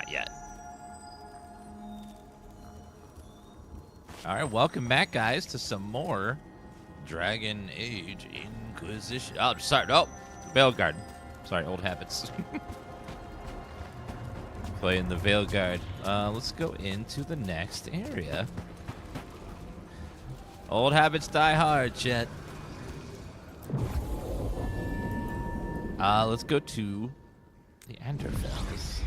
Not yet. Alright, welcome back, guys, to some more Dragon Age Inquisition. Oh, sorry. Oh, Veilguard. Sorry, old habits. Playing the Veilguard. Let's go into the next area. Old habits die hard, chat. Let's go to the Enderfells.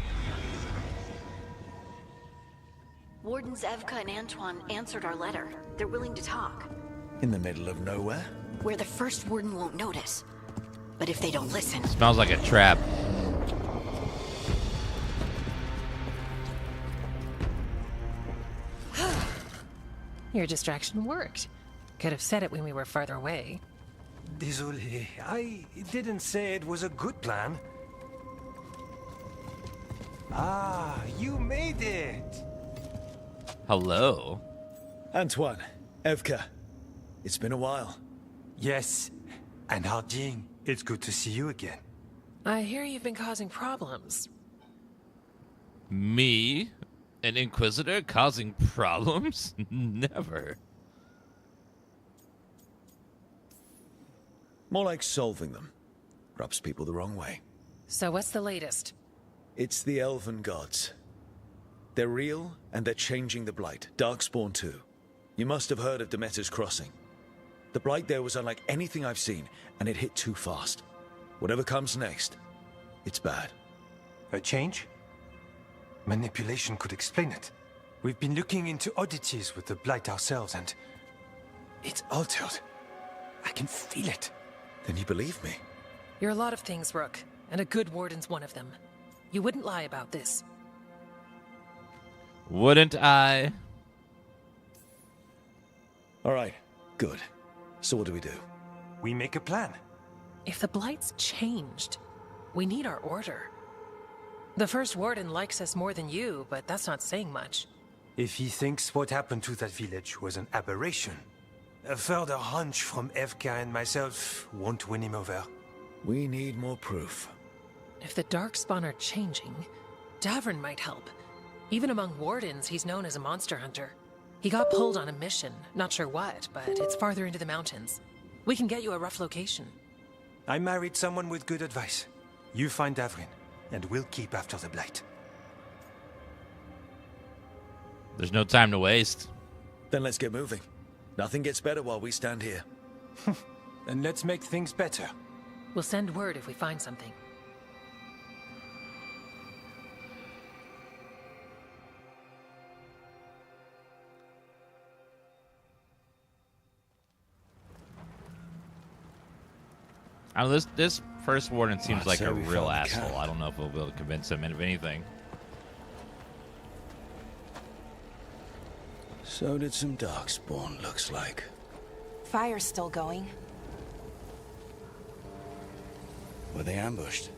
Wardens Evka and Antoine answered our letter. They're willing to talk. In the middle of nowhere? Where the first warden won't notice. But if they don't listen... Smells like a trap. Your distraction worked. Could have said it when we were farther away. Désolé, I didn't say it was a good plan. Ah, you made it! Hello. Antoine, Evka. It's been a while. Yes, and Harding, it's good to see you again. I hear you've been causing problems. Me? An Inquisitor causing problems? Never. More like solving them. Rubs people the wrong way. So what's the latest? It's the elven gods. They're real, and they're changing the Blight. Darkspawn too. You must have heard of Demeter's Crossing. The Blight there was unlike anything I've seen, and it hit too fast. Whatever comes next, it's bad. A change? Manipulation could explain it. We've been looking into oddities with the Blight ourselves, and... it's altered. I can feel it. Then you believe me? You're a lot of things, Rook, and a good warden's one of them. You wouldn't lie about this. Wouldn't I? All right, good. So what do we do? We make a plan. If the Blight's changed, we need our order. The first warden likes us more than you, but that's not saying much. If he thinks what happened to that village was an aberration, a further hunch from Evka and myself won't win him over. We need more proof. If the darkspawn are changing, Davrin might help. Even among wardens, he's known as a monster hunter. He got pulled on a mission, not sure what, but it's farther into the mountains. We can get you a rough location. I married someone with good advice. You find Davrin, and we'll keep after the Blight. There's no time to waste. Then let's get moving. Nothing gets better while we stand here. And let's make things better. We'll send word if we find something. I don't know, this first warden seems like so a we real found the asshole. camp. I don't know if we'll be able to convince him of anything. So did some darkspawn, looks like. Fire's still going. Were they ambushed?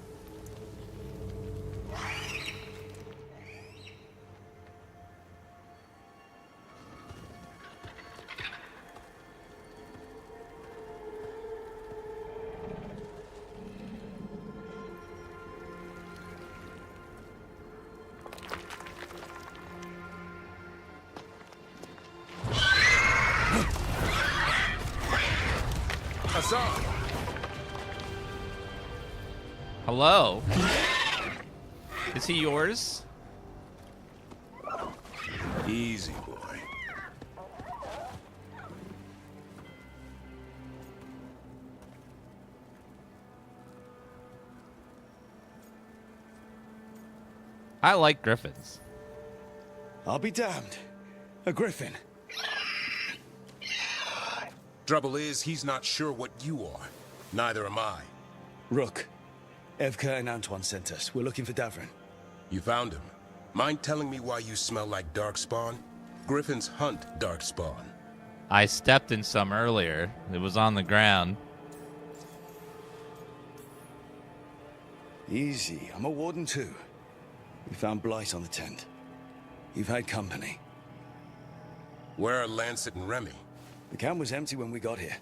Assan! Hello? Is he yours? Easy, boy. I like griffins. I'll be damned. A griffin. Trouble is, he's not sure what you are. Neither am I. Rook. Evka and Antoine sent us. We're looking for Davrin. You found him. Mind telling me why you smell like darkspawn? Griffins hunt darkspawn. I stepped in some earlier. It was on the ground. Easy. I'm a warden too. We found Blight on the tent. You've had company. Where are Lancet and Remy? The camp was empty when we got here.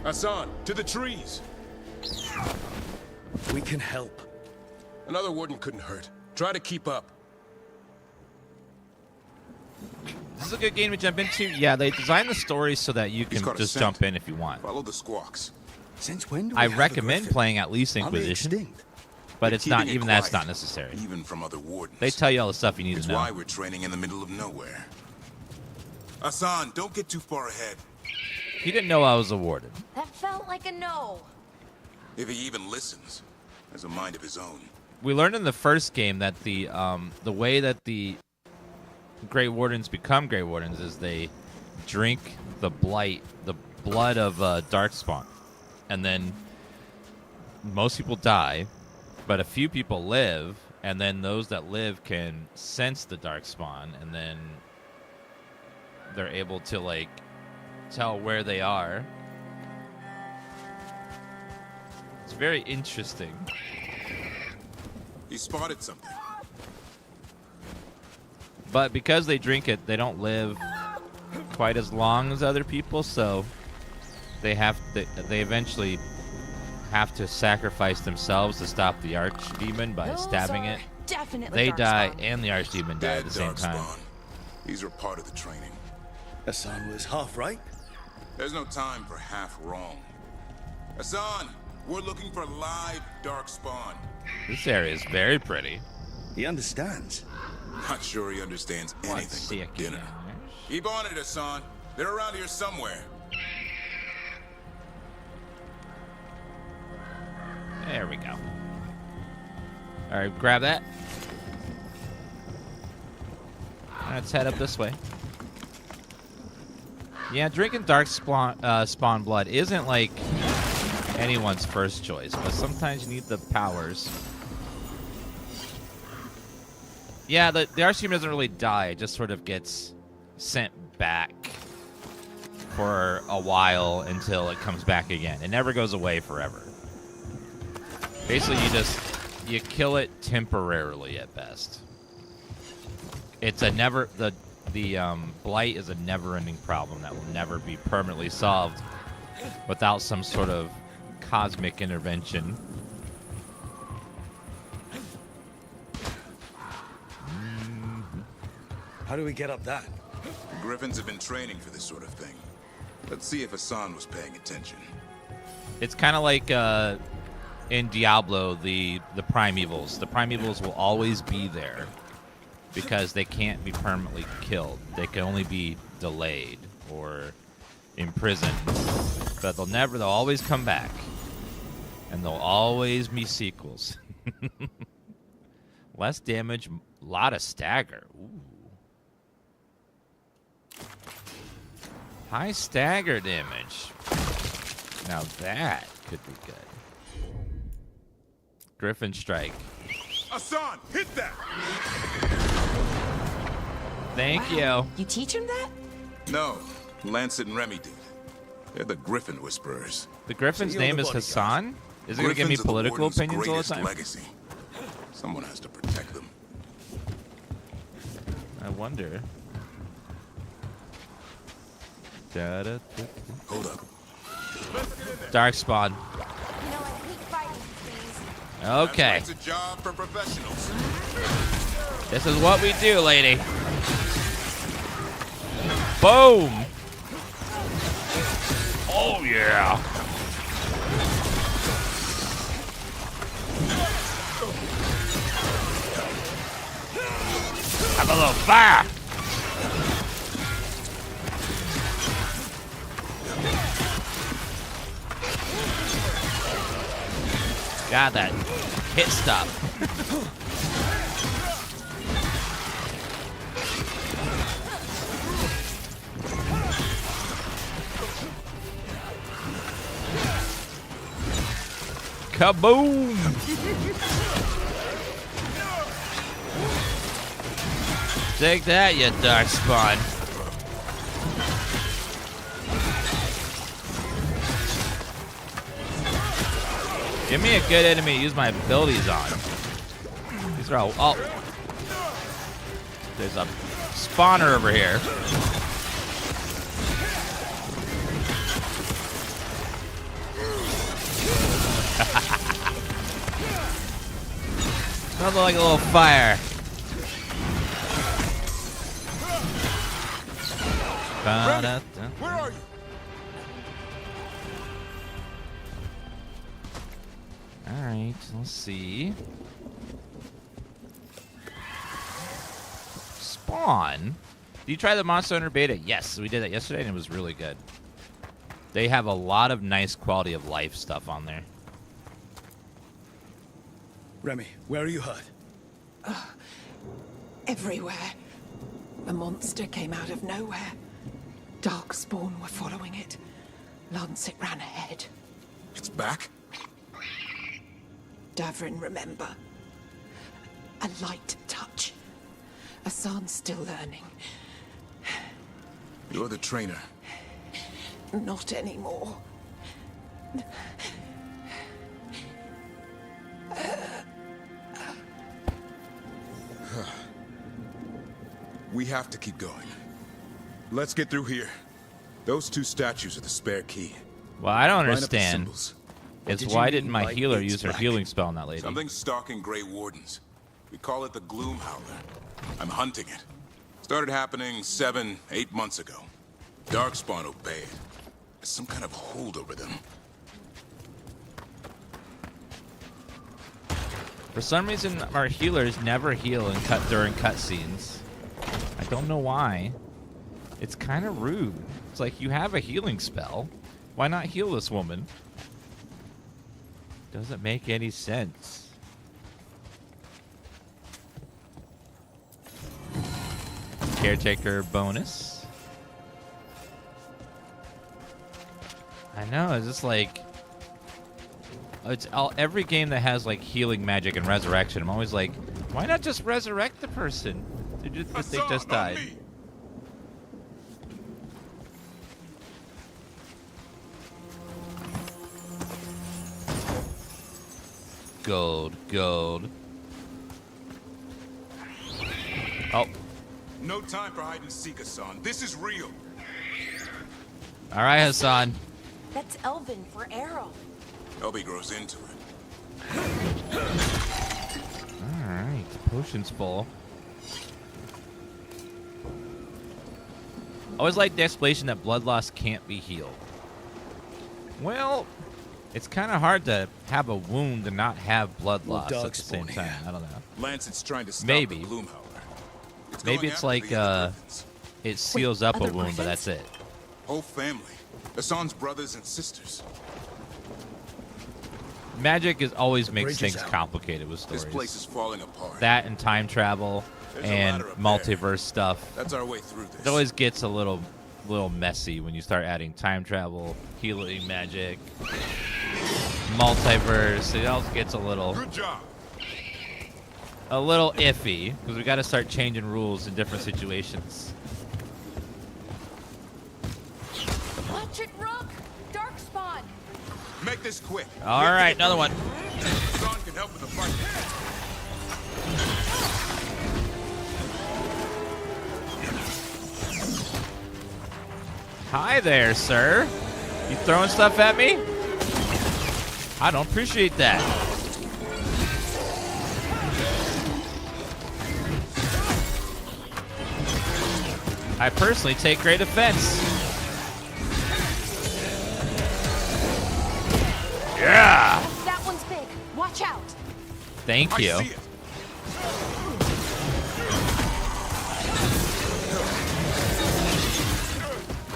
Assan, to the trees! We can help. Another warden couldn't hurt. Try to keep up. This is a good game to jump into. Yeah, they designed the story so that you can just jump in if you want. Follow the squawks. Since when do I we have a recommend griffin? playing at least Are they Inquisition, extinct? but They're it's not keeping it even that's quiet, not necessary. Even from other wardens. They tell you all the stuff you need It's to know. why we're training in the middle of nowhere. Assan, don't get too far ahead. He didn't know I was a warden. That felt like a no. If he even listens, has a mind of his own. We learned in the first game that the way that the Grey Wardens become Grey Wardens is they drink the blood of darkspawn, and then most people die, but a few people live, and then those that live can sense the darkspawn, and then they're able to like tell where they are. It's very interesting. He spotted something. But because they drink it, they don't live quite as long as other people, so they eventually have to sacrifice themselves to stop the archdemon by Those stabbing are it. Definitely They die, darkspawn. and the archdemon die at Dead the same time. darkspawn. These are part of the training. Assan was half right. There's no time for half wrong. Assan, we're looking for live darkspawn. This area is very pretty. He understands. Not sure he understands anything but dinner. Keep on it, Assan. They're around here somewhere. There we go. All right, grab that. Let's head up this way. Yeah, drinking spawn blood isn't like anyone's first choice, but sometimes you need the powers. Yeah, the archdemon doesn't really die. It just sort of gets sent back for a while until it comes back again. It never goes away forever. Basically, you kill it temporarily at best. It's a never the blight is a never-ending problem that will never be permanently solved without some sort of cosmic intervention. How do we get up that? The Griffins have been training for this sort of thing. Let's see if Assan was paying attention. It's kind of like in Diablo, the primevals. The primevals will always be there because they can't be permanently killed. They can only be delayed or imprisoned. But they'll always come back. And there'll always be sequels. Less damage, a lot of stagger. Ooh. High stagger damage. Now that could be good. Griffin Strike. Assan, hit that! Thank you. You teach him that? No, Lancet and Remy did. They're the Griffin Whisperers. The Griffin's So you're name the is bodyguard. Hassan? Is it going to give me Griffins are the political Warden's opinions all the greatest time? legacy. Someone has to protect them. I wonder. Hold up. Darkspawn. You know, I hate fighting, please. Okay. That's why it's a job for professionals. This is what we do, lady. Boom. Oh, yeah. Have a little fire. Got that hit stop. Kaboom! Take that, you darkspawn. Give me a good enemy to use my abilities on. These are all... Oh. There's a spawner over here. Another like a little fire. Remy, where are you? All right, let's see. Spawn. Did you try the Monster Hunter beta? Yes, we did that yesterday, and it was really good. They have a lot of nice quality of life stuff on there. Remy, where are you hurt? Everywhere. A monster came out of nowhere. Darkspawn were following it. Lancet ran ahead. It's back? Davrin, remember. A light touch. Assan's still learning. You're the trainer. Not anymore. We have to keep going. Let's get through here. Those two statues are the spare key. Well, I don't Line up the understand. symbols. Is Did you why mean didn't my by healer it's use her black? healing spell on that lady? Something's stalking Grey Wardens. We call it the Gloom Howler. I'm hunting it. Started happening 7, 8 months ago. Darkspawn obeyed. There's some kind of hold over them. For some reason, our healers never heal and cut during cutscenes. I don't know why. It's kind of rude. It's like, you have a healing spell. Why not heal this woman? Doesn't make any sense. Caretaker bonus. I know, it's just like... every game that has like healing magic and resurrection, I'm always like, why not just resurrect the person if they just died? Gold, gold. Oh. No time for hide and seek, Assan. This is real. All right, Assan. That's Elven for arrow. Elby grows into it. All right, potion's full. Always like the explanation that blood loss can't be healed. Well, it's kind of hard to have a wound and not have blood loss at the same time. I don't know. Lancet's trying to stop Maybe. the Gloom Howler. Maybe it's like it seals up a wound, but that's it. Whole family. Assan's brothers and sisters. Magic always makes bridge is things out. complicated with stories. This place is falling apart. That and time travel There's a and ladder up multiverse stuff. That's our way through this. It always gets a little messy when you start adding time travel, healing magic, multiverse. It all gets Good job. a little iffy because we got to start changing rules in different situations. Watch it, Rook! Darkspawn! Make this quick. All right, another one. Assan can help with the fight. Hi there, sir. You throwing stuff at me? I don't appreciate that. I personally take great offense. Yeah. That one's big. Watch out! Thank you. I see it.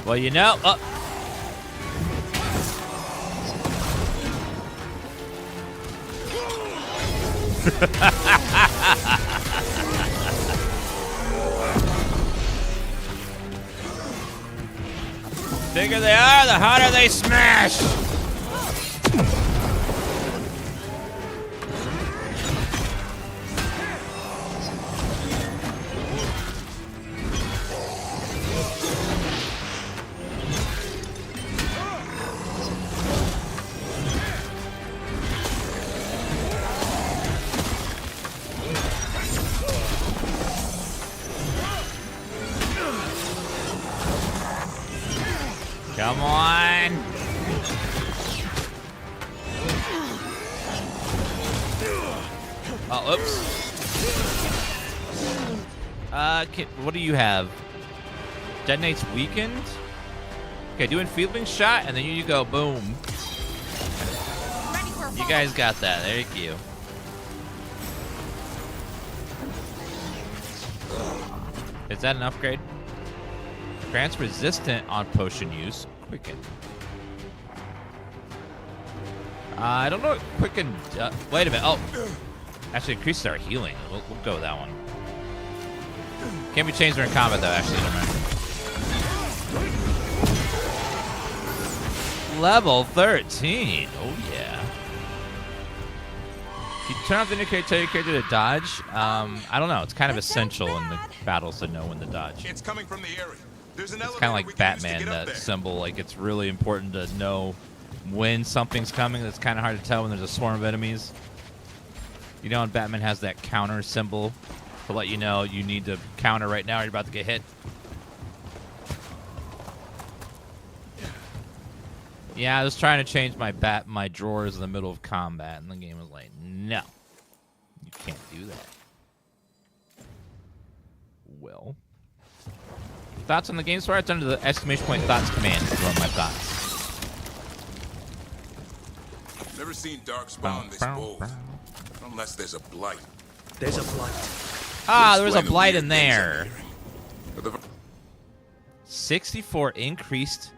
Well, you know, bigger they are, the harder they smash. Come on. Oh, oops. What do you have? Detonates weakened? Okay, do enfeebling shot, and then you go boom. You guys got that. Thank you. Is that an upgrade? Grants resistant on potion use. Quicken. I don't know what quicken. Wait a minute. Oh, actually increases our healing. We'll go with that one. Can't be changed during combat though. Actually, never mind. Level 13. Oh yeah. You turn off the indicator, tell your character to dodge. I don't know. It's kind of essential in the battles to know when to dodge. It's coming from the area. There's an It's kind of like Batman, that symbol. Like, it's really important to know when something's coming. It's kind of hard to tell when there's a swarm of enemies. You know, and Batman has that counter symbol to let you know you need to counter right now or you're about to get hit. Yeah, I was trying to change my drawers in the middle of combat, and the game was like, no, you can't do that. Well, thoughts on the game so far? It's under the exclamation point thoughts command. If you want my thoughts. Never seen darkspawn this bold. Unless there's a blight. There's a blight. Ah, there was a blight in there. 64 increased.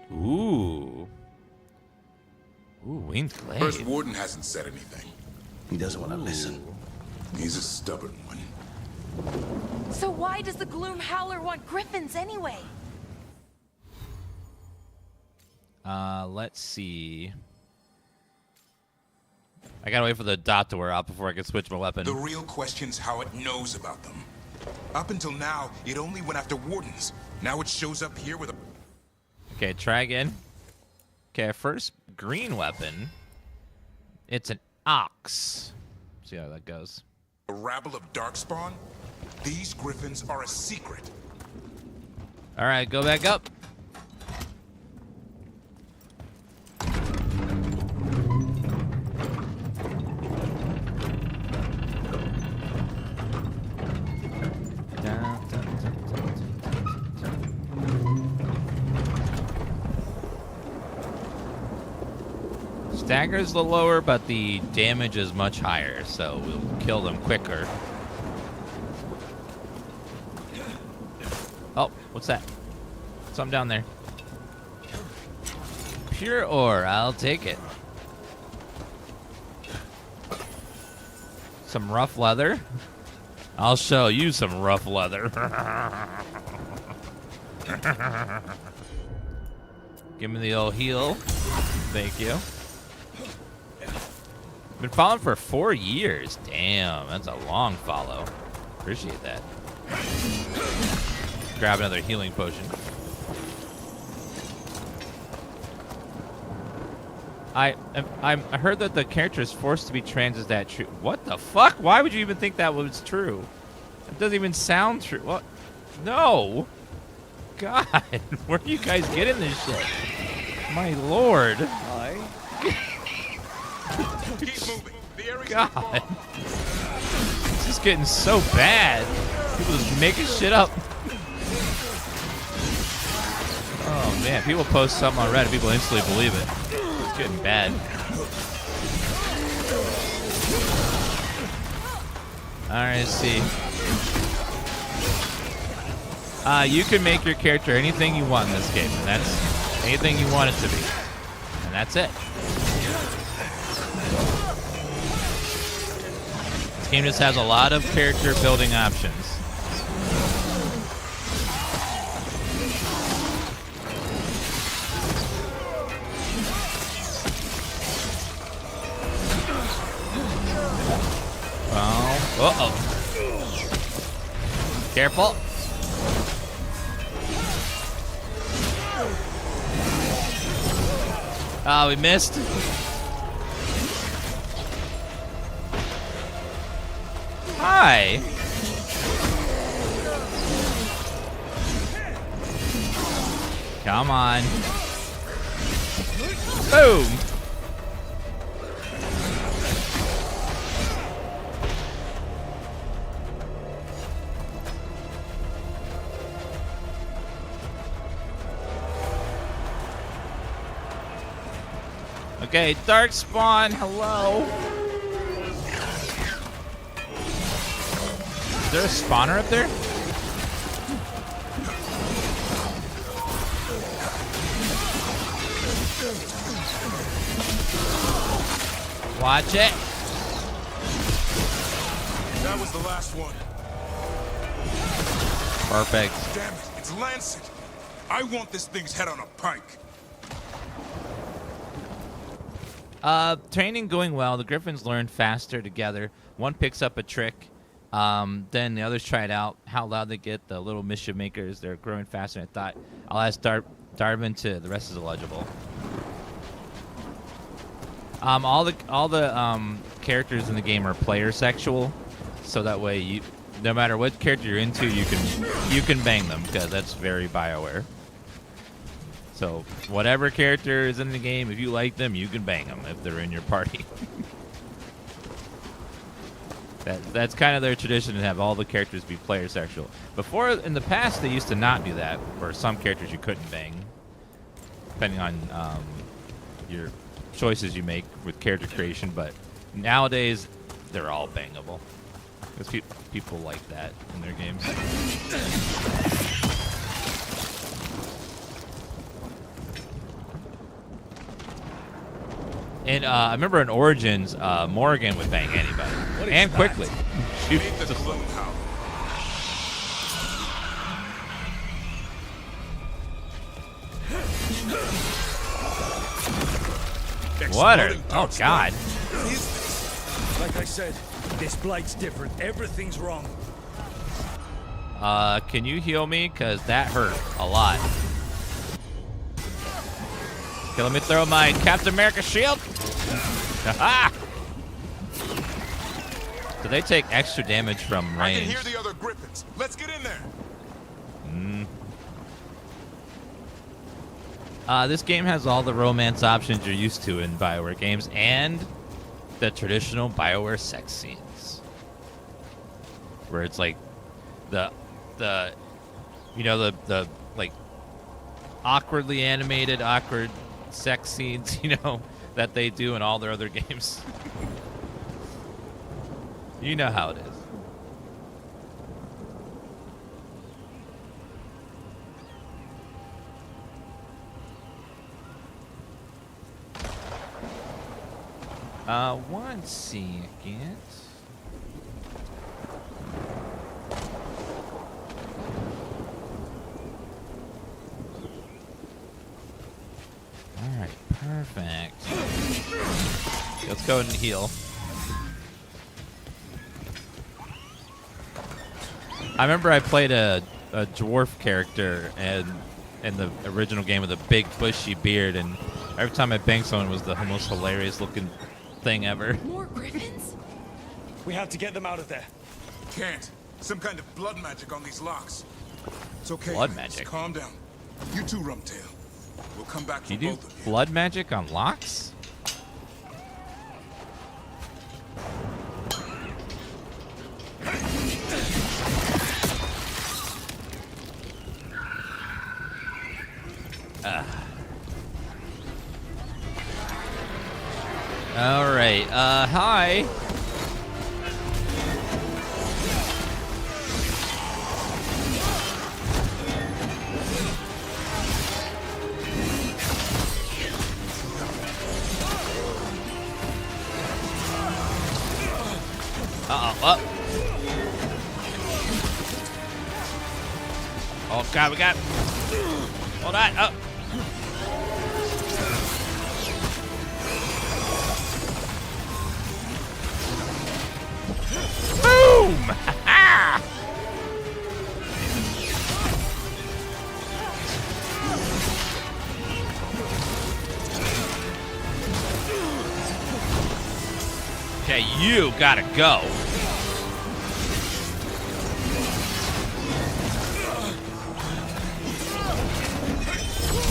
Ooh. Ooh, winged glade. First warden hasn't said anything. He doesn't want to listen. He's a stubborn one. So why does the Gloom Howler want griffins anyway? Let's see. I gotta wait for the dot to wear out before I can switch my weapon. The real question's how it knows about them. Up until now, it only went after wardens. Now it shows up here with a... Okay, try again. Okay, first green weapon. It's an ox. See how that goes. A rabble of darkspawn? These griffins are a secret. All right, go back up. Stagger is a little lower, but the damage is much higher, so we'll kill them quicker. Oh, what's that? Something down there. Pure ore, I'll take it. Some rough leather. I'll show you some rough leather. Give me the old heal. Thank you. Been following for 4 years. Damn, that's a long follow. Appreciate that. Grab another healing potion. I heard that the character is forced to be trans. Is that true? What the fuck? Why would you even think that was true? It doesn't even sound true. What? No. God, where are you guys getting this shit? My lord. Keep moving. The area's God. This is getting so bad. People just making shit up. Oh man, people post something on Reddit, people instantly believe it. It's getting bad. Alright, let's see. You can make your character anything you want in this game, and that's anything you want it to be. And that's it. This game just has a lot of character building options. Oh, uh-oh. Careful. Oh, we missed. Hi. Come on. Boom. Okay, darkspawn, hello. Is there a spawner up there? Watch it. That was the last one. Perfect. Damn it, it's Lancet. I want this thing's head on a pike. Training going well. The Griffins learn faster together. One picks up a trick. Then the others try it out. How loud they get. The little mischief makers, they're growing faster than I thought. I'll ask Darvin to. The rest is illegible. All the characters in the game are player sexual, so that way you, no matter what character you're into, you can bang them because that's very BioWare. So whatever character is in the game, if you like them, you can bang them if they're in your party. That's kind of their tradition to have all the characters be player sexual. Before, in the past, they used to not do that. For some characters, you couldn't bang, depending on your choices you make with character creation. But nowadays, they're all bangable because people like that in their games. And I remember in Origins, Morrigan would bang anybody, and quickly. Shoot the Gloom Howler. What are? Oh God! Like I said, this blight's different. Everything's wrong. Can you heal me? Cause that hurt a lot. Okay, let me throw my Captain America shield. Ha! Do they take extra damage from range? I can hear the other Griffins. Let's get in there. This game has all the romance options you're used to in BioWare games and the traditional BioWare sex scenes. Where it's like the like awkwardly animated, awkward sex scenes, that they do in all their other games. You know how it is. One second. All right, perfect. Let's go ahead and heal. I remember I played a dwarf character in the original game with a big bushy beard, and every time I banged someone, it was the most hilarious looking thing ever. More Griffins? We have to get them out of there. Can't. Some kind of blood magic on these locks. It's okay. Blood Just magic? calm down. You too, Rumtail. We'll come back for You do both of you. blood magic on locks? All right. Hi. Uh-oh. Oh, God, we got... Hold on. Oh. Boom! Ha-ha! Okay, you gotta go.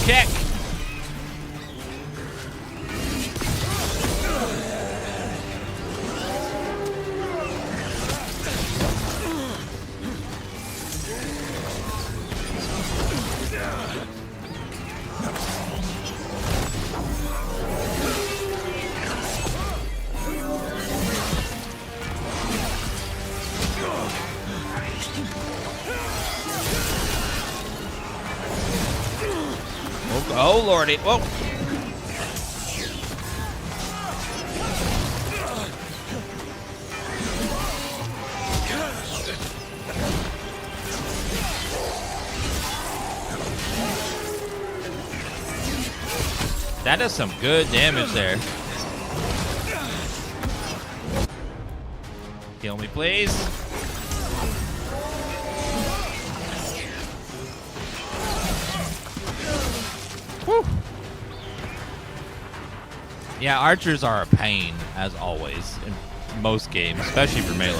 Kick. Oh, lordy. Whoa. That does some good damage there. Kill me, please. Whew. Yeah, archers are a pain, as always, in most games, especially for melee.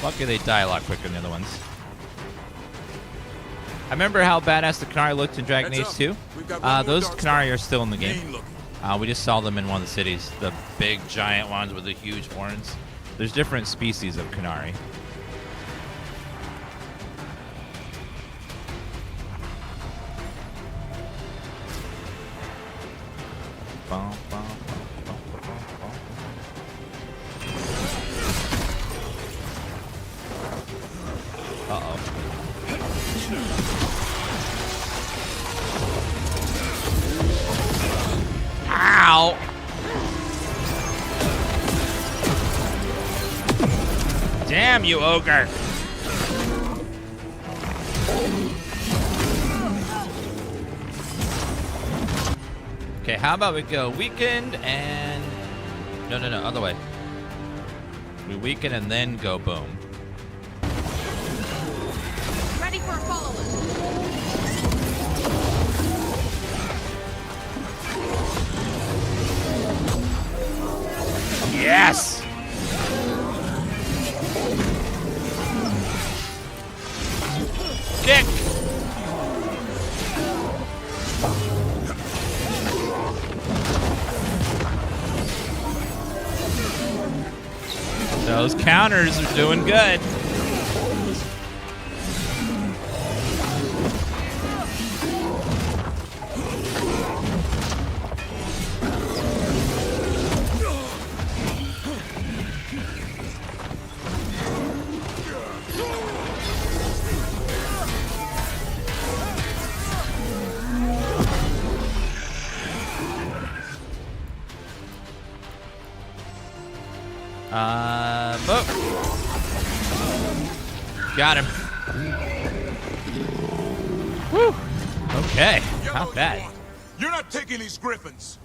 Lucky they die a lot quicker than the other ones. I remember how badass the Canary looked in Dragon Age 2. Those Canary are still in the game. We just saw them in one of the cities. The big, giant ones with the huge horns. There's different species of Canary. Uh-oh. Ow! Damn you, ogre! Okay, how about we go weakened and... No, other way. We weaken and then go boom. Ready for a follow-up. Yes! Kick! Those counters are doing good. Got him. Whew. Okay, not bad. You're not taking these griffins.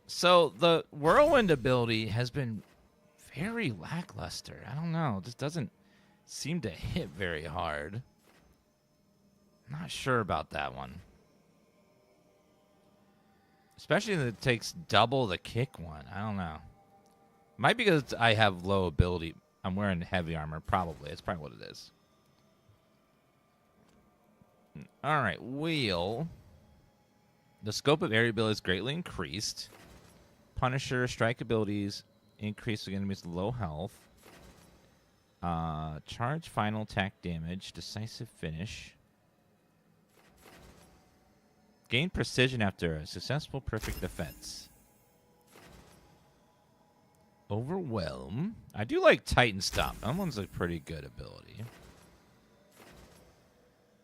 So the whirlwind ability has been very lackluster. I don't know. It just doesn't seem to hit very hard. Not sure about that one. Especially that it takes double the kick one. I don't know. Might be because I have low ability. I'm wearing heavy armor, probably. It's probably what it is. All right, wheel. The scope of area ability is greatly increased. Punisher strike abilities increase against enemies with low health. Charge final attack damage. Decisive finish. Gain precision after a successful perfect defense. Overwhelm. I do like Titan Stomp. That one's a pretty good ability.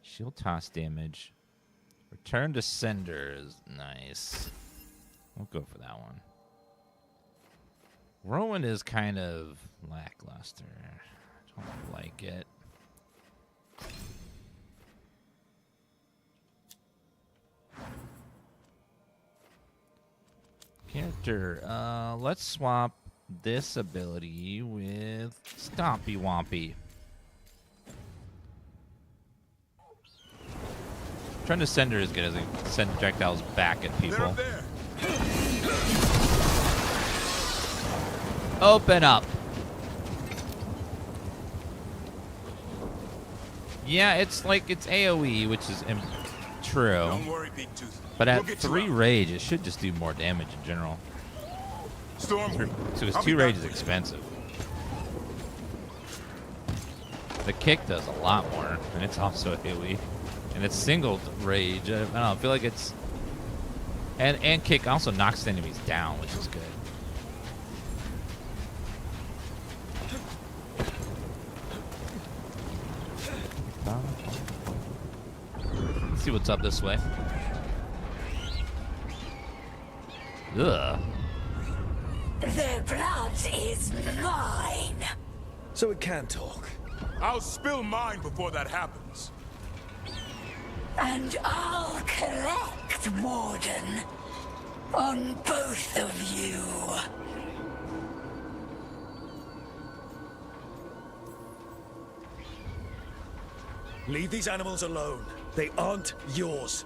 Shield toss damage. Return to sender is nice. We'll go for that one. Whirlwind is kind of lackluster. I don't like it. Character. Let's swap this ability with Stompy Wompy. Trying to sender is good as it sends projectiles back at people. Open up. Yeah, it's like it's AoE, which is true. Don't worry, Big Tooth. But at 3 rage, it should just do more damage in general. Storm. So his 2 rage is expensive. The kick does a lot more, and it's also AoE. And it's single rage. I don't know, I feel like it's... And kick also knocks the enemies down, which is good. see what's up this way. Ugh. Their blood is mine. So it can talk. I'll spill mine before that happens. And I'll collect, Warden. On both of you. Leave these animals alone. They aren't yours.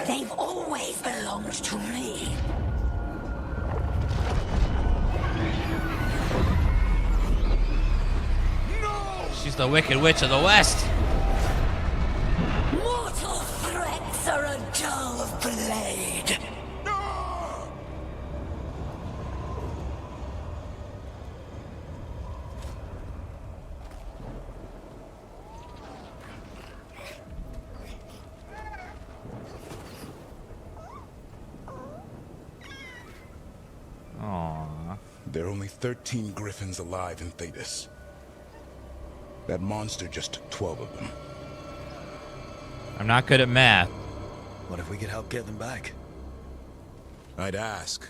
They've always belonged to me. No! She's the Wicked Witch of the West. Mortal threats are a dull blade. No! Aww. There are only 13 griffins alive in Thetis. That monster just took 12 of them. I'm not good at math. What if we could help get them back? I'd ask,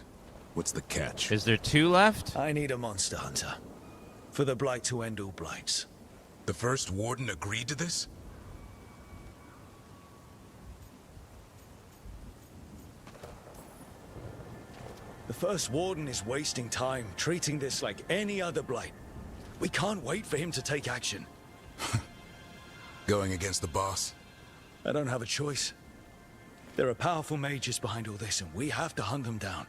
what's the catch? Is there 2 left? I need a monster hunter. For the blight to end all blights. The first warden agreed to this? The first warden is wasting time, treating this like any other blight. We can't wait for him to take action. Going against the boss? I don't have a choice. There are powerful mages behind all this, and we have to hunt them down.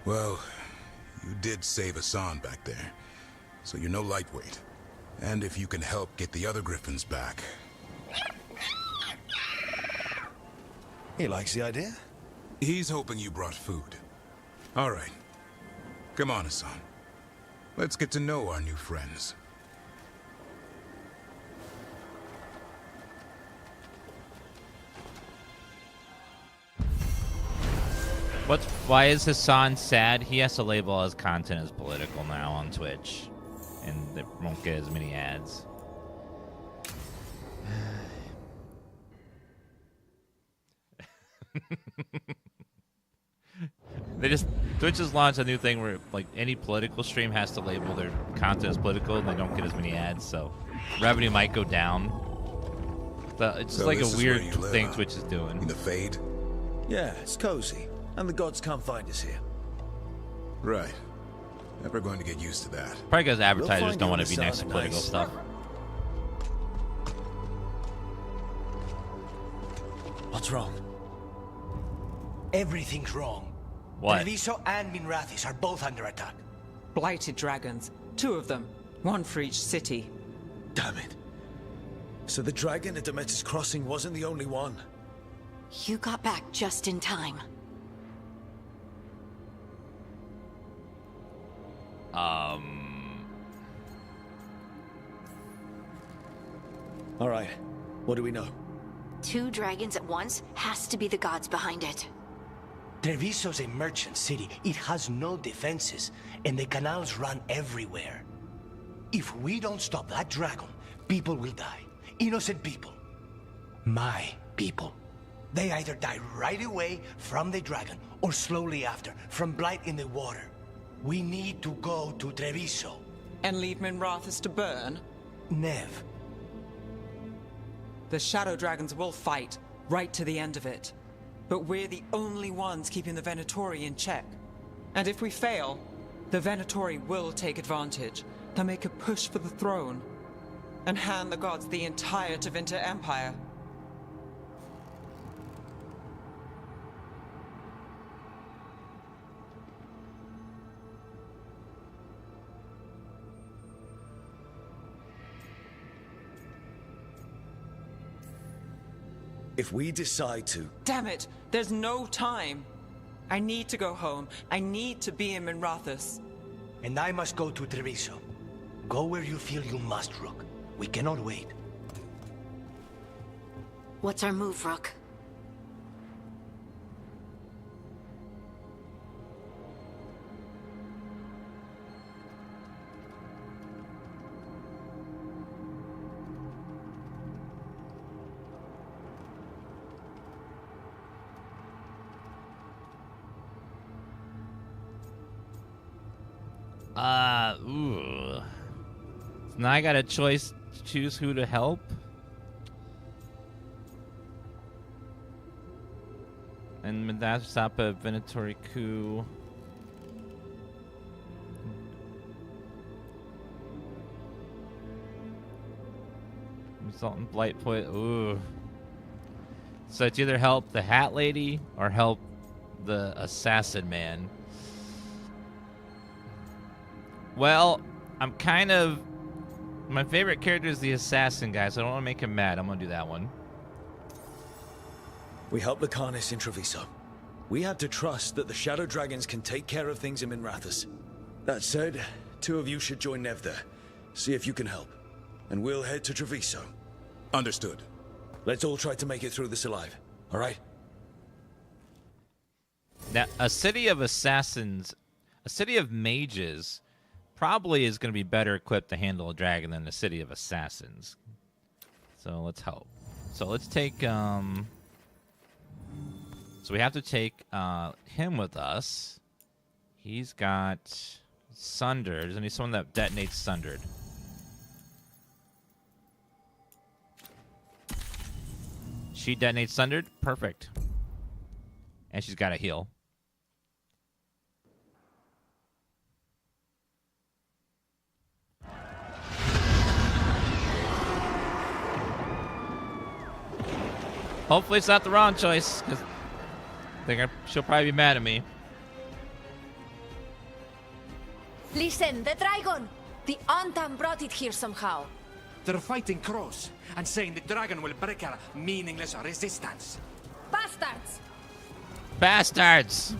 Well, you did save Assan back there, so you're no lightweight. And if you can help get the other griffins back... He likes the idea. He's hoping you brought food. All right. Come on, Assan. Let's get to know our new friends. Why is Assan sad? He has to label all his content as political now on Twitch. And they won't get as many ads. Twitch has launched a new thing where like any political stream has to label their content as political and they don't get as many ads, so revenue might go down. It's just So like a this is weird where you live, thing huh? Twitch is doing. In the Fade? Yeah, it's cozy. And the gods can't find us here. Right. Never going to get used to that. Probably because advertisers find don't you want in to be the next to sun at political night. stuff. What's wrong? Everything's wrong. What? Treviso and Minrathis are both under attack. Blighted dragons. 2 of them. 1 for each city. Damn it. So the dragon at Demeter's Crossing wasn't the only one. You got back just in time. All right. What do we know? 2 dragons at once has to be the gods behind it. Treviso's a merchant city. It has no defenses, and the canals run everywhere. If we don't stop that dragon, people will die. Innocent people. My people. They either die right away from the dragon, or slowly after, from blight in the water. We need to go to Treviso. And leave Minrathis to burn? Nev. The Shadow Dragons will fight, right to the end of it. But we're the only ones keeping the Venatori in check. And if we fail, the Venatori will take advantage. They'll make a push for the throne. And hand the gods the entire Tevinter Empire. If we decide to... Damn it! There's no time! I need to go home. I need to be in Minrathis. And I must go to Treviso. Go where you feel you must, Rook. We cannot wait. What's our move, Rook? Ooh. So now I got a choose who to help. And that's stop a Venatori coup. Resultant blight point. Ooh. So it's either help the Hat Lady or help the Assassin Man. Well, I'm kind of... My favorite character is the Assassin guy, so I don't want to make him mad. I'm going to do that one. We helped Lucanus in Treviso. We had to trust that the Shadow Dragons can take care of things in Minrathous. That said, 2 of you should join Nev there. See if you can help. And we'll head to Treviso. Understood. Let's all try to make it through this alive, all right? Now, a city of assassins, a city of mages, probably is going to be better equipped to handle a dragon than a city of assassins. So let's hope. So let's take, so we have to take him with us. He's got Sundered, and he's someone that detonates Sundered. She detonates Sundered? Perfect. And she's got a heal. Hopefully it's not the wrong choice, because she'll probably be mad at me. Listen, the dragon! The Antam brought it here somehow. They're fighting crows and saying the dragon will break our meaningless resistance. Bastards! Bastards!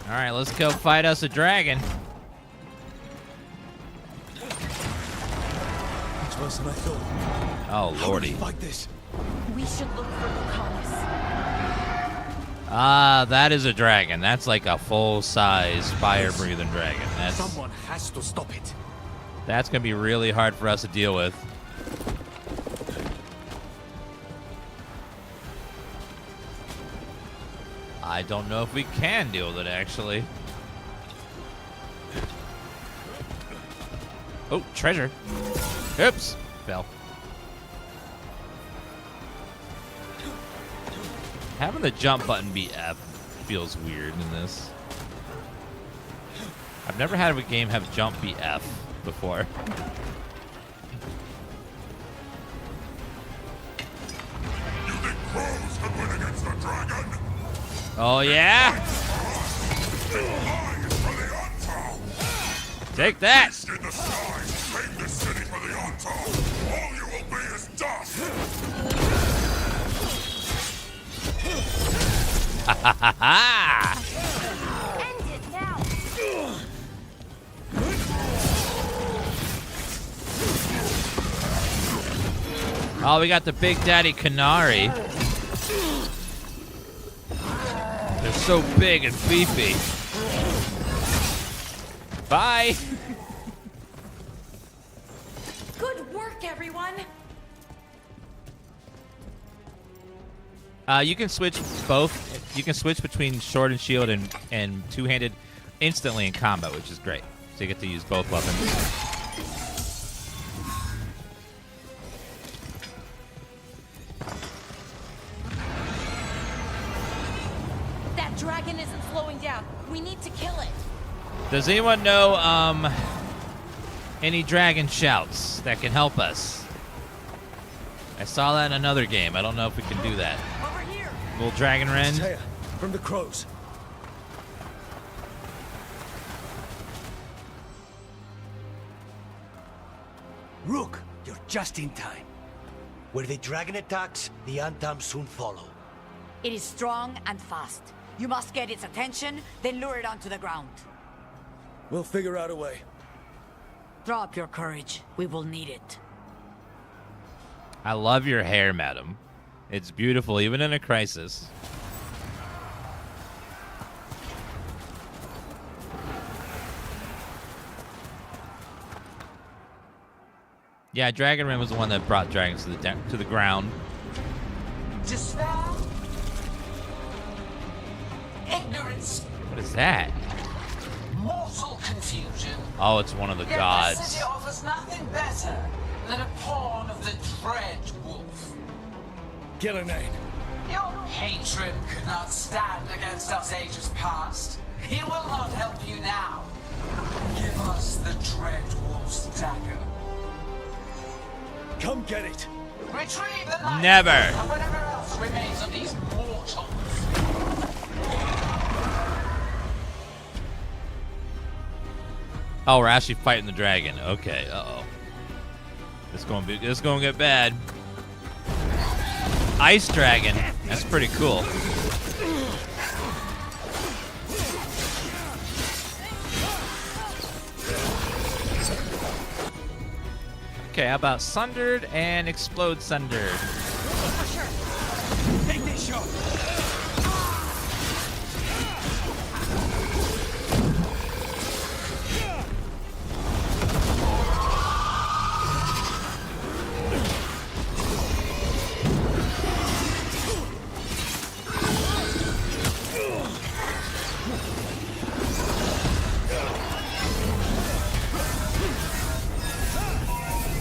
Alright, let's go fight us a dragon. Much worse than I thought. Oh, lordy. How do we fight this? We should look for Lucanus. Ah, that is a dragon. That's like a full-size fire-breathing dragon. Someone has to stop it. That's going to be really hard for us to deal with. I don't know if we can deal with it, actually. Oh, treasure. Oops. Fell. Having the jump button be F feels weird in this. I've never had a game have jump be F before. You think crows could win against the dragon? Oh, yeah? Take that! In the sky, save this city for the Antal. All you will be is dust. Ha ha ha ha! End it now! Oh, we got the Big Daddy Canary. They're so big and beefy. Bye! Good work, everyone! You can switch both. You can switch between sword and shield and two-handed instantly in combat, which is great. So you get to use both weapons. That dragon isn't slowing down. We need to kill it. Does anyone know any dragon shouts that can help us? I saw that in another game. I don't know if we can do that. Over here. Little dragon wren. Taya, from the crows. Rook, you're just in time. Where the dragon attacks, the Antam soon follow. It is strong and fast. You must get its attention, then lure it onto the ground. We'll figure out a way. Drop your courage. We will need it. I love your hair, madam. It's beautiful, even in a crisis. Yeah, Dragon Ren was the one that brought dragons to the ground. Just ignorance. What is that? confusion. Oh, it's one of the Yet gods. The city offers nothing better than a pawn of the Dread Wolf. Get a name. Your hatred could not stand against us ages past. He will not help you now. Give us the Dread Wolf's dagger. Come get it. Retrieve the light Never. and whatever else remains of these mortals. Oh, we're actually fighting the dragon. Okay. Uh-oh. It's going to get bad. Ice dragon. That's pretty cool. Okay, how about Sundered and Explode Sundered? Take this shot.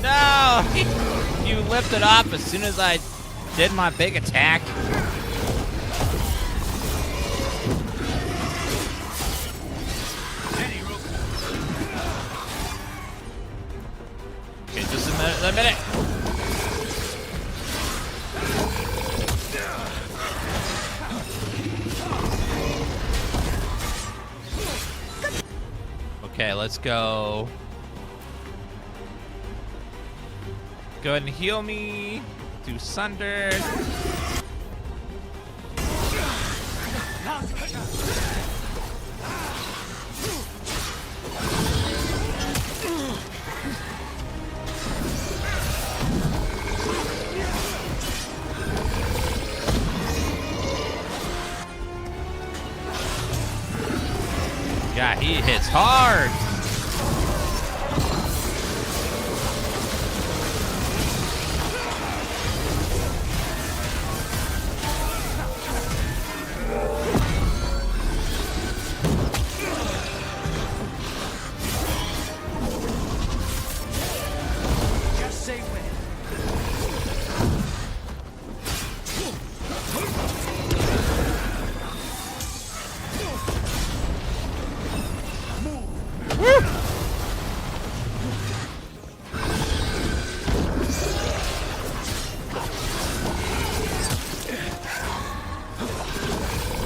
No! You lifted off as soon as I did my big attack. Okay, just a minute. Okay, let's go. Go ahead and heal me. Do Sundered. God, he hits hard.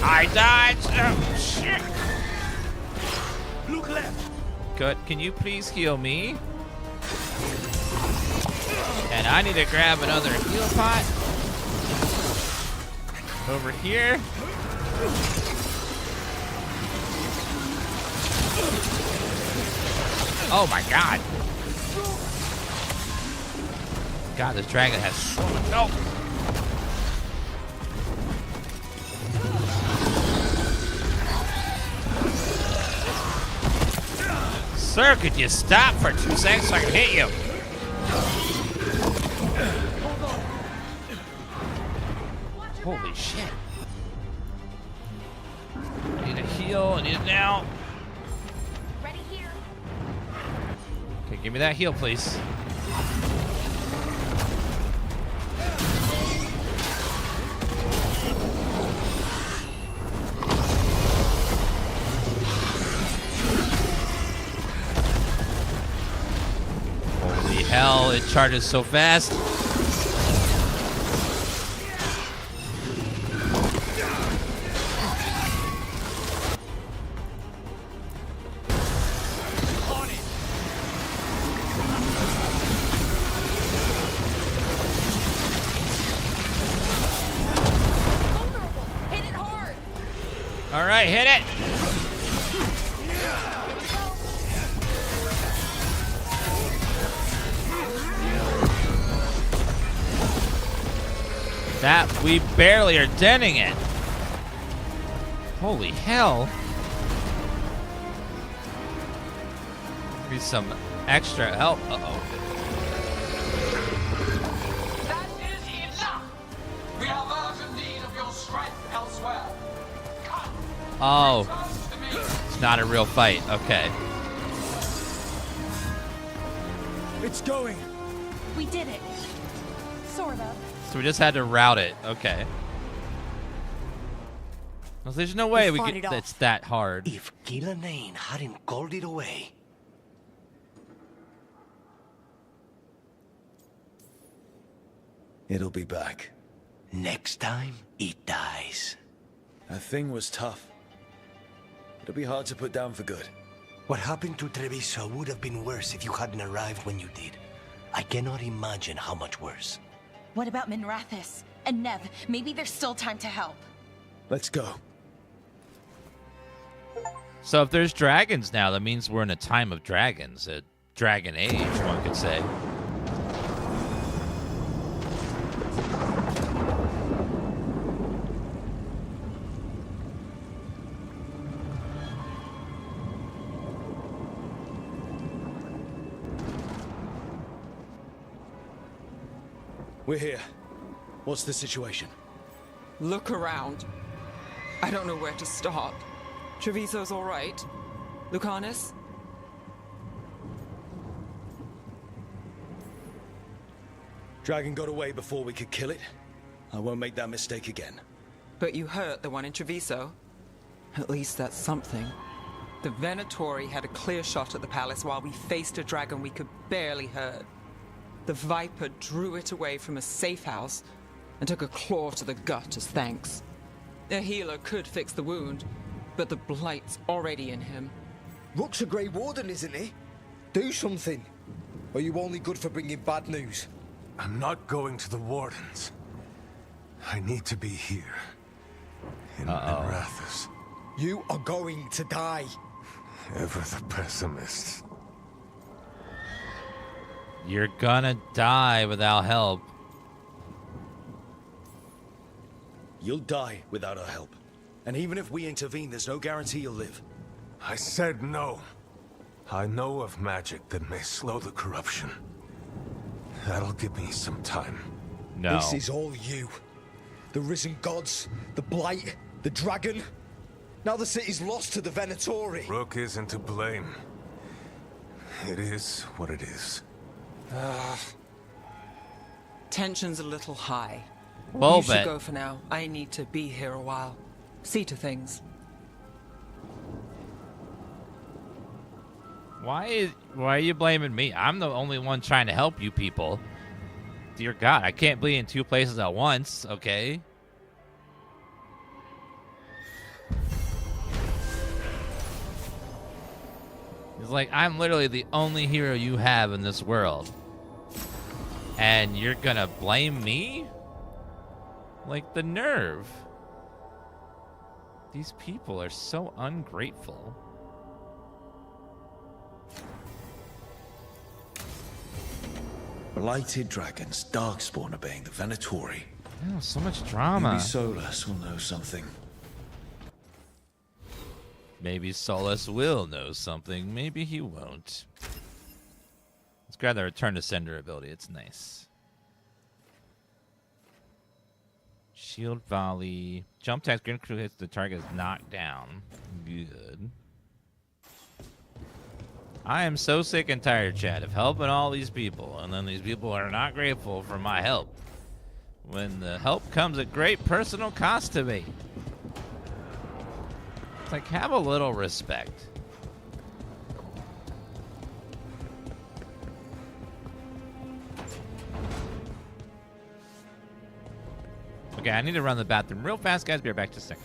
I died. Oh, shit. Look left. Good. Can you please heal me? And I need to grab another heal pot. Over here. Oh my god. God, this dragon has so much health. Sir, could you stop for 2 seconds so I can hit you? Holy shit. I need a heal. I need it now. Ready here. Okay, give me that heal, please. Holy hell, it charges so fast. All right, hit it. That we barely are denting it. Holy hell. Need some extra help. Uh-oh. That is enough. We have urgent need of your strength elsewhere. Oh, it's not a real fight. Okay. It's going. We did it. Sort of. So we just had to route it. Okay. Well, there's no way it's that hard. If Gillanane hadn't called it away. It'll be back. Next time, it dies. That thing was tough. It'll be hard to put down for good. What happened to Treviso would have been worse if you hadn't arrived when you did. I cannot imagine how much worse. What about Minrathis? And Nev, maybe there's still time to help. Let's go. So if there's dragons now, that means we're in a time of dragons. A dragon age, one could say. We're here. What's the situation? Look around. I don't know where to start. Treviso's all right. Lucanus? Dragon got away before we could kill it. I won't make that mistake again. But you hurt the one in Treviso. At least that's something. The Venatori had a clear shot at the palace while we faced a dragon we could barely hurt. The Viper drew it away from a safe house and took a claw to the gut as thanks. A healer could fix the wound, but the blight's already in him. Rook's a Grey Warden, isn't he? Do something. Or are you only good for bringing bad news? I'm not going to the wardens. I need to be here. In Minrathis. You are going to die. Ever the pessimist. You're gonna die without help. You'll die without our help. And even if we intervene, there's no guarantee you'll live. I said no. I know of magic that may slow the corruption. That'll give me some time. No. This is all you. The risen gods, the blight, the dragon. Now the city's lost to the Venatori. Rook isn't to blame. It is what it is. Tension's a little high. Well, you should go for now. I need to be here a while. See to things. Why are you blaming me? I'm the only one trying to help you people. Dear God, I can't be in two places at once, okay? It's like, I'm literally the only hero you have in this world. And you're gonna blame me? Like, the nerve. These people are so ungrateful. Blighted dragons, darkspawn obeying the Venatori. Oh, so much drama. Maybe Solas will know something. Maybe Solas will know something. Maybe he won't. Let's grab the Return to Sender ability. It's nice. Shield volley. Jump tax. Green crew hits the target is knocked down. Good. I am so sick and tired, Chad, of helping all these people, and then these people are not grateful for my help. When the help comes at great personal cost to me. It's like, have a little respect. Okay, I need to run to the bathroom real fast, guys. Be right back in a second.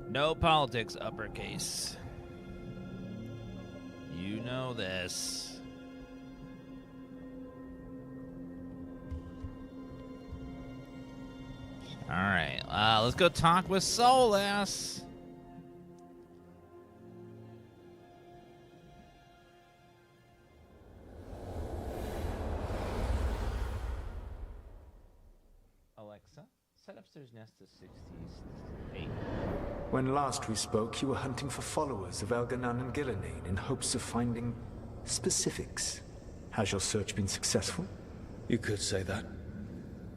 No politics, uppercase. You know this. Alright, let's go talk with Solas. Alexa, set upstairs nest to 68. When last we spoke, you were hunting for followers of Elganan and Gillenane in hopes of finding specifics. Has your search been successful? You could say that.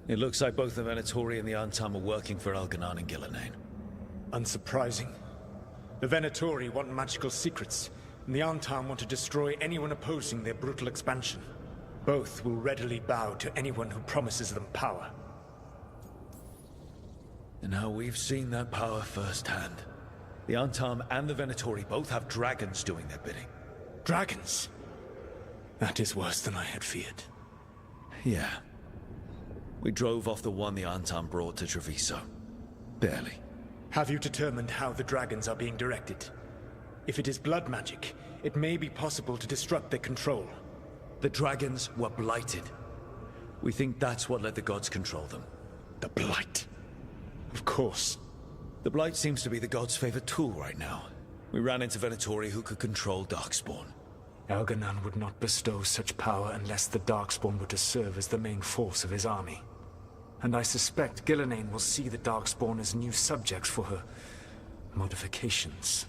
It looks like both the Venatori and the Antam are working for Elganan and Gillenane. Unsurprising. The Venatori want magical secrets, and the Antam want to destroy anyone opposing their brutal expansion. Both will readily bow to anyone who promises them power. And now we've seen that power firsthand. The Antam and the Venatori both have dragons doing their bidding. Dragons? That is worse than I had feared. Yeah. We drove off the one the Antam brought to Treviso. Barely. Have you determined how the dragons are being directed? If it is blood magic, it may be possible to disrupt their control. The dragons were blighted. We think that's what let the gods control them. The blight? Of course. The blight seems to be the gods' favorite tool right now. We ran into Venatori who could control darkspawn. Elganan would not bestow such power unless the darkspawn were to serve as the main force of his army. And I suspect Gillenane will see the darkspawn as new subjects for her modifications.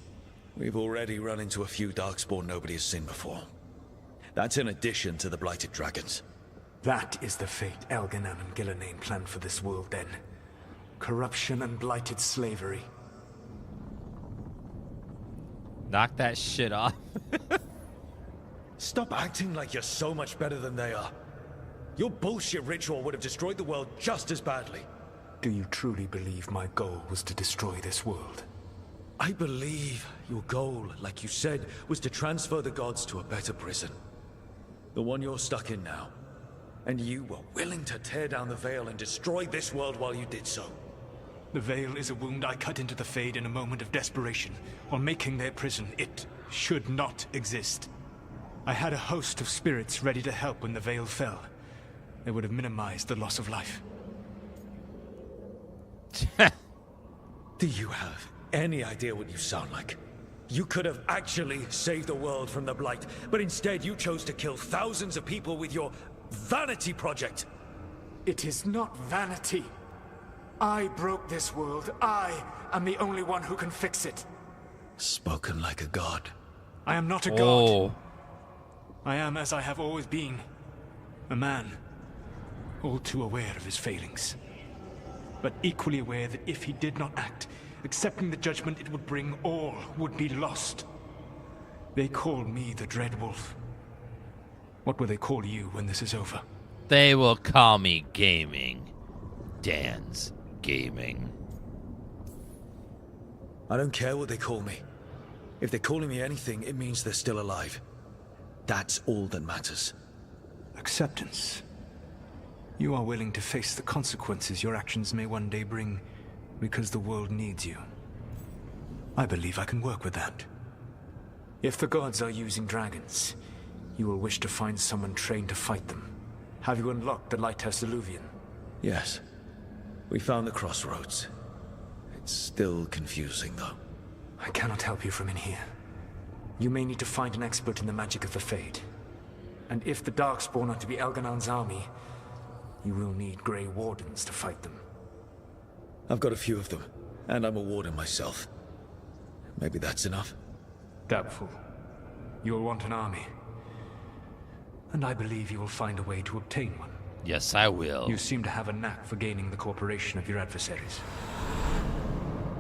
We've already run into a few darkspawn nobody has seen before. That's in addition to the blighted dragons. That is the fate Elganan and Gillenane planned for this world then. Corruption and blighted slavery. Knock that shit off. Stop acting like you're so much better than they are. Your bullshit ritual would have destroyed the world just as badly. Do you truly believe my goal was to destroy this world? I believe your goal, like you said, was to transfer the gods to a better prison. The one you're stuck in now. And you were willing to tear down the veil and destroy this world while you did so. The veil is a wound I cut into the Fade in a moment of desperation, while making their prison. It should not exist. I had a host of spirits ready to help when the veil fell. They would have minimized the loss of life. Do you have any idea what you sound like? You could have actually saved the world from the Blight, but instead you chose to kill thousands of people with your vanity project. It is not vanity. I broke this world. I am the only one who can fix it. Spoken like a god. I am not a god. I am as I have always been. A man. All too aware of his failings. But equally aware that if he did not act, accepting the judgment it would bring, all would be lost. They call me the Dread Wolf. What will they call you when this is over? They will call me Gaming. DansGaming. I don't care what they call me. If they're calling me anything, it means they're still alive. That's all that matters. Acceptance. You are willing to face the consequences your actions may one day bring because the world needs you. I believe I can work with that. If the gods are using dragons, you will wish to find someone trained to fight them. Have you unlocked the lighthouse Illuvian? Yes. We found the crossroads. It's still confusing, though. I cannot help you from in here. You may need to find an expert in the magic of the Fade. And if the Darkspawn are to be Elganan's army, you will need Grey Wardens to fight them. I've got a few of them, and I'm a warden myself. Maybe that's enough? Doubtful. You'll want an army. And I believe you will find a way to obtain one. Yes, I will. You seem to have a knack for gaining the cooperation of your adversaries.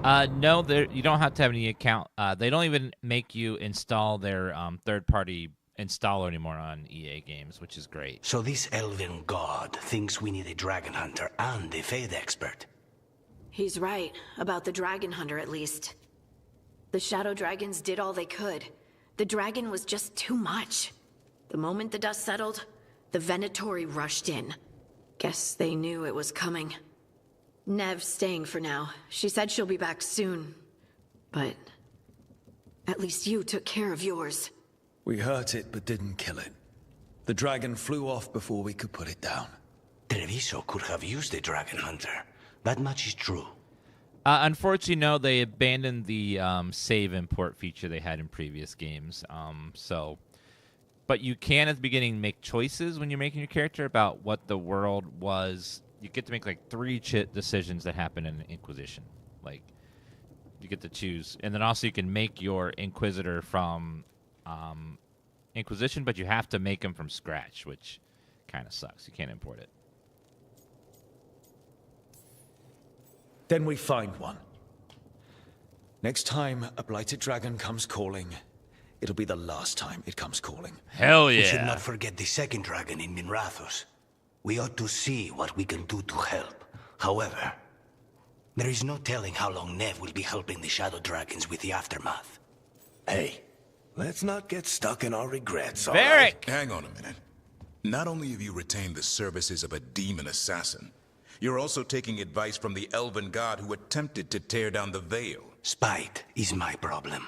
No, you don't have to have any account. They don't even make you install their third-party installer anymore on EA games, which is great. So this elven god thinks we need a dragon hunter and a Fade expert. He's right, about the dragon hunter at least. The shadow dragons did all they could. The dragon was just too much. The moment the dust settled, the Venatori rushed in. Guess they knew it was coming. Nev's staying for now. She said she'll be back soon. But at least you took care of yours. We hurt it, but didn't kill it. The dragon flew off before we could put it down. Treviso could have used the dragon hunter. That much is true. Unfortunately, no, they abandoned the save import feature they had in previous games. But you can, at the beginning, make choices when you're making your character about what the world was. You get to make, like, 3 decisions that happen in Inquisition. Like, you get to choose. And then also you can make your Inquisitor from Inquisition, but you have to make him from scratch, which kind of sucks. You can't import it. Then we find one. Next time a blighted dragon comes calling, it'll be the last time it comes calling. Hell yeah. We should not forget the second dragon in Minrathos. We ought to see what we can do to help. However, there is no telling how long Nev will be helping the Shadow Dragons with the aftermath. Hey, let's not get stuck in our regrets, all Varric! right? Hang on a minute. Not only have you retained the services of a demon assassin, you're also taking advice from the elven god who attempted to tear down the veil. Spite is my problem.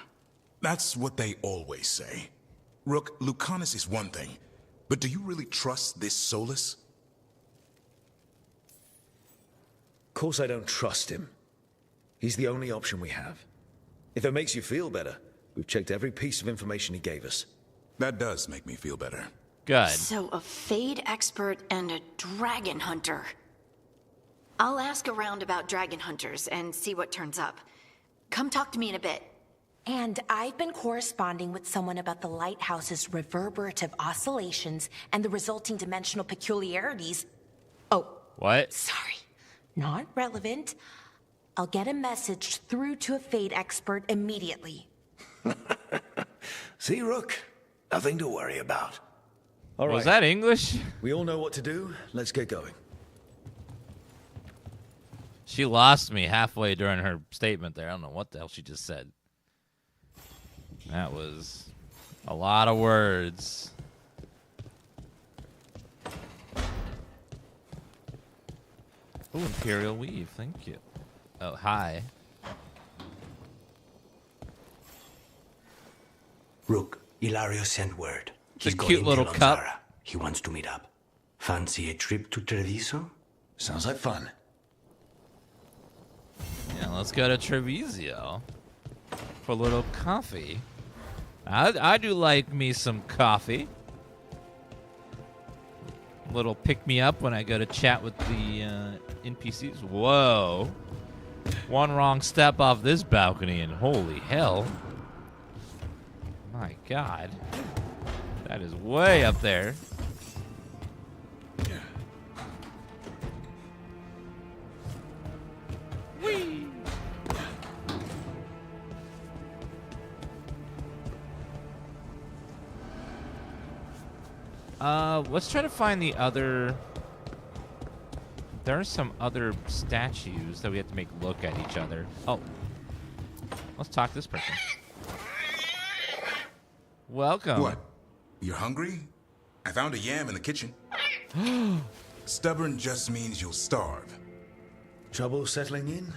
That's what they always say. Rook, Lucanus is one thing, but do you really trust this Solas? Of course I don't trust him. He's the only option we have. If it makes you feel better, we've checked every piece of information he gave us. That does make me feel better. Good. So a Fade expert and a dragon hunter. I'll ask around about dragon hunters and see what turns up. Come talk to me in a bit. And I've been corresponding with someone about the lighthouse's reverberative oscillations and the resulting dimensional peculiarities. Oh. What? Sorry. Not relevant. I'll get a message through to a Fade expert immediately. See, Rook? Nothing to worry about. All right. Was that English? We all know what to do. Let's get going. She lost me halfway during her statement there. I don't know what the hell she just said. That was a lot of words. Oh, Imperial Weave. Thank you. Oh, hi. Rook, Ilario sent word. It's a cute little cup. He wants to meet up. Fancy a trip to Treviso? Sounds like fun. Yeah, let's go to Treviso for a little coffee. I do like me some coffee. Little pick-me-up when I go to chat with the NPCs. Whoa. One wrong step off this balcony and holy hell. My God. That is way up there. Whee! Let's try to find the other... There are some other statues that we have to make look at each other. Oh. Let's talk to this person. Welcome. What? You're hungry? I found a yam in the kitchen. Stubborn just means you'll starve. Trouble settling in?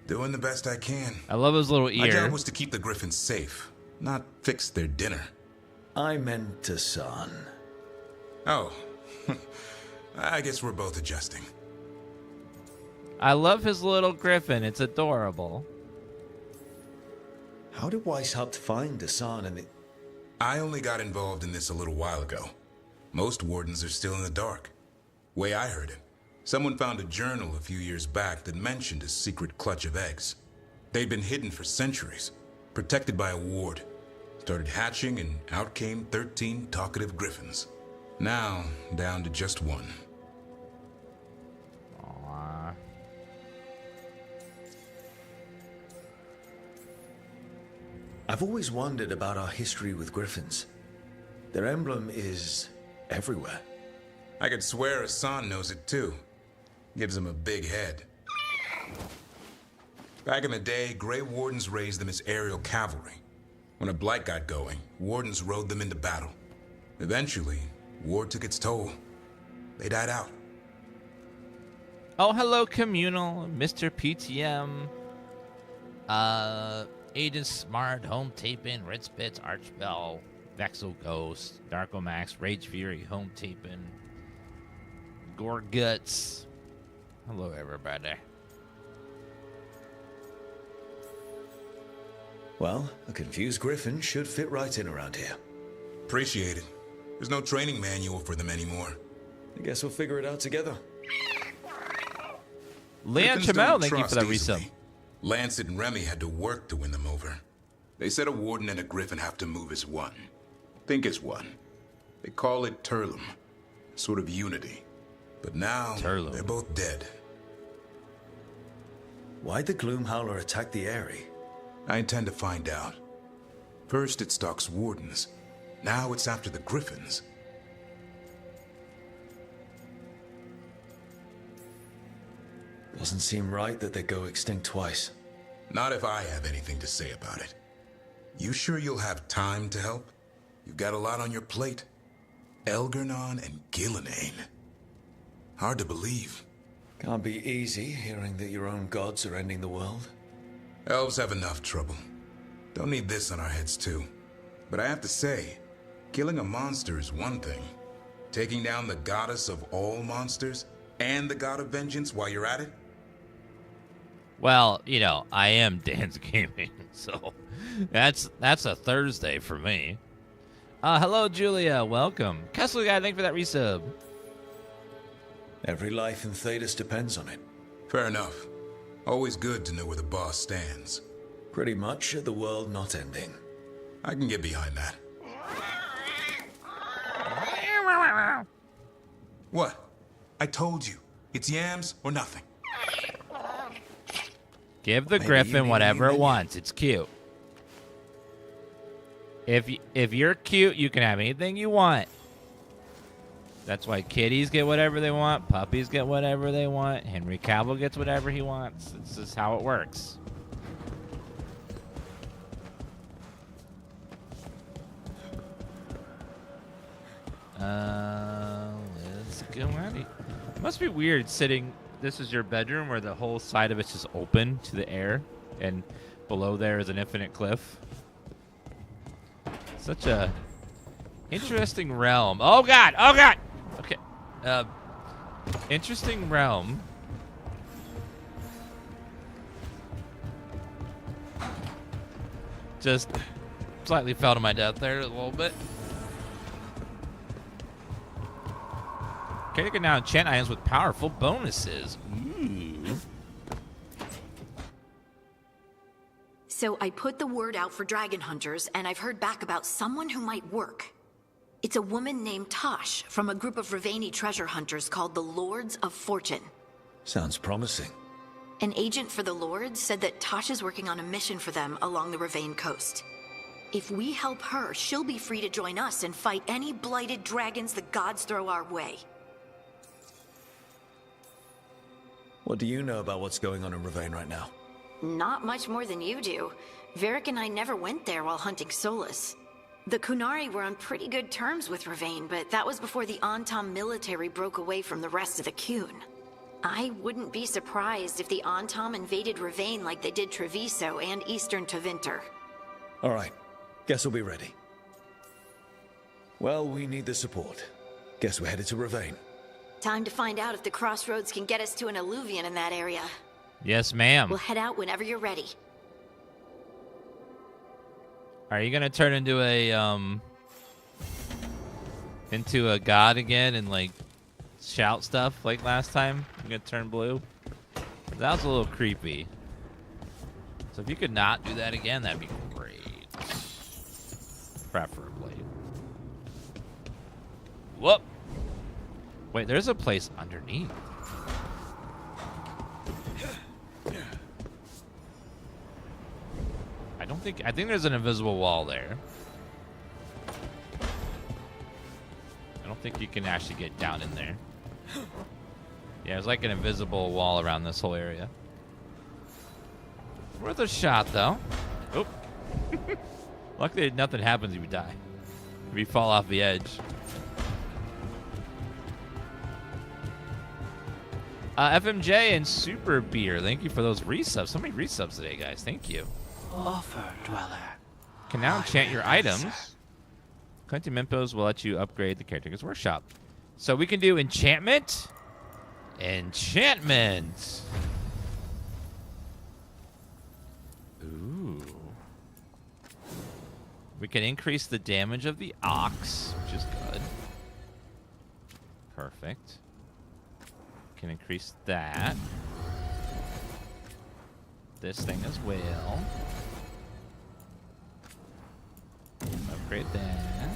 Doing the best I can. I love his little ear. My job was to keep the griffins safe, not fix their dinner. I meant Assan. Oh. I guess we're both adjusting. I love his little griffin. It's adorable. How did Weishaupt find Assan and it... I only got involved in this a little while ago. Most wardens are still in the dark. Way I heard it, someone found a journal a few years back that mentioned a secret clutch of eggs. They'd been hidden for centuries, protected by a ward. Started hatching and out came 13 talkative griffins. Now, down to just one. Aww. I've always wondered about our history with griffins. Their emblem is everywhere. I could swear Assan knows it too. Gives him a big head. Back in the day, Grey Wardens raised them as aerial cavalry. When a blight got going, Wardens rode them into battle. Eventually, war took its toll. They died out. Oh, hello, Communal, Mr. PTM. Agent Smart, Home Taping, Red Spitz, Archbell, Vexel Ghost, Darkomax, Rage Fury, Home Taping, Gore Guts. Hello, everybody. Well, a confused griffin should fit right in around here. Appreciate it. There's no training manual for them anymore. I guess we'll figure it out together. Leon Griffins Chamel, don't thank you for trust that easily. resub. Lancet and Remy had to work to win them over. They said a warden and a griffin have to move as one. Think as one. They call it Turlum. Sort of unity. But now, they're both dead. Why'd the Gloom Howler attack the Eyrie? I intend to find out. First it stalks wardens. Now it's after the griffins. Doesn't seem right that they go extinct twice. Not if I have anything to say about it. You sure you'll have time to help? You've got a lot on your plate. Elgernon and Gillenane. Hard to believe. Can't be easy hearing that your own gods are ending the world. Elves have enough trouble. Don't need this on our heads too. But I have to say, killing a monster is one thing. Taking down the goddess of all monsters and the god of vengeance while you're at it? Well, you know, I am DansGaming, so that's a Thursday for me. Hello, Julia. Welcome. Kessler Guy, thank you for that resub. Every life in Thedas depends on it. Fair enough. Always good to know where the boss stands. Pretty much the world not ending. I can get behind that. What? I told you. It's yams or nothing. Give the griffin whatever it wants. It's cute. If you're cute, you can have anything you want. That's why kitties get whatever they want, puppies get whatever they want, Henry Cavill gets whatever he wants. It's just how it works. Let's go at it. It must be weird sitting. This is your bedroom where the whole side of it's just open to the air, and below there is an infinite cliff. Such a interesting realm. Oh god! Oh god! Okay. Interesting realm. Just slightly fell to my death there a little bit. Okay, you can now enchant items with powerful bonuses. Ooh. So I put the word out for dragon hunters, and I've heard back about someone who might work. It's a woman named Tosh from a group of Ravani treasure hunters called the Lords of Fortune. Sounds promising. An agent for the Lords said that Tosh is working on a mission for them along the Ravane coast. If we help her, she'll be free to join us and fight any blighted dragons the gods throw our way. What do you know about what's going on in Ravane right now? Not much more than you do. Varric and I never went there while hunting Solas. The Kunari were on pretty good terms with Ravane, but that was before the Antam military broke away from the rest of the Kun. I wouldn't be surprised if the Antam invaded Ravane like they did Treviso and Eastern Tevinter. All right. Guess we'll be ready. Well, we need the support. Guess we're headed to Ravane. Time to find out if the crossroads can get us to an alluvion in that area. Yes, ma'am. We'll head out whenever you're ready. Are you gonna turn into a god again and like shout stuff like last time? You gonna turn blue? That was a little creepy. So if you could not do that again, that'd be great. Preferably. Whoop. Wait, there's a place underneath. I think there's an invisible wall there. I don't think you can actually get down in there. Yeah, there's like an invisible wall around this whole area. Worth a shot, though. Oh. Luckily, nothing happens if you die. If you fall off the edge. FMJ and Super Beer, thank you for those resubs. So many resubs today, guys. Thank you. offer, Dweller? Can now enchant your items. Collecting Mimpos will let you upgrade the Caretaker's Workshop. So we can do enchantment. Enchantment. Ooh. We can increase the damage of the ox, which is good. Perfect. Can increase that. This thing as well. Upgrade that.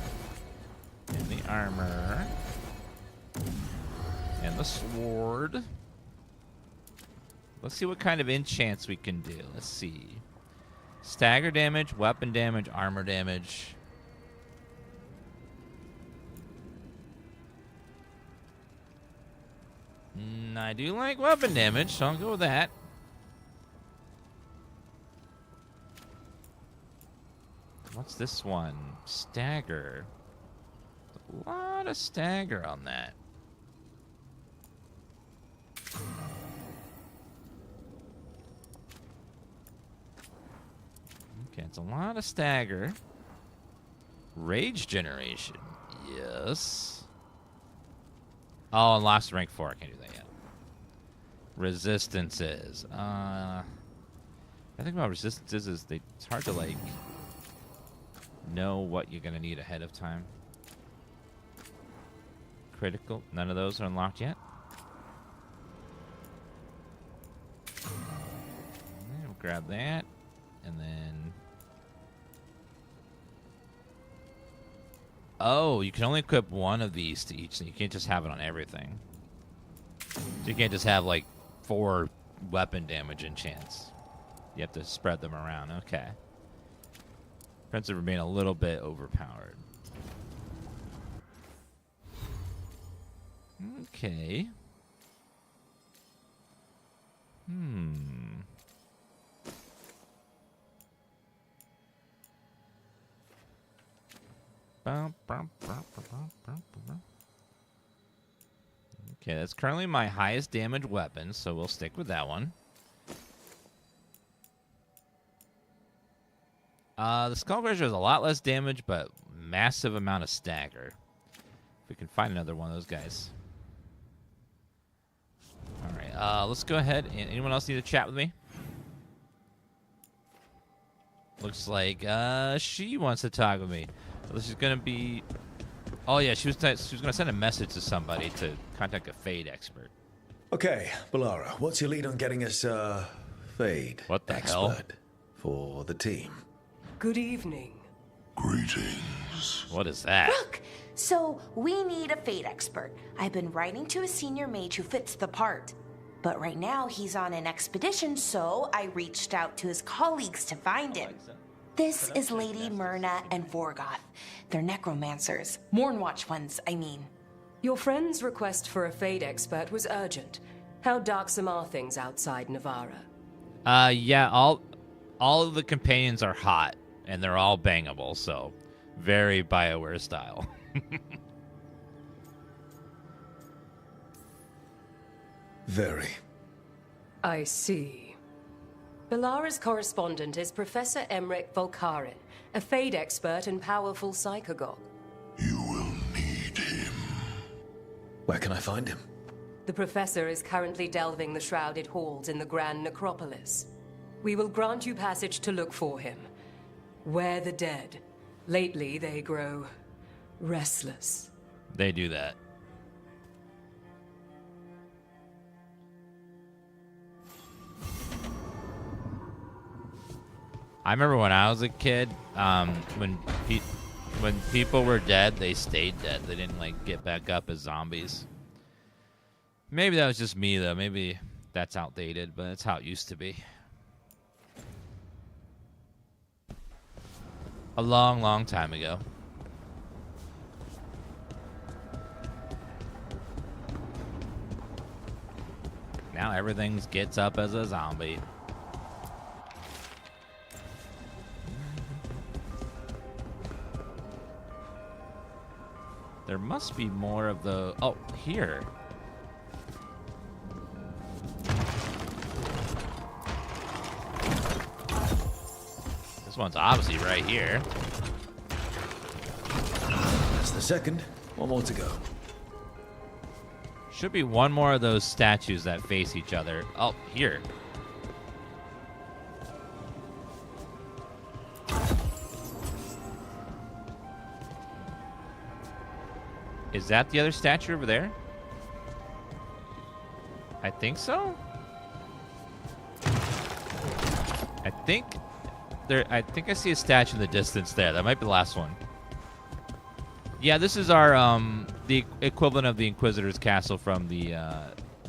And the armor. And the sword. Let's see what kind of enchants we can do. Let's see. Stagger damage, weapon damage, armor damage. I do like weapon damage, so I'll go with that. What's this one? Stagger. A lot of stagger on that. Okay, it's a lot of stagger. Rage generation. Yes. Oh, and lost rank 4. I can't do that yet. Resistances. I think about resistances is it's hard to like know what you're gonna need ahead of time. Critical. None of those are unlocked yet. We'll grab that, and then. Oh, you can only equip one of these to each thing. You can't just have it on everything. So you can't just have like 4 weapon damage enchants. You have to spread them around. Okay. Defensive remain a little bit overpowered. Okay. Okay, that's currently my highest damage weapon, so we'll stick with that one. The Skullcrusher has a lot less damage, but massive amount of stagger. If we can find another one of those guys. All right, let's go ahead. Anyone else need to chat with me? Looks like she wants to talk with me. This is gonna be. Oh yeah, she was gonna send a message to somebody to contact a Fade expert. Okay, Balara, what's your lead on getting us Fade? What the expert hell? For the team. Good evening. Greetings. What is that? Look, so we need a Fate expert. I've been writing to a senior mage who fits the part. But right now he's on an expedition, so I reached out to his colleagues to find him. This is Lady Myrna and Vorgoth. They're necromancers. Mournwatch ones, I mean. Your friend's request for a Fade expert was urgent. How darksome are things outside Navarra? Yeah, all of the companions are hot, and they're all bangable, so very BioWare style. Very. I see. Balara's correspondent is Professor Emmerich Volkarin, a Fade expert and powerful psychagog. Where can I find him? The Professor is currently delving the shrouded halls in the Grand Necropolis. We will grant you passage to look for him. Where the dead. Lately, they grow restless. They do that. I remember when I was a kid, when people were dead, they stayed dead. They didn't like get back up as zombies. Maybe that was just me though. Maybe that's outdated, but that's how it used to be. A long, long time ago. Now everything gets up as a zombie. There must be more of the... Oh, here. This one's obviously right here. That's the second. One more to go. Should be one more of those statues that face each other. Oh, here. Is that the other statue over there? I think so. I think I see a statue in the distance there. That might be the last one. Yeah, this is our the equivalent of the Inquisitor's castle from the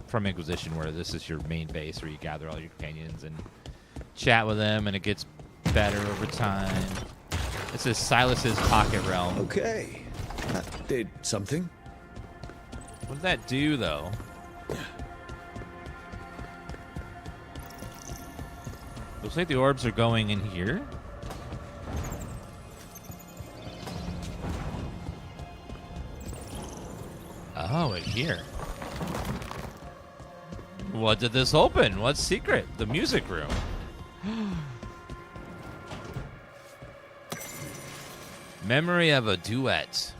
from Inquisition, where this is your main base where you gather all your companions and chat with them, and it gets better over time. This is Silas's pocket realm. Okay, that did something. What did that do, though? Looks like the orbs are going in here. Oh, in here. What did this open? What's secret? The music room. Memory of a duet.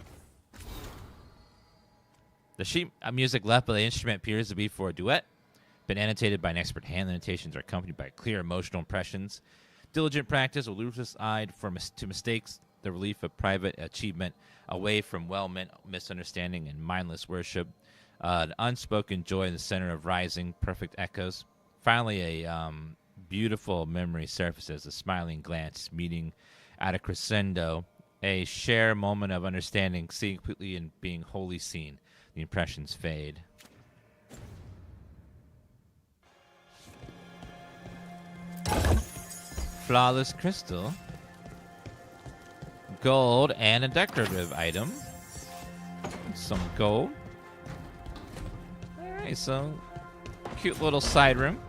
The sheet music left by the instrument appears to be for a duet. Been annotated by an expert hand. The annotations are accompanied by clear emotional impressions. Diligent practice, a ruthless eye to mistakes, the relief of private achievement, away from well-meant misunderstanding and mindless worship. An unspoken joy in the center of rising, perfect echoes. Finally, a beautiful memory surfaces, a smiling glance meeting at a crescendo. A share moment of understanding, seeing completely and being wholly seen. The impressions fade. Flawless crystal. Gold and a decorative item. Some gold. Alright, so cute little side room.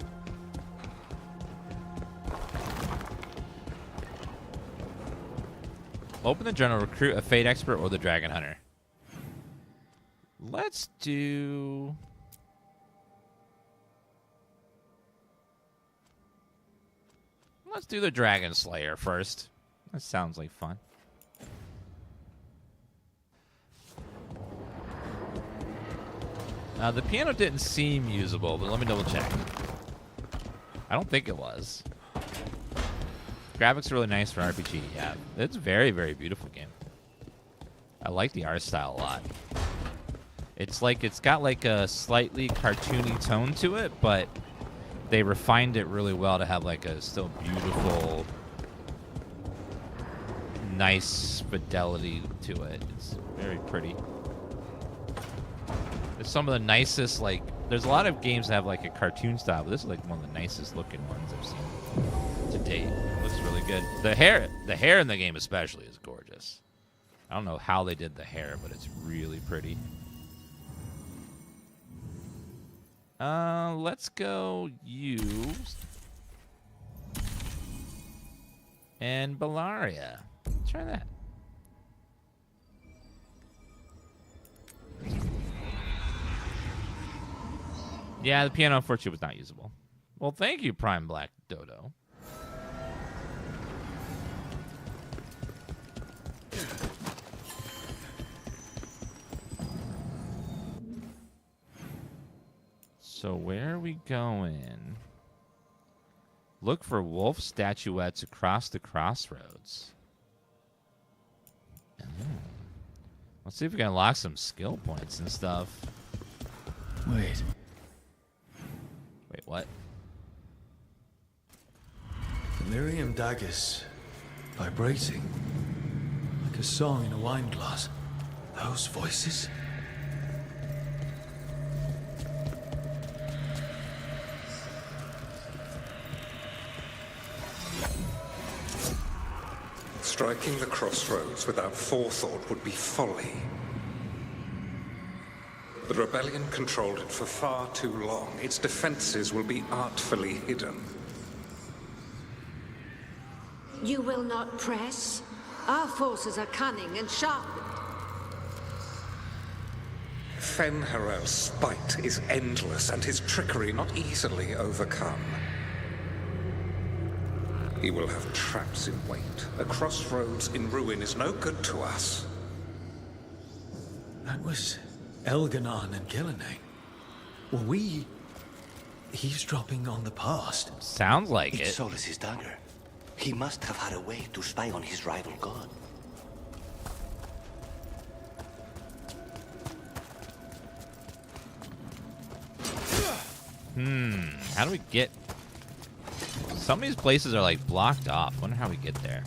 Open the journal, recruit a Fate expert or the Dragon Hunter. Let's do... Let's do the Dragon Slayer first. That sounds like fun. The piano didn't seem usable, but let me double check. I don't think it was. Graphics are really nice for an RPG. Yeah, it's a very, very beautiful game. I like the art style a lot. It's like it's got like a slightly cartoony tone to it, but they refined it really well to have like a still beautiful, nice fidelity to it. It's very pretty. There's some of the nicest, like, there's a lot of games that have like a cartoon style, but this is like one of the nicest looking ones I've seen to date. It looks really good. The hair in the game especially is gorgeous. I don't know how they did the hair, but it's really pretty. Let's go use and Bellaria. Try that. Yeah, the piano unfortunately was not usable. Well, thank you, Prime Black Dodo. So where are we going? Look for wolf statuettes across the crossroads. Oh. Let's see if we can unlock some skill points and stuff. Wait, what? The Miriam daggers vibrating like a song in a wine glass. Those voices? Striking the crossroads without forethought would be folly. The rebellion controlled it for far too long. Its defenses will be artfully hidden. You will not press? Our forces are cunning and sharpened. Fen'Harel's spite is endless and his trickery not easily overcome. He will have traps in wait. A crossroads in ruin is no good to us. That was Elganon and Gillenay. Were we eavesdropping on the past? Sounds like It's it. Solas' dagger. He must have had a way to spy on his rival god. How do we get... Some of these places are like blocked off. Wonder how we get there.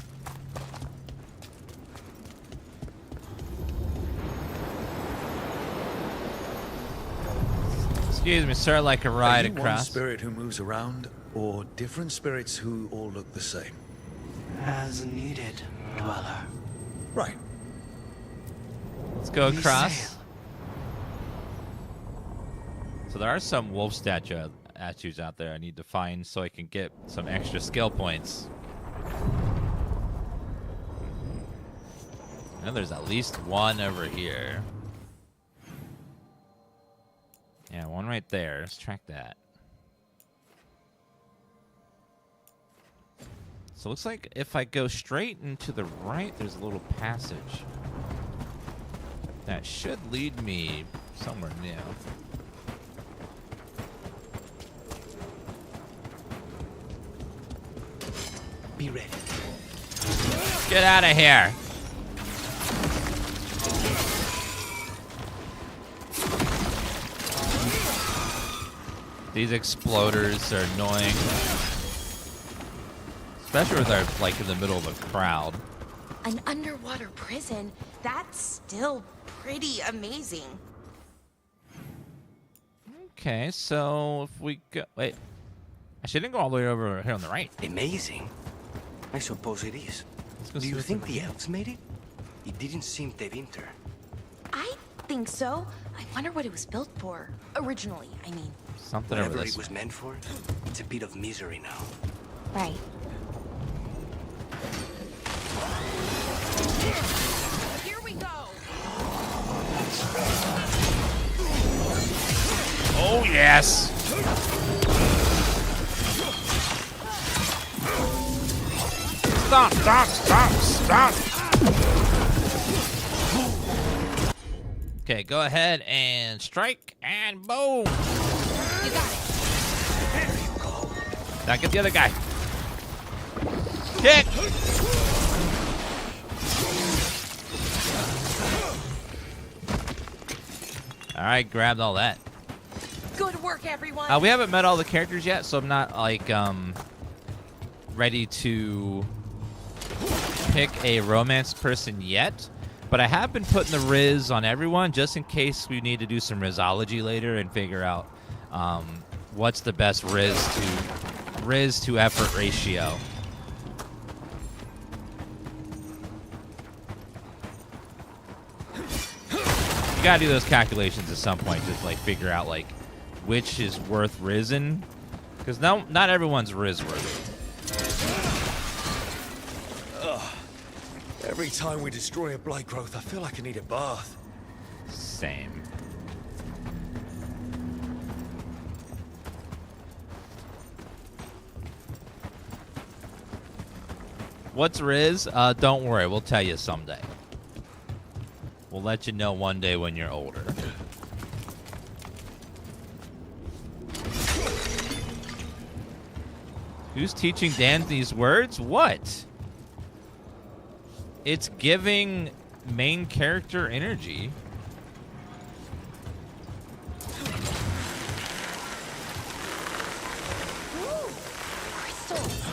Excuse me, sir, like a ride Are you one across. spirit who moves around, or different spirits who all look the same? As needed, Dweller. Right. Let's go We across. sail. So there are some wolf statues out there I need to find so I can get some extra skill points. I know there's at least one over here. Yeah, one right there. Let's track that. So it looks like if I go straight and to the right, there's a little passage. That should lead me somewhere new. Be ready. Get out of here. These exploders are annoying. Especially when they're like in the middle of a crowd. An underwater prison? That's still pretty amazing. Okay, so if we go... Wait. I shouldn't go all the way over here on the right. Amazing? I suppose it is. go Do see you what's think over the here. elves made it? It didn't seem to winter. I think so. I wonder what it was built for. Originally, I mean. Something over Whatever this it was meant for, it's a bit of misery now. Right. Here we go. Oh, yes. Stop, stop, stop, stop. Okay, go ahead and strike and boom. You got it. There you go. Now get the other guy. Kick. All right, grabbed all that. Good work, everyone. We haven't met all the characters yet, so I'm not like ready to pick a romance person yet. But I have been putting the Riz on everyone just in case we need to do some Rizology later and figure out what's the best Riz to effort ratio. You gotta do those calculations at some point, just like figure out like which is worth Risen, because not everyone's Riz worthy. Every time we destroy a blight growth, I feel like I need a bath. Same. What's Riz? Don't worry, we'll tell you someday. We'll let you know one day when you're older. Who's teaching Dan these words? What? It's giving main character energy. Ooh, crystals.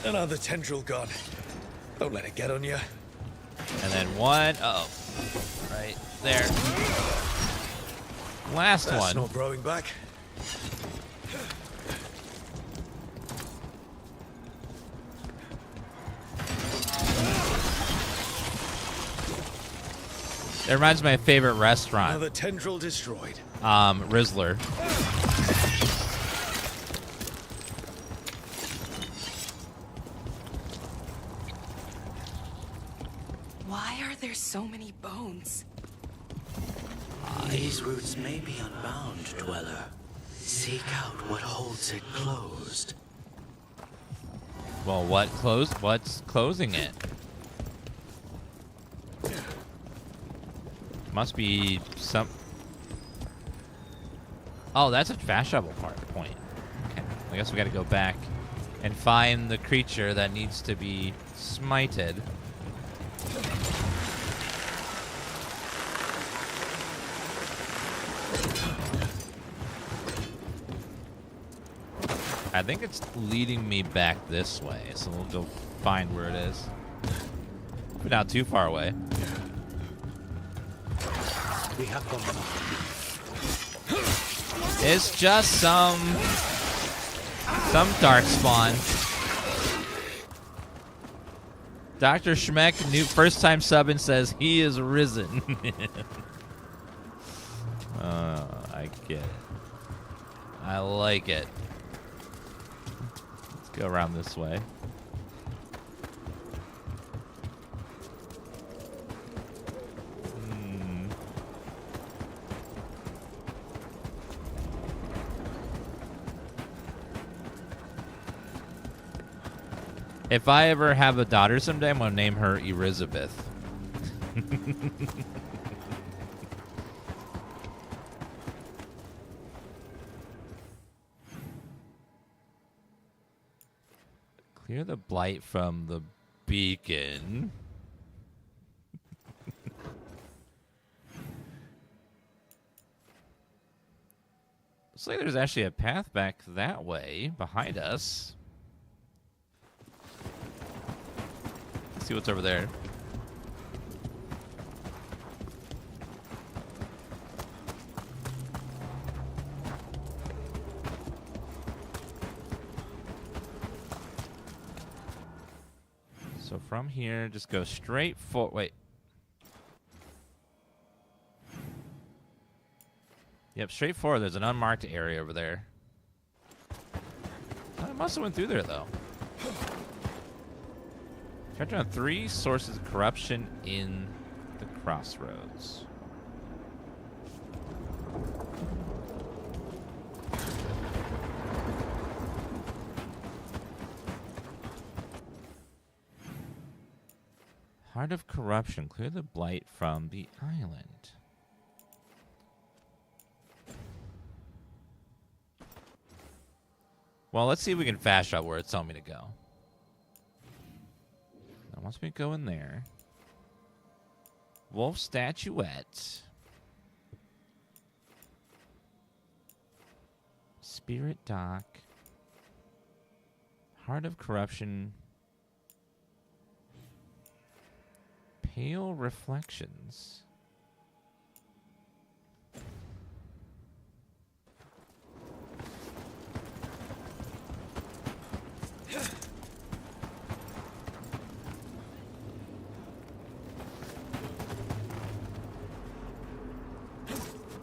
Another tendril gone. Don't let it get on you. And then one. Oh, right there. Last That's one. not growing back. It reminds me of my favorite restaurant. Another tendril destroyed. Rizzler. Why are there so many bones? These roots may be unbound, Dweller. Seek out what holds it closed. Well, what's closing it? Must be some... Oh, that's a fast travel point. Okay, I guess we gotta go back and find the creature that needs to be smited. I think it's leading me back this way, so we'll go find where it is. We're not too far away. We have come. It's just some darkspawn. Dr. Schmeck, new first time subbing, says he is risen. I get it. I like it. Let's go around this way. If I ever have a daughter someday, I'm gonna name her Elizabeth. Clear the blight from the beacon. Looks like there's actually a path back that way behind us. See what's over there. So from here, just go straight for. Wait. Yep, straight forward. There's an unmarked area over there. I must have went through there though. Chapter on 3 sources of corruption in the crossroads. Heart of corruption. Clear the blight from the island. Well, let's see if we can fast travel where it's telling me to go. Once we go in there, wolf statuette, spirit dock, heart of corruption, pale reflections.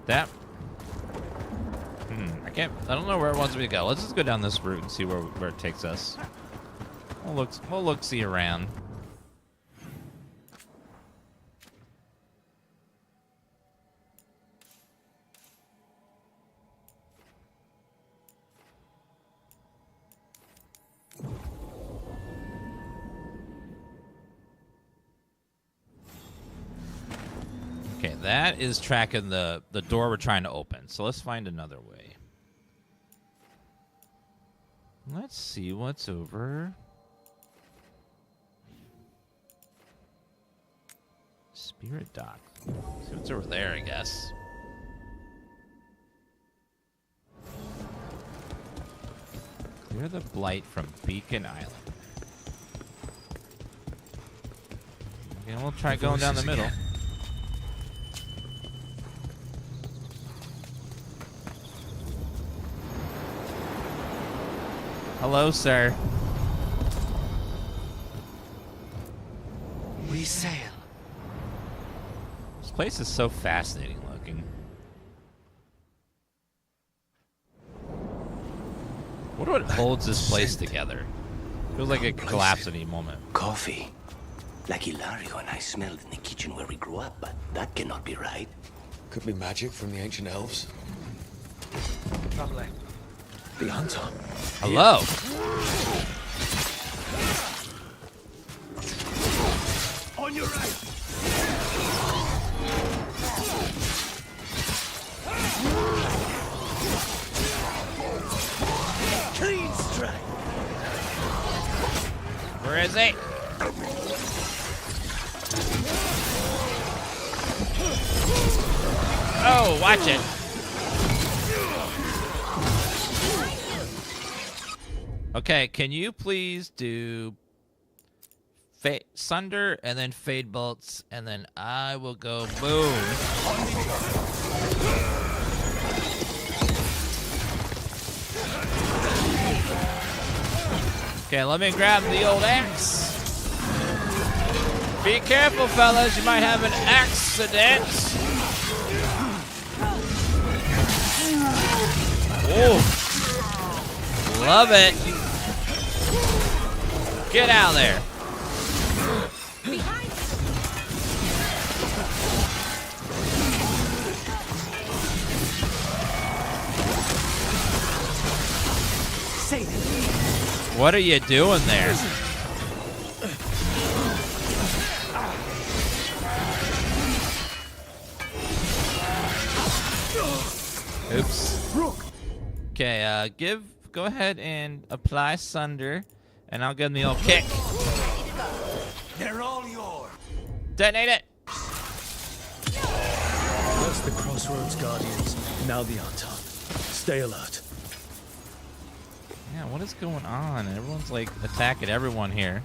That. I don't know where it wants me to go. Let's just go down this route and see where it takes us. We'll look see around. Okay, that is tracking the door we're trying to open. So let's find another way. Let's see what's over. Spirit dock. See what's over there, I guess. Clear the blight from Beacon Island. Okay, we'll try going down the middle. Hello, sir. We sail. This place is so fascinating looking. What holds this place together? Feels like it could collapse at any moment. Coffee. Like Hilario and I smelled in the kitchen where we grew up, but that cannot be right. Could be magic from the ancient elves. Probably. The hunter. Hello. On your right. Clean strike. Where is he? Oh, watch it. Okay, can you please do Sunder and then Fade Bolts, and then I will go boom. Okay, let me grab the old axe. Be careful, fellas. You might have an accident. Oh, love it. Get out of there. What are you doing there? Oops. Okay, go ahead and apply Sunder, and I'll give him the old kick. They're all yours. Detonate it. First the Crossroads Guardians, now the Hunter. Stay alert. Yeah, what is going on? Everyone's like attacking everyone here.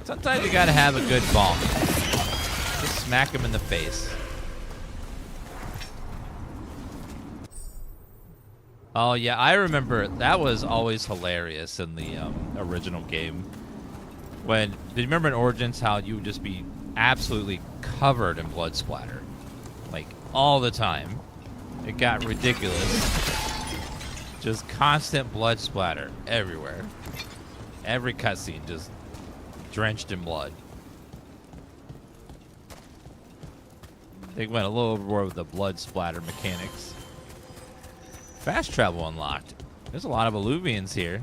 Sometimes you gotta have a good bonk. Just smack him in the face. Oh yeah, I remember that was always hilarious in the original game. Do you remember in Origins how you would just be absolutely covered in blood splatter, like all the time? It got ridiculous. Just constant blood splatter everywhere. Every cutscene just drenched in blood. They went a little overboard with the blood splatter mechanics. Fast travel unlocked. There's a lot of Alluvians here.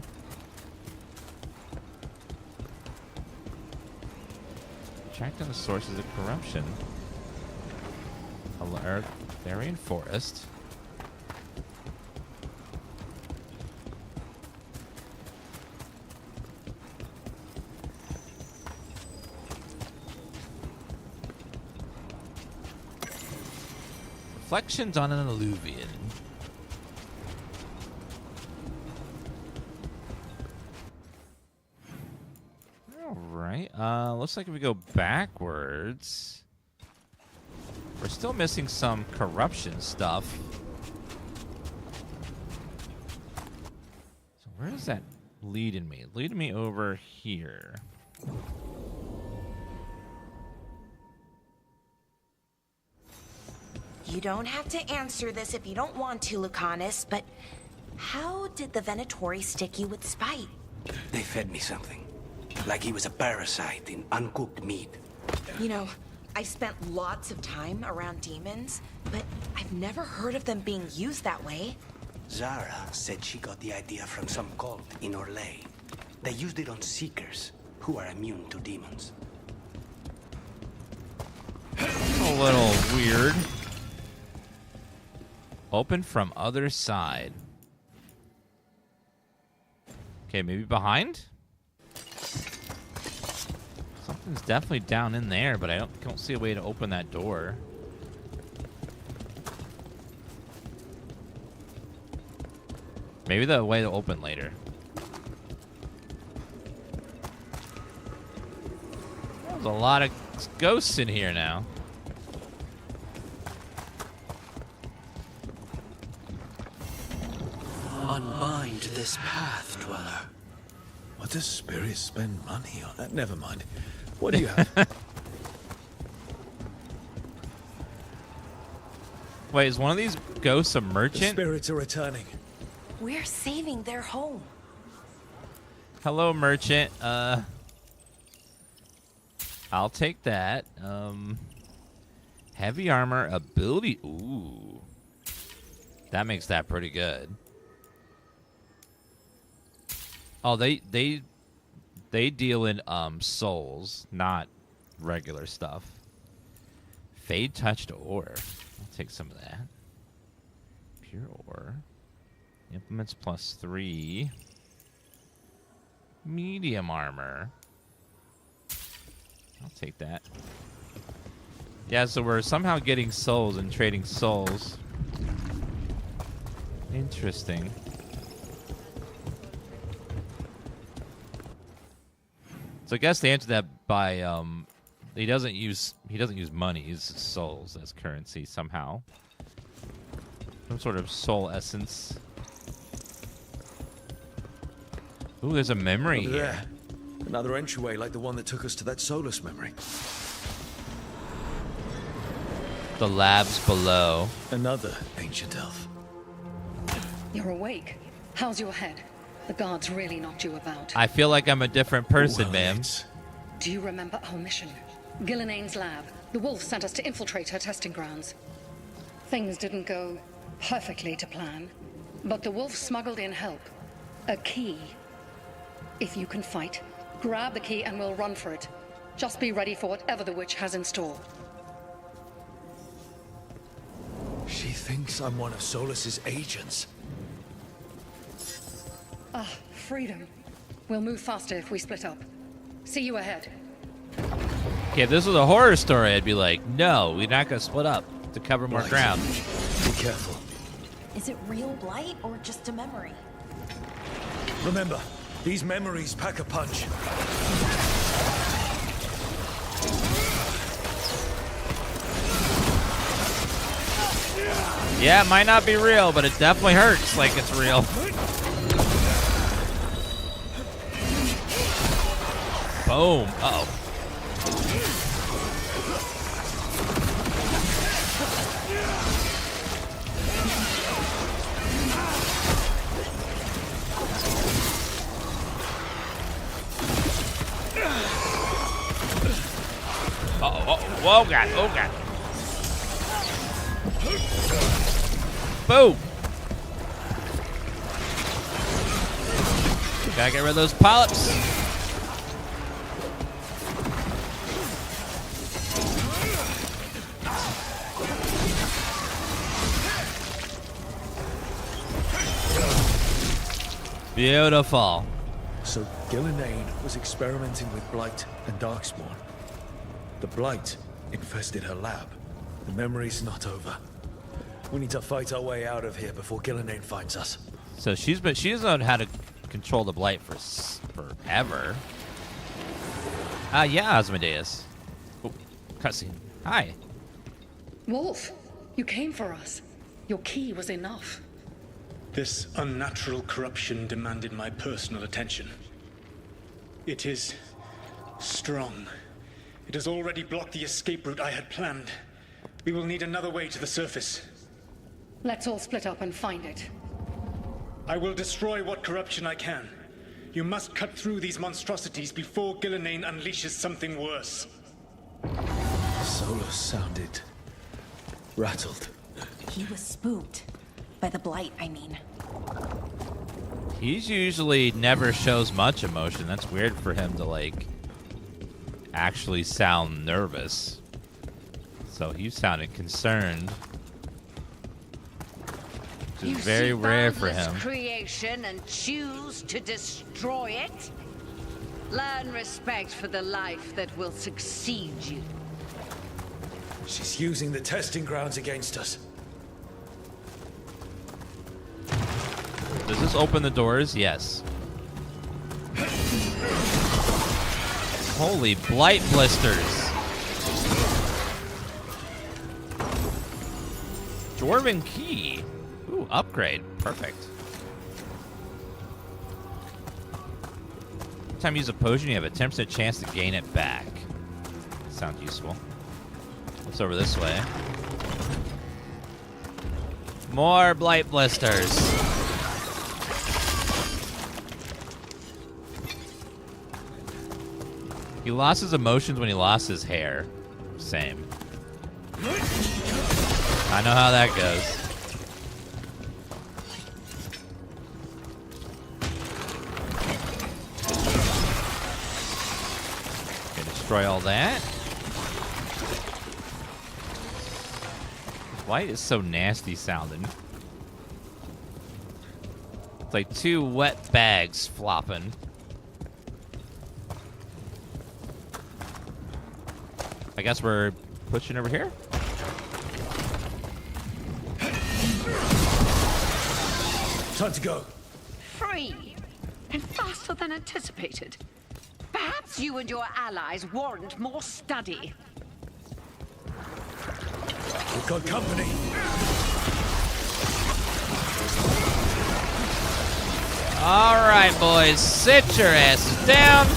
Track down the sources of corruption. Alert. Therian Forest. Reflections on an Alluvian. Alright, looks like if we go backwards, we're still missing some corruption stuff. So where is that leading me? Leading me over here. You don't have to answer this if you don't want to, Lucanus, but how did the Venatori stick you with spite? They fed me something. Like he was a parasite in uncooked meat. You know, I've spent lots of time around demons, but I've never heard of them being used that way. Zara said she got the idea from some cult in Orlais. They used it on seekers who are immune to demons. A little weird. Open from other side. Okay, maybe behind? Something's definitely down in there, but I don't see a way to open that door. Maybe the way to open later. There's a lot of ghosts in here now. Unbind this path, Dweller. What does spirits spend money on? Never mind. What do you have? Wait, is one of these ghosts a merchant? The spirits are returning. We're saving their home. Hello, merchant. I'll take that. Heavy armor ability. Ooh. That makes that pretty good. Oh, they deal in souls, not regular stuff. Fade touched ore. I'll take some of that. Pure ore. Implements +3. Medium armor. I'll take that. Yeah, so we're somehow getting souls and trading souls. Interesting. So I guess they answer that by he doesn't use money, he uses souls as currency somehow. Some sort of soul essence. Ooh, there's a memory Over here. there. Another entryway like the one that took us to that Solas memory. The labs below. Another ancient elf. You're awake. How's your head? The guards really knocked you about. I feel like I'm a different person, ma'am. Do you remember our mission? Gillenane's lab. The wolf sent us to infiltrate her testing grounds. Things didn't go perfectly to plan, but the wolf smuggled in help. A key. If you can fight, grab the key and we'll run for it. Just be ready for whatever the witch has in store. She thinks I'm one of Solas's agents. Ah, freedom. We'll move faster if we split up. See you ahead. Okay, if this was a horror story, I'd be like, no, we're not gonna split up to cover more ground. Be careful. Is it real blight or just a memory? Remember, these memories pack a punch. Yeah, it might not be real, but it definitely hurts like it's real. Boom. Uh-oh. Oh, God. Oh, God. Boom. Gotta get rid of those polyps. Beautiful. So Gillenane was experimenting with blight and darkspawn. The blight infested her lab. The memory's not over. We need to fight our way out of here before Gillenane finds us. So she's known how to control the blight for forever. Yeah, Asmodeus. Oh, cutscene. Hi. Wolf, you came for us. Your key was enough. This unnatural corruption demanded my personal attention. It is strong. It has already blocked the escape route I had planned. We will need another way to the surface. Let's all split up and find it. I will destroy what corruption I can. You must cut through these monstrosities before Gillenane unleashes something worse. Solas sounded rattled. He was spooked. By the blight, I mean. He's usually never shows much emotion. That's weird for him to, like, actually sound nervous. So he sounded concerned. Which is very rare for him. Creation and choose to destroy it? Learn respect for the life that will succeed you. She's using the testing grounds against us. Does this open the doors? Yes. Holy blight blisters. Dwarven key. Ooh, upgrade. Perfect. Every time you use a potion, you have a 10% chance to gain it back. Sounds useful. What's over this way? More blight blisters. He lost his emotions when he lost his hair. Same. I know how that goes. destroy all that. White is so nasty sounding. It's like two wet bags flopping. I guess we're pushing over here. Time to go. Free, and faster than anticipated. Perhaps you and your allies warrant more study. We've got company. All right, boys, sit your asses down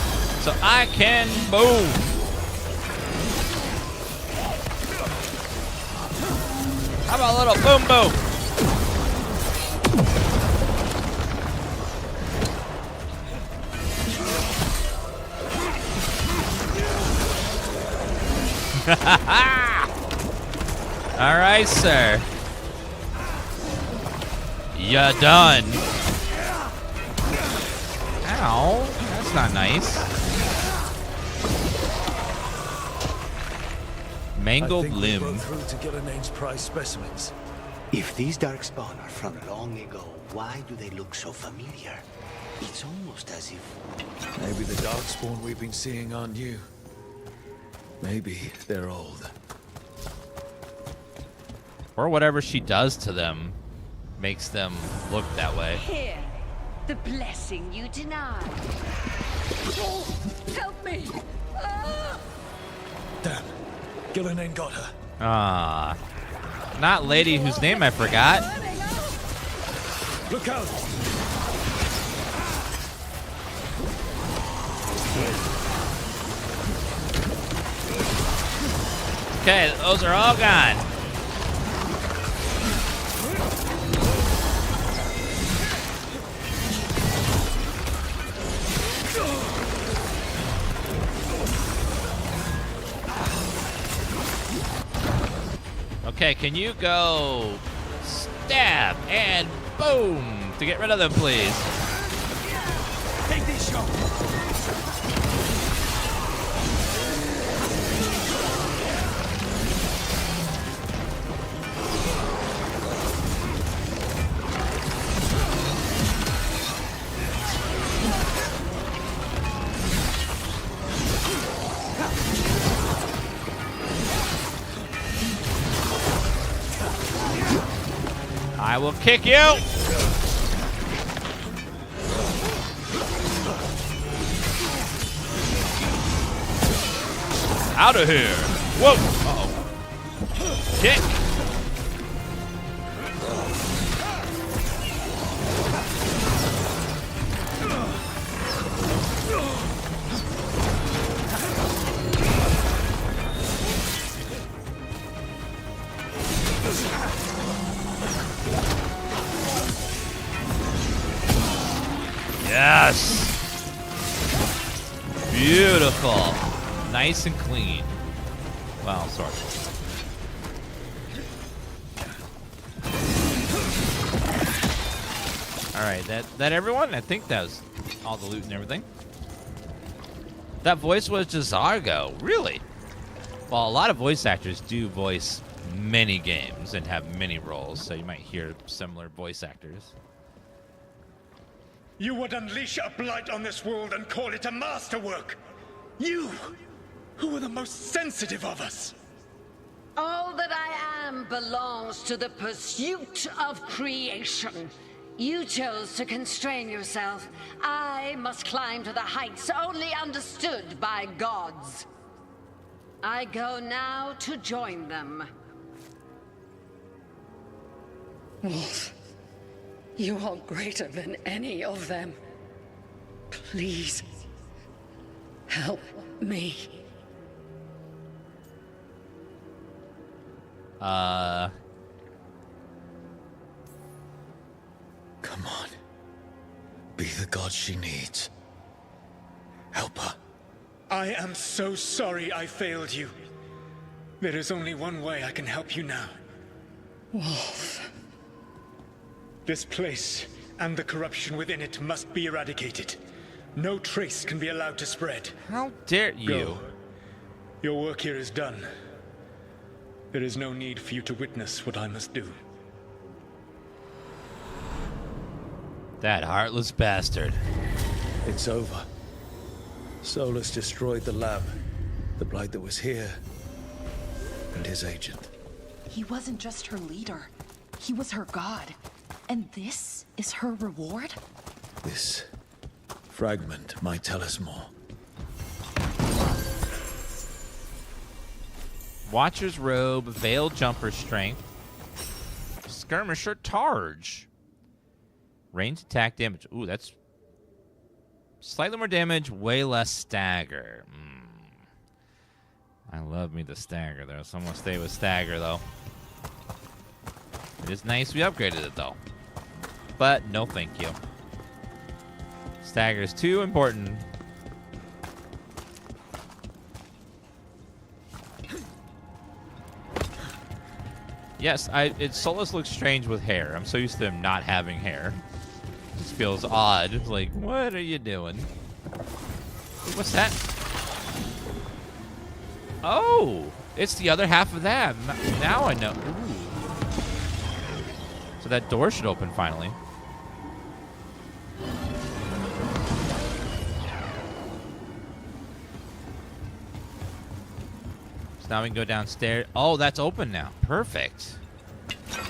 so I can boom. How about a little boom boom? All right, sir. You're done. Ow, that's not nice. Mangled limb. We'll go through to Gilinane's prize specimens. If these darkspawn are from long ago, why do they look so familiar? It's almost as if... Maybe the darkspawn we've been seeing aren't new. Maybe they're old. Or whatever she does to them makes them look that way. Here, the blessing you denied. Oh, help me! Ah! Damn, Gilinane got her. Ah, not lady whose name I forgot. Look out! Okay, those are all gone. Okay, can you go stab and boom to get rid of them, please? Take this shot. I will kick you. Out of here. Whoa. Uh-oh. Kick. Yes. Beautiful. Nice and clean. Well, sort of. All right, that everyone? I think that was all the loot and everything. That voice was Jazargo. Really? Well, a lot of voice actors do voice many games and have many roles, so you might hear similar voice actors. You would unleash a blight on this world and call it a masterwork. You, who were the most sensitive of us. All that I am belongs to the pursuit of creation. You chose to constrain yourself. I must climb to the heights only understood by gods. I go now to join them. Wolf, you are greater than any of them. Please, help me. Come on. Be the god she needs. Help her. I am so sorry I failed you. There is only one way I can help you now. Wolf. This place and the corruption within it must be eradicated. No trace can be allowed to spread. How dare you? Go. Your work here is done. There is no need for you to witness what I must do. That heartless bastard. It's over. Solas destroyed the lab, the blight that was here, and his agent. He wasn't just her leader. He was her god. And this is her reward? This fragment might tell us more. Watcher's Robe, Veiled Jumper Strength, Skirmisher Targe. Ranged attack damage. Ooh, that's slightly more damage, way less stagger. I love me the stagger, though, so I'm going to stay with stagger, though. It is nice we upgraded it, though. But no thank you. Stagger is too important. Yes, Solas looks strange with hair. I'm so used to him not having hair. It just feels odd. It's like, what are you doing? What's that? Oh, it's the other half of that. Now I know. Ooh. So that door should open finally. So now we can go downstairs. Oh, that's open now. Perfect. I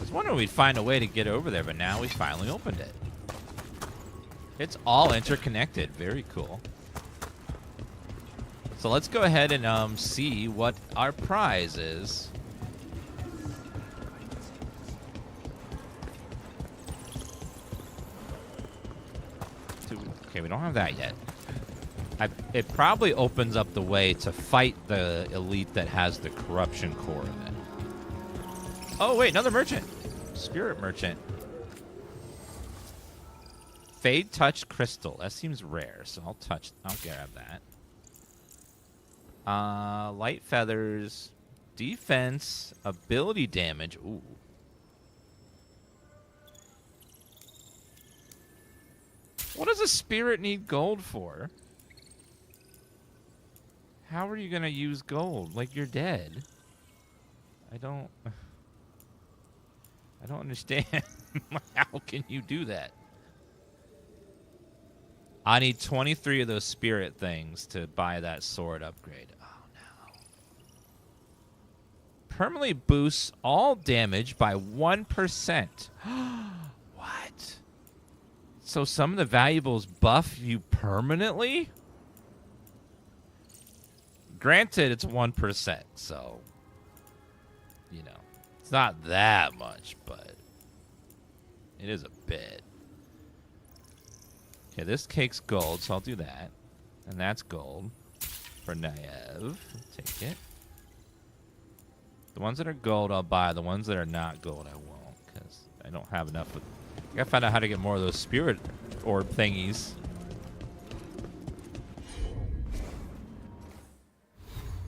was wondering we'd find a way to get over there, but now we finally opened it. It's all interconnected. Very cool. So let's go ahead and see what our prize is. Okay, we don't have that yet. It probably opens up the way to fight the elite that has the corruption core in it. Oh, wait, another merchant. Spirit merchant. Fade Touch Crystal. That seems rare, so I'll grab that. Light Feathers. Defense. Ability damage. Ooh. What does a spirit need gold for? How are you going to use gold? Like, you're dead. I don't understand. How can you do that? I need 23 of those spirit things to buy that sword upgrade. Oh, no. Permanently boosts all damage by 1%. What? So some of the valuables buff you permanently? Granted, it's 1%, so, you know, it's not that much, but it is a bit. Okay, this cake's gold, so I'll do that. And that's gold for Naive. Take it. The ones that are gold, I'll buy. The ones that are not gold, I won't, because I don't have enough of... I gotta find out how to get more of those spirit orb thingies.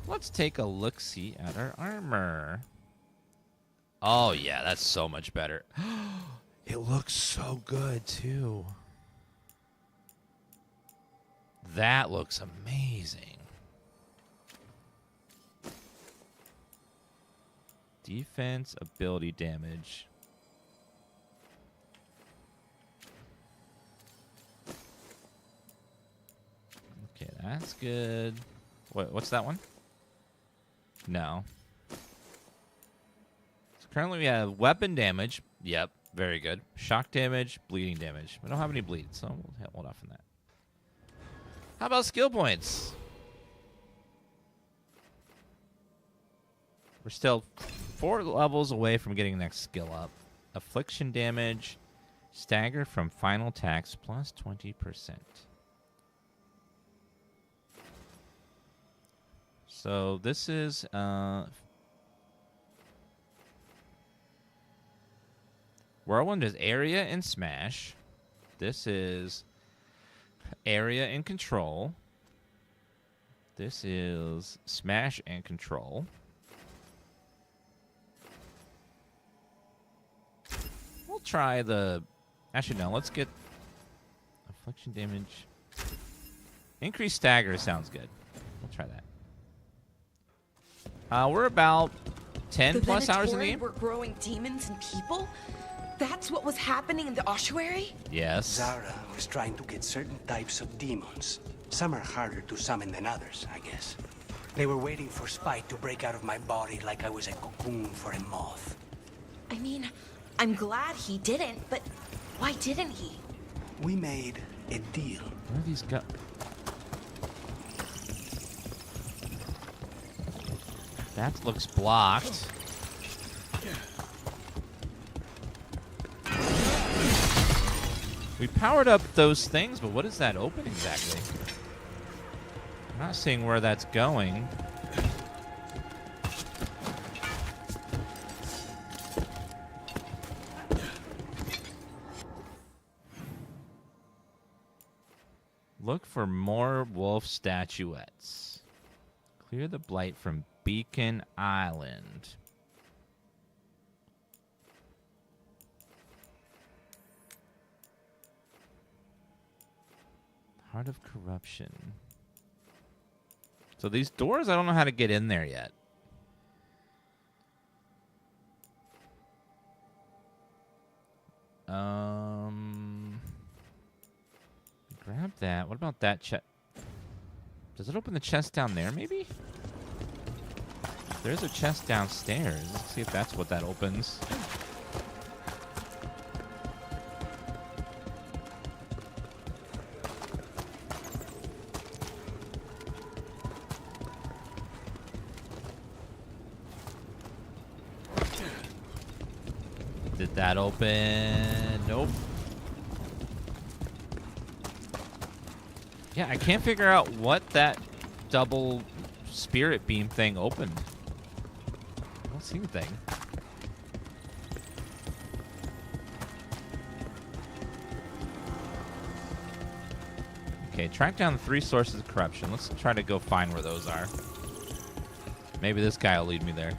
Let's take a look-see at our armor. Oh, yeah, that's so much better. It looks so good, too. That looks amazing. Defense, ability damage. Okay, that's good. What's that one? No. So currently we have weapon damage. Yep, very good. Shock damage, bleeding damage. We don't have any bleed, so we'll hold off on that. How about skill points? We're still 4 levels away from getting the next skill up. Affliction damage, stagger from final attacks plus 20%. So this is Whirlwind is area and smash. This is area and control. This is smash and control. We'll try the... Actually, no. Let's get affliction damage. Increased stagger sounds good. We'll try that. We're about 10 plus hours in the game. Were growing demons and people? That's what was happening in the ossuary? Yes. Zara was trying to get certain types of demons. Some are harder to summon than others, I guess. They were waiting for Spite to break out of my body like I was a cocoon for a moth. I mean, I'm glad he didn't, but why didn't he? We made a deal. Where are these go? That looks blocked. We powered up those things, but what does that open exactly? I'm not seeing where that's going. Look for more wolf statuettes. Clear the blight from Beacon Island. Heart of Corruption. So these doors, I don't know how to get in there yet. Grab that. What about that chest? Does it open the chest down there, maybe? There's a chest downstairs. Let's see if that's what that opens. Did that open? Nope. Yeah, I can't figure out what that double spirit beam thing opened. I don't see anything. Okay, track down the 3 sources of corruption. Let's try to go find where those are. Maybe this guy will lead me there.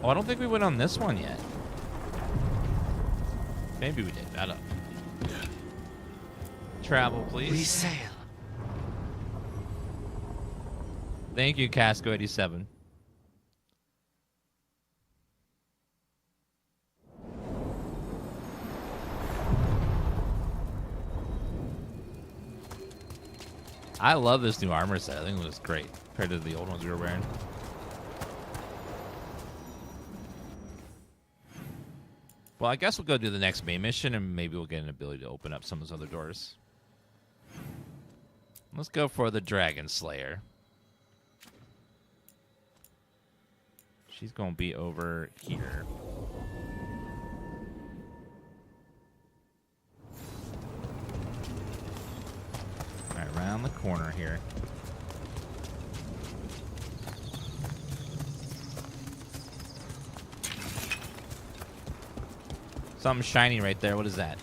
Oh, I don't think we went on this one yet. Maybe we did. I don't know. Travel, please. We sail. Thank you, Casco 87. I love this new armor set. I think it was great compared to the old ones we were wearing. Well, I guess we'll go do the next main mission, and maybe we'll get an ability to open up some of those other doors. Let's go for the Dragon Slayer. She's going to be over here. Right around the corner here. Something shiny right there. What is that?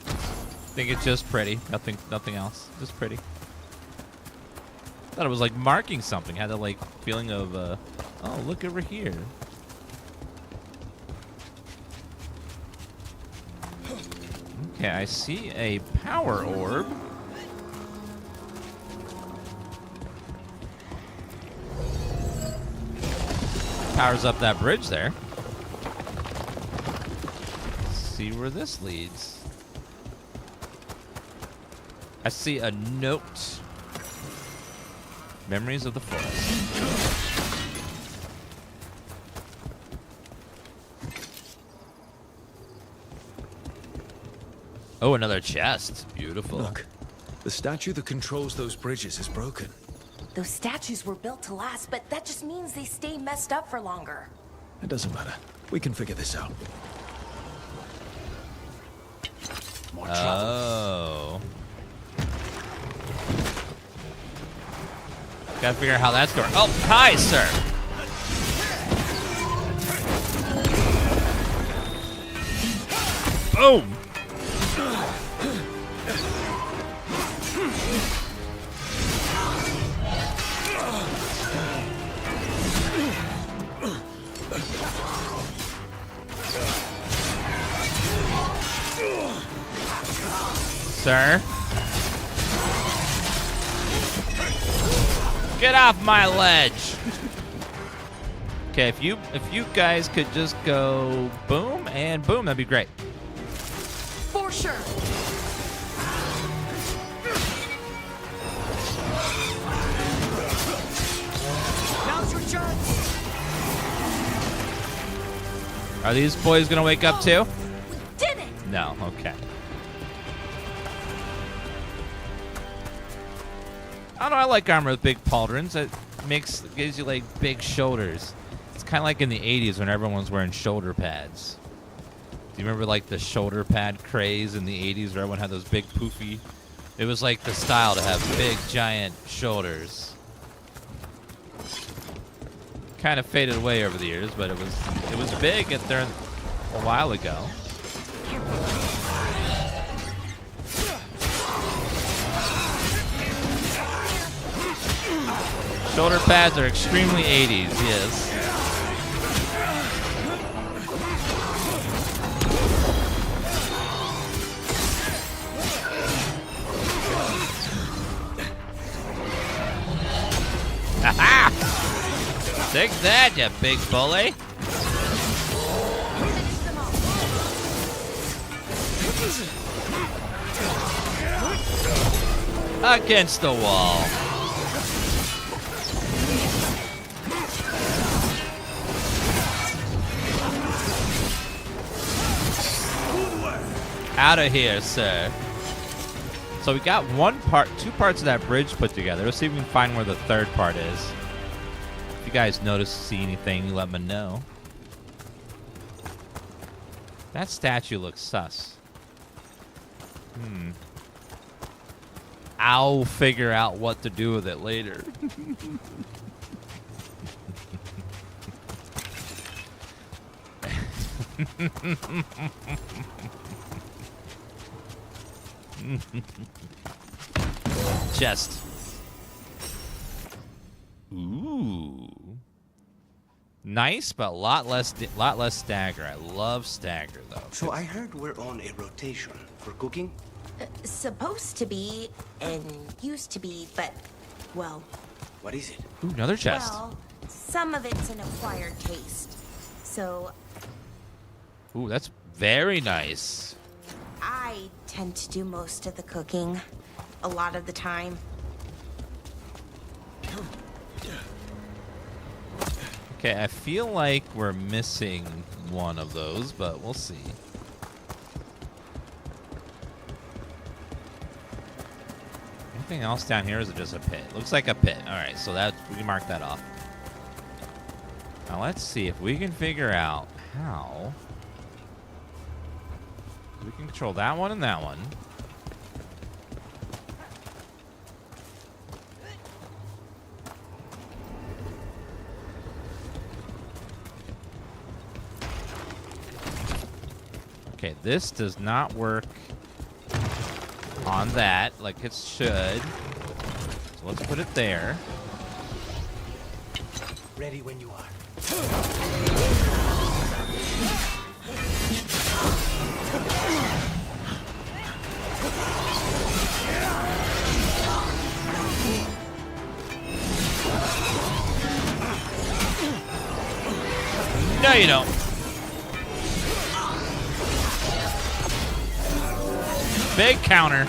I think it's just pretty. Nothing else. Just pretty. Thought it was like marking something. Had that like feeling of, oh, look over here. Okay, I see a power orb. Powers up that bridge there. Let's see where this leads. I see a note. Memories of the forest. Oh, another chest. Beautiful. Look, the statue that controls those bridges is broken. Those statues were built to last, but that just means they stay messed up for longer. It doesn't matter. We can figure this out. More Oh. Gotta figure out how that's going. Oh, hi, sir. Boom. Sir? Get off my ledge! Okay, if you guys could just go boom and boom, that'd be great. For sure. Now's your chance. Are these boys gonna wake up too? We did it! No, okay. I don't know, I like armor with big pauldrons. It gives you like big shoulders. It's kind of like in the 80s when everyone was wearing shoulder pads. Do you remember like the shoulder pad craze in the 80s where everyone had those big poofy? It was like the style to have big giant shoulders. Kind of faded away over the years, but it was big there a while ago. Shoulder pads are extremely 80s, yes. Aha! Take that, you big bully. Against the wall. Out of here, sir. So we got two parts of that bridge put together. Let's see if we can find where the third part is. If you guys see anything, let me know. That statue looks sus. I'll figure out what to do with it later. Chest. Ooh. Nice, but a lot less stagger. I love stagger though. So I heard we're on a rotation for cooking? Supposed to be, and used to be, but, well... What is it? Ooh, another chest. Well, some of it's an acquired taste. So... Ooh, that's very nice. I tend to do most of the cooking. A lot of the time. Okay, I feel like we're missing one of those, but we'll see. Anything else down here, or is it just a pit? Looks like a pit. Alright, so we can mark that off. Now let's see if we can figure out how we can control that one and that one. Okay, this does not work on that like it should. So let's put it there. Ready when you are. No, you don't. Big counter.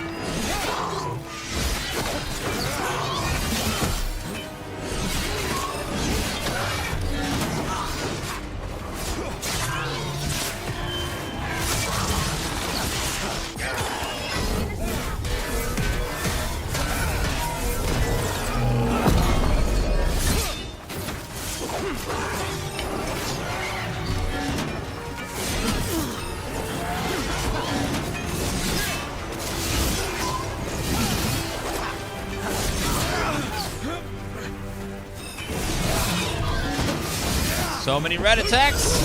So many red attacks.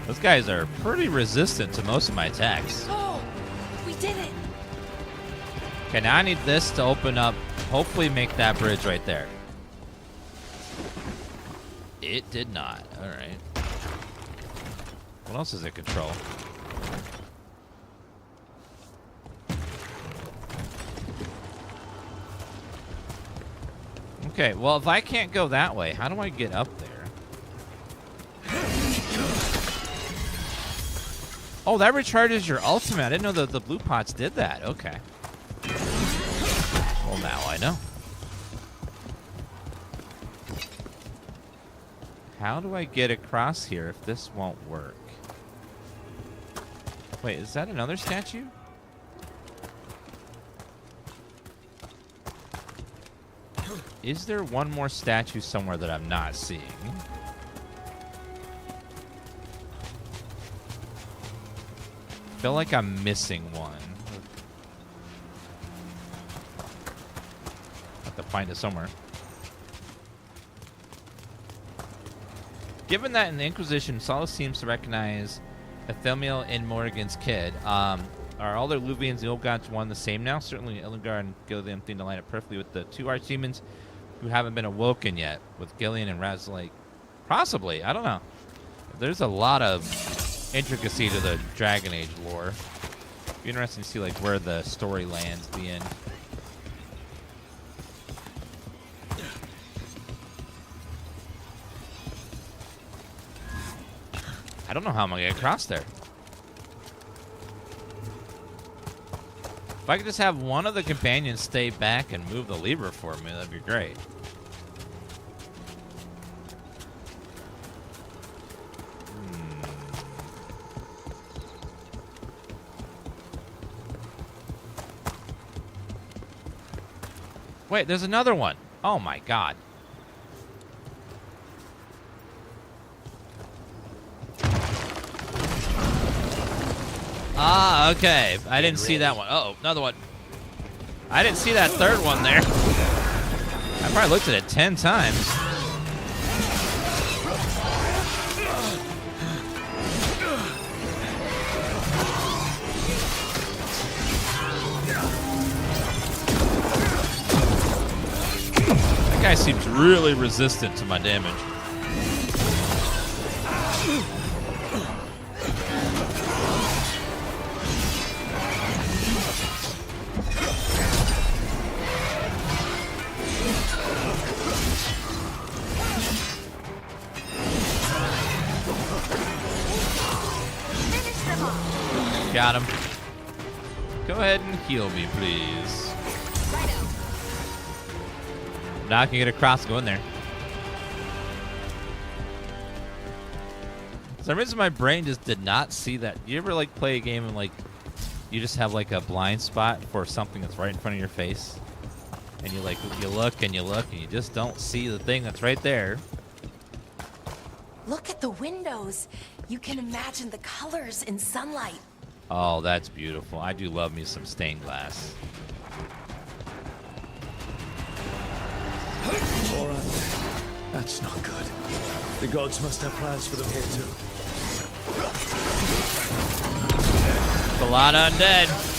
Those guys are pretty resistant to most of my attacks. Oh, we did it. Okay, now I need this to open up, hopefully make that bridge right there. It did not. All right. What else does it control? Okay, well, if I can't go that way, how do I get up there? Oh, that recharges your ultimate. I didn't know that the blue pots did that. Okay. Well, now I know. How do I get across here if this won't work? Wait, is that another statue? Is there one more statue somewhere that I'm not seeing? I feel like I'm missing one. I have to find it somewhere. Given that in the Inquisition, Solas seems to recognize Ethemiel in Morrigan's kid. Are all the Luvians and the Old Gods one the same now? Certainly Veilguard and Gillian seem to line up perfectly with the two archdemons who haven't been awoken yet, with Gillian and Razlake. Possibly, I don't know. There's a lot of intricacy to the Dragon Age lore. It'd be interesting to see like where the story lands at the end. I don't know how I'm gonna get across there. If I could just have one of the companions stay back and move the lever for me, that'd be great. Wait, there's another one. Oh my god. Ah, okay. I didn't see that one. Uh-oh, another one. I didn't see that third one there. I probably looked at it 10 times. That guy seems really resistant to my damage. Got him. Go ahead and heal me, please. Now I can get across, go in there. For some reason my brain just did not see that. You ever like play a game and like you just have like a blind spot for something that's right in front of your face? And you like you look and you just don't see the thing that's right there. Look at the windows. You can imagine the colors in sunlight. Oh, that's beautiful. I do love me some stained glass. All right. That's not good. The gods must have plans for them here too. It's a lot of undead.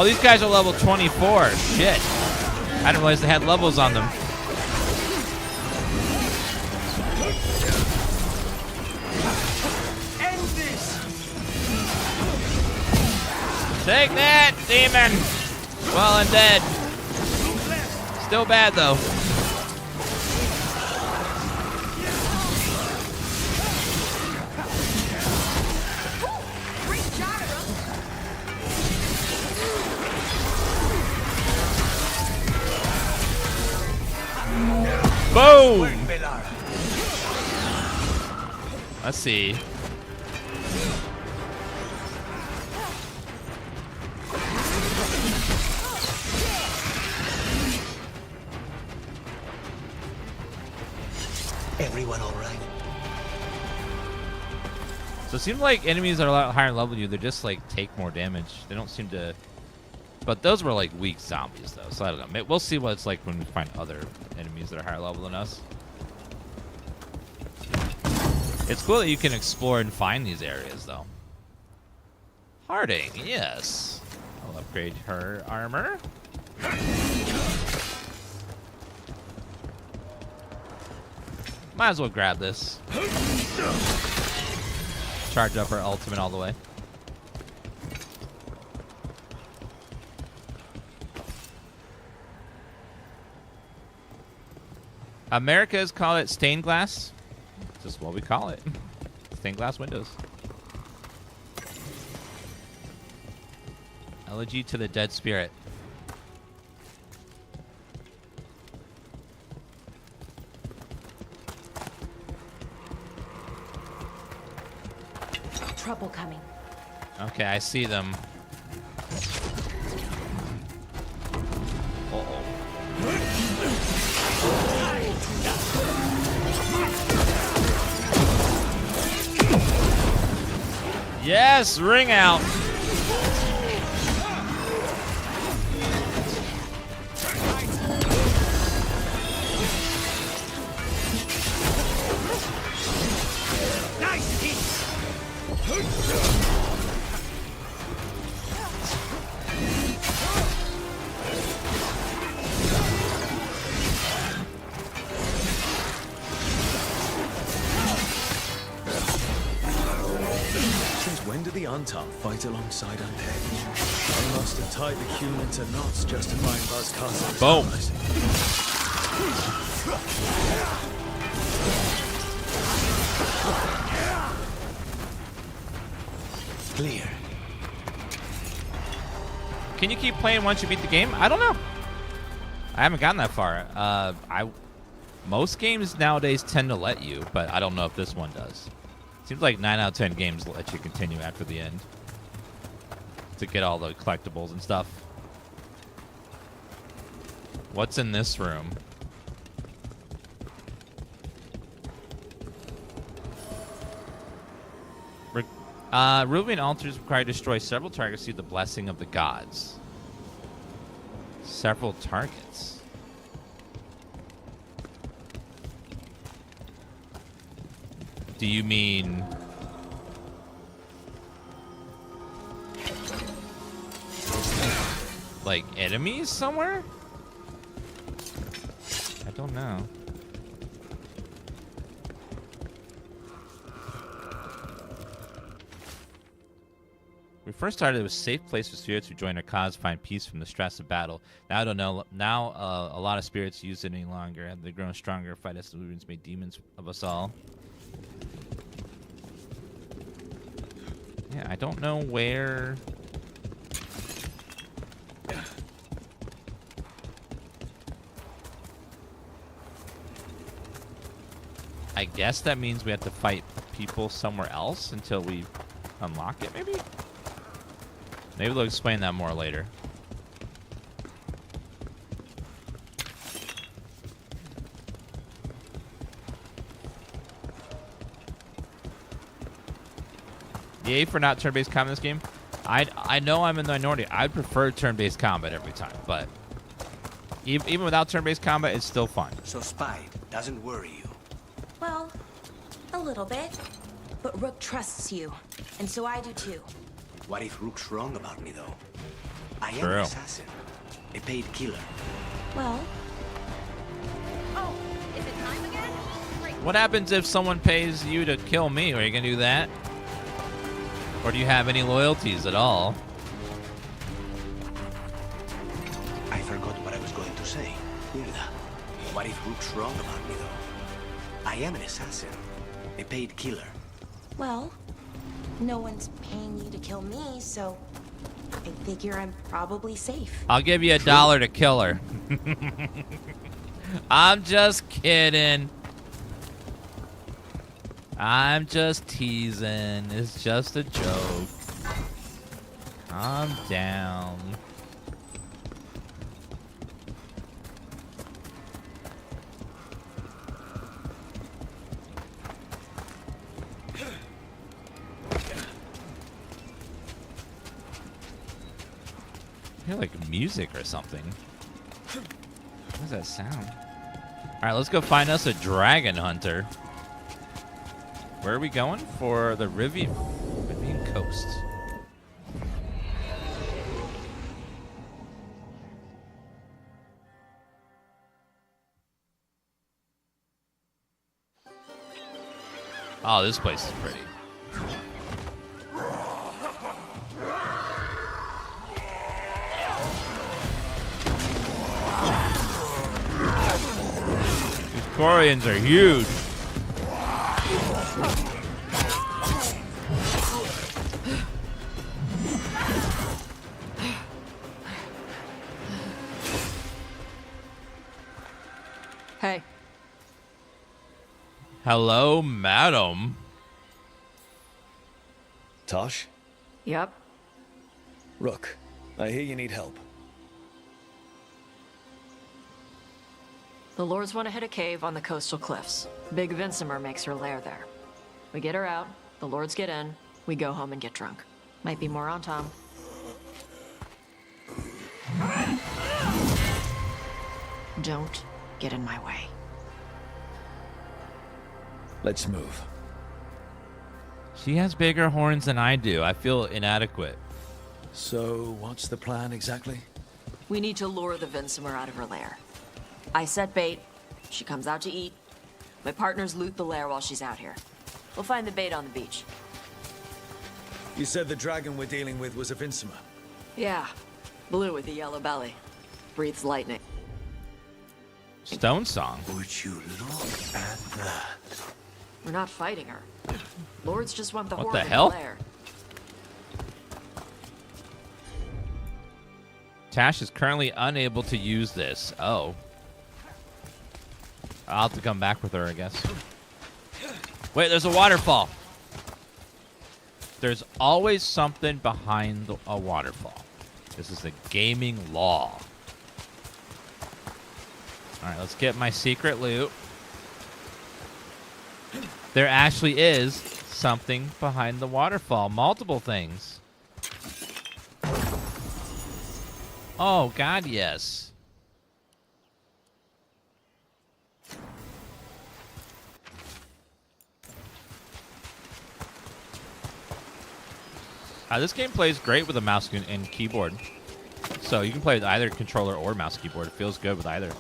Oh, these guys are level 24. Shit. I didn't realize they had levels on them. End this! Take that, demon! Well and dead. Still bad, though. Boom! Let's see. So it seems like enemies that are a lot higher level than you, they just like take more damage. They don't seem to. But those were like weak zombies though, so I don't know. We'll see what it's like when we find other enemies that are higher level than us. It's cool that you can explore and find these areas though. Harding, yes. I'll upgrade her armor. Might as well grab this. Charge up her ultimate all the way. Americans call it stained glass. Just what we call it. Stained glass windows. Elegy to the dead spirit. Trouble coming. Okay, I see them. Uh-oh. Yes, ring out. Untold fight alongside undead. They must have tied the Hume into knots justifying Buzz Castle's boom. Clear. Can you keep playing once you beat the game? I don't know. I haven't gotten that far. Most games nowadays tend to let you, but I don't know if this one does. Seems like 9 out of 10 games let you continue after the end to get all the collectibles and stuff. What's in this room? Ruling altars require to destroy several targets to see the blessing of the gods. Several targets. Do you mean like enemies somewhere? I don't know. We first started with a safe place for spirits who join our cause find peace from the stress of battle. Now I don't know. Now a lot of spirits use it any longer. Have they grown stronger? Fight us, the wounds made demons of us all. Yeah, I don't know where. I guess that means we have to fight people somewhere else until we unlock it, maybe? Maybe they'll explain that more later. Yay for not turn-based combat in this game. I know I'm in the minority. I'd prefer turn-based combat every time, but even without turn-based combat, it's still fun. So Spide doesn't worry you? Well, a little bit. But Rook trusts you, and so I do too. What if Rook's wrong about me, though? I am True. an assassin, a paid killer. Well... Oh, is it time again? What happens if someone pays you to kill me? Are you gonna do that? Or do you have any loyalties at all? I forgot what I was going to say. Hilda, what if Rook's wrong about me, though? I am an assassin, a paid killer. Well, no one's paying you to kill me, so I figure I'm probably safe. I'll give you $1 to kill her. I'm just kidding. I'm just teasing. It's just a joke. Calm down. I hear like music or something. What does that sound? All right, let's go find us a dragon hunter. Where are we going? For the Rivian coast. Oh, this place is pretty. These Corians are huge. Hey. Hello, madam. Tosh? Yep. Rook, I hear you need help. The Lords want to hit a cave on the coastal cliffs. Big Vinsimer makes her lair there. We get her out, the Lords get in, we go home and get drunk. Might be more on Tom. Don't get in my way. Let's move. She has bigger horns than I do. I feel inadequate. So, what's the plan exactly? We need to lure the Vinsimer out of her lair. I set bait, she comes out to eat. My partners loot the lair while she's out here. We'll find the bait on the beach. You said the dragon we're dealing with was a Vinsimer. Yeah, blue with a yellow belly. Breathes lightning. Stone Song. Would you look at that? We're not fighting her. Lords just want the What horde the in hell? the lair. Tash is currently unable to use this. Oh. I'll have to come back with her, I guess. Wait, there's a waterfall. There's always something behind a waterfall. This is the gaming law. All right, let's get my secret loot. There actually is something behind the waterfall. Multiple things. Oh, God, yes. This game plays great with a mouse and keyboard. So you can play with either controller or mouse keyboard. It feels good with either.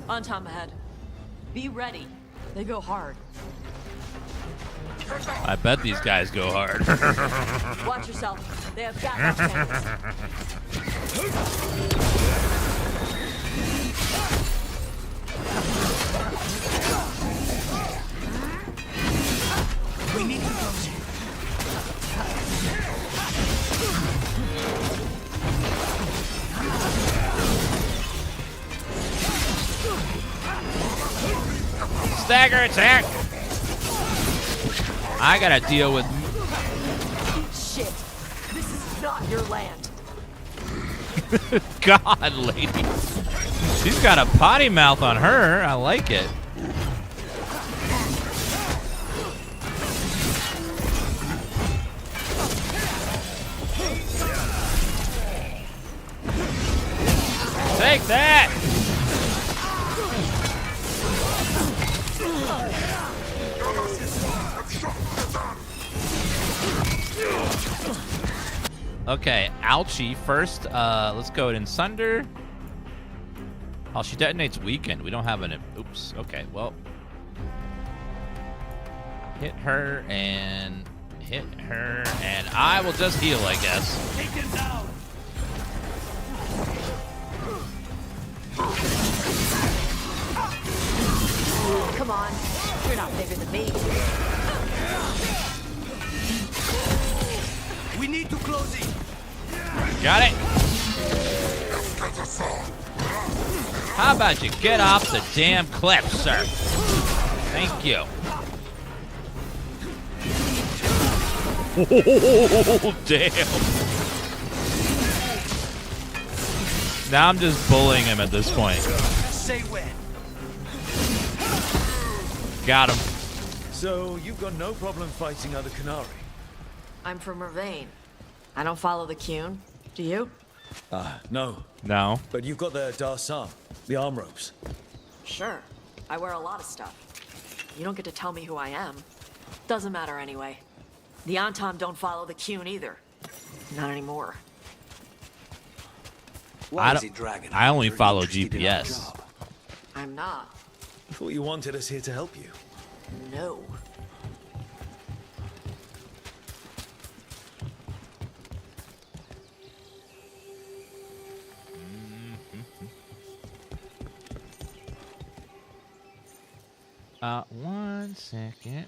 On Tom ahead. Be ready. They go hard. I bet these guys go hard. Watch yourself. They have backup channels. We need to close it. Stagger attack! I gotta deal with... Shit. This is not your land. God, lady. She's got a potty mouth on her. I like it. Take that! Okay, ouchie. First, let's go in Sunder. Oh, she detonates weakened. We don't have an... Oops. Okay, well. Hit her and I will just heal, I guess. Take him down. Come on. You're not bigger than me. We need to close it. Got it. How about you get off the damn cliff, sir? Thank you. Oh, damn. Now I'm just bullying him at this point. Say when. Got him. So, you've got no problem fighting other Canari? I'm from Mervain. I don't follow the Qun. Do you? No. No. But you've got the Darsam, the arm ropes. Sure. I wear a lot of stuff. You don't get to tell me who I am. Doesn't matter anyway. The Anton don't follow the Qun either. Not anymore. I only follow GPS. I'm not. I thought you wanted us here to help you. No. One second.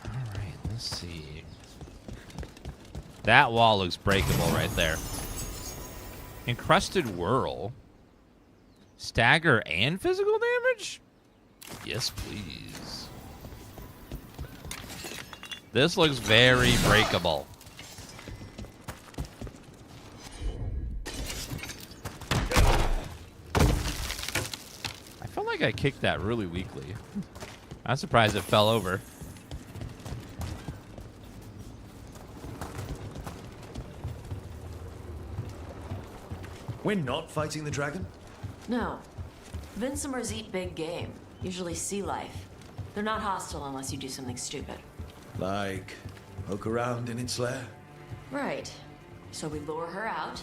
All right, let's see. That wall looks breakable right there. Encrusted whirl. Stagger and physical damage? Yes, please. This looks very breakable. I felt like I kicked that really weakly. I'm surprised it fell over. We're not fighting the dragon? No. Vincimers eat big game, usually sea life. They're not hostile unless you do something stupid. Like, poke around in its lair? Right. So we lure her out,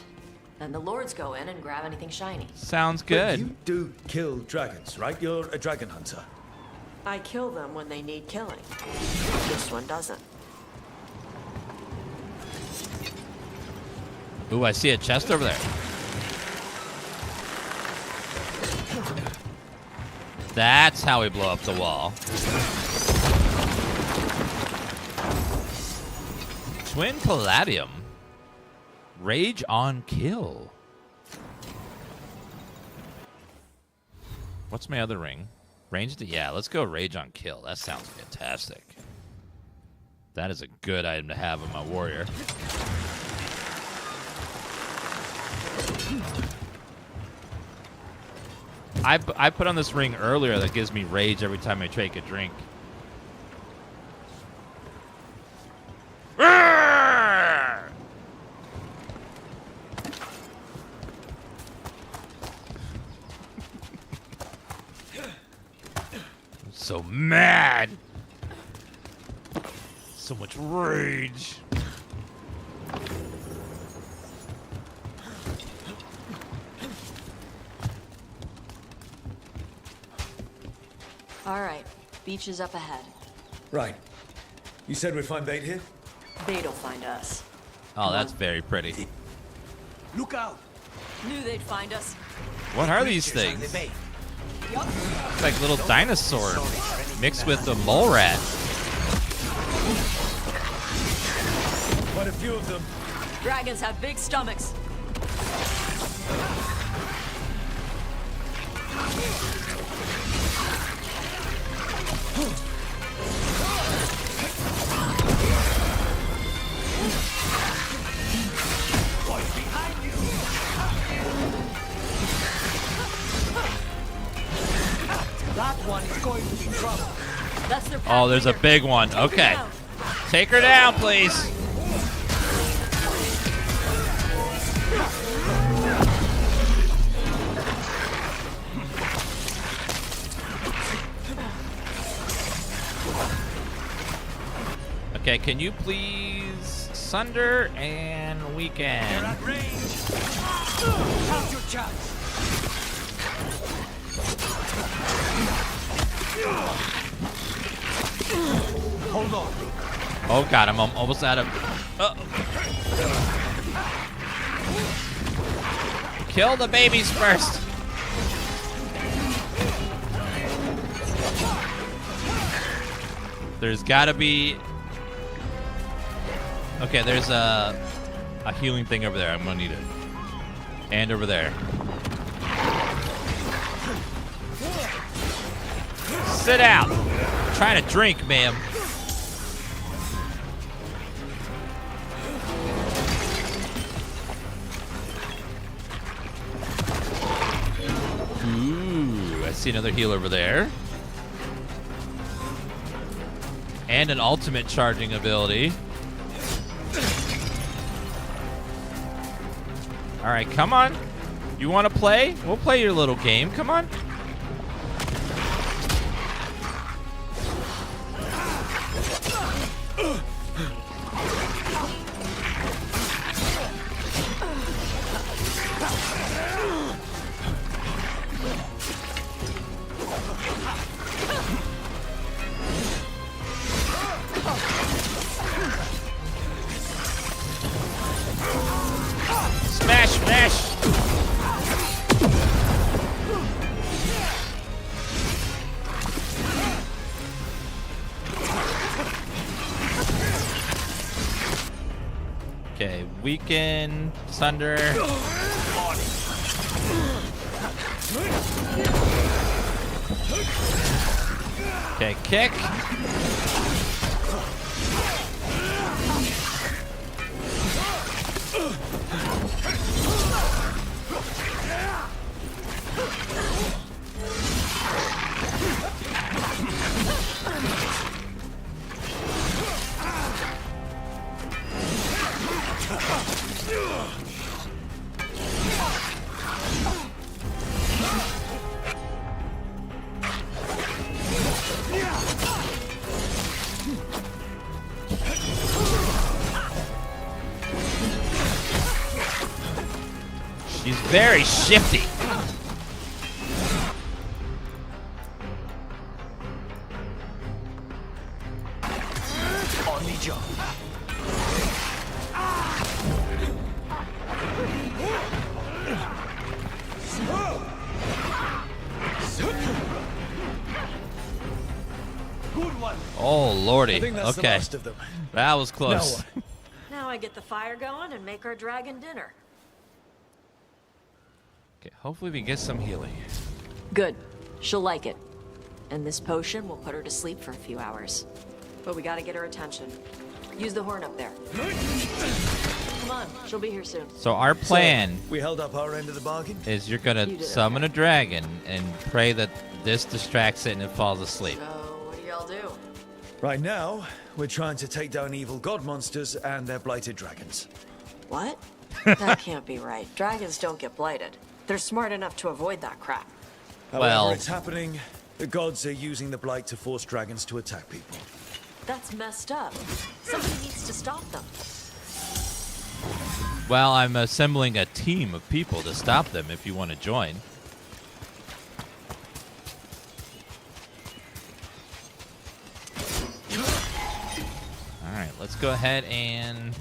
then the lords go in and grab anything shiny. Sounds But good. you do kill dragons, right? You're a dragon hunter. I kill them when they need killing. This one doesn't. Ooh, I see a chest over there. That's how we blow up the wall. Twin Palladium. Rage on kill. What's my other ring? Ranged? Yeah, let's go Rage on kill. That sounds fantastic. That is a good item to have on my warrior. I put on this ring earlier that gives me rage every time I take a drink. I'm so mad. So much rage. All right, beach is up ahead. Right. You said we'd find bait here? Bait'll find us. Oh, that's very pretty. Look out! Knew they'd find us. What are these things? It's like little dinosaurs mixed with a mole rat. Quite a few of them. Dragons have big stomachs. That one is going to be trouble. That's their Oh, there's a big one. Okay. Take her down, please. Okay, can you please sunder and weaken? You're at range. Count your chance. Hold on. Oh god, I'm almost out of. Kill the babies first. There's gotta be. Okay, there's a healing thing over there. I'm gonna need it. And over there. Sit down. I'm trying to drink, ma'am. see another heal over there. And an ultimate charging ability. All right, come on. You want to play? We'll play your little game. Come on. Smash, smash. Okay, weaken, sunder. Okay, kick. She's very shifty. Only jump. Good one. Oh lordy. I think that's the Okay. last of them. That was close. Now I get the fire going and make our dragon dinner. Okay, hopefully we get some healing. Good. She'll like it. And this potion will put her to sleep for a few hours. But we gotta get her attention. Use the horn up there. Come on, she'll be here soon. So our plan We held up our end of the bargain. is you're gonna summon a dragon and pray that this distracts it and it falls asleep. So, what do y'all do? Right now, we're trying to take down evil god monsters and their blighted dragons. What? That can't be right. Dragons don't get blighted. They're smart enough to avoid that crap. However, it's happening. The gods are using the blight to force dragons to attack people. That's messed up. Somebody needs to stop them. Well, I'm assembling a team of people to stop them if you want to join. Alright, let's go ahead and...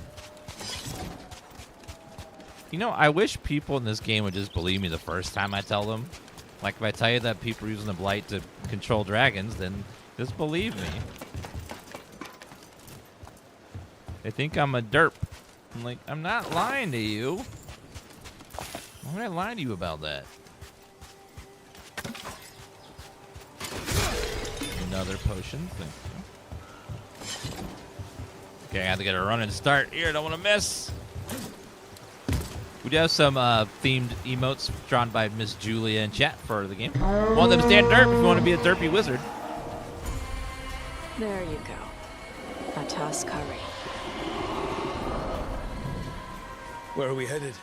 You know, I wish people in this game would just believe me the first time I tell them. Like, if I tell you that people are using the blight to control dragons, then just believe me. They think I'm a derp. I'm like, I'm not lying to you. Why would I lie to you about that? Another potion. Thank you. Okay, I have to get a running start here. Don't want to miss. We do have some themed emotes drawn by Miss Julia in chat for the game. One of them stand derp if you want to be a derpy wizard. There you go. A toss curry. Where are we headed?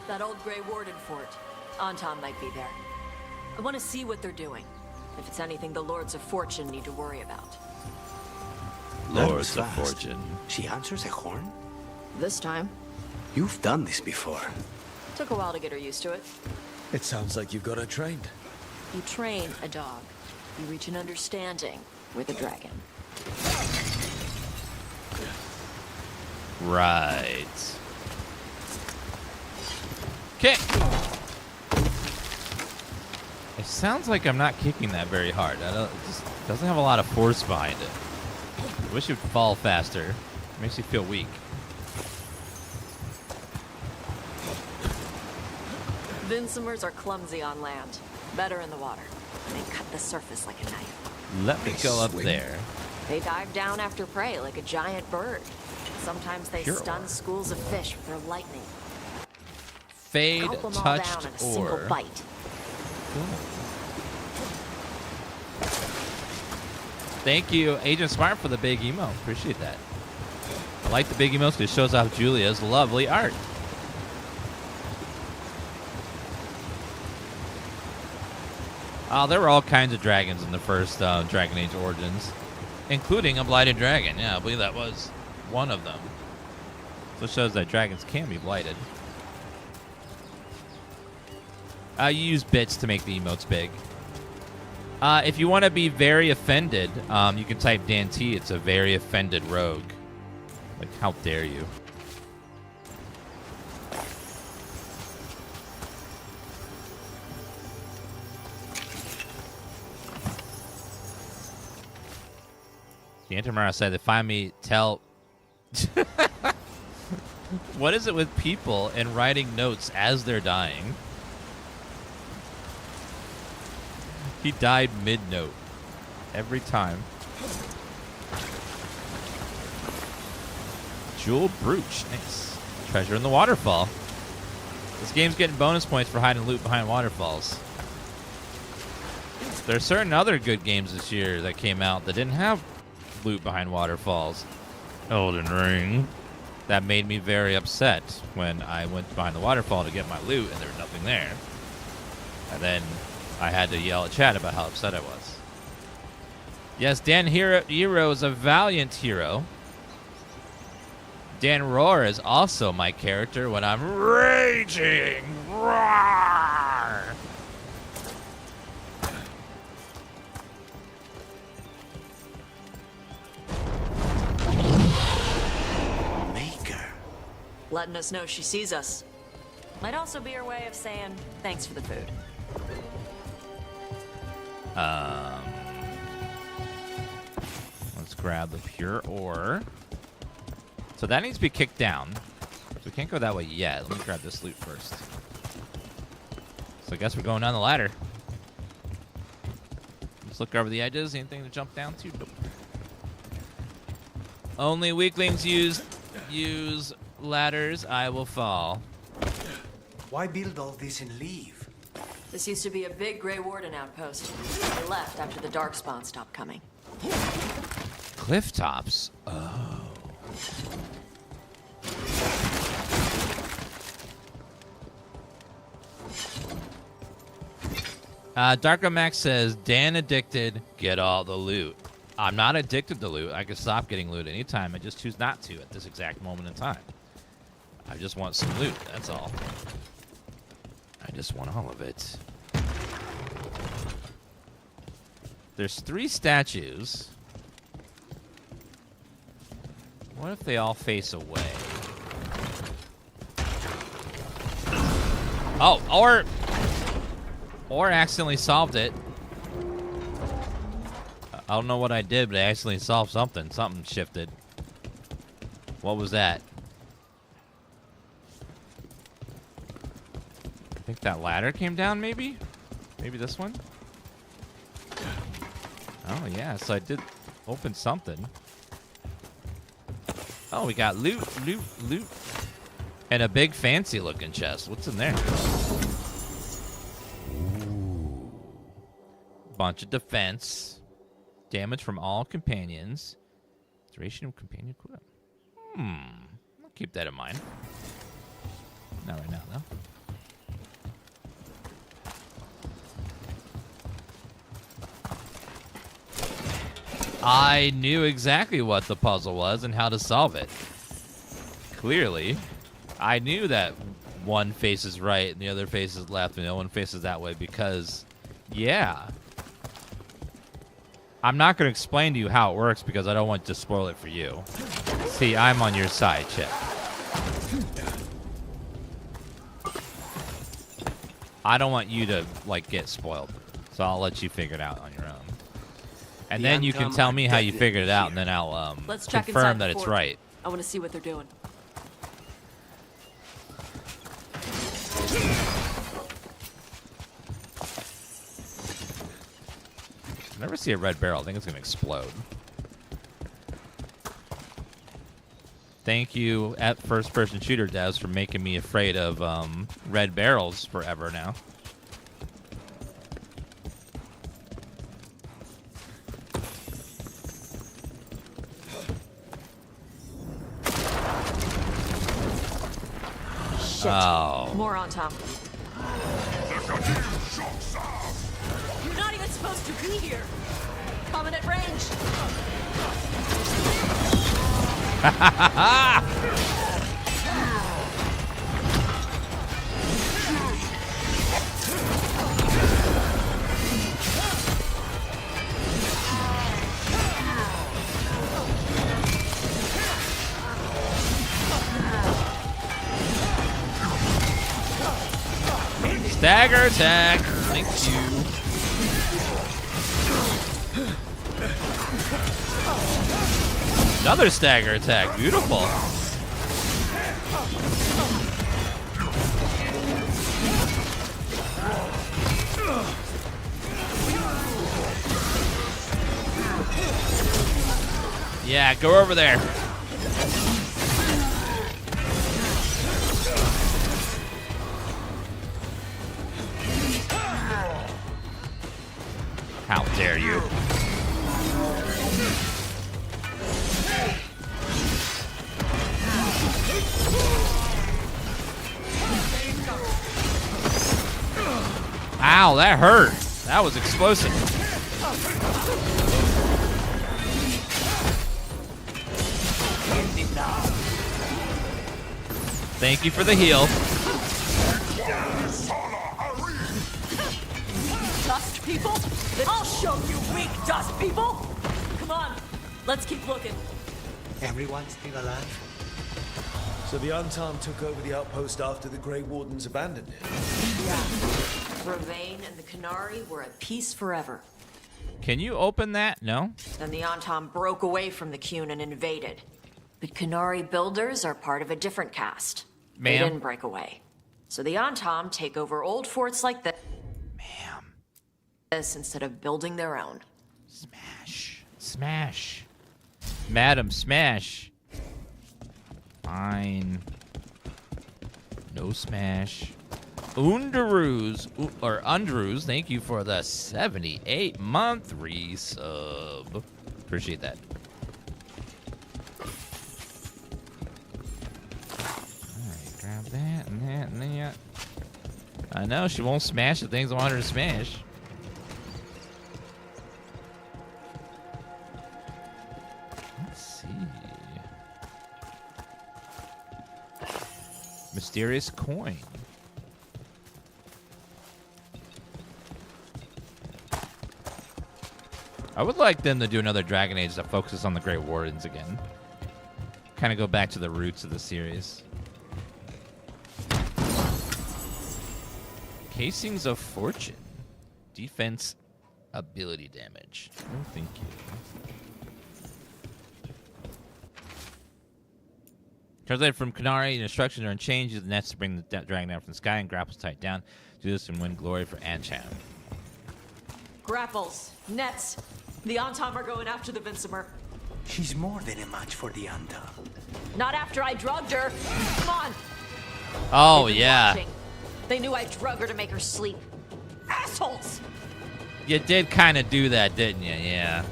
That old gray warden fort. Anton might be there. I want to see what they're doing. If it's anything the Lords of Fortune need to worry about. Lords of Fortune. She answers a horn? This time. You've done this before. Took a while to get her used to it. It sounds like you've got her trained. You train a dog. You reach an understanding with a dragon. Right. Kick! It sounds like I'm not kicking that very hard. It just doesn't have a lot of force behind it. I wish it would fall faster. It makes you feel weak. Vincimers are clumsy on land. Better in the water. They cut the surface like a knife. Let me go up there. They dive down after prey like a giant bird. Sometimes they Pure stun schools of fish with their lightning. Fade, Gulp them all touched, down in a single or... bite. Thank you, Agent Smart, for the big emo. Appreciate that. I like the big emos because it shows off Julia's lovely art. There were all kinds of dragons in the first Dragon Age Origins, including a blighted dragon. Yeah, I believe that was one of them. So it shows that dragons can be blighted. You use bits to make the emotes big. If you want to be very offended, you can type Dan T. It's a very offended rogue. Like, how dare you? The Antimara said, they find me, tell... What is it with people and writing notes as they're dying? He died mid-note. Every time. Jewel brooch. Nice. Treasure in the waterfall. This game's getting bonus points for hiding loot behind waterfalls. There are certain other good games this year that came out that didn't have loot behind waterfalls. Elden Ring. That made me very upset when I went behind the waterfall to get my loot and there was nothing there. And then I had to yell at chat about how upset I was. Yes, Dan Hero is a valiant hero. Dan Roar is also my character when I'm raging. Roar! Letting us know she sees us. Might also be her way of saying thanks for the food. Let's grab the pure ore. So that needs to be kicked down. We can't go that way yet. Let me grab this loot first. So I guess we're going down the ladder. Let's look over the edges. Anything to jump down to? Nope. Only weaklings use ladders. I will fall. Why build all this and leave? This used to be a big Grey Warden outpost. They left after the darkspawn stopped coming. Cliff tops. Oh. Darko Max says, Dan addicted, get all the loot. I'm not addicted to loot. I can stop getting loot anytime. I just choose not to at this exact moment in time. I just want some loot, that's all. I just want all of it. There's 3 statues. What if they all face away? Oh, or accidentally solved it. I don't know what I did, but I accidentally solved something. Something shifted. What was that? I think that ladder came down, maybe? Maybe this one? Oh, yeah, so I did open something. Oh, we got loot. And a big fancy-looking chest. What's in there? Ooh. Bunch of defense. Damage from all companions. Duration of companion cooldown. I'll keep that in mind. Not right now, though. I knew exactly what the puzzle was and how to solve it. Clearly. I knew that one faces right and the other faces left and the other one faces that way because, yeah. I'm not going to explain to you how it works because I don't want to spoil it for you. See, I'm on your side, Chip. I don't want you to, like, get spoiled. So I'll let you figure it out on your own. And then you can tell me how you figured it out, and then I'll Let's check confirm inside that the it's fort. right. I want to see what they're doing. I never see a red barrel. I think it's going to explode. Thank you, at first-person shooter devs, for making me afraid of red barrels forever now. Shit. Oh. More on top. You're not even supposed to be here. Coming at range. Stagger attack. Thank you. Another stagger attack. Beautiful. Yeah, go over there. How dare you? Ow, that hurt. That was explosive. Thank you for the heal. Dust people? I'll show you weak dust people! Come on, let's keep looking. Everyone still alive? So the Untarmed took over the outpost after the Grey Wardens abandoned it? Yeah. Ravain and the Canary were at peace forever. Can you open that? No? Then the Antom broke away from the Qun and invaded. But Canary builders are part of a different caste. They Ma'am? didn't break away. So the Antom take over old forts like this. Instead of building their own. Smash. Madam Smash. Fine. No smash. Underoos, thank you for the 78-month resub. Appreciate that. Alright, grab that and that and that. I know, she won't smash the things I want her to smash. Mysterious coin. I would like them to do another Dragon Age that focuses on the Grey Wardens again. Kind of go back to the roots of the series. Casings of Fortune. Defense ability damage. Oh, thank you. Translated from Canary, instructions are unchanged. Use the nets to bring the dragon down from the sky and grapples tight down. Do this and win glory for Assan. Grapples, nets. The Antom are going after the Vincimer. She's more than a match for the Antom. Not after I drugged her. Come on. Oh, yeah. Watching. They knew I drug her to make her sleep. Assholes! You did kind of do that, didn't you? Yeah.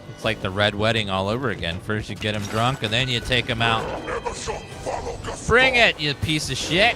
It's like the Red Wedding all over again. First you get him drunk, and then you take him out. Bring it, you piece of shit.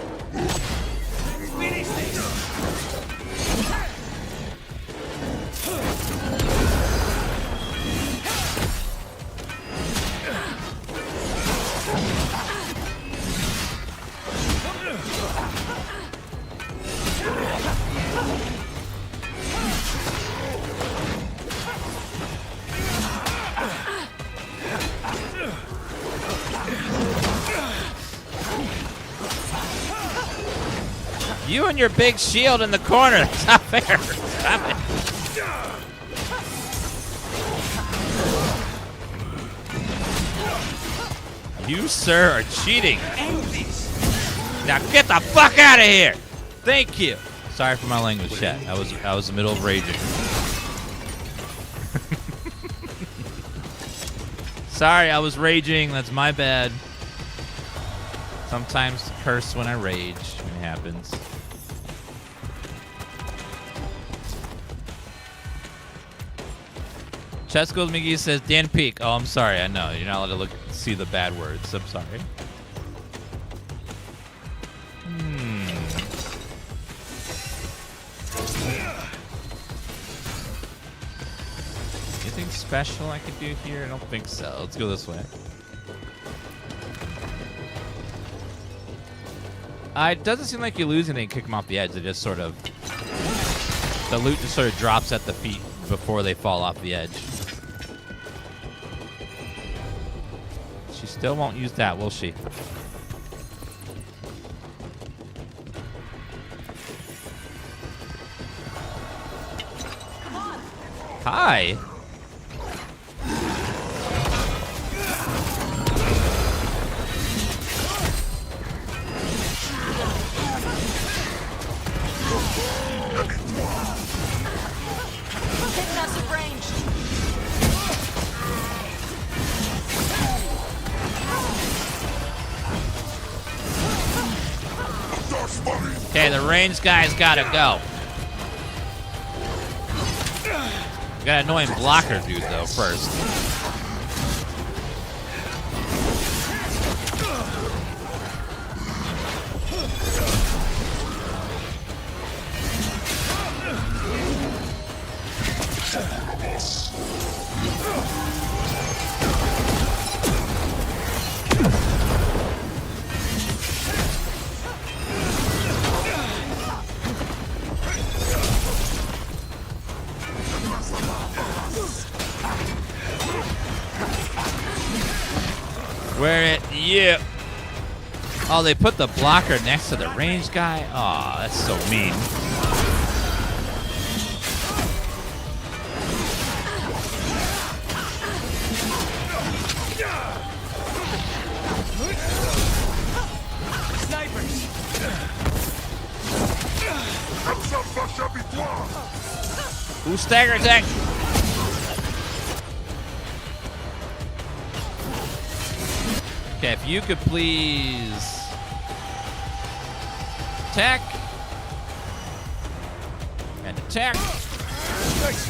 You and your big shield in the corner. That's not fair. Stop it. You, sir, are cheating. Now get the fuck out of here. Thank you. Sorry for my language, chat. I was in the middle of raging. Sorry, I was raging. That's my bad. Sometimes curse when I rage. It happens. Chesco's McGee says Dan Peak. Oh, I'm sorry. I know you're not allowed to see the bad words. I'm sorry. Anything special I could do here? I don't think so. Let's go this way. It doesn't seem like you lose anything. Kick them off the edge. They just sort of, the loot just sort of drops at the feet before they fall off the edge. She still won't use that, will she? Hi. Taking out some range. Okay, the ranged guy's gotta go. Got an annoying blocker dude though first. Where it? Yeah. Oh, they put the blocker next to the ranged guy? Oh, that's so mean. Snipers! Who's stagger attack? Okay, if you could please attack and attack. Thanks,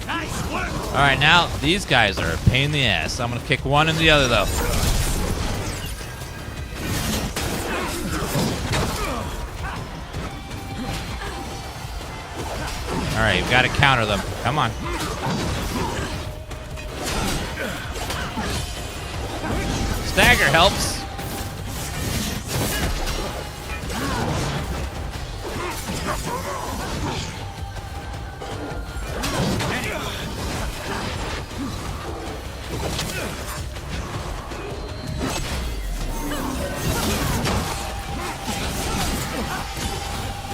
nice work. All right, now these guys are a pain in the ass. I'm gonna kick one and the other though. All right, you've got to counter them. Come on. Stagger helps.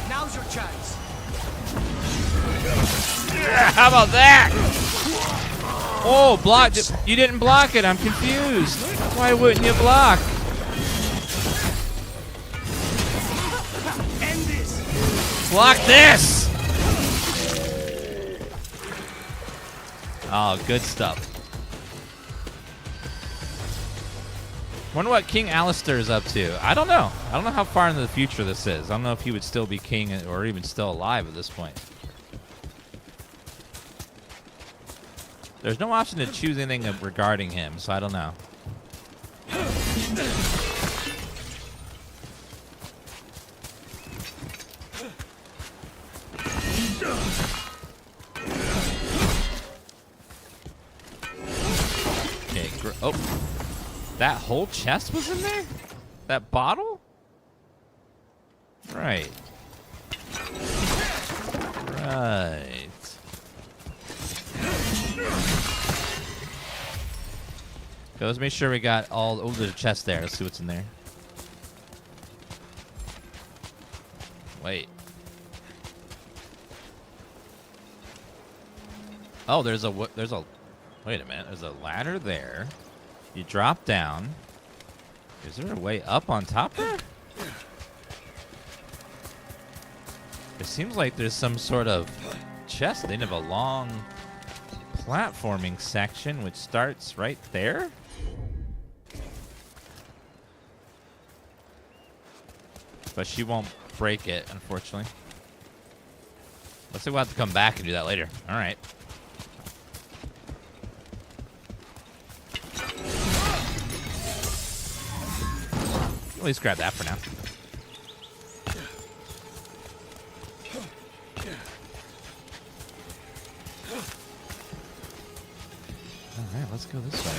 Now's your chance. How about that? Oh, block. You didn't block it. I'm confused. Why wouldn't you block? End this. Block this. Oh, good stuff. Wonder what King Alistair is up to. I don't know. I don't know how far into the future this is. I don't know if he would still be king or even still alive at this point. There's no option to choose anything regarding him, so I don't know. Okay, oh. That whole chest was in there? That bottle? Right. Right. Okay, let's make sure we got all. Oh, there's a chest there. Let's see what's in there. Wait. Oh, there's a. Wait a minute. There's a ladder there. You drop down. Is there a way up on top there? It seems like there's some sort of chest. They have a long platforming section which starts right there. But she won't break it, unfortunately. Looks like we'll have to come back and do that later. All right. At least grab that for now. All right, let's go this way.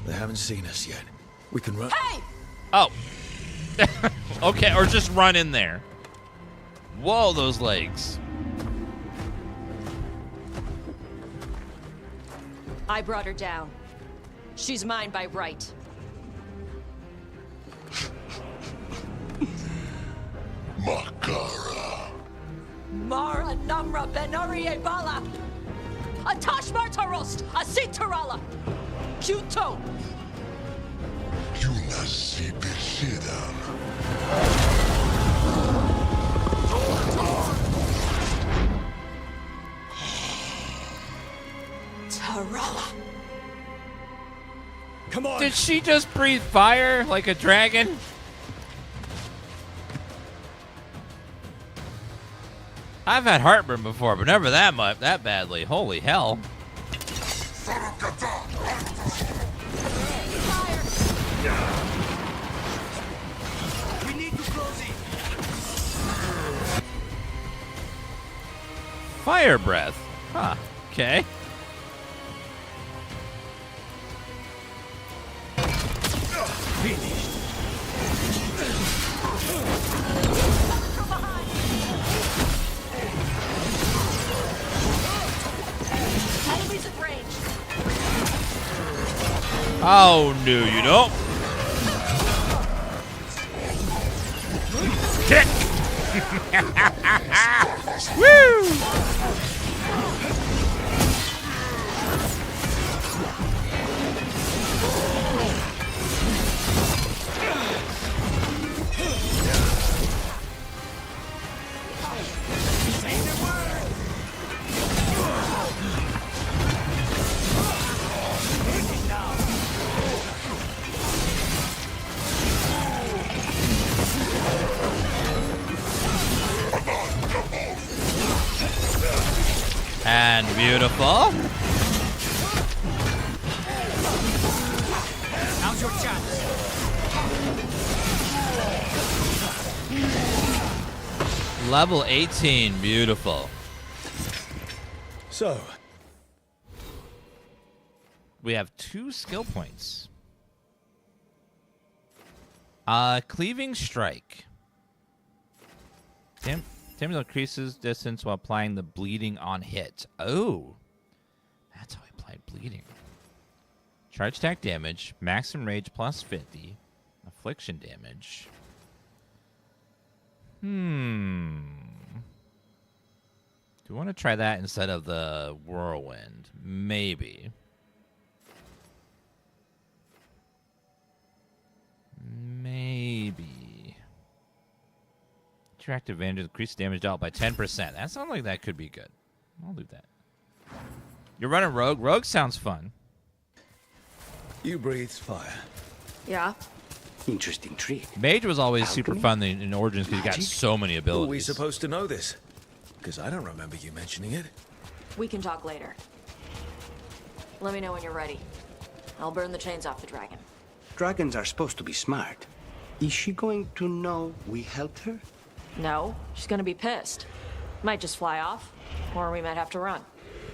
They haven't seen us yet. We can run. Hey! Oh. Okay, or just run in there. Whoa, those legs. I brought her down. She's mine by right. Makara. Mara Namra Benarie Bala. Atash Martarost, Asitarala. Kuto. Yunasibishida. Tarala. Come on. Did she just breathe fire like a dragon? I've had heartburn before, but never that badly. Holy hell. We need to close it. Fire breath. Huh. Okay. Finished. Enemies at range. Oh, no, you don't. Kick. Woo! And beautiful. Now's your chance. Level 18, beautiful. So, we have 2 skill points. Cleaving Strike. Damage increases distance while applying the bleeding on hit. Oh, that's how I applied bleeding. Charge attack damage, maximum rage plus 50, affliction damage. Do we want to try that instead of the whirlwind? Maybe. Maybe. Interact advantage, increase damage dealt by 10%. That sounds like that could be good. I'll do that. You're running Rogue? Rogue sounds fun. You breathe fire. Yeah. Interesting trick. Mage was always super fun in Origins because you got so many abilities. Are we supposed to know this? Because I don't remember you mentioning it. We can talk later. Let me know when you're ready. I'll burn the chains off the dragon. Dragons are supposed to be smart. Is she going to know we helped her? No, she's gonna be pissed. Might just fly off, or we might have to run.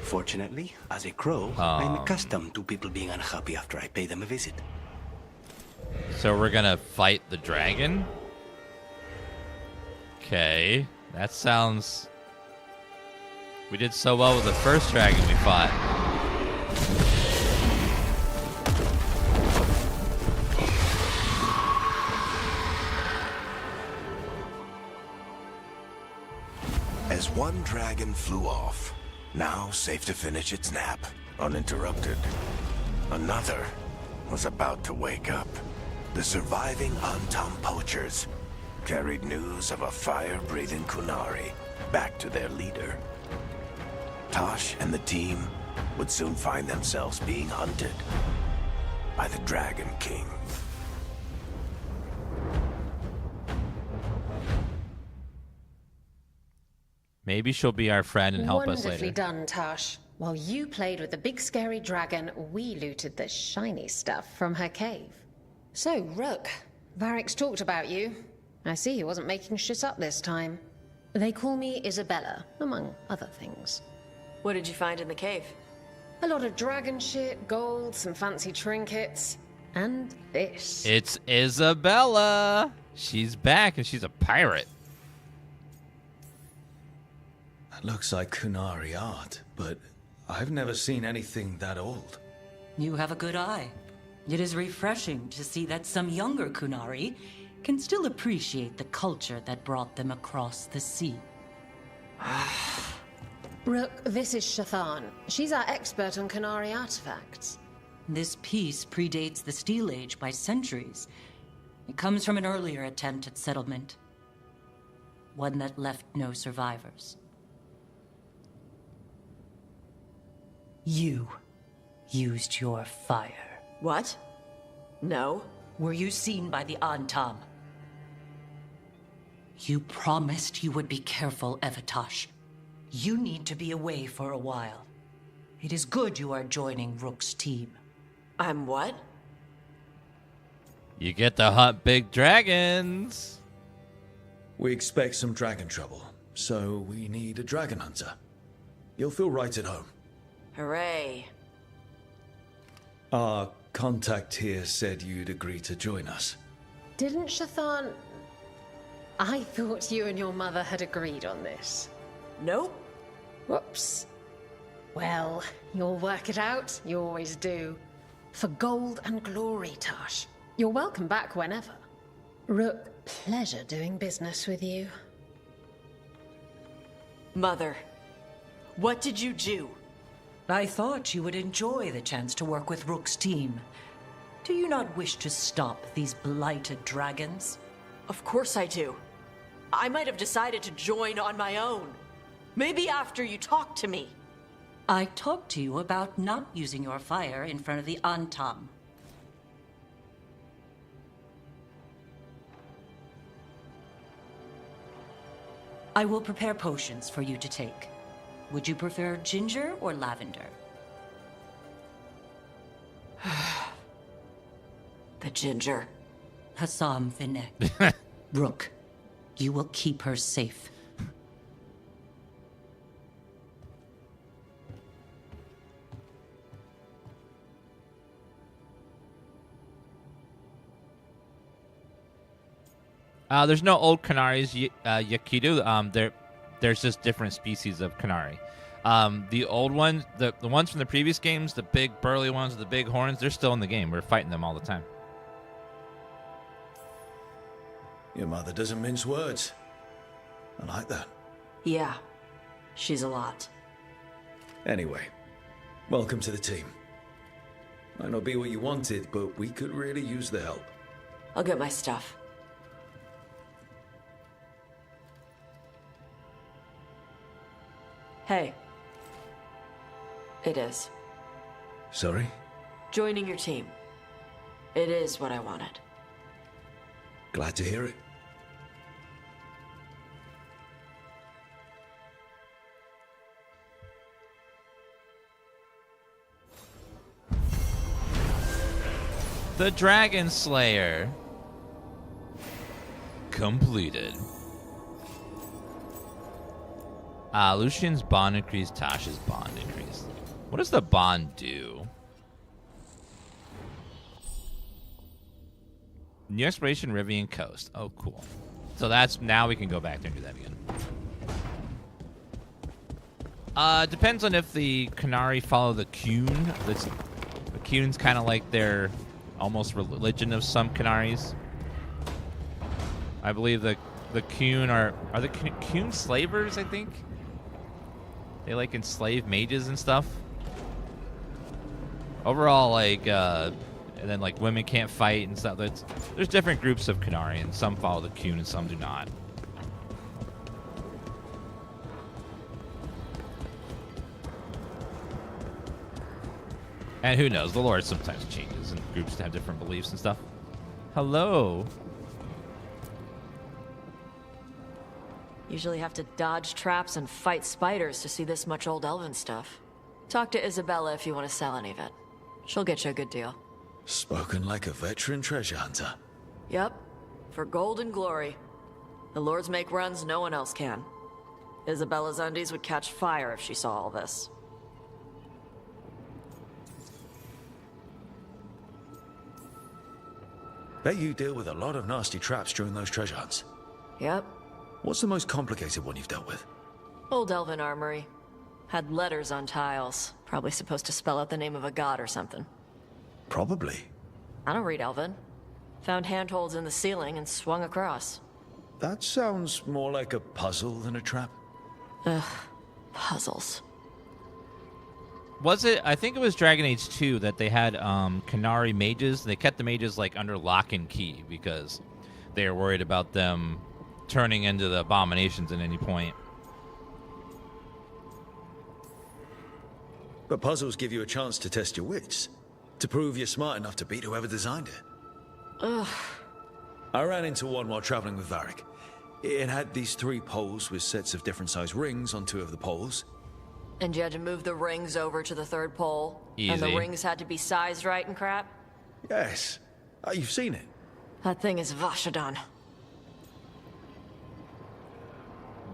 Fortunately, as a crow, I'm accustomed to people being unhappy after I pay them a visit. So we're gonna fight the dragon? Okay, that sounds... We did so well with the first dragon we fought. As one dragon flew off, now safe to finish its nap, uninterrupted. Another was about to wake up. The surviving Antam poachers carried news of a fire-breathing Kunari back to their leader. Tosh and the team would soon find themselves being hunted by the Dragon King. Maybe she'll be our friend and help us Wonderfully later. done, Tash. While you played with the big scary dragon, we looted the shiny stuff from her cave. So, Rook, Varric's talked about you. I see he wasn't making shit up this time. They call me Isabella, among other things. What did you find in the cave? A lot of dragon shit, gold, some fancy trinkets, and this. It's Isabella. She's back and she's a pirate. That looks like Kunari art, but I've never seen anything that old. You have a good eye. It is refreshing to see that some younger Kunari can still appreciate the culture that brought them across the sea. Rook, this is Shathan. She's our expert on Kunari artifacts. This piece predates the Steel Age by centuries. It comes from an earlier attempt at settlement. One that left no survivors. You used your fire. What? No. Were you seen by the Antam? You promised you would be careful, Evatosh. You need to be away for a while. It is good you are joining Rook's team. I'm what? You get to hunt big dragons. We expect some dragon trouble, so we need a dragon hunter. You'll feel right at home. Hooray. Our contact here said you'd agree to join us. Didn't Shathan... I thought you and your mother had agreed on this. Nope. Whoops. Well, you'll work it out. You always do. For gold and glory, Tash. You're welcome back whenever. Rook, pleasure doing business with you. Mother, what did you do? I thought you would enjoy the chance to work with Rook's team. Do you not wish to stop these blighted dragons? Of course I do. I might have decided to join on my own. Maybe after you talked to me. I talked to you about not using your fire in front of the Antam. I will prepare potions for you to take. Would you prefer ginger or lavender? The ginger. Hassam Vinek. Rook, you will keep her safe. There's no old Kanaris, Yakidu. There's just different species of Kanari. The old ones, the ones from the previous games, the big burly ones with the big horns, they're still in the game. We're fighting them all the time. Your mother doesn't mince words. I like that. Yeah, she's a lot. Anyway, welcome to the team. Might not be what you wanted, but we could really use the help. I'll get my stuff. Hey. It is. Sorry? Joining your team. It is what I wanted. Glad to hear it. The Dragon Slayer. Completed. Lucian's bond increased, Tasha's bond increased. What does the bond do? New exploration, Rivian Coast. Oh, cool. So that's, now we can go back there and do that again. Depends on if the Kanari follow the Kuhn. The Kuhn's kind of like their almost religion of some Kanaris. I believe the Kuhn are the Kuhn slavers, I think? They like enslave mages and stuff. Overall, like, and then like women can't fight and stuff. There's different groups of Kanari, and some follow the Kuhn and some do not. And who knows? The lore sometimes changes, and groups have different beliefs and stuff. Hello. Usually have to dodge traps and fight spiders to see this much old elven stuff. Talk to Isabella if you want to sell any of it. She'll get you a good deal. Spoken like a veteran treasure hunter. Yep. For gold and glory. The lords make runs no one else can. Isabella's undies would catch fire if she saw all this. Bet you deal with a lot of nasty traps during those treasure hunts. Yep. What's the most complicated one you've dealt with? Old elven armory. Had letters on tiles. Probably supposed to spell out the name of a god or something. Probably. I don't read elven. Found handholds in the ceiling and swung across. That sounds more like a puzzle than a trap. Ugh. Puzzles. Was it? I think it was Dragon Age 2 that they had Canary mages. They kept the mages like under lock and key because they were worried about them turning into the abominations at any point. But puzzles give you a chance to test your wits, to prove you're smart enough to beat whoever designed it. Ugh. I ran into one while traveling with Varric. It had these 3 poles with sets of different size rings on 2 of the poles. And you had to move the rings over to the 3rd pole? Easy. And the rings had to be sized right and crap? Yes. You've seen it. That thing is Vashadan.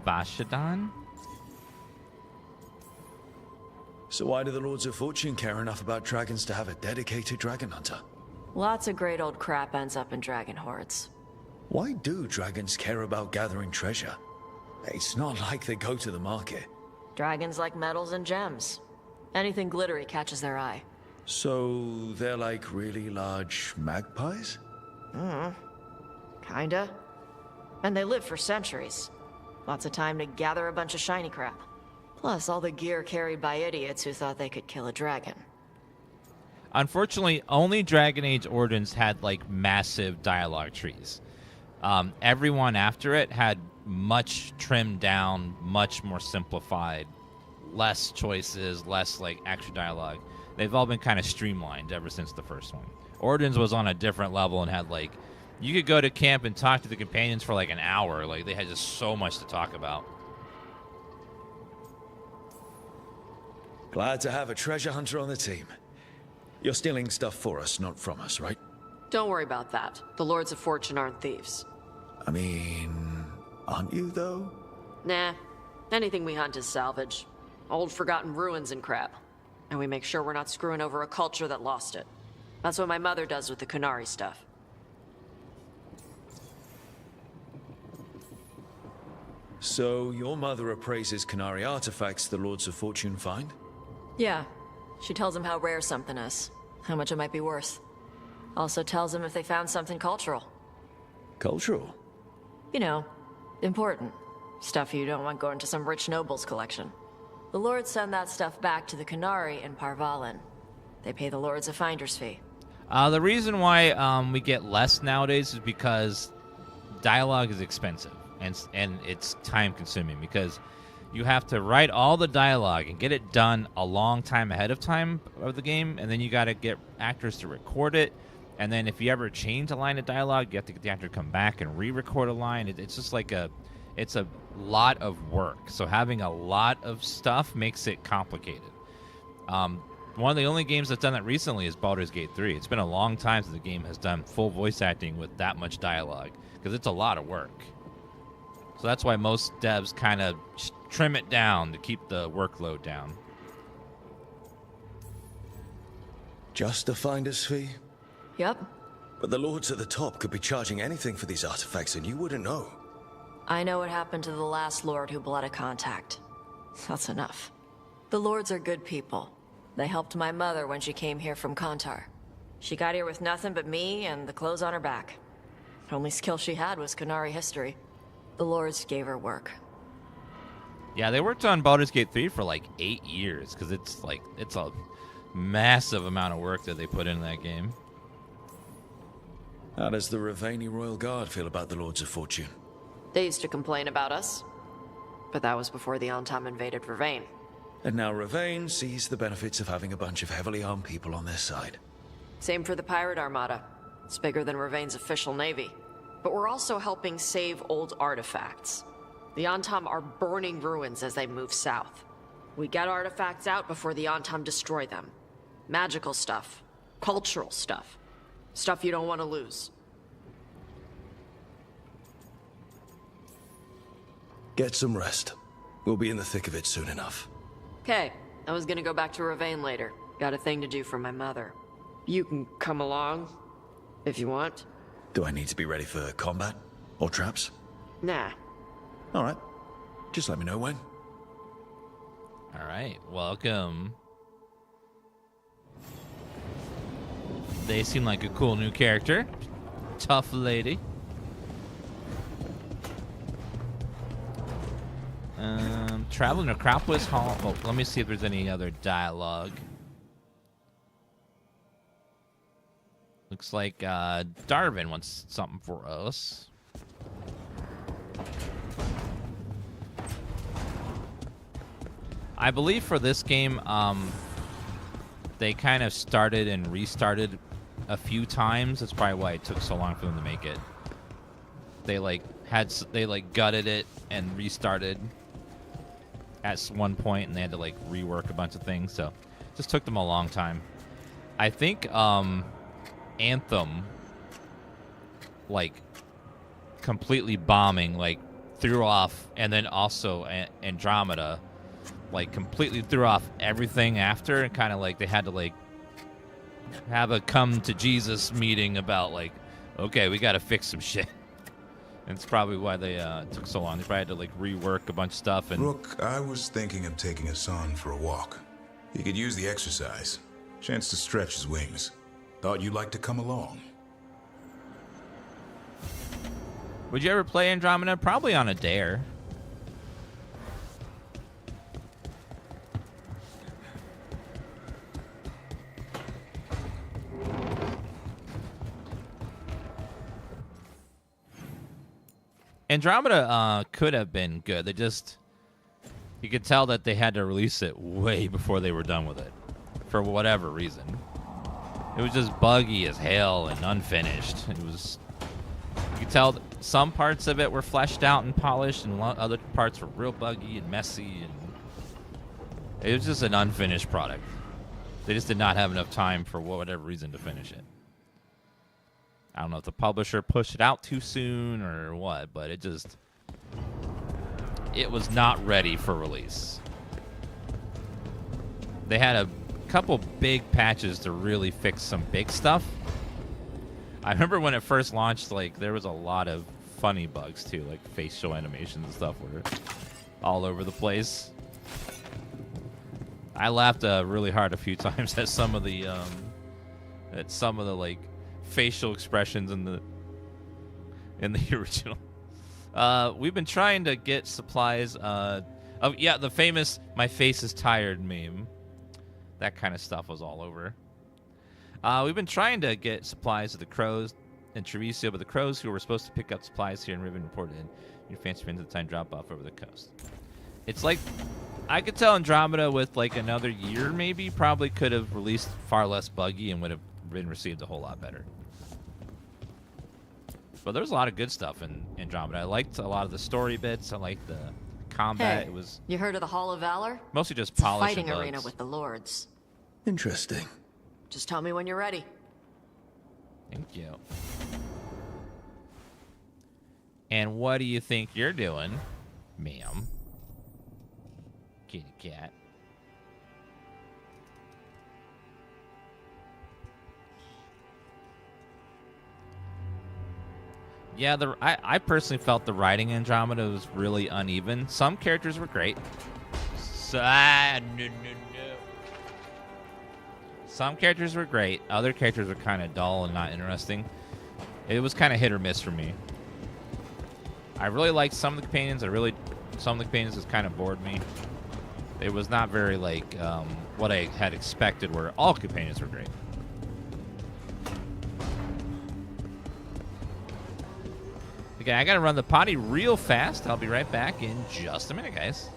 Vashadan? So why do the Lords of Fortune care enough about dragons to have a dedicated dragon hunter? Lots of great old crap ends up in dragon hordes. Why do dragons care about gathering treasure? It's not like they go to the market. Dragons like metals and gems. Anything glittery catches their eye. So they're like really large magpies? Kinda. And they live for centuries. Lots of time to gather a bunch of shiny crap. Plus all the gear carried by idiots who thought they could kill a dragon. Unfortunately, only Dragon Age Ordens had like massive dialogue trees. Everyone after it had much trimmed down, much more simplified, less choices, less like extra dialogue. They've all been kind of streamlined ever since the first one. Ordens was on a different level and had like, you could go to camp and talk to the companions for like an hour. Like they had just so much to talk about. Glad to have a treasure hunter on the team. You're stealing stuff for us, not from us, right? Don't worry about that. The Lords of Fortune aren't thieves. I mean, aren't you, though? Nah. Anything we hunt is salvage. Old forgotten ruins and crap. And we make sure we're not screwing over a culture that lost it. That's what my mother does with the Canary stuff. So, your mother appraises Canary artifacts the Lords of Fortune find? Yeah. She tells them how rare something is. How much it might be worth. Also tells them if they found something cultural. Cultural? You know, important. Stuff you don't want going to some rich noble's collection. The lords send that stuff back to the Canary in Parvalin. They pay the lords a finder's fee. The reason why we get less nowadays is because dialogue is expensive and it's time consuming because you have to write all the dialogue and get it done a long time ahead of time of the game, and then you got to get actors to record it. And then if you ever change a line of dialogue, you have to get the actor to come back and re-record a line. It's just like it's a lot of work. So having a lot of stuff makes it complicated. One of the only games that's done that recently is Baldur's Gate 3. It's been a long time since the game has done full voice acting with that much dialogue because it's a lot of work. So that's why most devs kind of trim it down to keep the workload down. Just a finder's fee? Yep. But the lords at the top could be charging anything for these artifacts and you wouldn't know. I know what happened to the last lord who blooded contact. That's enough. The lords are good people. They helped my mother when she came here from Kantar. She got here with nothing but me and the clothes on her back. Only skill she had was Canary history. The lords gave her work. Yeah, they worked on Baldur's Gate 3 for like 8 years because it's a massive amount of work that they put into that game. How does the Ravani Royal Guard feel about the Lords of Fortune? They used to complain about us. But that was before the Antam invaded Ravane. And now Ravane sees the benefits of having a bunch of heavily armed people on their side. Same for the Pirate Armada. It's bigger than Ravane's official navy. But we're also helping save old artifacts. The Antam are burning ruins as they move south. We get artifacts out before the Antam destroy them. Magical stuff. Cultural stuff. Stuff you don't want to lose. Get some rest. We'll be in the thick of it soon enough. Okay, I was gonna go back to Ravane later. Got a thing to do for my mother. You can come along, if you want. Do I need to be ready for combat? Or traps? Nah. Alright. Just let me know when. Alright, welcome. They seem like a cool new character. Tough lady. Traveling Necropolis Hall. Oh, let me see if there's any other dialogue. Looks like Davrin wants something for us. I believe for this game, they kind of started and restarted a few times. That's probably why it took so long for them to make it. They gutted it and restarted at one point, and they had to like rework a bunch of things. So, it just took them a long time. I think Anthem, like completely bombing, like threw off, and then also Andromeda, like completely threw off everything after, and kind of like they had to like have a come to Jesus meeting about like, okay, we got to fix some shit. And it's probably why they took so long. They probably had to like rework a bunch of stuff. And Rook, I was thinking of taking Assan for a walk. He could use the exercise, chance to stretch his wings. Thought you'd like to come along. Would you ever play Andromeda? Probably on a dare. Andromeda could have been good. You could tell that they had to release it way before they were done with it, for whatever reason. It was just buggy as hell and unfinished. You could tell that some parts of it were fleshed out and polished, and other parts were real buggy and messy, and it was just an unfinished product. They just did not have enough time for whatever reason to finish it. I don't know if the publisher pushed it out too soon or what, but it was not ready for release. They had a couple big patches to really fix some big stuff. I remember when it first launched, like there was a lot of funny bugs too, like facial animations and stuff were all over the place. I laughed really hard a few times at some of the like facial expressions in the original. We've been trying to get supplies. The famous "my face is tired" meme. That kind of stuff was all over. We've been trying to get supplies to the crows in Treviso, but the crows who were supposed to pick up supplies here in Riven reported in your fancy friends at the time drop off over the coast. It's like I could tell Andromeda with like another year maybe probably could have released far less buggy and would have been received a whole lot better. But there's a lot of good stuff in Andromeda. I liked a lot of the story bits. I liked the combat. Hey, it was you heard of the Hall of Valor? Mostly just it's polish a fighting and arena bugs. with the lords. Interesting. Just tell me when you're ready. Thank you. And what do you think you're doing, ma'am? Kitty cat. Yeah, I personally felt the writing in Andromeda was really uneven. Some characters were great. Some characters were great. Other characters were kind of dull and not interesting. It was kind of hit or miss for me. I really liked some of the companions. Some of the companions just kind of bored me. It was not very like what I had expected, where all companions were great. Okay, I gotta run the potty real fast. I'll be right back in just a minute, guys.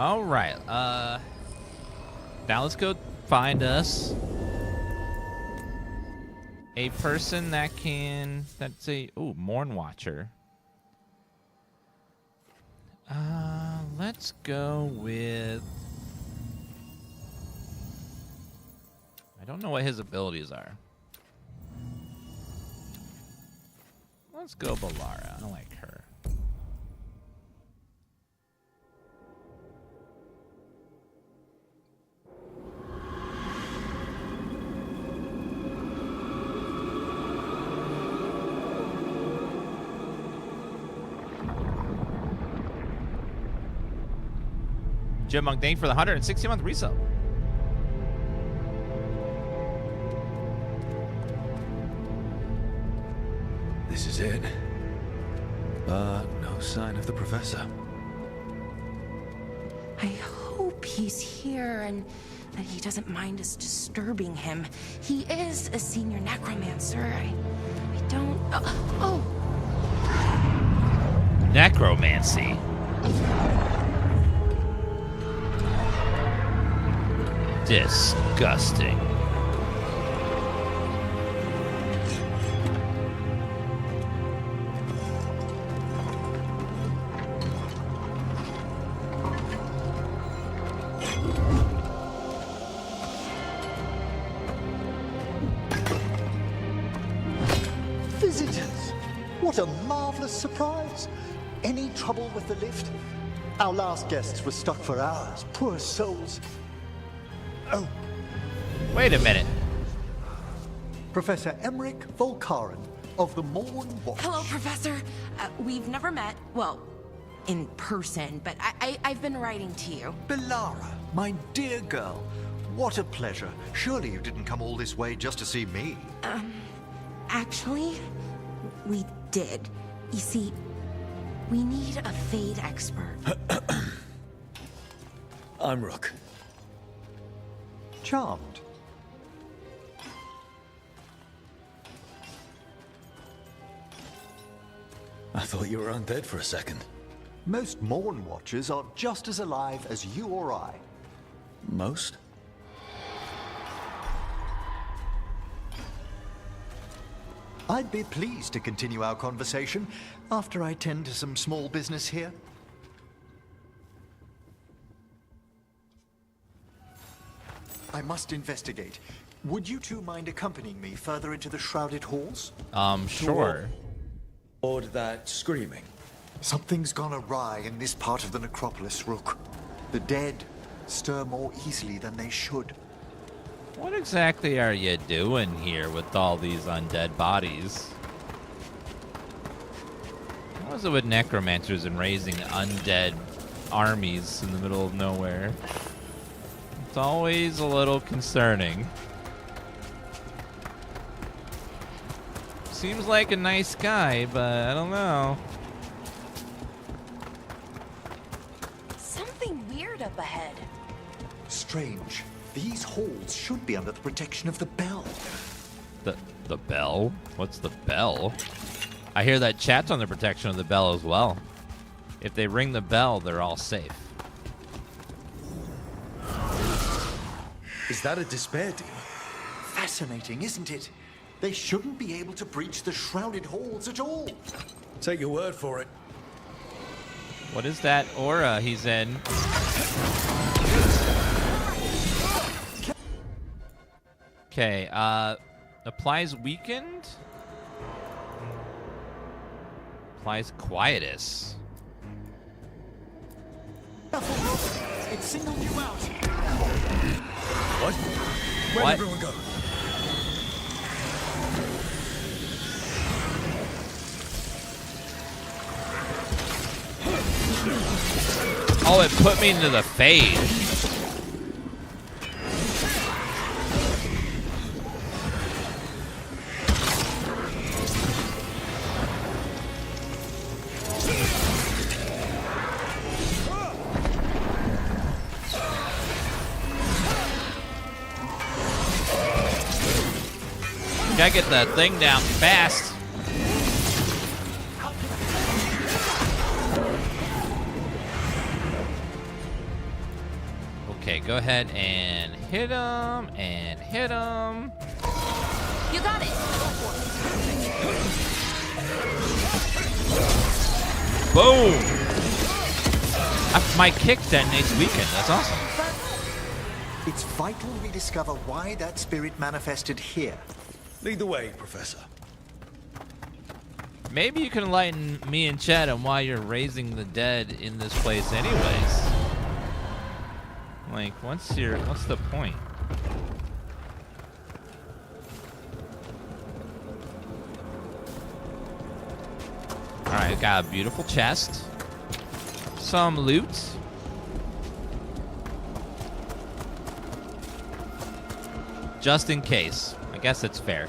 All right. Now let's go find us a person that's a Morn Watcher. Let's go with, I don't know what his abilities are. Let's go Balara. I like her. Jim Monk, thank you for the 160-month resub. This is it. But no sign of the professor. I hope he's here and that he doesn't mind us disturbing him. He is a senior necromancer. I don't... Oh! Necromancy. Disgusting. Visitors! What a marvelous surprise! Any trouble with the lift? Our last guests were stuck for hours. Poor souls. Oh. Wait a minute. Professor Emmerich Volkaren of the Morn Watch. Hello, Professor. We've never met, well, in person, but I've been writing to you. Balara, my dear girl. What a pleasure. Surely you didn't come all this way just to see me. Actually, we did. You see, we need a Fade expert. I'm Rook. Charmed. I thought you were undead for a second. Most Morn Watchers are just as alive as you or I. Most? I'd be pleased to continue our conversation after I tend to some small business here. I must investigate. Would you two mind accompanying me further into the shrouded halls? Sure. Or that screaming. Something's gone awry in this part of the necropolis, Rook. The dead stir more easily than they should. What exactly are you doing here with all these undead bodies? What was it with necromancers and raising undead armies in the middle of nowhere? It's always a little concerning. Seems like a nice guy, but I don't know. Something weird up ahead. Strange. These halls should be under the protection of the bell. The bell? What's the bell? I hear that chat's on the protection of the bell as well. If they ring the bell, they're all safe. Is that a despair demon? Fascinating, isn't it? They shouldn't be able to breach the shrouded halls at all. Take your word for it. What is that aura he's in? Okay, applies weakened? Applies quietus. It singled you out. What? Where'd everyone go? Oh, it put me into the fade. Gotta get that thing down fast. Okay, go ahead and hit him, and hit him. You got it. Boom! My kick detonates weakened. That's awesome. It's vital we discover why that spirit manifested here. Lead the way, Professor. Maybe you can enlighten me and Chad on why you're raising the dead in this place anyways. Like, what's the point? Alright, got a beautiful chest. Some loot. Just in case. I guess it's fair.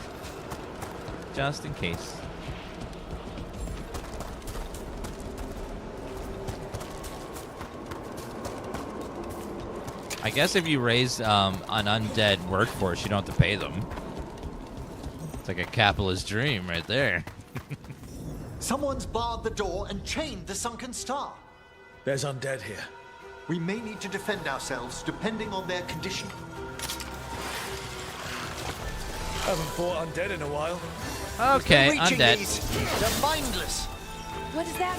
Just in case. I guess if you raise an undead workforce, you don't have to pay them. It's like a capitalist dream right there. Someone's barred the door and chained the sunken star. There's undead here. We may need to defend ourselves depending on their condition. Haven't fought undead in a while. Okay, undead. They're mindless. What does that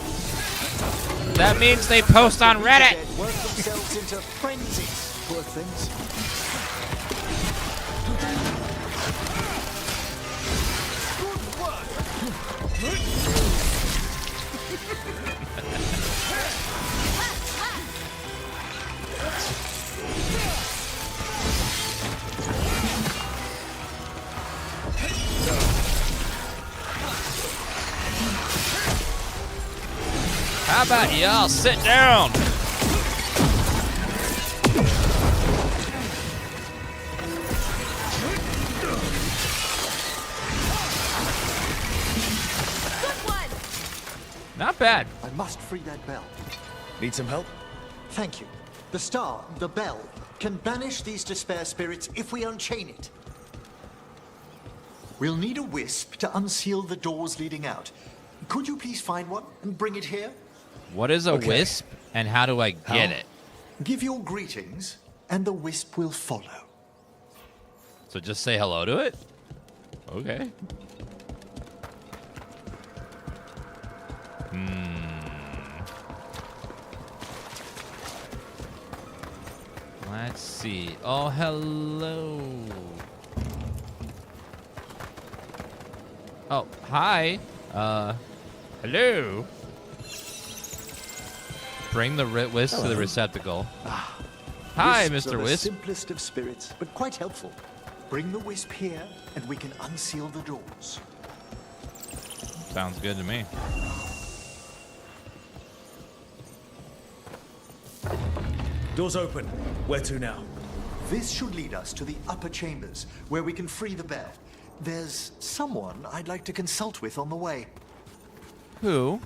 mean? That means they post on Reddit. Dead work themselves into frenzies. Poor things. How about y'all sit down? Not bad. I must free that bell. Need some help? Thank you. The star, the bell, can banish these despair spirits if we unchain it. We'll need a wisp to unseal the doors leading out. Could you please find one and bring it here? What is a wisp, and how do I get it? Give your greetings, and the wisp will follow. So just say hello to it? Okay. Let's see. Oh, hello. Oh, hi. Hello. Bring the wisp to the receptacle. Hi, Wisps Mr. are the Wisp. simplest of spirits, but quite helpful. Bring the wisp here, and we can unseal the doors. Sounds good to me. Doors open. Where to now? This should lead us to the upper chambers, where we can free the bell. There's someone I'd like to consult with on the way. Who?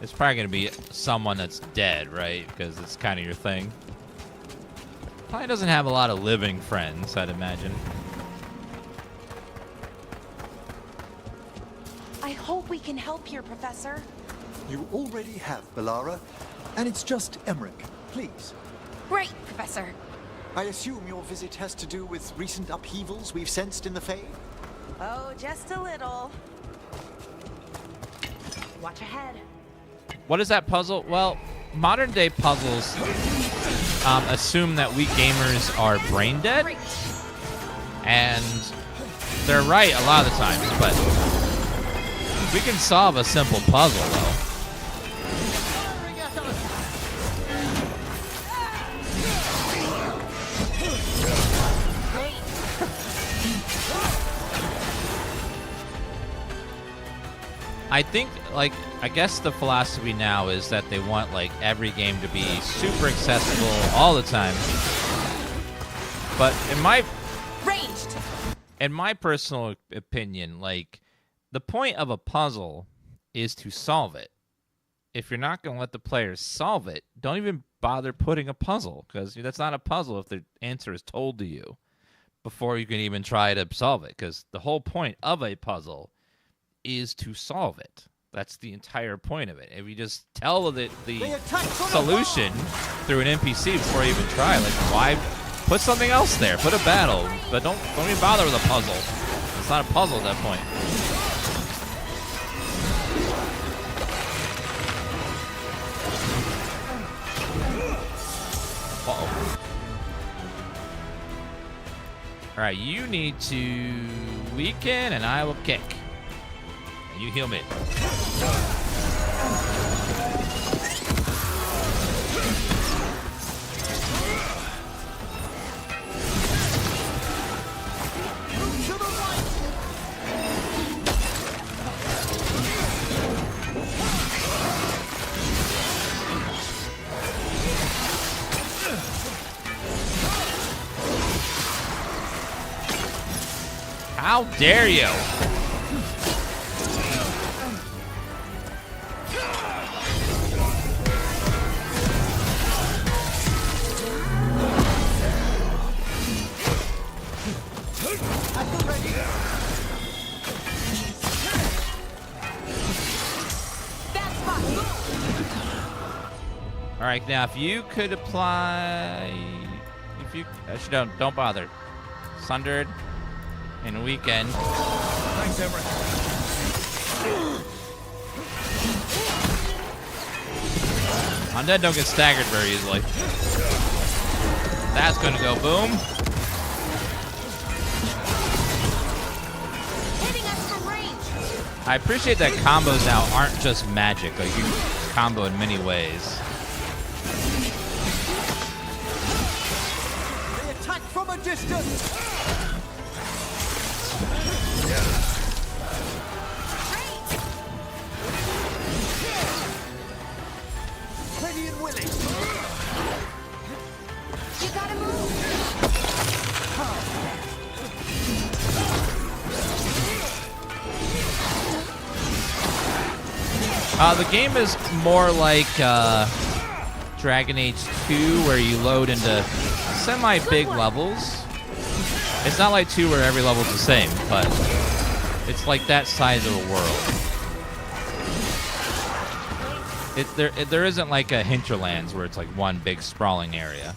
It's probably going to be someone that's dead, right? Because it's kind of your thing. Probably doesn't have a lot of living friends, I'd imagine. I hope we can help here, Professor. You already have, Bellara. And it's just Emmerich. Please. Great, Professor. I assume your visit has to do with recent upheavals we've sensed in the Fae? Oh, just a little. Watch ahead. What is that puzzle? Well, modern day puzzles assume that we gamers are brain dead. And they're right a lot of the times, but we can solve a simple puzzle, though. I think, like, I guess the philosophy now is that they want, like, every game to be super accessible all the time. But in my personal opinion, like, the point of a puzzle is to solve it. If you're not going to let the players solve it, don't even bother putting a puzzle, because that's not a puzzle if the answer is told to you before you can even try to solve it, because the whole point of a puzzle is to solve it. That's the entire point of it. If you just tell the solution through an NPC before you even try, like why put something else there? Put a battle, but don't even bother with a puzzle. It's not a puzzle at that point. Uh-oh. All right, you need to weaken, and I will kick. You heal me. How dare you? All right, now if you could apply, if you actually don't bother. Sundered and weekend. Thanks, Everett. Undead don't get staggered very easily. That's gonna go boom. Hitting us from range. I appreciate that combos now aren't just magic. Like you can combo in many ways. They attack from a distance. Ready and willing. You gotta move. The game is more like Dragon Age 2, where you load into semi-big levels. It's not like 2 where every level's the same, but it's like that size of a world. There isn't like a Hinterlands where it's like one big sprawling area.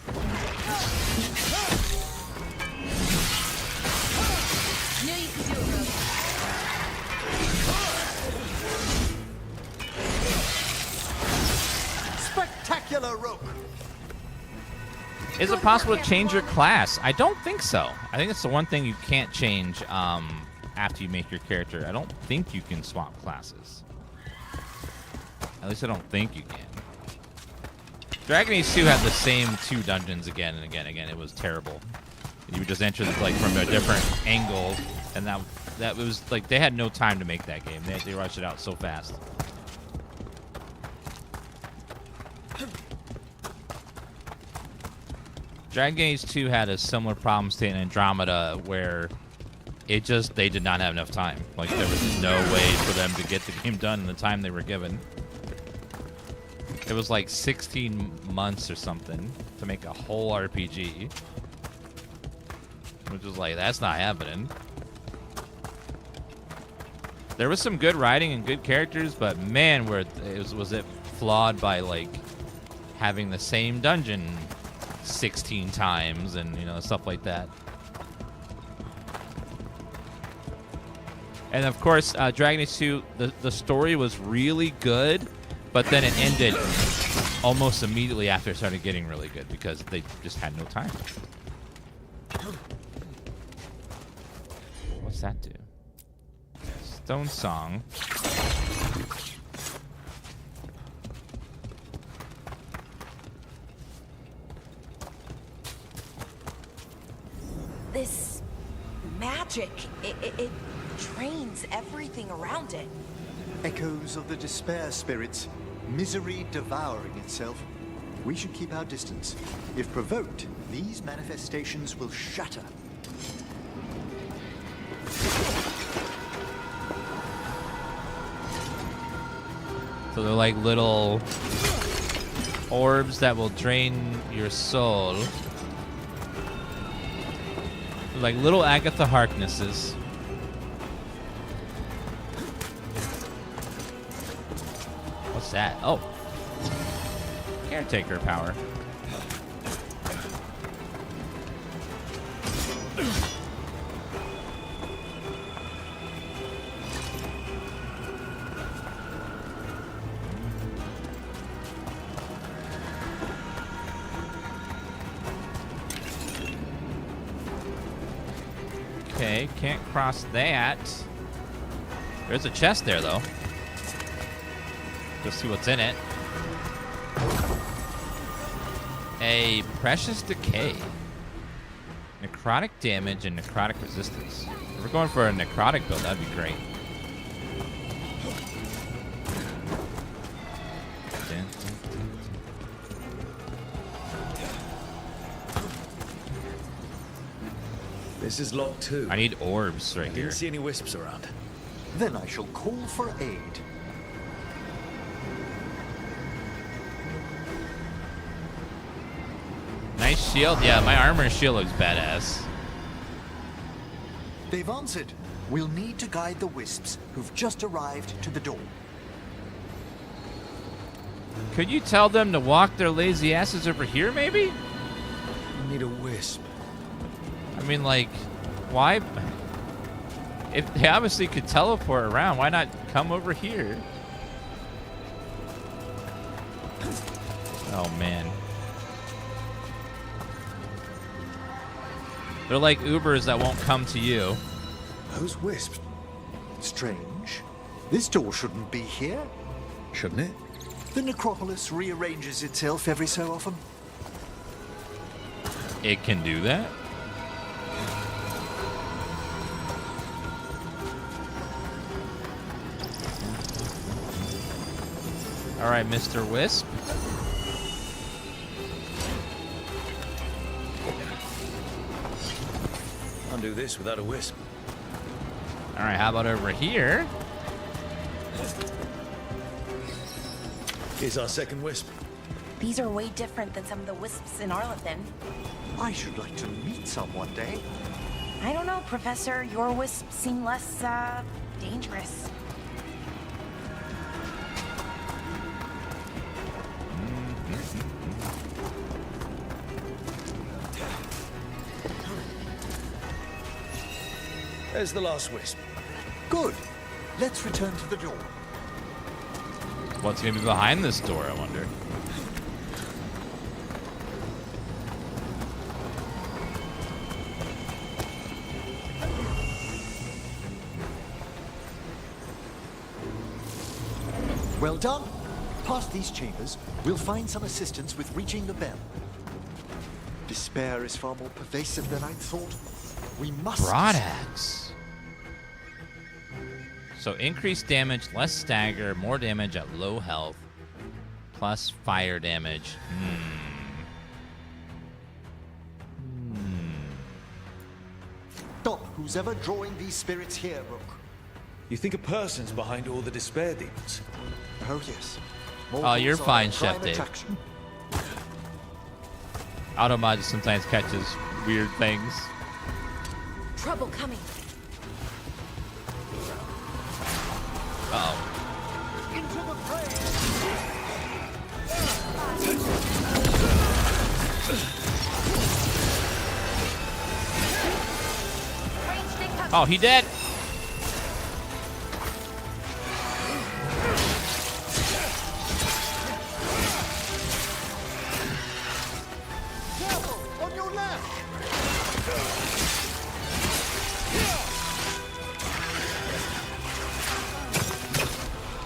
Spectacular rope. Is it possible to change your class? I don't think so. I think it's the one thing you can't change after you make your character. I don't think you can swap classes. At least I don't think you can. Dragon Age 2 had the same 2 dungeons again and again and again. It was terrible. You would just enter like from a different angle, and that was like they had no time to make that game. They rushed it out so fast. Dragon Age 2 had a similar problem state in Andromeda where they did not have enough time. Like there was no way for them to get the game done in the time they were given. It was like 16 months or something to make a whole RPG. Which is like, that's not happening. There was some good writing and good characters, but man, was it flawed by like having the same dungeon 16 times and stuff like that. And of course, Dragon Age 2, the story was really good, but then it ended almost immediately after it started getting really good because they just had no time. What's that do? Stone Song. This magic, it drains everything around it. Echoes of the despair spirits, misery devouring itself. We should keep our distance. If provoked, these manifestations will shatter. So they're like little orbs that will drain your soul. Like little Agatha Harknesses. What's that? Oh. Caretaker power. Okay, can't cross that. There's a chest there, though. Let's see what's in it. A precious decay. Necrotic damage and necrotic resistance. If we're going for a necrotic build, that'd be great. This is locked too. I need orbs right I here. didn't see any wisps around. Then I shall call for aid. Nice shield. Yeah, my armor and shield looks badass. They've answered. We'll need to guide the wisps who've just arrived to the door. Could you tell them to walk their lazy asses over here, maybe? I need a wisp. I mean, like, why? If they obviously could teleport around, why not come over here? Oh, man. They're like Ubers that won't come to you. Those wisps. Strange. This door shouldn't be here. Shouldn't it? The necropolis rearranges itself every so often. It can do that? All right, Mr. Wisp. Can't do this without a wisp. All right, how about over here? Here's our second wisp. These are way different than some of the wisps in Arlington. I should like to meet some one day. I don't know, Professor. Your wisps seem less, dangerous. There's the last wisp. Good. Let's return to the door. What's going to be behind this door, I wonder? Well done. Past these chambers, we'll find some assistance with reaching the bell. Despair is far more pervasive than I'd thought. We must... Broadaxe. So increased damage, less stagger, more damage at low health, plus fire damage. Stop who's ever drawing these spirits here, Rook. You think a person's behind all the despair demons? Oh, yes. Oh, you're Mortals are fine, a Chef prime Dave. attraction. Automod sometimes catches weird things. Trouble coming. Uh-oh. Into the fray! Oh, he dead. Careful! On your left!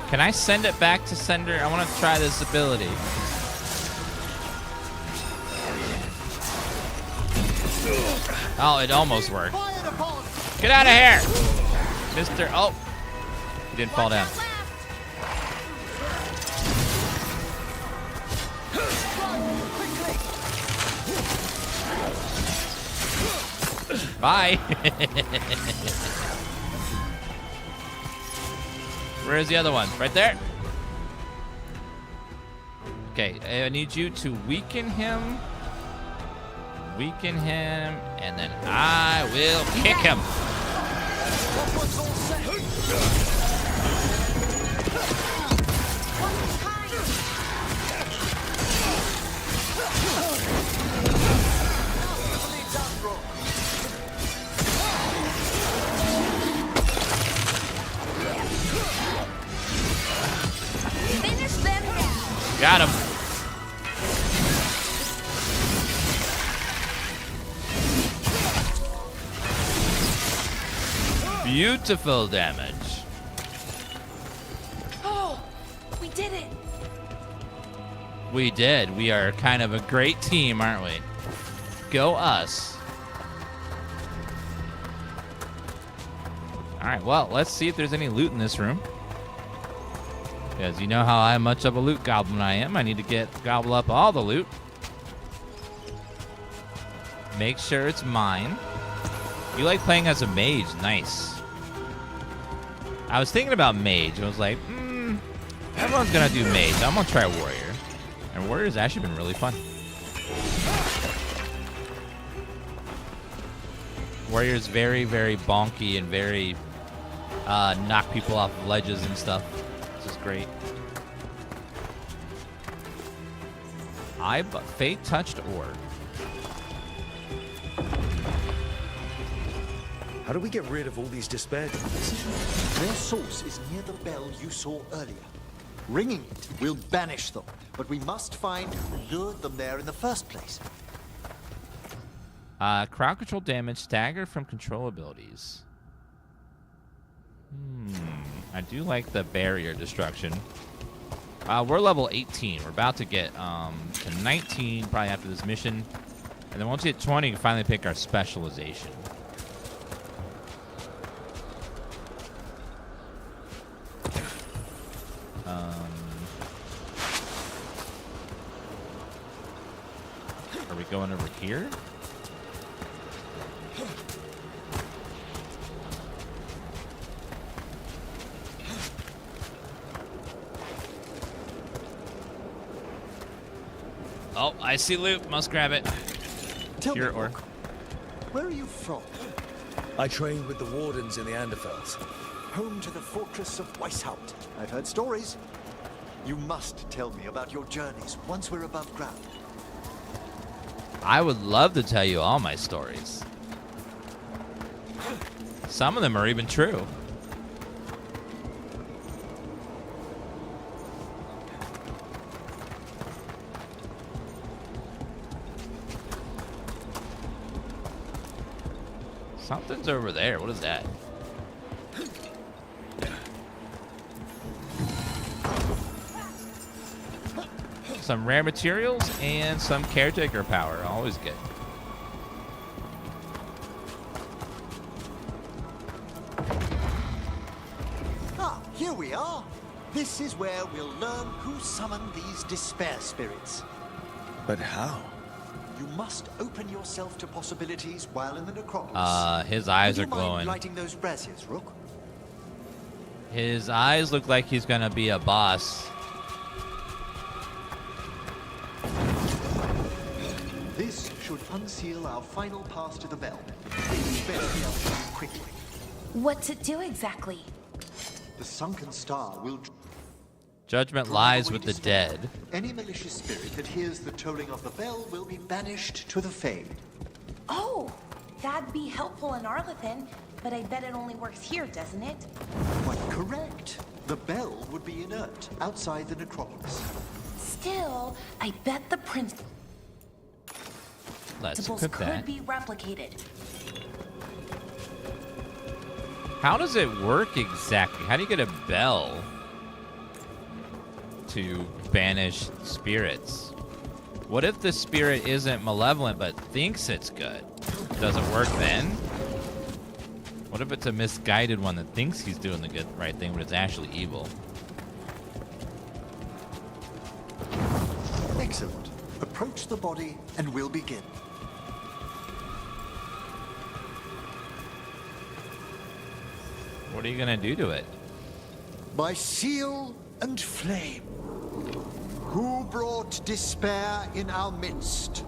Can I send it back to sender? I want to try this ability. Oh, it almost worked. Get out of here! Mr. Oh. He didn't fall down. Bye. Where's the other one? Right there? Okay, I need you to weaken him. Weaken him, and then I will kick him. Got him. Beautiful damage. Oh, we did it. We did. We are kind of a great team, aren't we? Go us. All right, well, let's see if there's any loot in this room. Because you know how much of a loot goblin I am. I need to gobble up all the loot. Make sure it's mine. You like playing as a mage. Nice. I was thinking about mage. I was like, everyone's going to do mage. I'm going to try warrior. And warrior's actually been really fun. Warrior's very, very bonky and very knock people off of ledges and stuff. This is great. Fate touched ore. How do we get rid of all these despair demons? Their source is near the bell you saw earlier. Ringing it will banish them, but we must find who lured them there in the first place. Crowd control damage, stagger from control abilities. I do like the barrier destruction. We're level 18. We're about to get to 19 probably after this mission. And then once we hit 20, we can finally pick our specialization. Are we going over here? Oh, I see loot. Must grab it. Tell Here me, or where are you from? I trained with the wardens in the Anderfels. Home to the fortress of Weishaupt. I've heard stories. You must tell me about your journeys once we're above ground. I would love to tell you all my stories. Some of them are even true. Something's over there. What is that? Some rare materials and some caretaker power. Always good. Ah, here we are. This is where we'll learn who summoned these despair spirits. But how? You must open yourself to possibilities while in the necropolis. His eyes Would are you mind glowing. lighting those braziers, Rook? His eyes look like he's gonna be a boss. This should unseal our final pass to the bell. It's better be able to move quickly. What's it do exactly? The sunken star will... Judgment lies with the dead. Any malicious spirit that hears the tolling of the bell will be banished to the Fade. Oh, that'd be helpful in Arlethan, but I bet it only works here, doesn't it? Quite correct. The bell would be inert outside the necropolis. Still, I bet the Let's principles equip could that. be replicated. How does it work exactly? How do you get a bell to banish spirits? What if the spirit isn't malevolent but thinks it's good? Does it work then? What if it's a misguided one that thinks he's doing the right thing but it's actually evil? Excellent. Approach the body and we'll begin. What are you gonna do to it? By seal and flame. Who brought despair in our midst?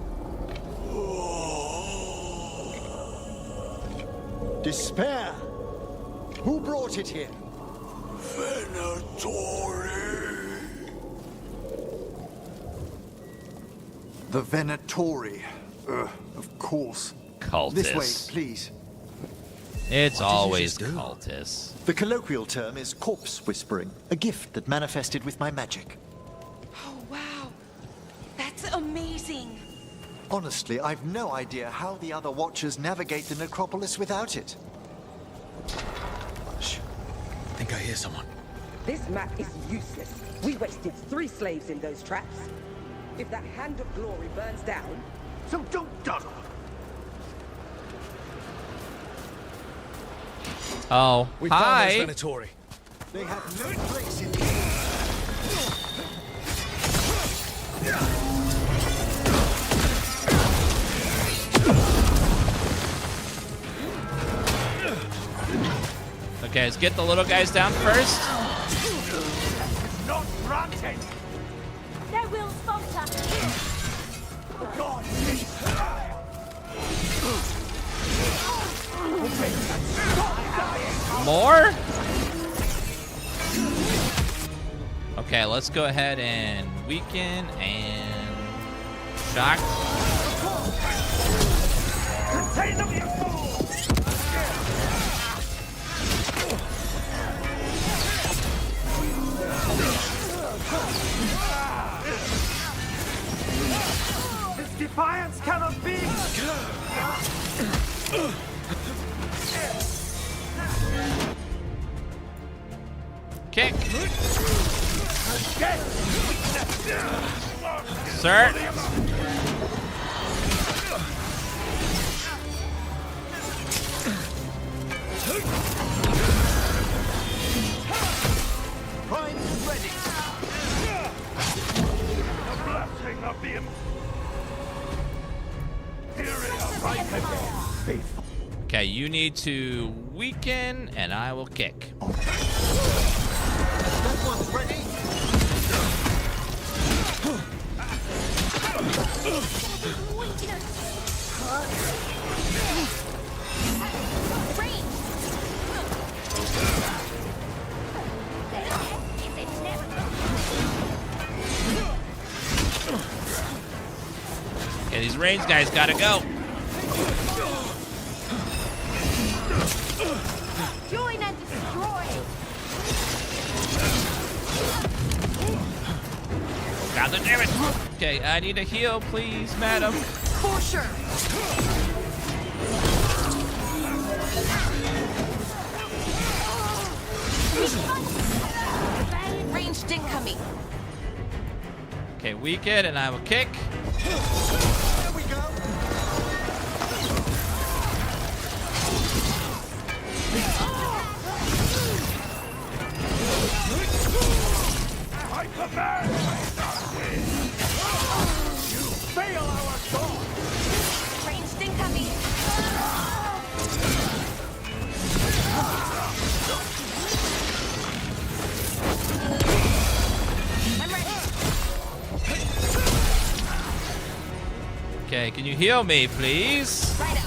Despair? Who brought it here? Venatori. The Venatori. Of course. Cultists. This way, please. It's always cultists. The colloquial term is corpse whispering, a gift that manifested with my magic. Oh, wow. It's amazing. Honestly, I've no idea how the other Watchers navigate the necropolis without it. Shh. I think I hear someone. This map is useless. We wasted 3 slaves in those traps. If that Hand of Glory burns down, so don't dawdle. Oh, We hi. found those Venatori. They have no place in the Okay, let's get the little guys down first. Not granted! Their will falter. God, More? Okay, let's go ahead and weaken and shock. Contain them, you fool! This defiance cannot be! Kick. Sir. Prime's ready! The blessing of the Imperial right again. Okay, you need to weaken, and I will kick. That one's ready. Okay, these range guys gotta go. Join and destroy. Got the damage. Okay, I need a heal, please, madam. For sure. Ranged incoming. Okay, weaken, and I will kick. There we go. I command! You fail our cause! Ranged incoming. I'm ready. Okay, can you heal me, please? Right out.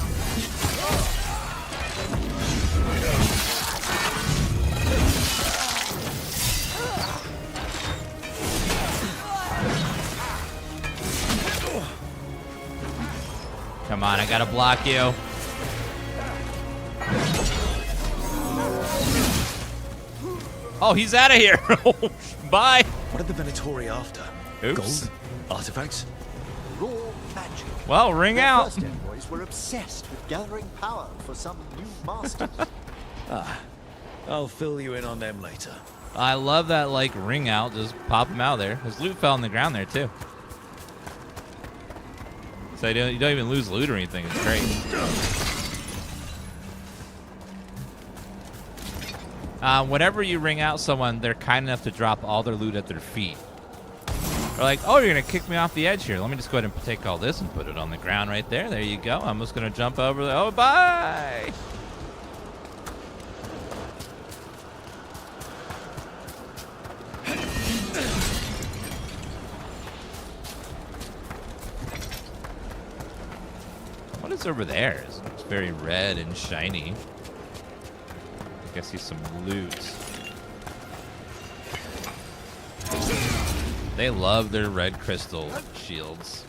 Come on, I gotta block you. Oh, he's out of here. Bye. What are the Venatori after? Oops. Gold? Artifacts? Raw magic. Well, ring Their out. first envoys were obsessed with gathering power for some new masters. I'll fill you in on them later. I love that, like, ring out. Just pop him out there. His loot fell on the ground there, too. So you don't even lose loot or anything. It's great. Whenever you ring out someone, they're kind enough to drop all their loot at their feet. They're like, oh, you're going to kick me off the edge here. Let me just go ahead and take all this and put it on the ground right there. There you go. I'm just going to jump over there. Oh, bye. What is over there? It's very red and shiny. I guess he's some loot. They love their red crystal shields.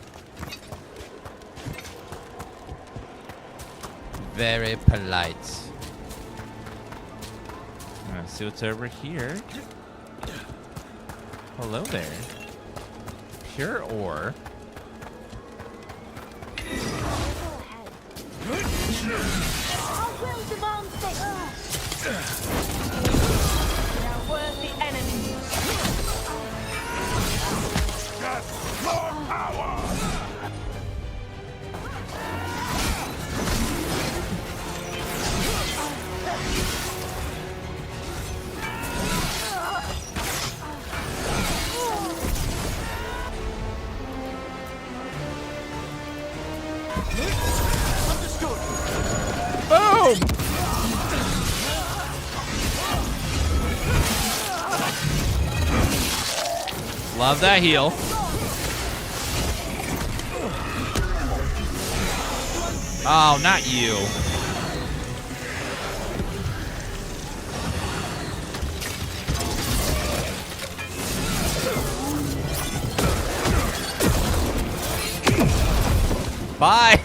Very polite. Let's see what's over here. Hello there. Pure ore. will demand this. Now worth the enemy. More power! Boom! Love that heal. Oh, not you. Bye.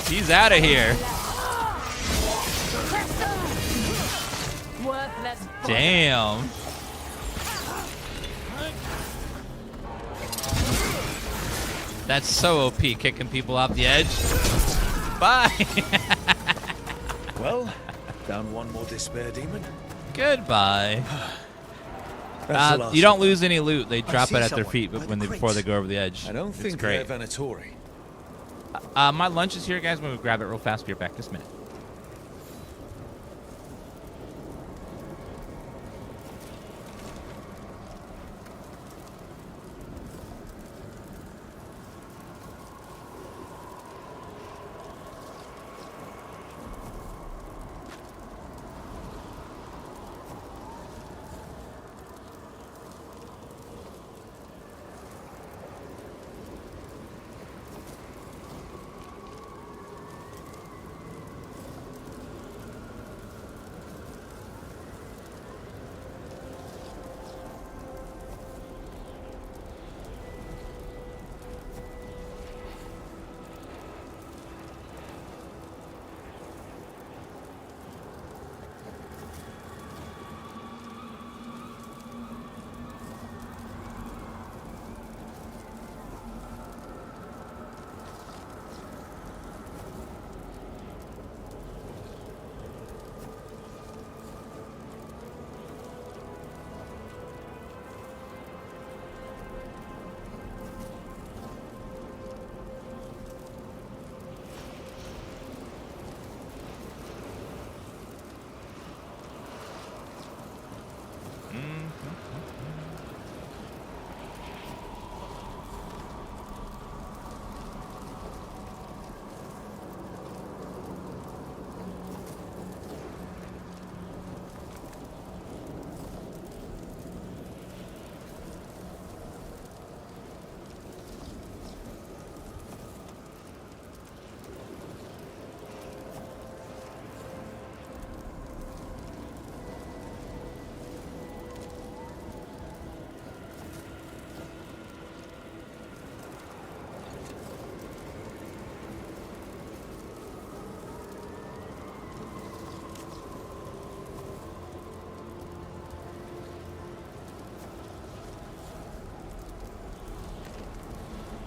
He's out of here. Worthless. Damn. That's so OP, kicking people off the edge. Bye. Well, down one more despair demon. Goodbye. That's the last you don't one. lose any loot. They I drop see it at their someone feet, by but the when they, before they go over the edge. I don't It's think great. they're Venatori. My lunch is here, guys. I'm going to grab it real fast. Be right back. Just a minute.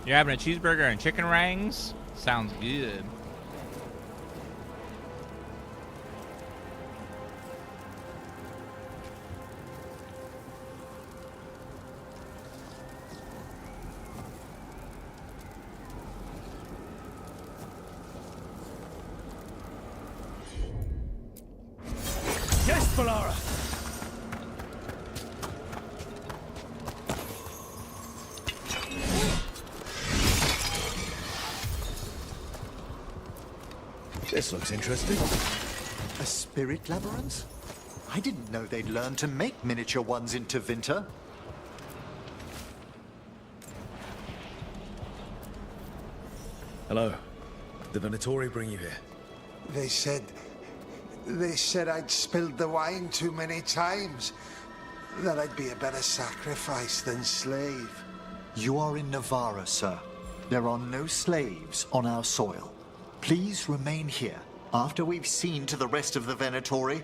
You're having a cheeseburger and chicken rings? Sounds good. Yes, Valara! This looks interesting. A spirit labyrinth? I didn't know they'd learn to make miniature ones in Tevinter. Hello. The Venatori bring you here. They said I'd spilled the wine too many times. That I'd be a better sacrifice than slave. You are in Navarra, sir. There are no slaves on our soil. Please remain here. After we've seen to the rest of the Venatori,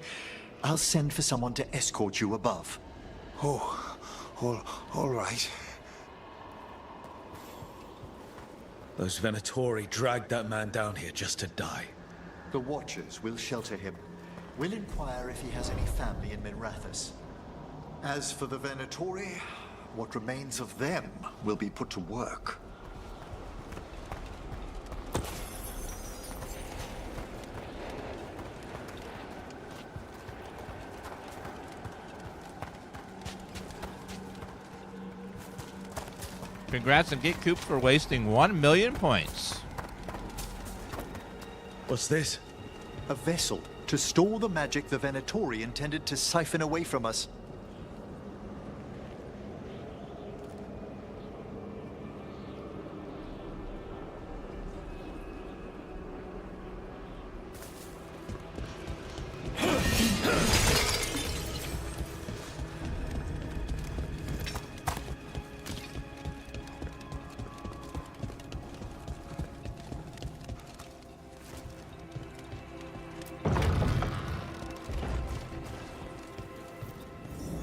I'll send for someone to escort you above. Oh, all right. Those Venatori dragged that man down here just to die. The Watchers will shelter him. We'll inquire if he has any family in Minrathous. As for the Venatori, what remains of them will be put to work. Congrats and get cooped for wasting 1 million points. What's this? A vessel to store the magic the Venatori intended to siphon away from us.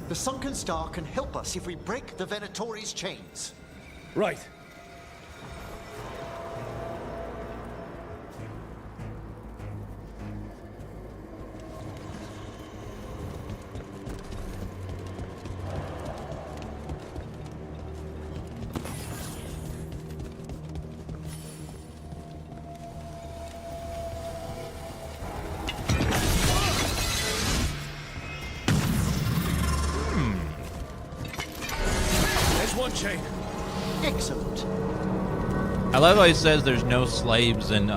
The sunken star can help us if we break the Venatori's chains. Right. Chain. Excellent. I love how he says there's no slaves in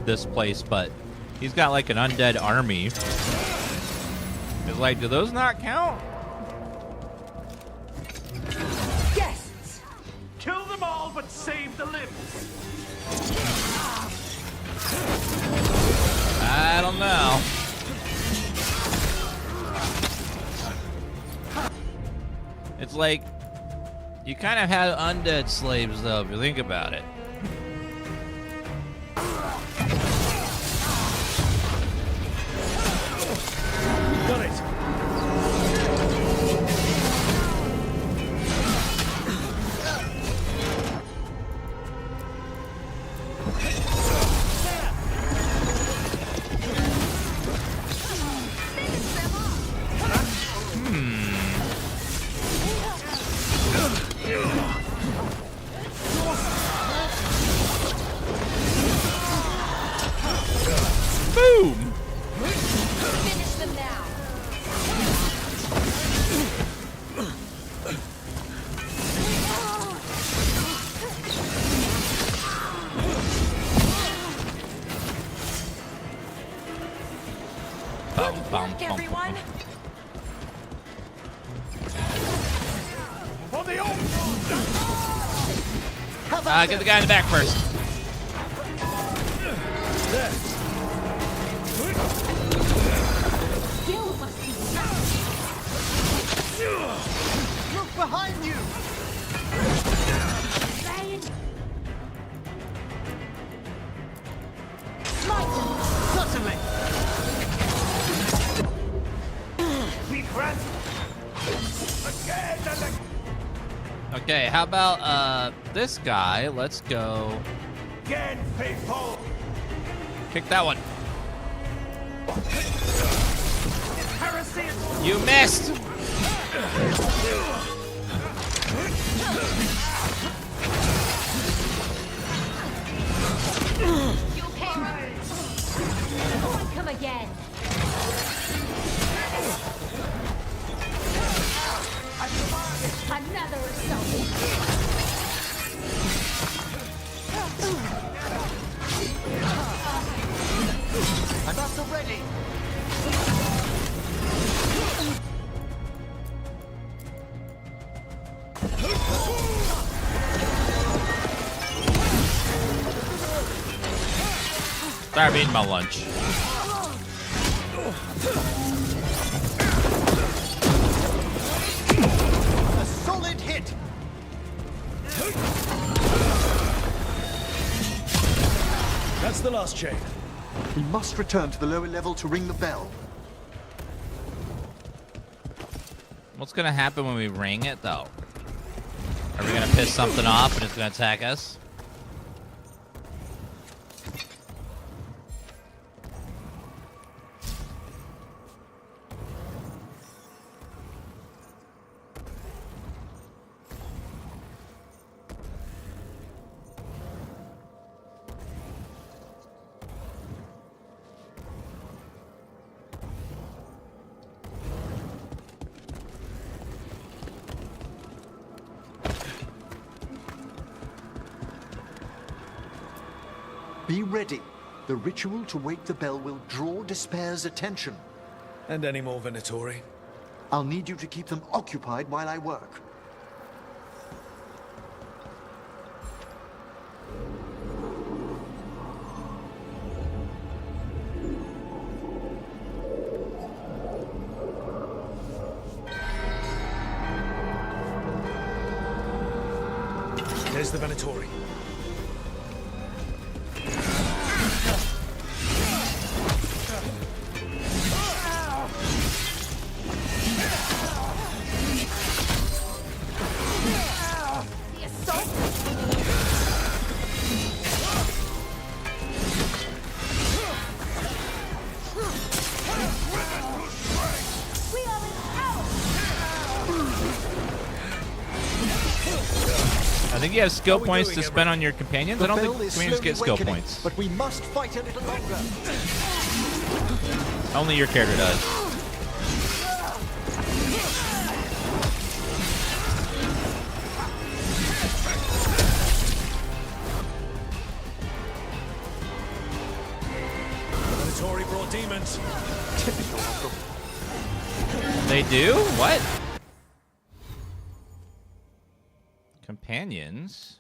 this place, but he's got like an undead army. It's like, do those not count? Guests! Kill them all, but save the limbs. I don't know. It's like, you kind of had undead slaves, though, if you think about it. Got it. Boom! Finish them now. Bum, bum, Everyone. For the old get the guy in the back first. Gil must be Look behind you! Smite them. Certainly. Be friends. Again and again. Okay, how about this guy? Let's go Again, faithful. kick that one. Heresy. You missed! You heroes. Come again. Another assault. I'm also ready. Start eating my lunch. A solid hit. That's the last chain. We must return to the lower level to ring the bell. What's gonna happen when we ring it, though? Are we gonna piss something off and it's gonna attack us? Be ready. The ritual to wake the bell will draw Despair's attention. And any more Venatori? I'll need you to keep them occupied while I work. There's the Venatori. I think you have skill points to spend on your companions. I don't think companions get skill awakening, points. But we must fight a little longer. Only your character does. Venatori brought demons. Typical of them. They do? What? Companions?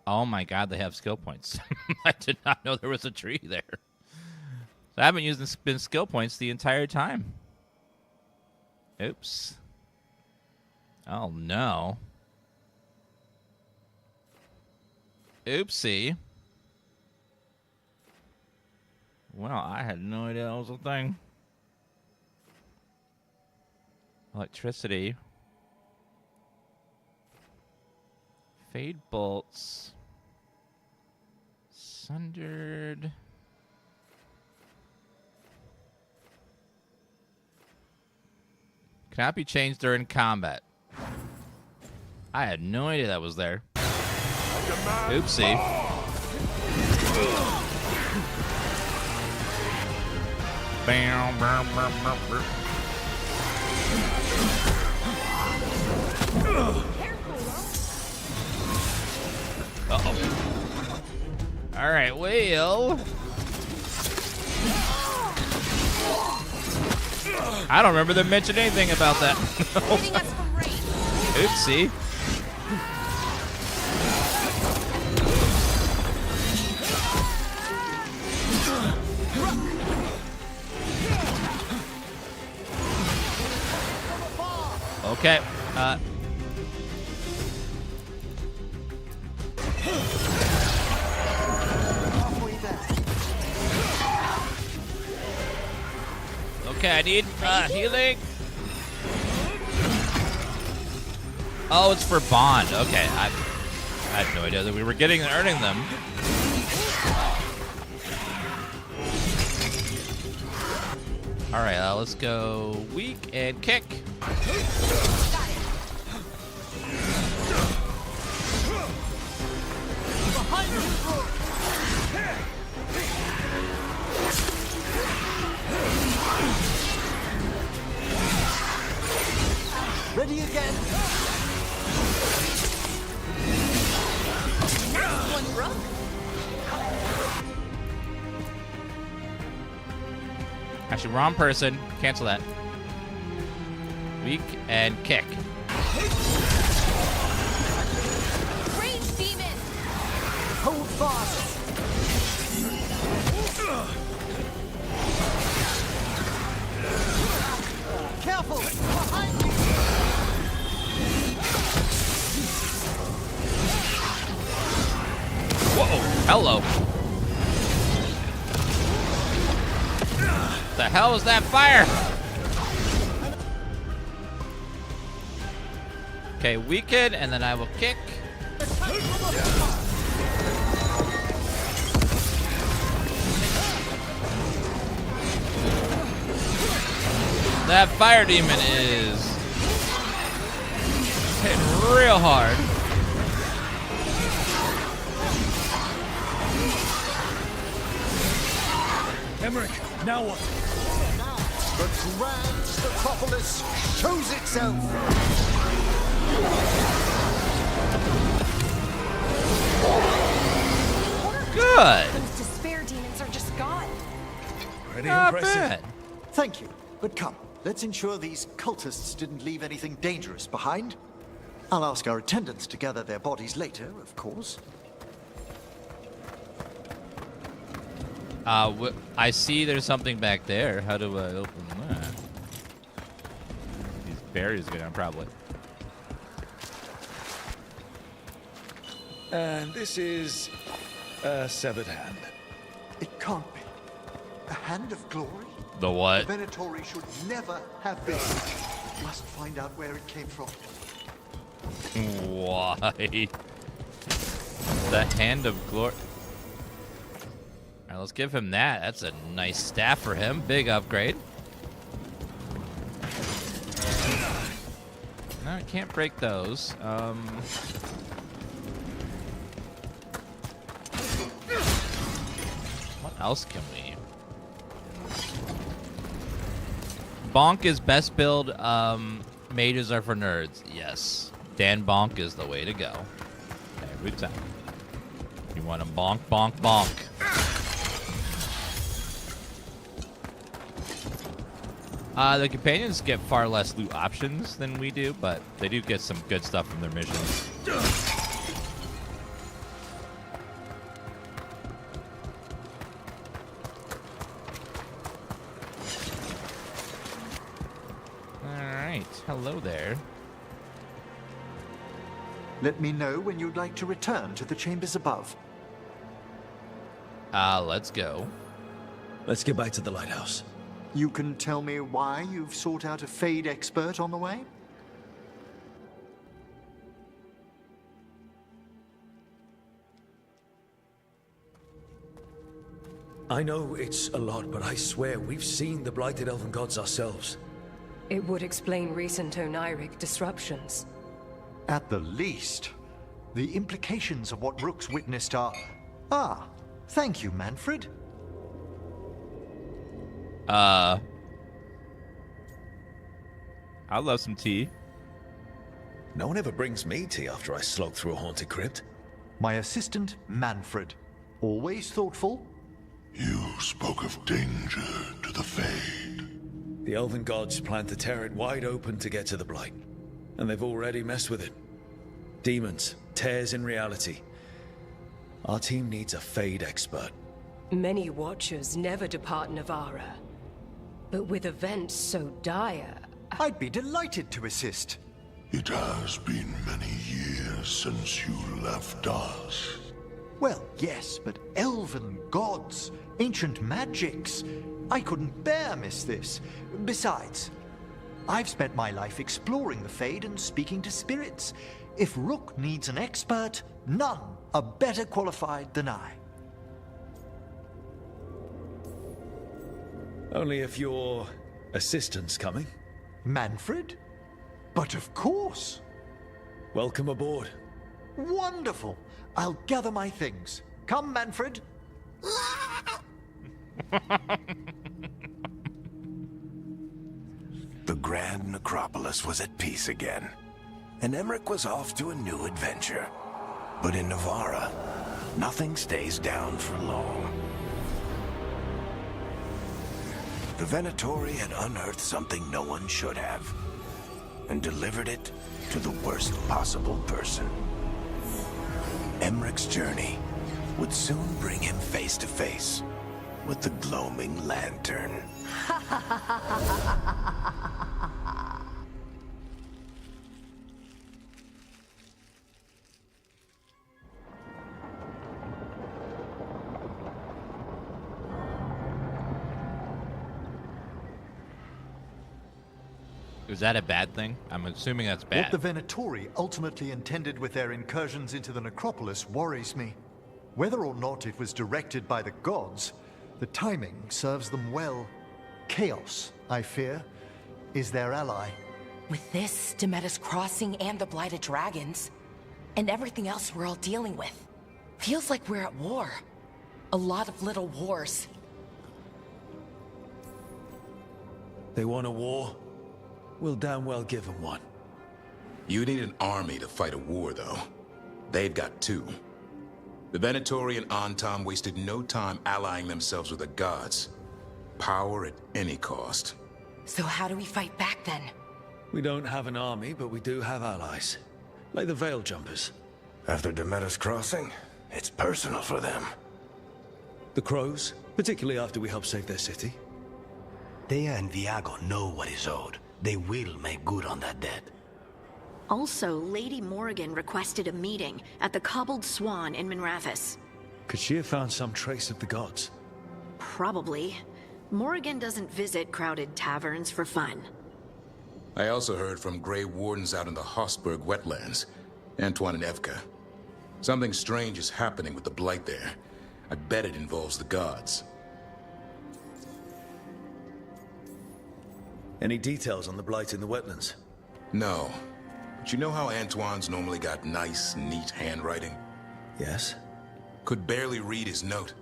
Oh my god, they have skill points. I did not know there was a tree there. So I haven't been skill points the entire time. Oops. Oh no. Oopsie. Well, I had no idea that was a thing. Electricity. Fade bolts. Sundered. Cannot be changed during combat. I had no idea that was there. Oopsie. Bam, bam, bam, bam, bam. Uh-oh. All right, well. I don't remember them mentioning anything about that. Oopsie. Okay. Okay, I need healing. Oh, it's for bond. Okay, I had no idea that we were getting and earning them. All right, let's go weak and kick. Ready again. Nice one, Rook. Actually, wrong person. Cancel that. Weak and kick. Rage demon. Hold fast. Careful. Behind you. Whoa! Hello. The hell is that fire? Okay, weaken, and then I will kick. That fire demon is hitting real hard. Emmerich, now what? Now, the grand necropolis shows itself. Good. Those despair demons are just gone. Pretty Not impressive. bad. Thank you, but come, let's ensure these cultists didn't leave anything dangerous behind. I'll ask our attendants to gather their bodies later, of course. I see there's something back there. How do I open that? These berries go down, probably. And this is a severed hand. It can't be. A hand of glory? The what? The Venatori should never have been. Must find out where it came from. Why? The hand of glory. All right, let's give him that. That's a nice staff for him. Big upgrade. No, I can't break those. What else can we? Bonk is best build. Mages are for nerds. Yes. Dan Bonk is the way to go. Every time. You want to bonk, bonk, bonk. The companions get far less loot options than we do, but they do get some good stuff from their missions. Alright, hello there. Let me know when you'd like to return to the chambers above. Let's go. Let's get back to the lighthouse. You can tell me why you've sought out a Fade expert on the way? I know it's a lot, but I swear we've seen the blighted elven gods ourselves. It would explain recent Oniric disruptions. At the least, the implications of what Rook's witnessed are... Ah, thank you, Manfred. I'd love some tea. No one ever brings me tea after I slog through a haunted crypt. My assistant, Manfred. Always thoughtful. You spoke of danger to the Fade. The elven gods plan to tear it wide open to get to the Blight. And they've already messed with it. Demons, tears in reality. Our team needs a Fade expert. Many Watchers never depart Navarra. But with events so dire... I'd be delighted to assist. It has been many years since you left us. Well, yes, but elven gods, ancient magics. I couldn't bear miss this. Besides, I've spent my life exploring the Fade and speaking to spirits. If Rook needs an expert, none are better qualified than I. Only if your assistant's coming. Manfred? But of course. Welcome aboard. Wonderful. I'll gather my things. Come, Manfred. The grand necropolis was at peace again, and Emmerich was off to a new adventure. But in Navarra, nothing stays down for long. The Venatori had unearthed something no one should have, and delivered it to the worst possible person. Emmerich's journey would soon bring him face to face with the gloaming lantern. Is that a bad thing? I'm assuming that's bad. What the Venatori ultimately intended with their incursions into the necropolis worries me. Whether or not it was directed by the gods, the timing serves them well. Chaos, I fear, is their ally. With this, Demeter's Crossing and the Blighted Dragons, and everything else we're all dealing with, feels like we're at war. A lot of little wars. They want a war? We'll damn well give them one. You need an army to fight a war, though. They've got two. The Venatori and Antam wasted no time allying themselves with the gods. Power at any cost. So how do we fight back then? We don't have an army, but we do have allies. Like the Veil Jumpers. After Demeter's crossing, it's personal for them. The Crows, particularly after we helped save their city. Thea and Viago know what is owed. They will make good on that debt. Also, Lady Morrigan requested a meeting at the Cobbled Swan in Minrathous. Could she have found some trace of the gods? Probably. Morrigan doesn't visit crowded taverns for fun. I also heard from Grey Wardens out in the Hossberg wetlands. Antoine and Evka. Something strange is happening with the blight there. I bet it involves the gods. Any details on the blight in the wetlands? No. But you know how Antoine's normally got nice, neat handwriting? Yes. Could barely read his note.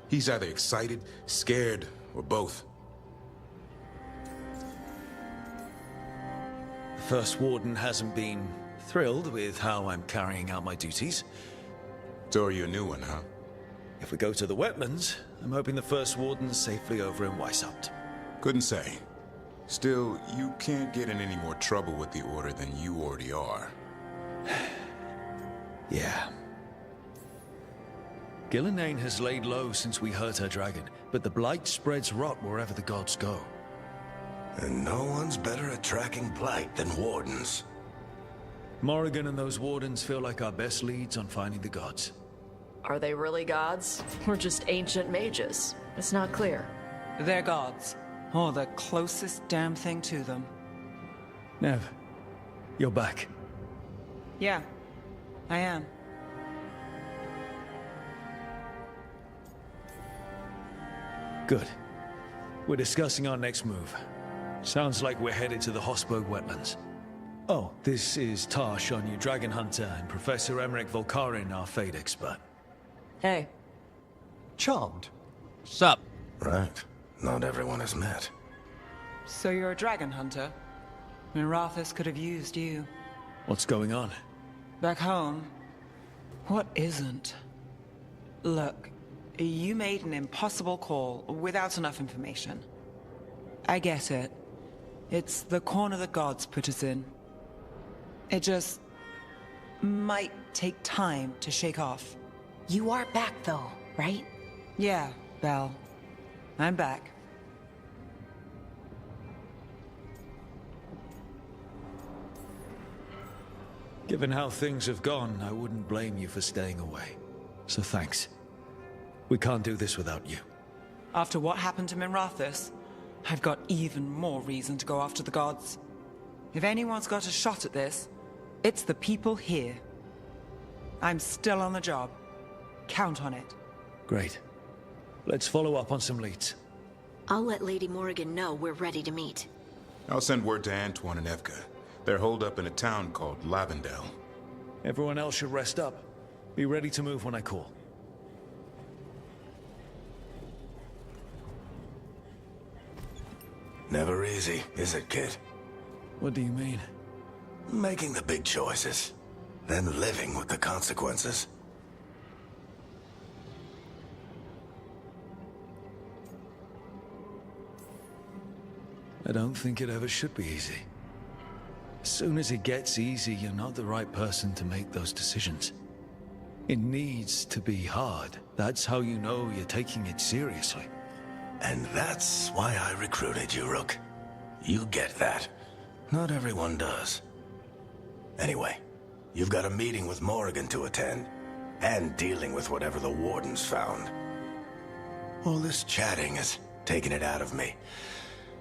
He's either excited, scared, or both. The First Warden hasn't been thrilled with how I'm carrying out my duties. So are you a new one, huh? If we go to the wetlands, I'm hoping the First Warden's safely over in Weishaupt. Couldn't say. Still, you can't get in any more trouble with the Order than you already are. Yeah. Gillenane has laid low since we hurt her dragon, but the blight spreads rot wherever the gods go. And no one's better at tracking blight than wardens. Morrigan and those wardens feel like our best leads on finding the gods. Are they really gods? Or just ancient mages? It's not clear. They're gods. Or the closest damn thing to them. Nev, you're back. Yeah, I am. Good. We're discussing our next move. Sounds like we're headed to the Hossberg wetlands. Oh, this is Tarsh, our new dragon hunter, and Professor Emmerich Volkarin, our fate expert. Hey. Charmed. Sup? Right. Not everyone has met. So you're a dragon hunter? Minrathous could have used you. What's going on? Back home, what isn't? Look, you made an impossible call without enough information. I get it. It's the corner the gods put us in. It just might take time to shake off. You are back though, right? Yeah, Belle. I'm back. Given how things have gone, I wouldn't blame you for staying away. So thanks. We can't do this without you. After what happened to Minrathous, I've got even more reason to go after the gods. If anyone's got a shot at this, it's the people here. I'm still on the job. Count on it. Great. Let's follow up on some leads. I'll let Lady Morrigan know we're ready to meet. I'll send word to Antoine and Evka. They're holed up in a town called Lavendel. Everyone else should rest up. Be ready to move when I call. Never easy, is it, kid? What do you mean? Making the big choices, then living with the consequences. I don't think it ever should be easy. As soon as it gets easy, you're not the right person to make those decisions. It needs to be hard. That's how you know you're taking it seriously. And that's why I recruited you, Rook. You get that. Not everyone does. Anyway, you've got a meeting with Morrigan to attend, and dealing with whatever the Wardens found. All this chatting is taking it out of me.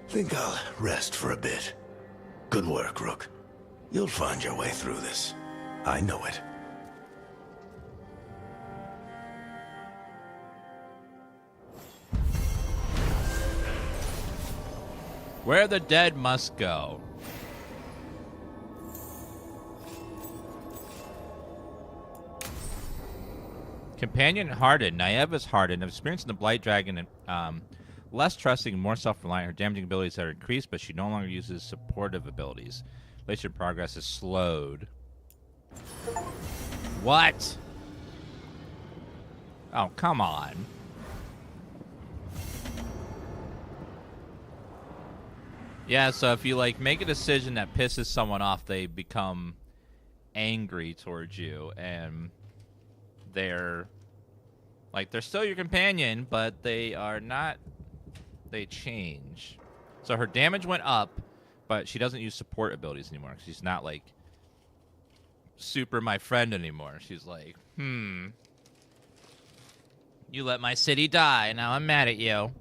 Think I'll rest for a bit. Good work, Rook. You'll find your way through this. I know it. Where the dead must go. Companion hardened. Naev is hardened. Experiencing the Blight Dragon and less trusting, more self-reliant. Her damaging abilities are increased, but she no longer uses supportive abilities. Later progress is slowed. What? Oh, come on. Yeah, so if you, like, make a decision that pisses someone off, they become angry towards you, and they're still your companion, but they are not, they change. So her damage went up, but she doesn't use support abilities anymore. She's not, like, super my friend anymore. She's like, you let my city die, now I'm mad at you.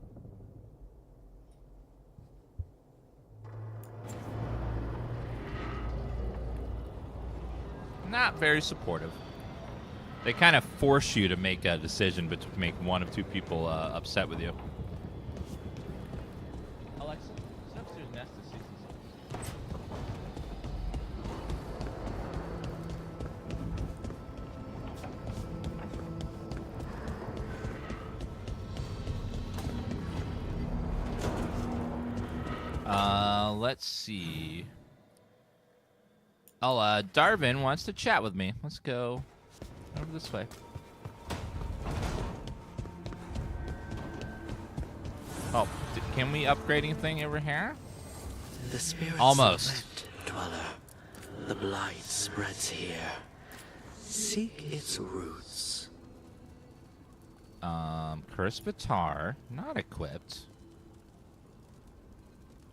Not very supportive. They kind of force you to make a decision, but to make one of two people upset with you. Alexa, is upstairs nest to season 6? Let's see. Oh, Davrin wants to chat with me. Let's go over this way. Oh, can we upgrade anything over here? The spirit's almost. Dweller. The blight spreads here. Seek its roots. Curse Batar, not equipped.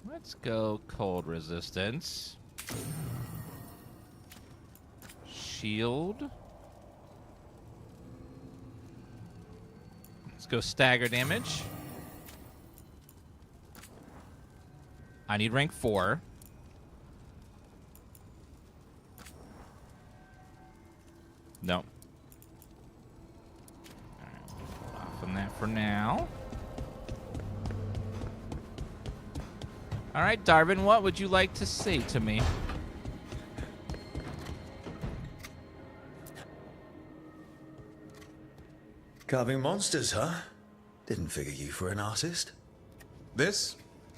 Let's go cold resistance. Shield. Let's go stagger damage. I need rank 4. No. Alright, off on that for now. Alright, Davrin, what would you like to say to me? Carving monsters, huh? Didn't figure you for an artist. This?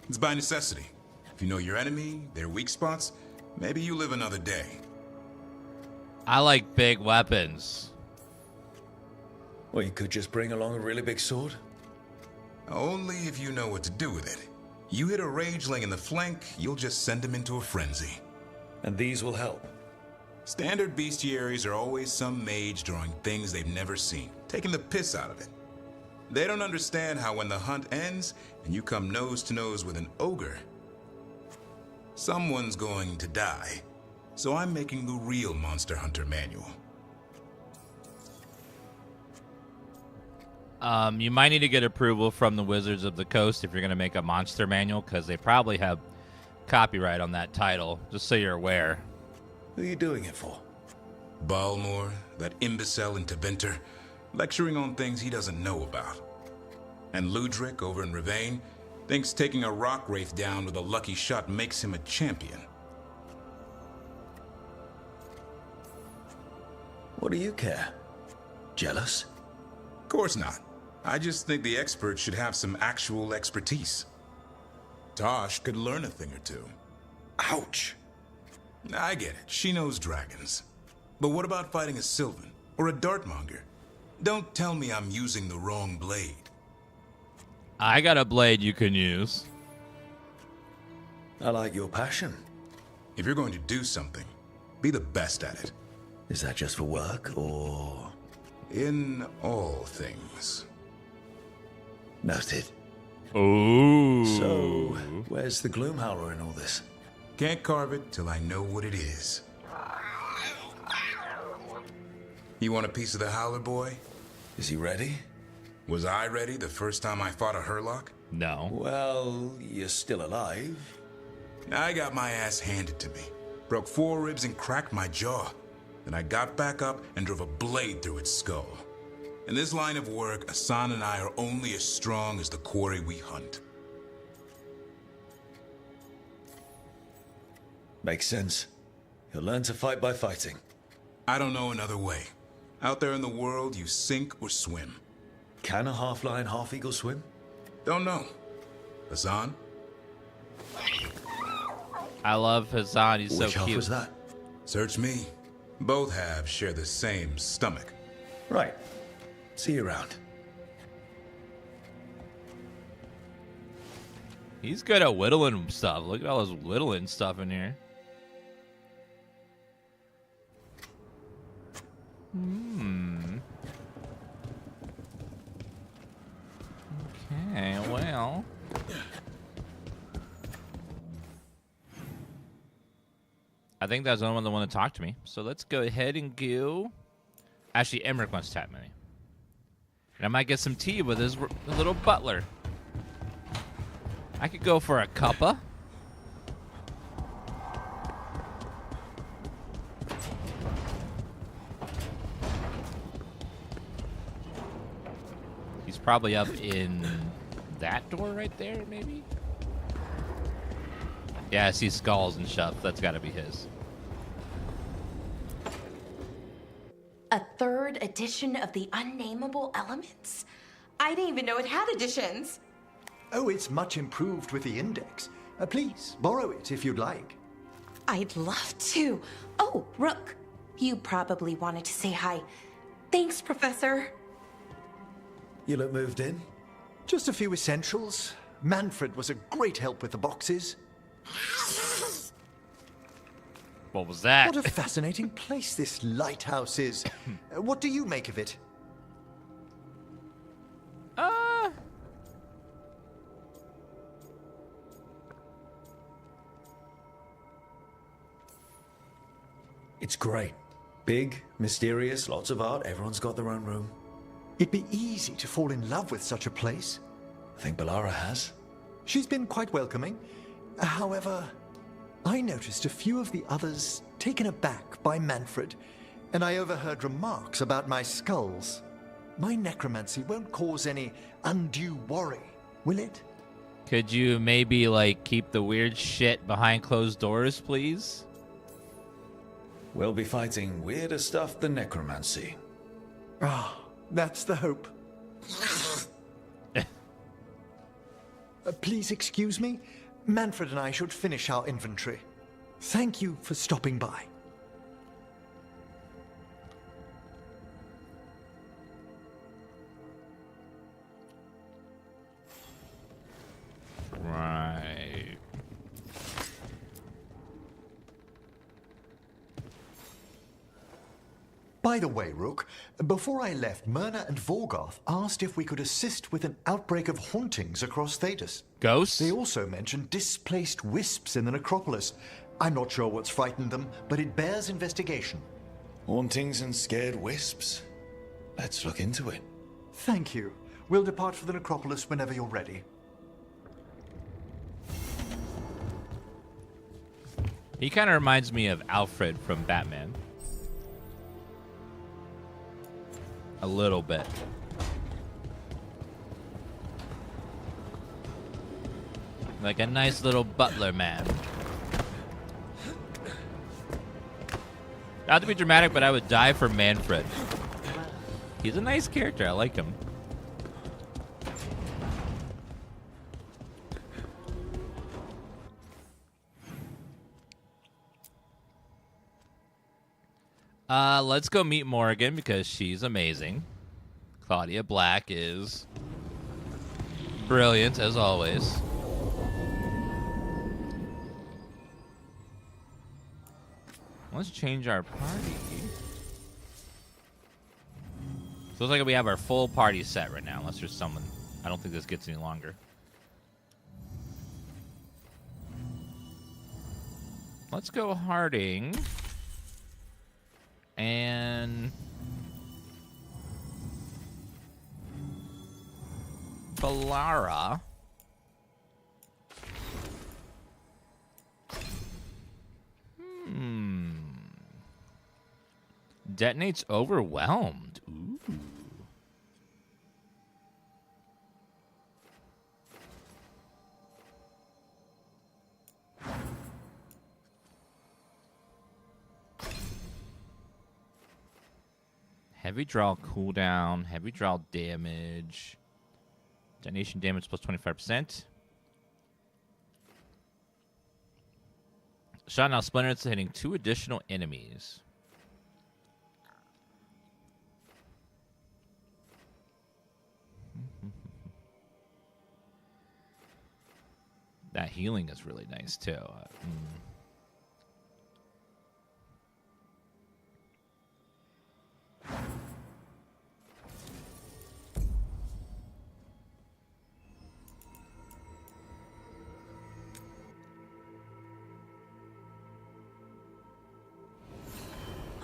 It's by necessity. If you know your enemy, their weak spots, maybe you live another day. I like big weapons. Well, you could just bring along a really big sword. Only if you know what to do with it. You hit a rageling in the flank, you'll just send him into a frenzy. And these will help. Standard bestiaries are always some mage drawing things they've never seen, taking the piss out of it. They don't understand how when the hunt ends and you come nose to nose with an ogre, someone's going to die. So I'm making the real Monster Hunter manual. You might need to get approval from the Wizards of the Coast if you're going to make a monster manual, because they probably have copyright on that title, just so you're aware. Who are you doing it for? Balmor, that imbecile in Teventer, lecturing on things he doesn't know about. And Ludric over in Ravane thinks taking a rock wraith down with a lucky shot makes him a champion. What do you care? Jealous? Of course not. I just think the experts should have some actual expertise. Tosh could learn a thing or two. Ouch. I get it. She knows dragons. But what about fighting a Sylvan or a Dartmonger? Don't tell me I'm using the wrong blade. I got a blade you can use. I like your passion. If you're going to do something, be the best at it. Is that just for work, or...? In all things. Noted. Ooh. So, where's the Gloom Howler in all this? Can't carve it till I know what it is. You want a piece of the Howler, boy? Is he ready? Was I ready the first time I fought a Hurlock? No. Well, you're still alive. I got my ass handed to me. Broke 4 ribs and cracked my jaw. Then I got back up and drove a blade through its skull. In this line of work, Assan and I are only as strong as the quarry we hunt. Makes sense. You'll learn to fight by fighting. I don't know another way. Out there in the world, you sink or swim. Can a half-lion, half-eagle swim? Don't know. Assan? I love Assan. He's Which so half cute. was that? Search me. Both halves share the same stomach. Right. See you around. He's good at whittling stuff. Look at all this whittling stuff in here. Okay, well. I think that's the only one that wanted to talk to me. So let's go ahead and go. Actually, Emmerich wants to tap me. And I might get some tea with his little butler. I could go for a cuppa. He's probably up in that door right there, maybe? Yeah, I see skulls and stuff. That's got to be his. A third edition of the Unnameable Elements? I didn't even know it had editions. Oh, it's much improved with the index. Please, borrow it if you'd like. I'd love to. Oh, Rook, you probably wanted to say hi. Thanks, Professor. You look moved in. Just a few essentials. Manfred was a great help with the boxes. What was that? What a fascinating place this lighthouse is. What do you make of it? It's great. Big, mysterious, lots of art. Everyone's got their own room. It'd be easy to fall in love with such a place. I think Balara has. She's been quite welcoming. However, I noticed a few of the others taken aback by Manfred, and I overheard remarks about my skulls. My necromancy won't cause any undue worry, will it? Could you maybe, like, keep the weird shit behind closed doors, please? We'll be fighting weirder stuff than necromancy. Ah, that's the hope. Please excuse me. Manfred and I should finish our inventory. Thank you for stopping by. Right. By the way, Rook, before I left, Myrna and Veilguard asked if we could assist with an outbreak of hauntings across Thedas. Ghosts? They also mentioned displaced wisps in the necropolis. I'm not sure what's frightened them, but it bears investigation. Hauntings and scared wisps? Let's look into it. Thank you. We'll depart for the necropolis whenever you're ready. He kind of reminds me of Alfred from Batman. A little bit. Like a nice little butler man. Not to be dramatic, but I would die for Manfred. He's a nice character. I like him. Let's go meet Morrigan because she's amazing. Claudia Black is brilliant as always. Let's change our party. So looks like we have our full party set right now, unless there's someone. I don't think this gets any longer. Let's go Harding. And Balara. Detonates overwhelmed. Ooh. Heavy draw cooldown, heavy draw damage, detonation damage plus 25%. Shot now splinters hitting 2 additional enemies. healing is really nice too.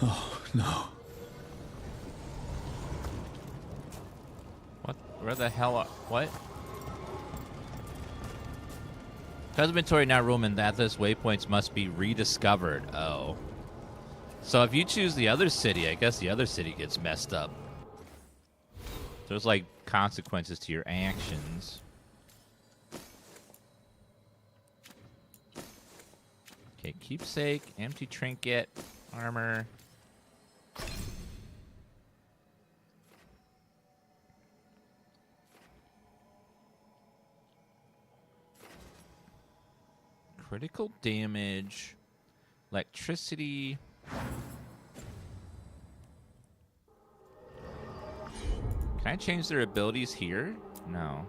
Oh, no. What? Where the hell are... What? Inventory now Roman that this waypoints must be rediscovered. Oh. So if you choose the other city, I guess the other city gets messed up. There's like consequences to your actions. Okay, keepsake, empty trinket, armor. Critical damage, electricity. Can I change their abilities here? No.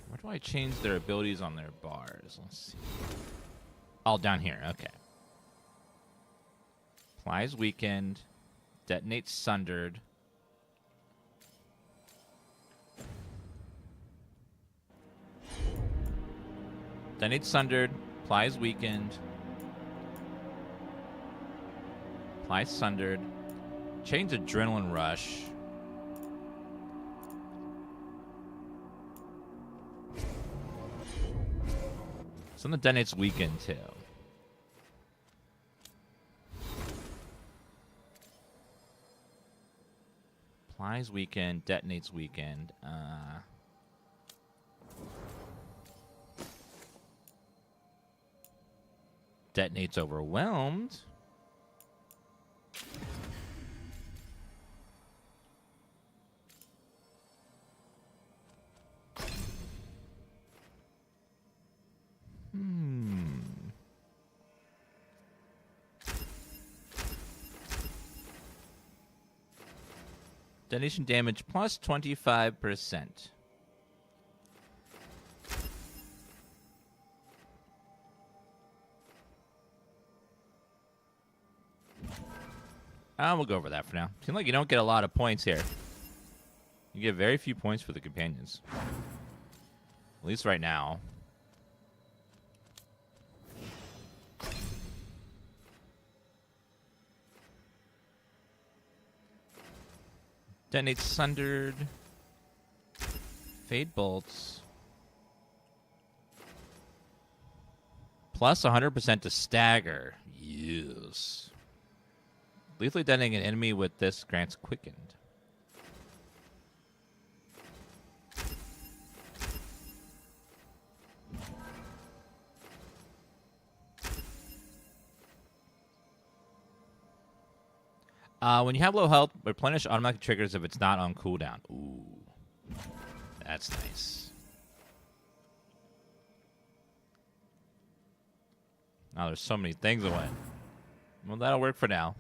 Where do I change their abilities on their bars? Let's see. All down here. Okay. Applies weakened. Detonates sundered. Detonates sundered. Applies weakened. Applies sundered. Change adrenaline rush. Some of the detonates weakened too. Applies weakened, detonates weakened. Detonates overwhelmed. Detonation damage plus 25%. We'll go over that for now. Seems like you don't get a lot of points here. You get very few points for the companions. At least right now. Detonates sundered. Fade bolts. Plus 100% to stagger. Yes. Lethally detonating an enemy with this grants quickened. When you have low health, replenish automatic triggers if it's not on cooldown. Ooh. That's nice. Now there's so many things that went. Well, that'll work for now.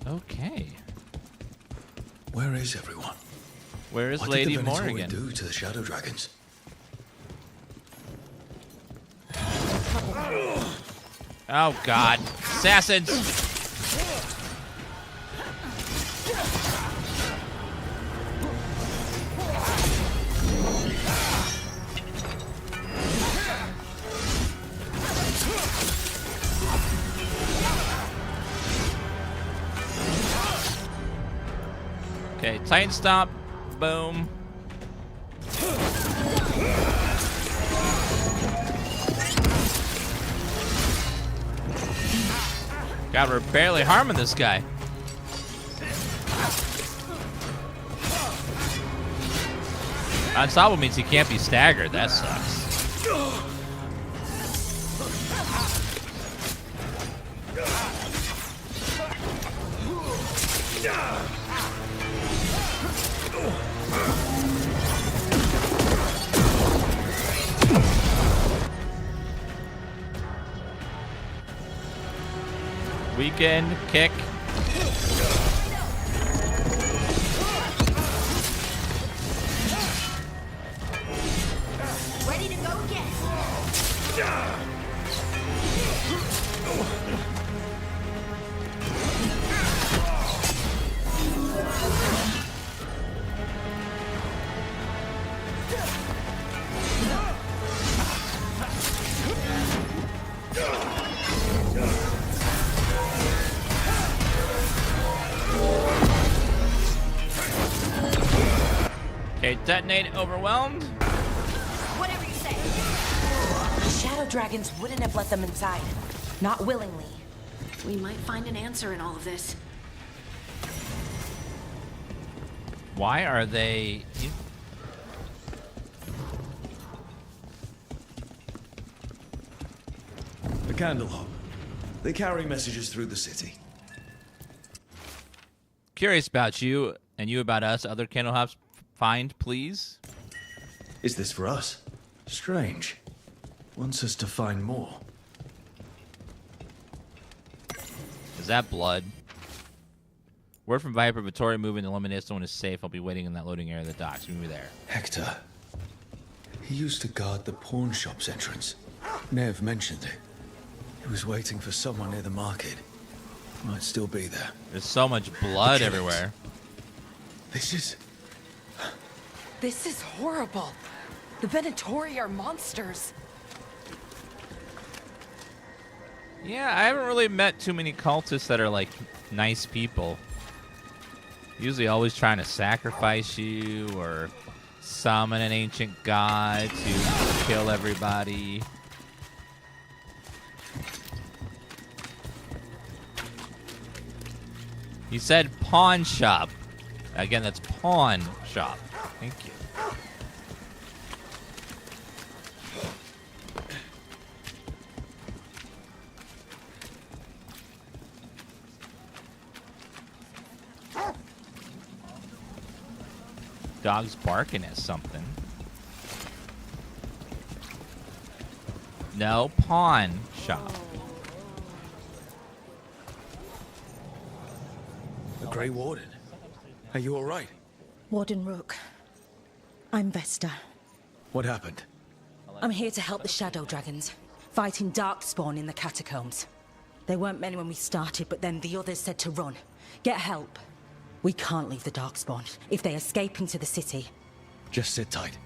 Okay. Where is everyone? Where is What Lady did the Venatori Morrigan? do to the Shadow Dragons? Oh God, assassins! Okay, Titan Stomp, boom. God, we're barely harming this guy. Unstoppable means he can't be staggered. That sucks. Weekend kick. Ready to go again. Okay, detonate overwhelmed. Whatever you say. The shadow dragons wouldn't have let them inside. Not willingly. We might find an answer in all of this. Why are they... The candle hop. They carry messages through the city. Curious about you, and you about us. Other candle hops find, please. Is this for us? Strange. Wants us to find more. Is that blood? Word from Viper, Vittoria moving to Luminous. No one is safe. I'll be waiting in that loading area of the docks. Meet me there. Hector. He used to guard the pawn shop's entrance. Nev mentioned it. He was waiting for someone near the market. Might still be there. There's so much blood everywhere. This is... This is horrible. The Venatori are monsters. Yeah, I haven't really met too many cultists that are like nice people. Usually always trying to sacrifice you or summon an ancient god to kill everybody. He said pawn shop. Again, that's pawn shop. Thank you. Dog's barking at something. No, pawn shop. The Grey Warden. Are you all right? Warden Rook. I'm Vesta. What happened? I'm here to help the Shadow Dragons, fighting darkspawn in the catacombs. There weren't many when we started, but then the others said to run. Get help. We can't leave the darkspawn. If they escape into the city... Just sit tight.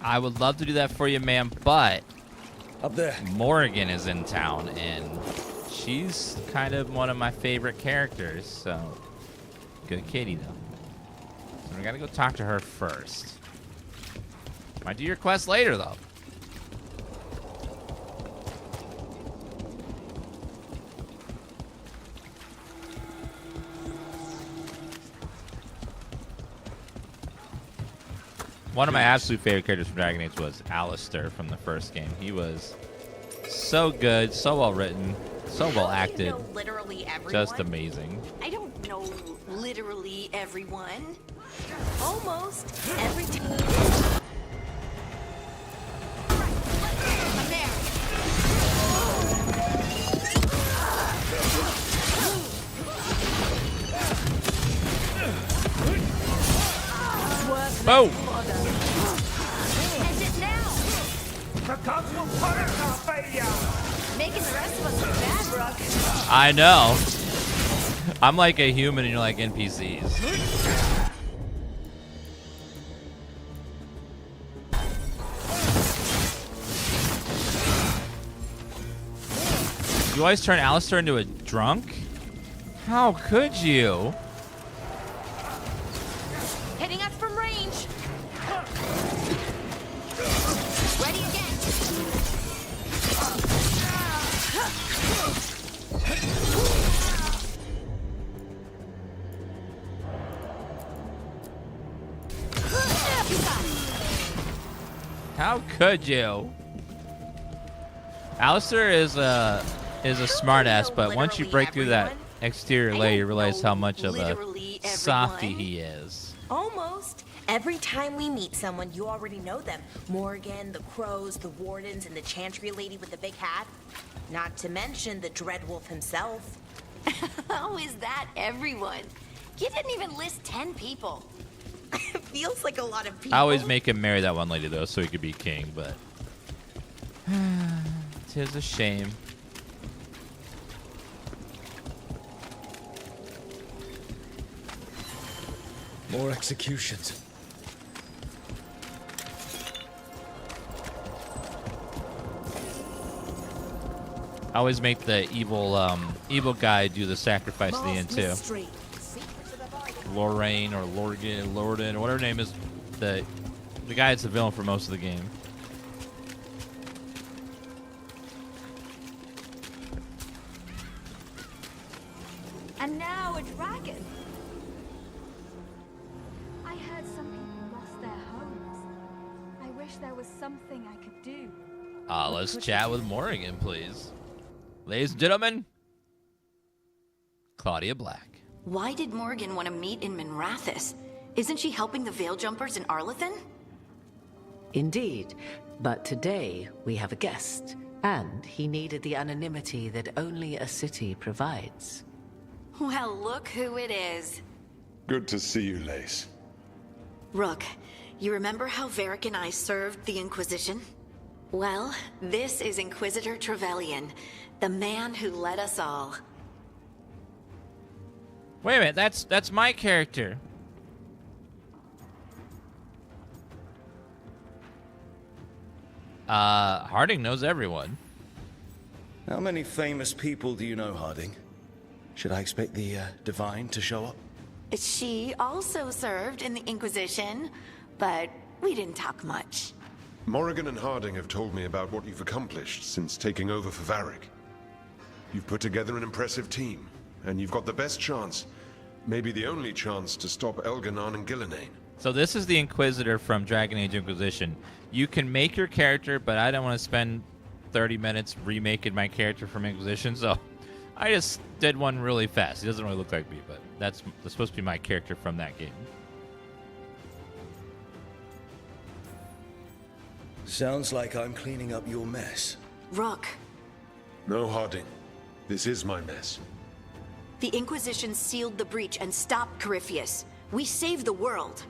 I would love to do that for you, ma'am, but up there, Morrigan is in town, and she's kind of one of my favorite characters. So, good kitty though. So we gotta go talk to her first. Might do your quest later though. One of my absolute favorite characters from Dragon Age was Alistair from the first game. He was so good, so well written, so well acted. I don't know literally everyone. Just amazing. I don't know literally everyone. Almost every time. I'm there. Boom! End it now. The gods will punish our failure. Making the rest of us look bad, Rook. I know. I'm like a human and you're like NPCs. You always turn Alistair into a drunk? How could you? Hitting us from range. Ready again. How could you? Alistair is a smartass, but once you break through that exterior layer, you realize how much of a softy he is. Almost. Every time we meet someone, you already know them. Morgan, the crows, the wardens, and the chantry lady with the big hat. Not to mention the Dreadwolf himself. Oh, is that everyone? You didn't even list 10 people. It feels like a lot of people. I always make him marry that one lady, though, so he could be king, but... 'tis a shame. More executions. I always make the evil guy do the sacrifice at the end, too. Lorraine or Lorgan, or whatever her name is, the guy that's the villain for most of the game. And now a dragon. I heard some people lost their homes. I wish there was something I could do. Let's chat with Morrigan, please. Ladies and gentlemen, Claudia Black. Why did Morgan want to meet in Minrathous? Isn't she helping the Veil Jumpers in Arlathan? Indeed, but today we have a guest, and he needed the anonymity that only a city provides. Well, look who it is. Good to see you, Lace. Rook, you remember how Varric and I served the Inquisition? Well, this is Inquisitor Trevelyan, the man who led us all. Wait a minute, that's my character. Harding knows everyone. How many famous people do you know, Harding? Should I expect the Divine to show up? She also served in the Inquisition, but we didn't talk much. Morrigan and Harding have told me about what you've accomplished since taking over for Varric. You've put together an impressive team, and you've got the best chance, maybe the only chance, to stop Elganon and Gillenane. So this is the Inquisitor from Dragon Age Inquisition. You can make your character, but I don't want to spend 30 minutes remaking my character from Inquisition, so I just did one really fast. He doesn't really look like me, but that's supposed to be my character from that game. Sounds like I'm cleaning up your mess. Rook. No, Harding. This is my mess. The Inquisition sealed the breach and stopped Corypheus. We saved the world.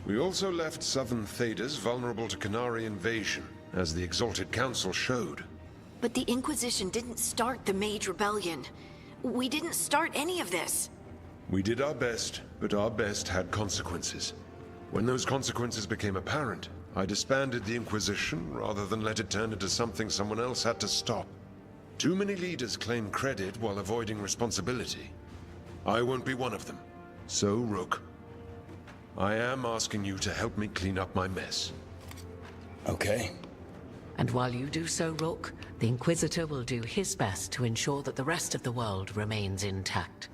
We also left southern Thedas vulnerable to Canary invasion, as the Exalted Council showed. But the Inquisition didn't start the Mage Rebellion. We didn't start any of this. We did our best, but our best had consequences. When those consequences became apparent, I disbanded the Inquisition rather than let it turn into something someone else had to stop. Too many leaders claim credit while avoiding responsibility. I won't be one of them. So, Rook, I am asking you to help me clean up my mess. Okay. And while you do so, Rook, the Inquisitor will do his best to ensure that the rest of the world remains intact.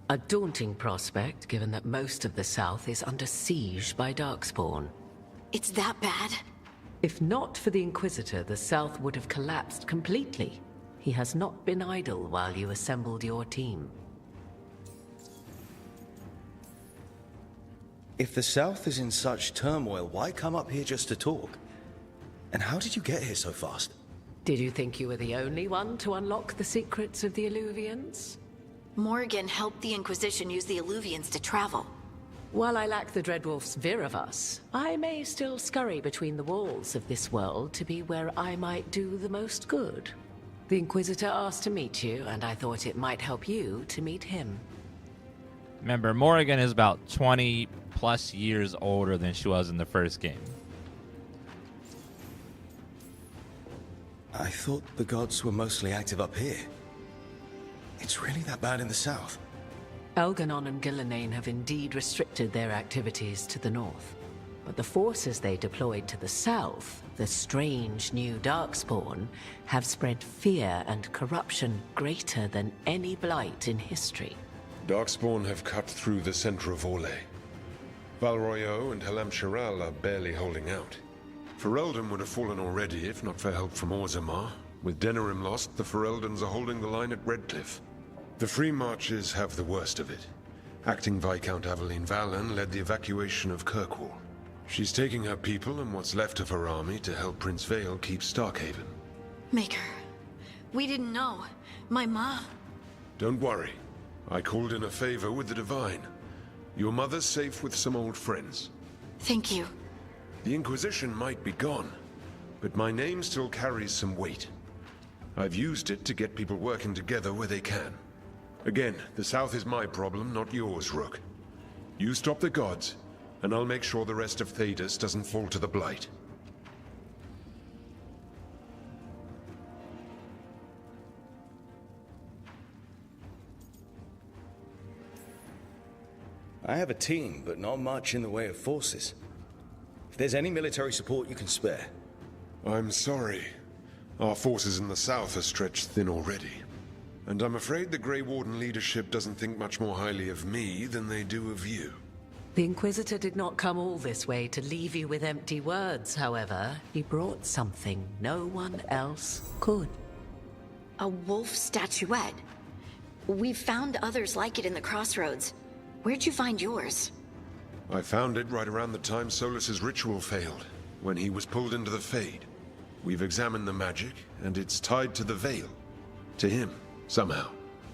A daunting prospect, given that most of the South is under siege by darkspawn. It's that bad? If not for the Inquisitor, the South would have collapsed completely. He has not been idle while you assembled your team. If the South is in such turmoil, why come up here just to talk? And how did you get here so fast? Did you think you were the only one to unlock the secrets of the Illuvians? Morgan helped the Inquisition use the Illuvians to travel. While I lack the Dreadwolf's Viravus, I may still scurry between the walls of this world to be where I might do the most good. The Inquisitor asked to meet you, and I thought it might help you to meet him. Remember, Morrigan is about 20 plus years older than she was in the first game. I thought the gods were mostly active up here. It's really that bad in the south? Elganon and Gillenane have indeed restricted their activities to the north. But the forces they deployed to the south, the strange new darkspawn, have spread fear and corruption greater than any blight in history. Darkspawn have cut through the center of Orlais. Val Royeaux and Halam Shiral are barely holding out. Ferelden would have fallen already if not for help from Orzammar. With Denerim lost, the Fereldans are holding the line at Redcliffe. The Free Marches have the worst of it. Acting Viscount Aveline Valen led the evacuation of Kirkwall. She's taking her people and what's left of her army to help Prince Vale keep Starkhaven. Maker, we didn't know. My ma... Don't worry. I called in a favor with the Divine. Your mother's safe with some old friends. Thank you. The Inquisition might be gone, but my name still carries some weight. I've used it to get people working together where they can. Again, the South is my problem, not yours, Rook. You stop the gods, and I'll make sure the rest of Thedas doesn't fall to the Blight. I have a team, but not much in the way of forces. If there's any military support you can spare. I'm sorry. Our forces in the South are stretched thin already. And I'm afraid the Grey Warden leadership doesn't think much more highly of me than they do of you. The Inquisitor did not come all this way to leave you with empty words, however. He brought something no one else could. A wolf statuette. We've found others like it in the crossroads. Where'd you find yours? I found it right around the time Solas's ritual failed, when he was pulled into the Fade. We've examined the magic, and it's tied to the Veil. To him, somehow.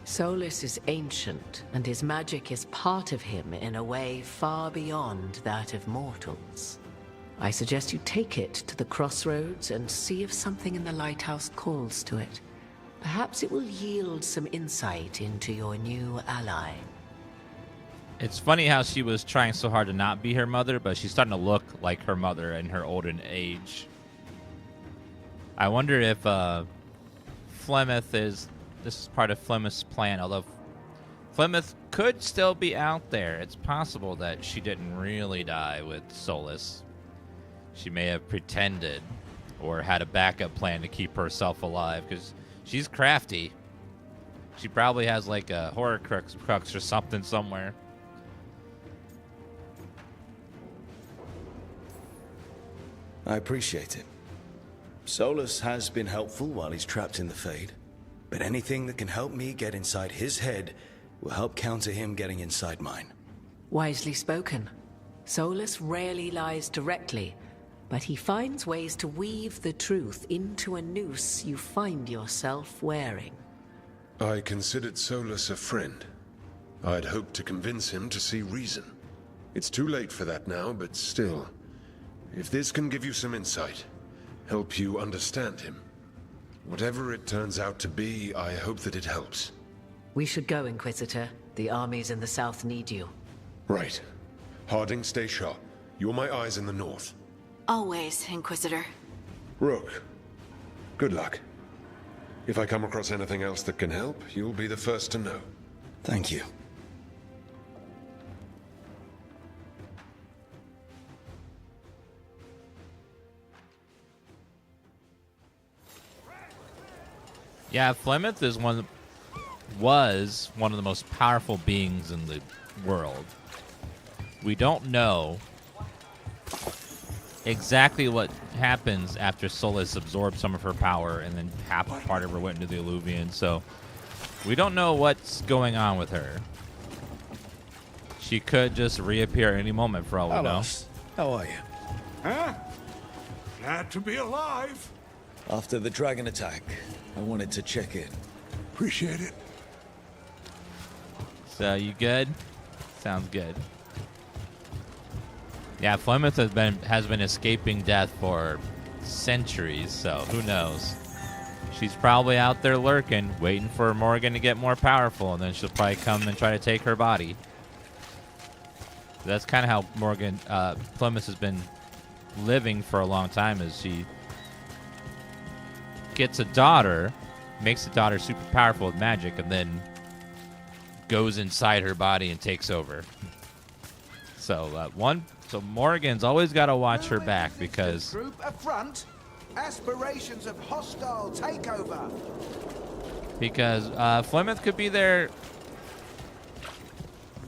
Solas is ancient, and his magic is part of him in a way far beyond that of mortals. I suggest you take it to the crossroads and see if something in the lighthouse calls to it. Perhaps it will yield some insight into your new ally. It's funny how she was trying so hard to not be her mother, but she's starting to look like her mother in her olden age. I wonder if Flemeth is... This is part of Flemeth's plan, although Flemeth could still be out there. It's possible that she didn't really die with Solas. She may have pretended or had a backup plan to keep herself alive, because she's crafty. She probably has like a Horcrux or something somewhere. I appreciate it. Solas has been helpful while he's trapped in the Fade, but anything that can help me get inside his head will help counter him getting inside mine. Wisely spoken. Solas rarely lies directly, but he finds ways to weave the truth into a noose you find yourself wearing. I considered Solas a friend. I'd hoped to convince him to see reason. It's too late for that now, but still... If this can give you some insight, help you understand him, whatever it turns out to be, I hope that it helps. We should go, Inquisitor. The armies in the south need you. Right. Harding, stay sharp. You're my eyes in the north. Always, Inquisitor. Rook, good luck. If I come across anything else that can help, you'll be the first to know. Thank you. Yeah, Flemeth is was one of the most powerful beings in the world. We don't know exactly what happens after Solas absorbs some of her power and then half a part of her went into the Illuvian, so we don't know what's going on with her. She could just reappear at any moment for all we know. How are you? Huh? Glad to be alive. After the dragon attack, I wanted to check in. Appreciate it. So, you good? Sounds good. Yeah, Flemeth has been escaping death for centuries, so who knows? She's probably out there lurking, waiting for Morgan to get more powerful, and then she'll probably come and try to take her body. That's kind of how Flemeth has been living for a long time, is she gets a daughter, makes the daughter super powerful with magic, and then goes inside her body and takes over. So so Morgan's always got to watch her back, because Group affront, aspirations of hostile takeover. Because Flemeth could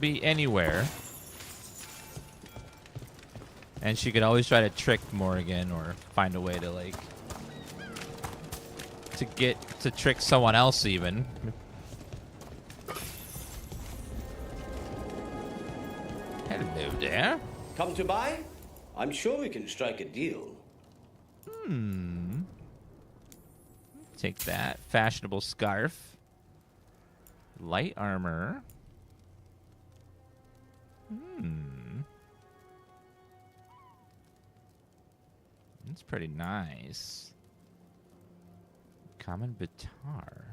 be anywhere, And she could always try to trick Morrigan or find a way to, like, to trick someone else even. Hello there. Come to buy? I'm sure we can strike a deal. Take that. Fashionable scarf. Light armor. That's pretty nice. Common Bitar.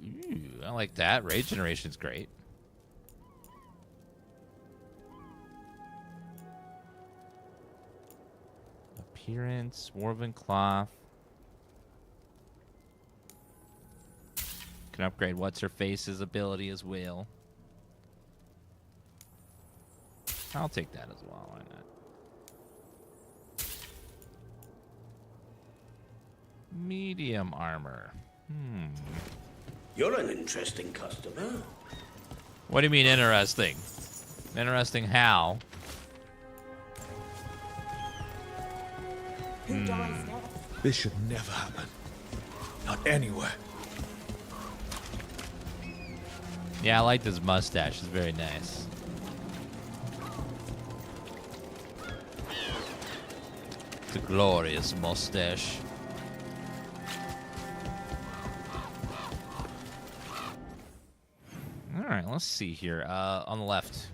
Ooh, I like that. Rage generation's great. Appearance, woven cloth. Can upgrade what's her face's ability as well. I'll take that as well. Why not? Medium armor. You're an interesting customer. What do you mean interesting? Interesting how? This should never happen. Not anywhere. Yeah, I like this mustache. It's very nice. It's a glorious mustache. All right, let's see here. On the left.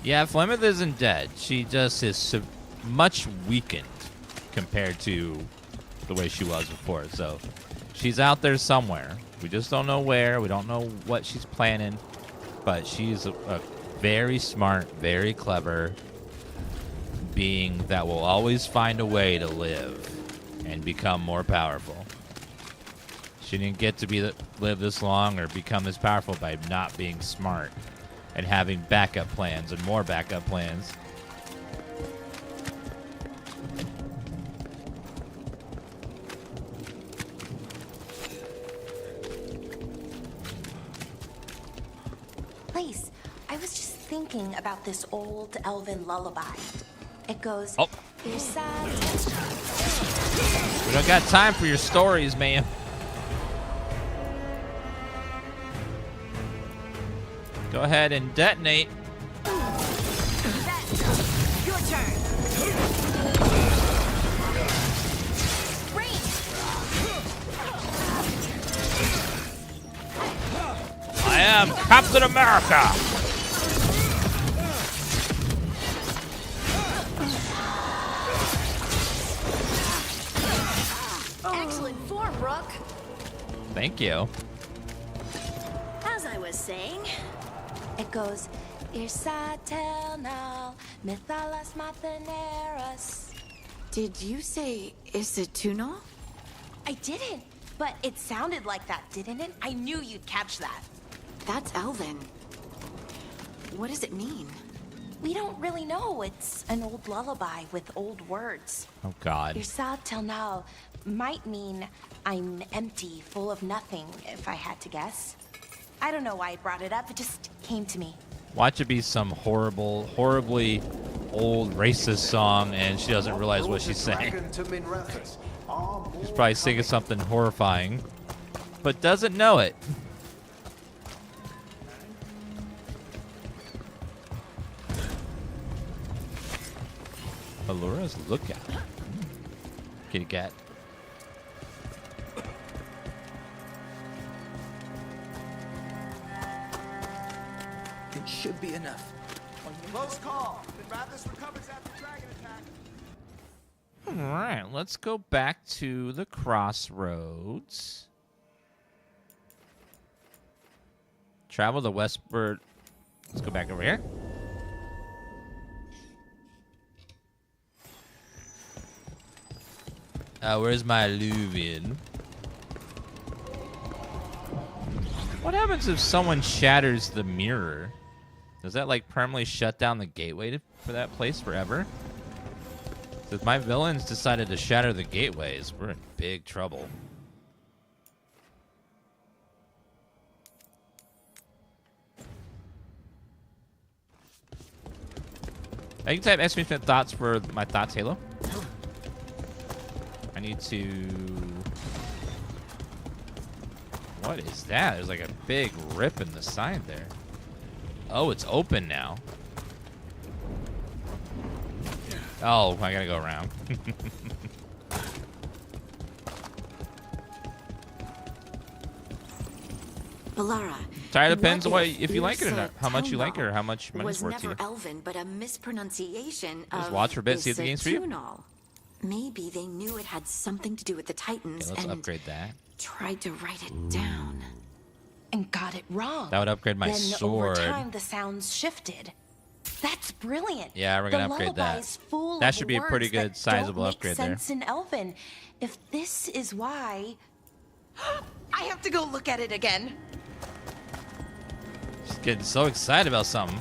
Yeah, Flemeth isn't dead. She just is much weakened compared to the way she was before. So she's out there somewhere. We just don't know where. We don't know what she's planning. But she's a very smart, very clever being that will always find a way to live and become more powerful. She didn't get to live this long or become this powerful by not being smart and having backup plans and more backup plans. Place, I was just thinking about this old elven lullaby. It goes, oh. You're sad. We don't got time for your stories, man. Go ahead and detonate. Your turn. I am Captain America. Excellent form, Brooke. Thank you. As I was saying, it goes, Irsatel Mithalas Matheneras. Did you say Isituno? I didn't, but it sounded like that, didn't it? I knew you'd catch that. That's Elven. What does it mean? We don't really know. It's an old lullaby with old words. Oh, God. Irsatel might mean I'm empty, full of nothing, if I had to guess. I don't know why I brought it up. It just came to me. Watch it be some horribly old racist song, and she doesn't realize what she's saying. She's probably singing something horrifying, but doesn't know it. Allura's lookout. Kitty cat. It should be enough. Close call. Radis recovers after dragon attack. All right, let's go back to the crossroads. Travel the westward. Let's go back over here. Where's my Luvian? What happens if someone shatters the mirror? Does that like permanently shut down the gateway for that place forever? If my villains decided to shatter the gateways, we're in big trouble. I can type exclamation thoughts for my thoughts, Halo. I need to... What is that? There's like a big rip in the side there. Oh, it's open now. Oh, I gotta go around. Balara. It depends on what if you like it or not. How much you like it or how much money's was worth to never you. Elven, but a mispronunciation Just of watch for a bit, see if the game's for you. Isetunal. Maybe they knew it had something to do with the Titans Okay, let's and upgrade that. tried to write it down. And got it wrong. That would upgrade my then sword. Over time, the sounds shifted. That's brilliant. Yeah, we're gonna upgrade that. Full That of should be a pretty words good that sizable don't make upgrade there. sense in Elven. If this is why, I have to go look at it again. Just getting so excited about something.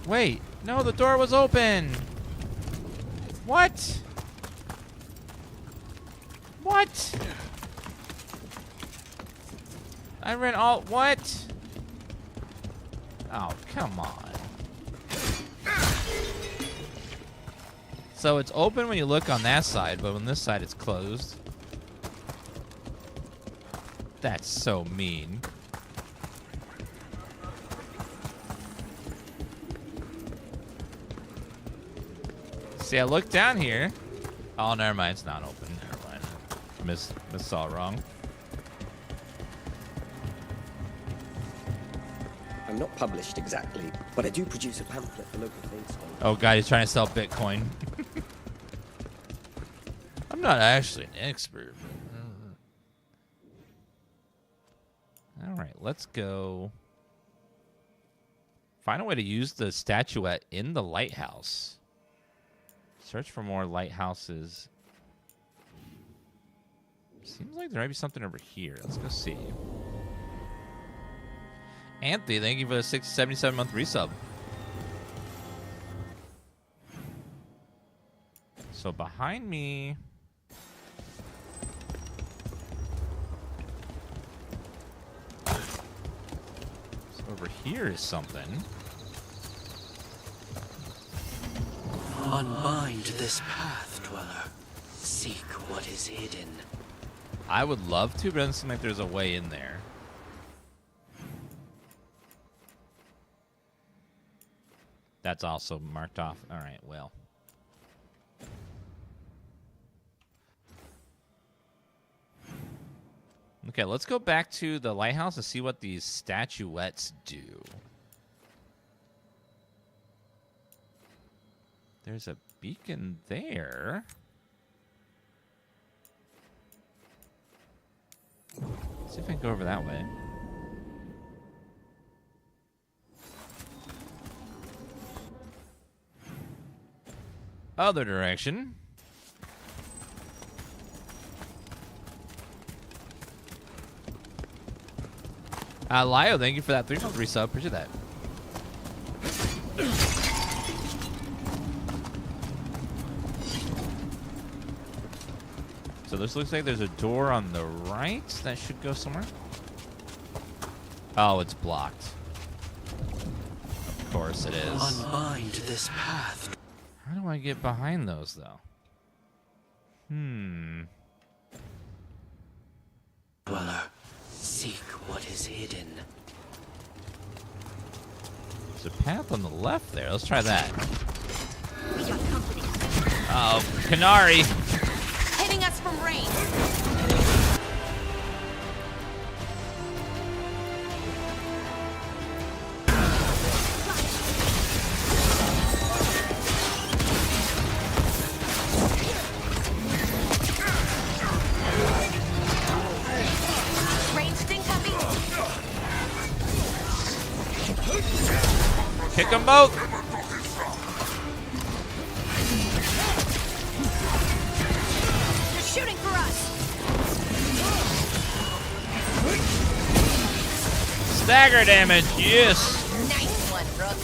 Wait, no, the door was open. What? What? I ran all, what? Oh, come on. So it's open when you look on that side, but on this side it's closed. That's so mean. See, I look down here. Oh, never mind. It's not open. Never mind. Saw it wrong. I'm not published exactly, but I do produce a pamphlet for local things. Oh, God, he's trying to sell Bitcoin. I'm not actually an expert. All right, let's go. Find a way to use the statuette in the lighthouse. Search for more lighthouses. Seems like there might be something over here. Let's go see. Anthony, thank you for the 77-month resub. So behind me... So over here is something. Unbind this path, Dweller. Seek what is hidden. I would love to, but it doesn't seem like there's a way in there. That's also marked off. All right, well. Okay, let's go back to the lighthouse and see what these statuettes do. There's a beacon there. Let's see if I can go over that way. Other direction. Lio, thank you for that 3-month resub. Appreciate that. So this looks like there's a door on the right that should go somewhere. Oh, it's blocked. Of course it is. Unbind this path. How do I get behind those, though? Dweller, seek what is hidden. There's a path on the left there. Let's try that. We got company. Oh, Canary. Hitting us from range. Kick them both. They're shooting for us. Stagger damage, yes. Nice one, Rook.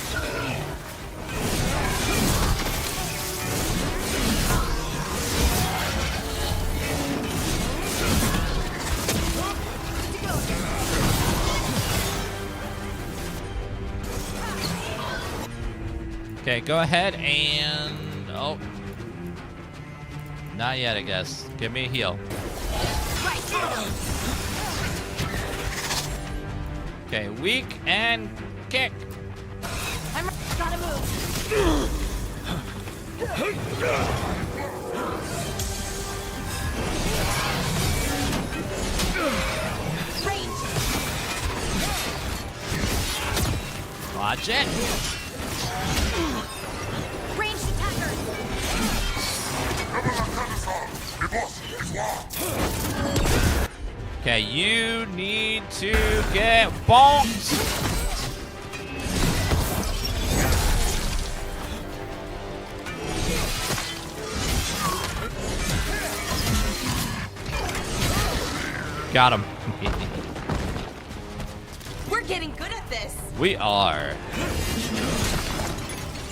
Okay, go ahead and... Oh. Not yet, I guess. Give me a heal. Okay, weak and kick. I'm gotta move. Range. Watch it. Ranged attacker. Okay, you need to get bonked. Got him. We're getting good at this. We are.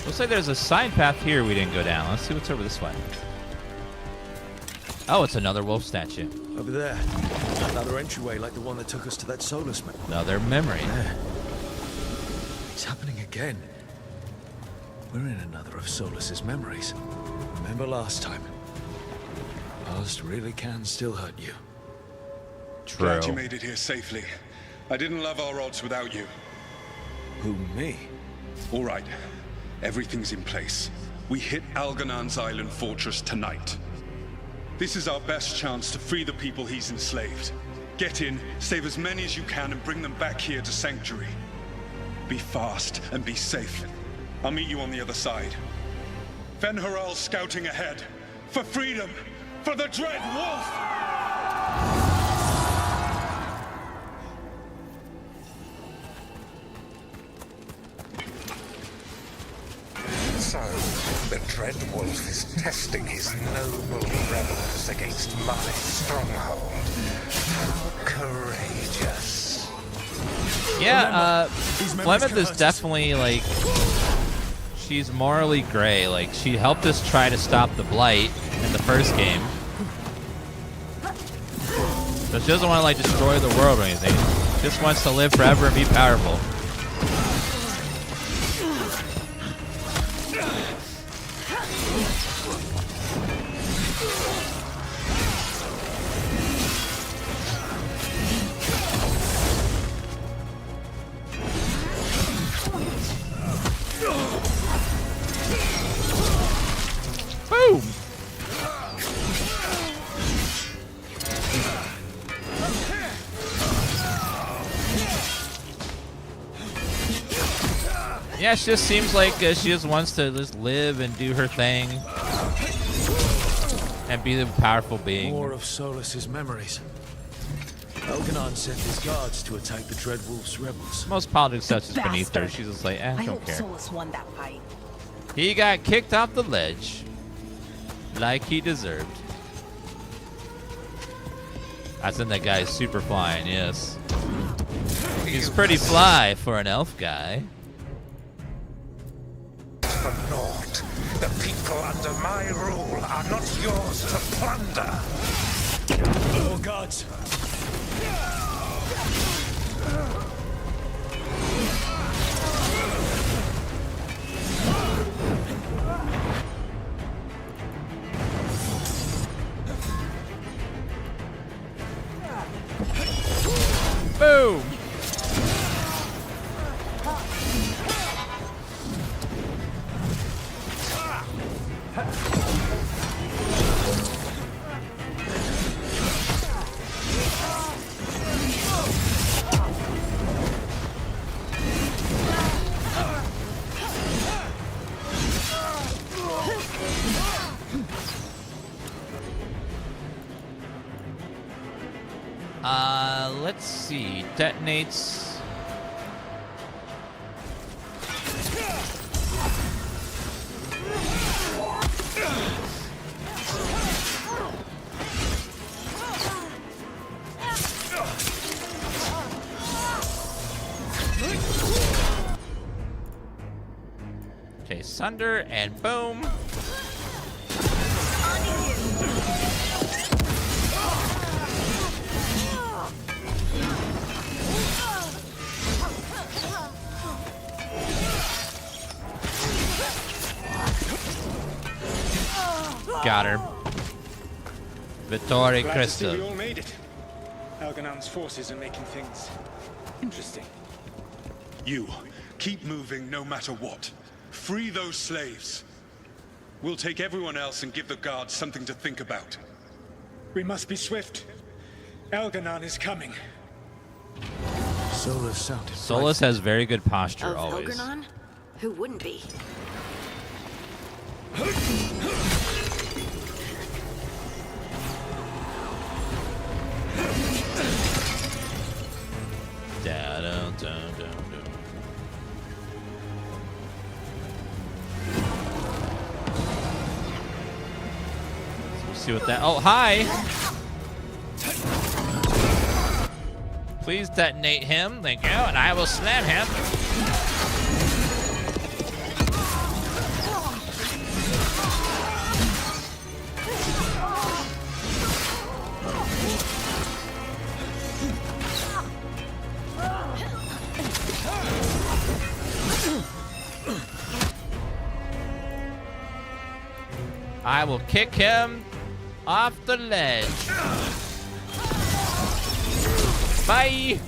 Looks like there's a side path here we didn't go down. Let's see what's over this way. Oh, it's another wolf statue. Over there. Another entryway like the one that took us to that Solas man. Another memory. Yeah. It's happening again. We're in another of Solas's memories. Remember last time? Past really can still hurt you. True. Glad you made it here safely. I didn't love our odds without you. Who, me? All right. Everything's in place. We hit Alganan's island fortress tonight. This is our best chance to free the people he's enslaved. Get in, save as many as you can, and bring them back here to Sanctuary. Be fast and be safe. I'll meet you on the other side. Fen-Haral's scouting ahead. For freedom! For the Dread Wolf! So, the Dread Wolf is testing his noble rebels against my stronghold. How courageous. Yeah, Flemeth is definitely, like, she's morally gray. Like, she helped us try to stop the Blight in the first game. So she doesn't want to, like, destroy the world or anything. She just wants to live forever and be powerful. Boom! Yeah, she just seems like she just wants to just live and do her thing and be the powerful being. More of Solas's memories. Alganan sent his guards to attack the Dread Wolf's rebels. Most politics stuff is beneath her. She's just like, I don't hope care. Solas won that fight. He got kicked off the ledge like he deserved. I think that guy is super flying, yes. He's pretty fly for an elf guy. For naught. The people under my rule are not yours to plunder. Oh, gods. Boom! Let's see. Detonates. Okay, sunder and boom. got her. Vittori Glad to see we Crystal. all made it. Alganon's forces are making things interesting. You, keep moving no matter what. Free those slaves. We'll take everyone else and give the guards something to think about. We must be swift. Alganon is coming. Solas sounded. Solas has very good posture Of always. Algernon? Who wouldn't be? Let's see what that. Oh, hi! Please detonate him, thank you, and I will slam him. I will kick him off the ledge. Bye.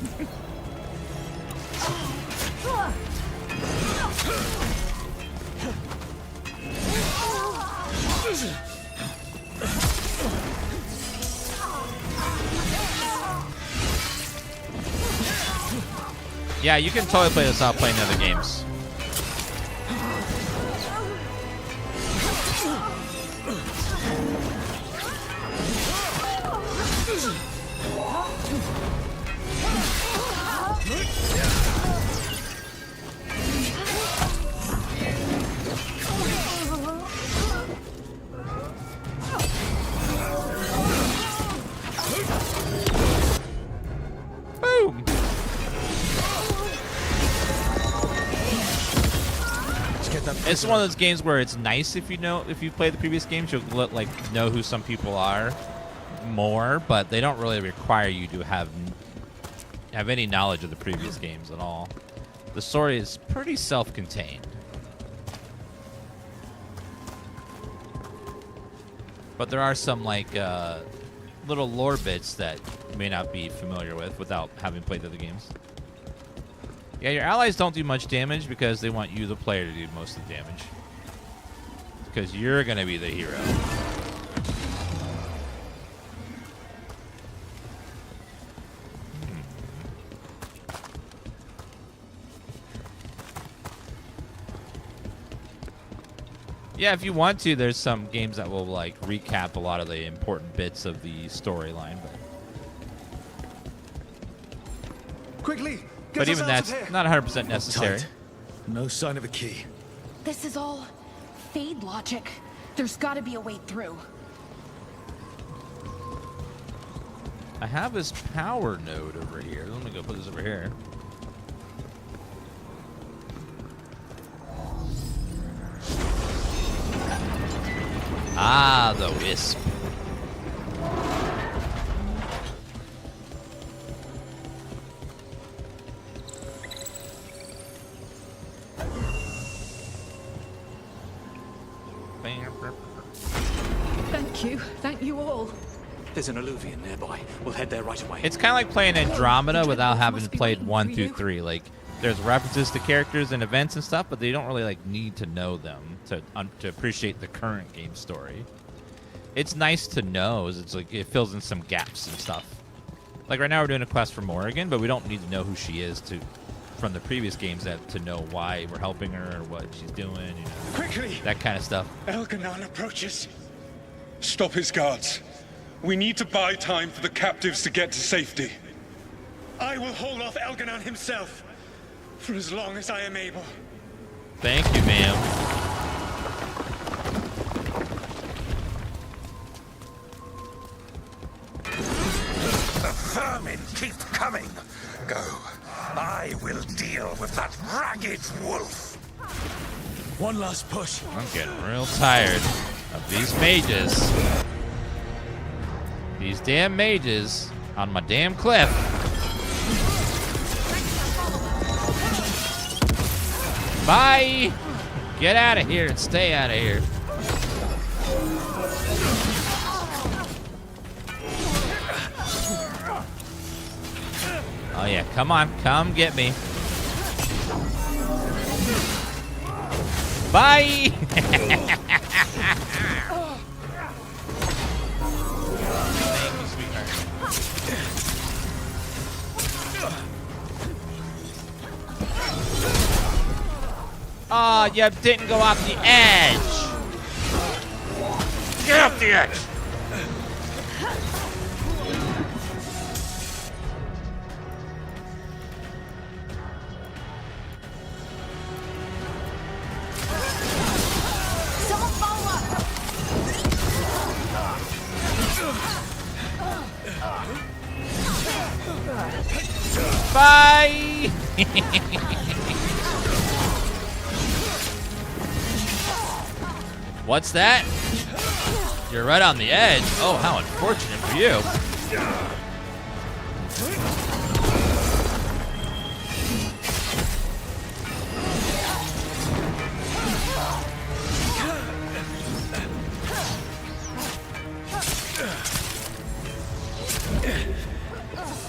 Yeah, you can totally play this out playing other games. Boom. It's one of those games where it's nice if you play the previous games, you'll like know who some people are more, but they don't really require you to have any knowledge of the previous games at all. The story is pretty self-contained. But there are some like little lore bits that you may not be familiar with without having played the other games. Yeah, your allies don't do much damage because they want you, the player, to do most of the damage. Because you're going to be the hero. Yeah, if you want to, there's some games that will like recap a lot of the important bits of the storyline, Quickly! but even that's not 100% necessary. Tight. No sign of a key. This is all Fade logic. There's gotta be a way through. I have this power node over here. Let me go put this over here. Ah, the wisp. Thank you all. There's an alluvion nearby. We'll head there right away. It's kind of like playing Andromeda without having played 1 through 3. Like, there's references to characters and events and stuff, but they don't really like need to know them to appreciate the current game story. It's nice to know. It's like it fills in some gaps and stuff. Like right now we're doing a quest for Morrigan, but we don't need to know who she is from the previous games to know why we're helping her or what she's doing. You know, quickly! That kind of stuff. Algernon approaches. Stop his guards. We need to buy time for the captives to get to safety. I will hold off Algernon himself for as long as I am able. Thank you, ma'am. The vermin keep coming. Go. I will deal with that ragged wolf. One last push. I'm getting real tired of these mages. These damn mages on my damn cliff. Bye! Get out of here and stay out of here. Oh yeah, come on, come get me. Bye! Thank you, sweetheart. Oh, you didn't go off the edge. Get off the edge. Someone follow up! Bye! What's that? You're right on the edge. Oh, how unfortunate for you.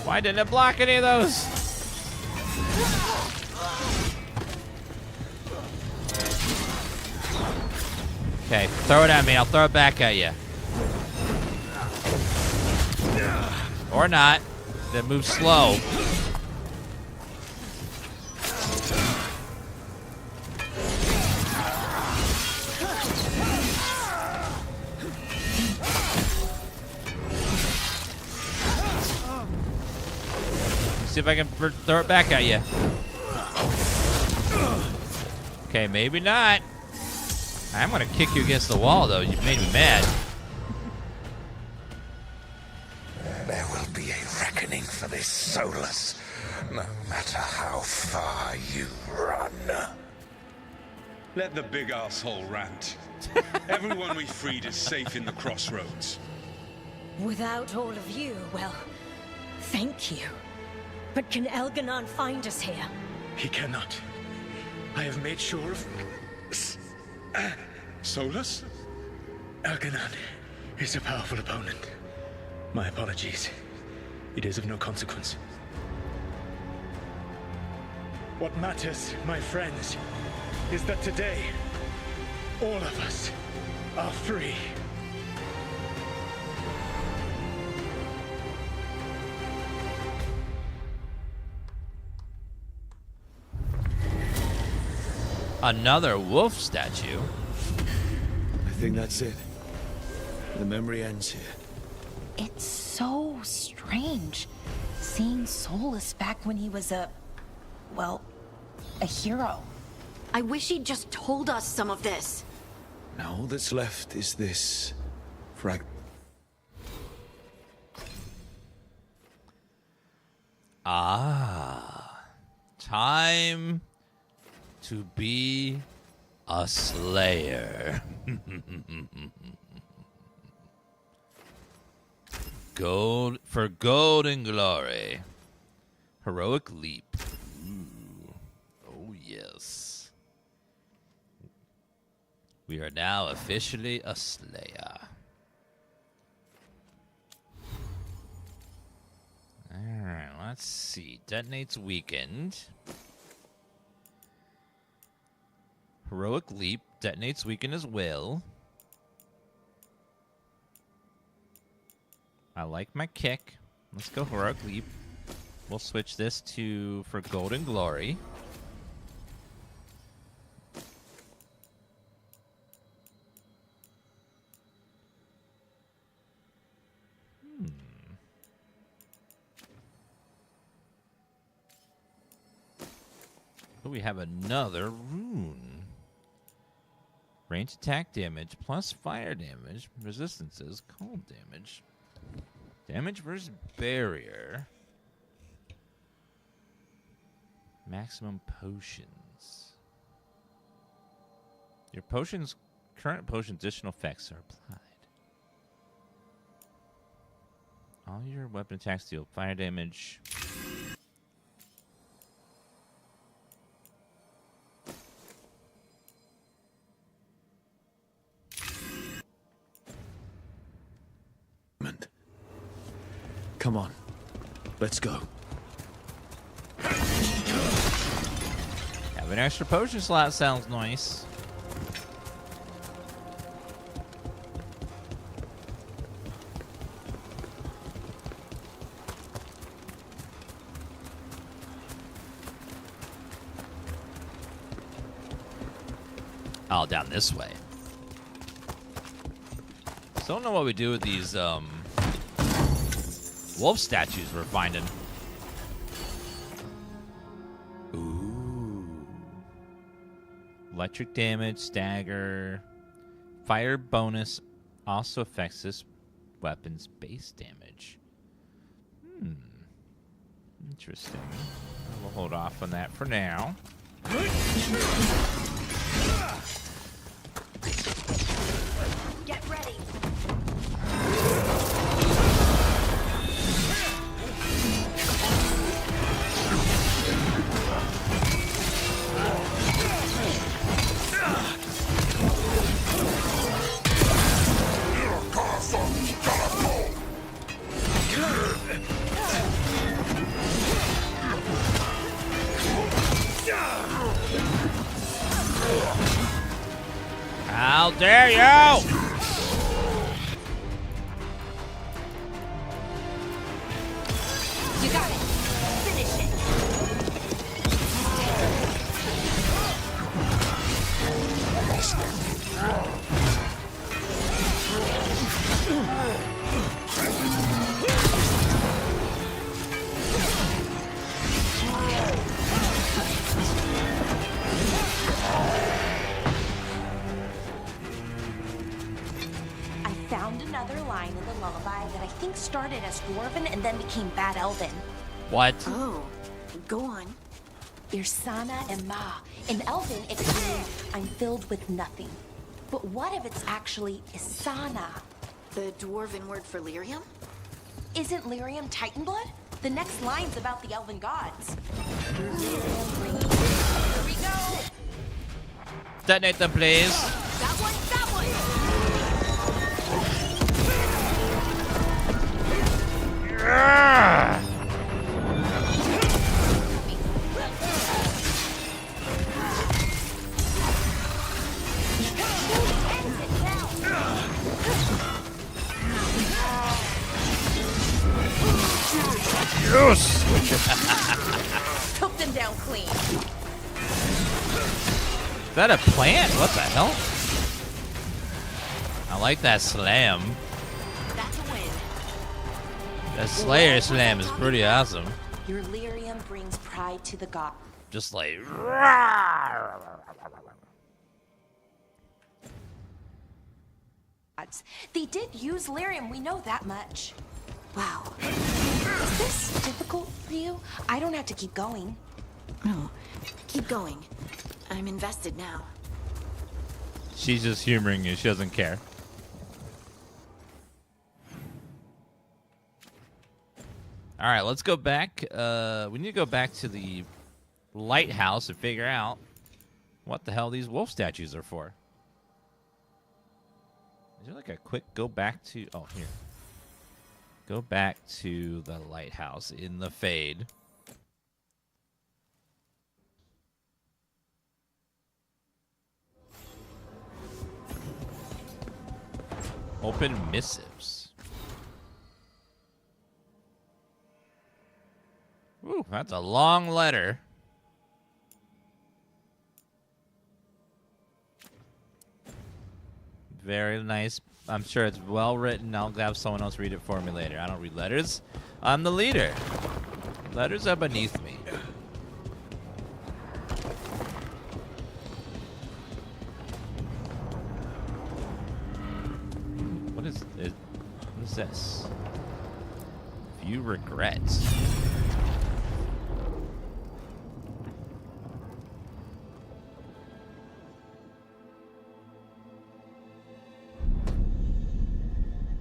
Why didn't it block any of those? Okay, throw it at me. I'll throw it back at you. Or not. Then move slow. See if I can throw it back at you. Okay, maybe not. I'm gonna kick you against the wall, though. You've made me mad. There will be a reckoning for this Solas, no matter how far you run. Let the big asshole rant. Everyone we freed is safe in the crossroads. Without all of you, well, thank you. But can Elganon find us here? He cannot. I have made sure of... Solas? Elganon is a powerful opponent. My apologies. It is of no consequence. What matters, my friends, is that today, all of us are free. Another wolf statue? I think that's it. The memory ends here. It's so strange seeing Solas back when he was a hero. I wish he'd just told us some of this. Now all that's left is this frag. Ah, time to be a slayer. Gold for gold and glory. Heroic leap. Ooh. Oh yes. We are now officially a slayer. Alright, let's see. Detonates weakened. Heroic leap. Detonates weakened as well. I like my kick. Let's go heroic leap. We'll switch this to for golden glory. Oh, we have another rune. Range attack damage plus fire damage. Resistances, cold damage. Damage versus barrier. Maximum potions. Your potions, current potion additional effects are applied. All your weapon attacks deal fire damage. Come on. Let's go. An extra potion slot sounds nice. Oh, down this way. So I don't know what we do with these wolf statues we're finding. Ooh. Electric damage, stagger. Fire bonus also affects this weapon's base damage. Interesting. We'll hold off on that for now. Get ready. How dare you! You got it. Finish it. I found another line in the lullaby that I think started as Dwarven and then became Bad Elven. What? Oh, go on. Irsana and Ma. In Elven, it could mean I'm filled with nothing. But what if it's actually Isana? The dwarven word for lyrium? Isn't lyrium Titan blood? The next line's about the elven gods. Here we go! Detonate them, please. That one, that one! Ah! Yes! Took them down clean. Is that a plant? What the hell? I like that slam. That's a win. That Slayer slam is pretty awesome. Your lyrium brings pride to the god. Just like... They did use lyrium, we know that much. Wow. Is this difficult for you? I don't have to keep going. No, keep going. I'm invested now. She's just humoring you. She doesn't care. All right, let's go back. We need to go back to the lighthouse and figure out what the hell these wolf statues are for. Is there like a quick go back to... Oh, here. Go back to the lighthouse in the Fade. Open missives. Ooh, that's a long letter. Very nice. I'm sure it's well written. I'll have someone else read it for me later. I don't read letters. I'm the leader. Letters are beneath me. What is it? What is this? Few regrets.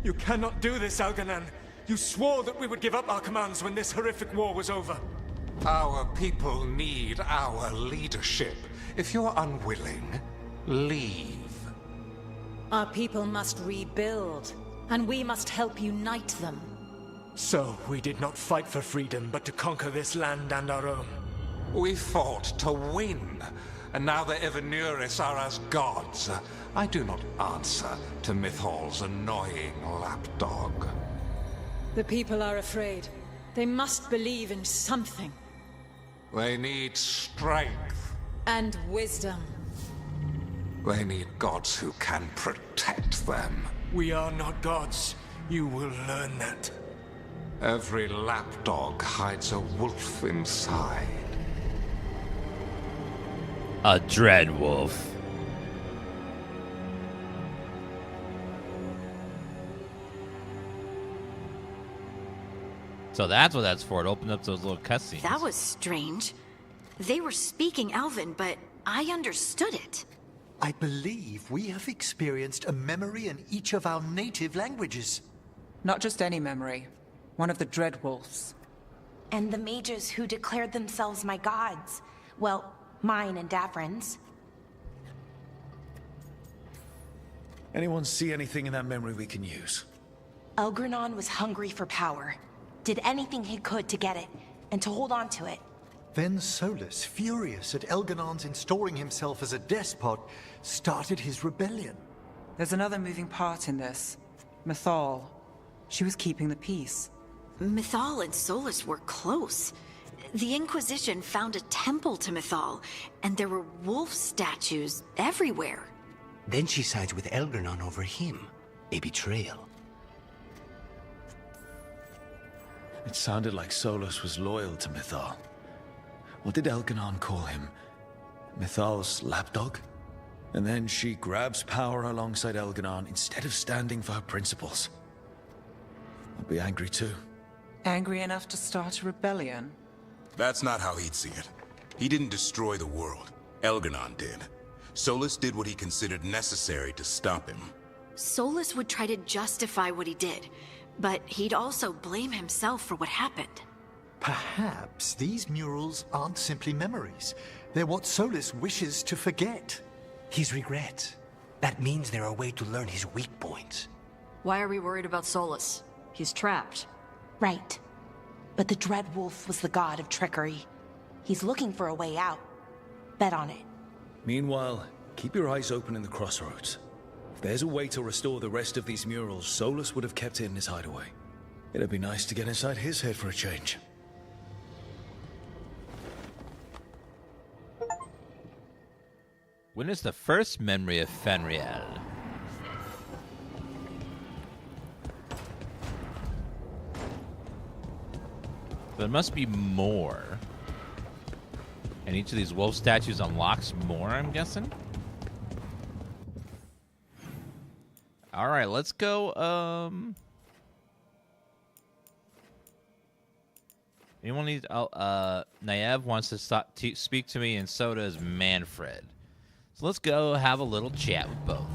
You cannot do this, Alganan. You swore that we would give up our commands when this horrific war was over. Our people need our leadership. If you're unwilling, leave. Our people must rebuild, and we must help unite them. So, we did not fight for freedom, but to conquer this land and our own. We fought to win. and now the Evenuris are as gods. I do not answer to Mythal's annoying lapdog. The people are afraid. They must believe in something. They need strength. And wisdom. They need gods who can protect them. We are not gods. You will learn that. Every lapdog hides a wolf inside. A dread wolf. So that's what that's for. It opened up those little cutscenes. That was strange. They were speaking Elven, but I understood it. I believe we have experienced a memory in each of our native languages. Not just any memory. One of the Dread Wolves. And the mages who declared themselves my gods. Well, mine and Davrin's. Anyone see anything in that memory we can use? Elgranon was hungry for power. Did anything he could to get it, and to hold on to it. Then Solas, furious at Elganon's installing himself as a despot, started his rebellion. There's another moving part in this. Mythal. She was keeping the peace. Mythal and Solas were close. The Inquisition found a temple to Mythal, and there were wolf statues everywhere. Then she sides with Elgranon over him. A betrayal. It sounded like Solas was loyal to Mythal. What did Elganon call him? Mythal's lapdog? And then she grabs power alongside Elganon instead of standing for her principles. I'll be angry too. Angry enough to start a rebellion? That's not how he'd see it. He didn't destroy the world. Elganon did. Solas did what he considered necessary to stop him. Solas would try to justify what he did, but he'd also blame himself for what happened. Perhaps these murals aren't simply memories. They're what Solas wishes to forget. His regrets. That means they're a way to learn his weak points. Why are we worried about Solas? He's trapped. Right. But the Dread Wolf was the god of trickery. He's looking for a way out. Bet on it. Meanwhile, keep your eyes open in the crossroads. If there's a way to restore the rest of these murals, Solas would have kept it in his hideaway. It'd be nice to get inside his head for a change. When is the first memory of Fenriel? There must be more. And each of these wolf statues unlocks more, I'm guessing? Alright, let's go, anyone need, Naive wants to speak to me, and so does Manfred. So let's go have a little chat with both.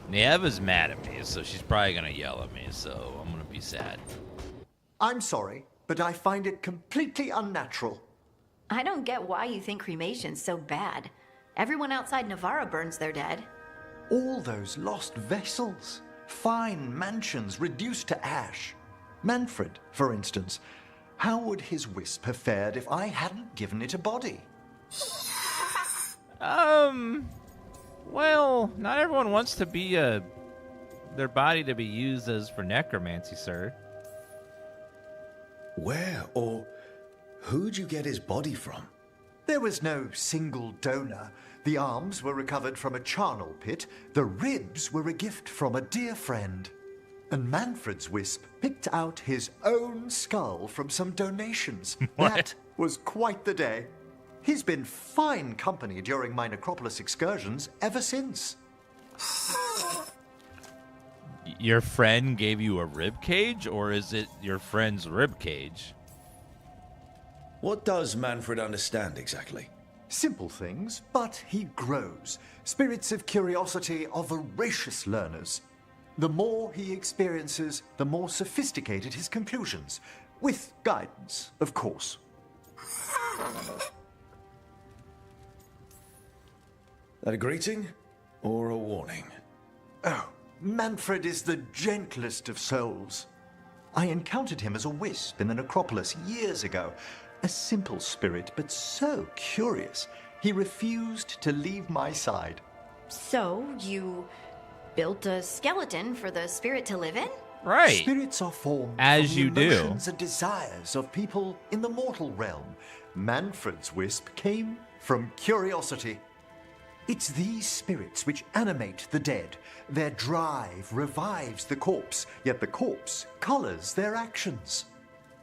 Naive is mad at me, so she's probably gonna yell at me, so I'm gonna be sad. I'm sorry, but I find it completely unnatural. I don't get why you think cremation's so bad. Everyone outside Navarra burns their dead. All those lost vessels. Fine mansions reduced to ash. Manfred, for instance. How would his wisp have fared if I hadn't given it a body? Well, not everyone wants to be, their body to be used as for necromancy, sir. Where or who'd you get his body from? There was no single donor. The arms were recovered from a charnel pit. The ribs were a gift from a dear friend. And Manfred's wisp picked out his own skull from some donations. That was quite the day. He's been fine company during my necropolis excursions ever since. Your friend gave you a rib cage, or is it your friend's rib cage? What does Manfred understand exactly? Simple things, but he grows. Spirits of curiosity are voracious learners. The more he experiences, the more sophisticated his conclusions. With guidance, of course. That a greeting or a warning? Oh, Manfred is the gentlest of souls. I encountered him as a wisp in the necropolis years ago. A simple spirit, but so curious. He refused to leave my side. So, you built a skeleton for the spirit to live in? Right. Spirits are formed as from you the do. emotions and desires of people in the mortal realm. Manfred's wisp came from curiosity. It's these spirits which animate the dead. Their drive revives the corpse, yet the corpse colors their actions.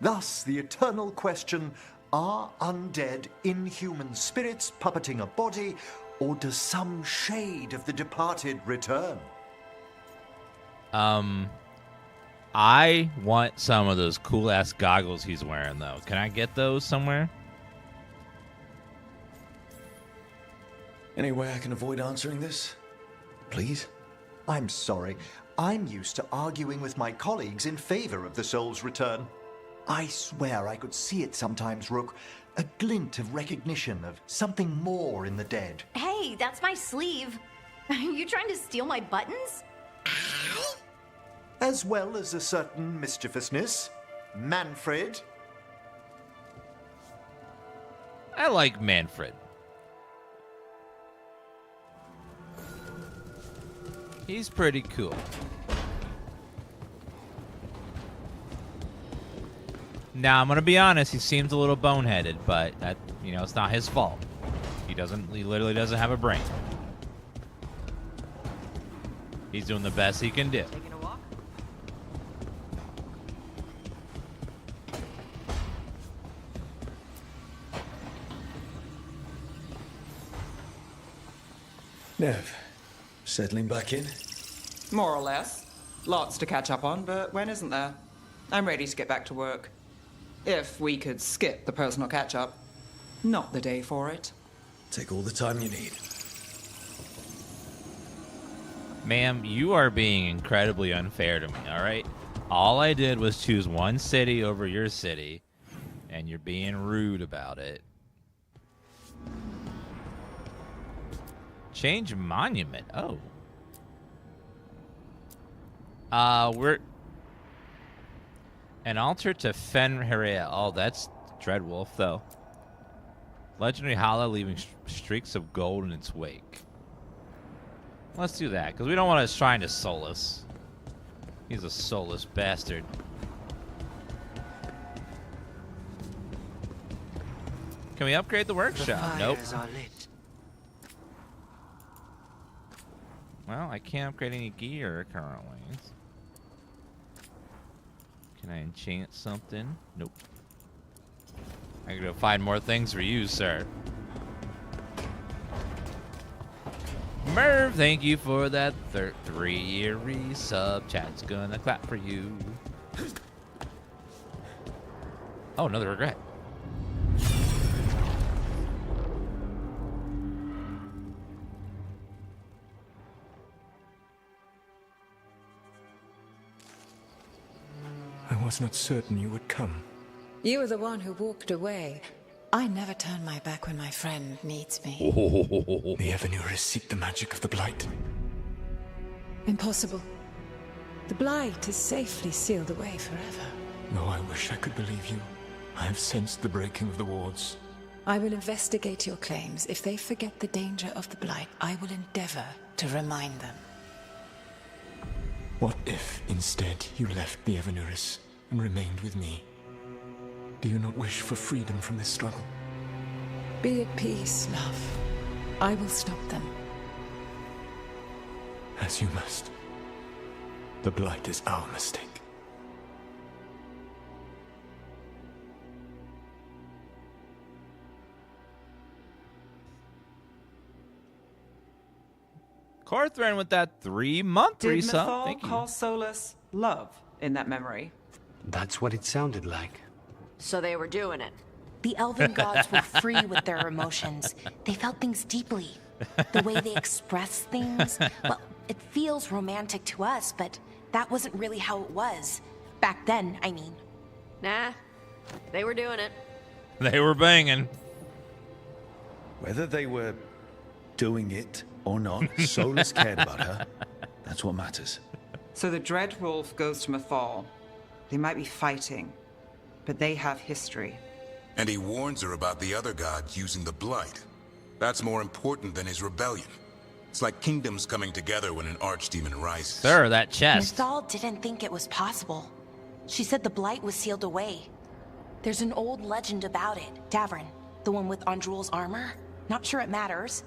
Thus, the eternal question, are undead inhuman spirits puppeting a body, or does some shade of the departed return? I want some of those cool-ass goggles he's wearing, though. Can I get those somewhere? Any way I can avoid answering this? Please? I'm sorry. I'm used to arguing with my colleagues in favor of the soul's return. I swear I could see it sometimes, Rook. A glint of recognition of something more in the dead. Hey, that's my sleeve. Are you trying to steal my buttons? As well as a certain mischievousness. Manfred. I like Manfred. He's pretty cool. Now, I'm going to be honest, he seems a little boneheaded, but that, it's not his fault. He literally doesn't have a brain. He's doing the best he can do. Taking a walk? Nev, settling back in? More or less. Lots to catch up on, but when isn't there? I'm ready to get back to work. If we could skip the personal catch-up. Not the day for it. Take all the time you need. Ma'am, you are being incredibly unfair to me, all right? All I did was choose one city over your city, and you're being rude about it. Change monument. Oh. We're... An altar to Fenrir. Oh, that's Dreadwolf, though. Legendary Howler leaving streaks of gold in its wake. Let's do that, because we don't want to shrine to Solas. He's a soulless bastard. Can we upgrade the workshop? Nope. Well, I can't upgrade any gear currently. Can I enchant something? Nope. I gotta find more things for you, sir. Merv, thank you for that 3-year resub. Chat's gonna clap for you. Oh, another regret. I was not certain you would come. You were the one who walked away. I never turn my back when my friend needs me. The Evanurists seek the magic of the Blight. Impossible. The Blight is safely sealed away forever. Though I wish I could believe you. I have sensed the breaking of the wards. I will investigate your claims. If they forget the danger of the Blight, I will endeavor to remind them. What if, instead, you left the Evanurists and remained with me? Do you not wish for freedom from this struggle? Be at peace, love. I will stop them. As you must. The Blight is our mistake. Corthran with that 3-month Did resub. Mythal Thank you. call Solas love in that memory? That's what it sounded like. So they were doing it. The elven gods were free with their emotions. They felt things deeply. The way they express things, well, it feels romantic to us, but that wasn't really how it was. Back then, I mean. Nah, they were doing it. They were banging. Whether they were doing it or not, Solas cared about her. That's what matters. So the Dreadwolf goes to Mythal. They might be fighting, but they have history. And he warns her about the other gods using the blight. That's more important than his rebellion. It's like kingdoms coming together when an archdemon rises. Sir, that chest. Mythal didn't think it was possible. She said the blight was sealed away. There's an old legend about it. Davrin, the one with Andrul's armor. Not sure it matters.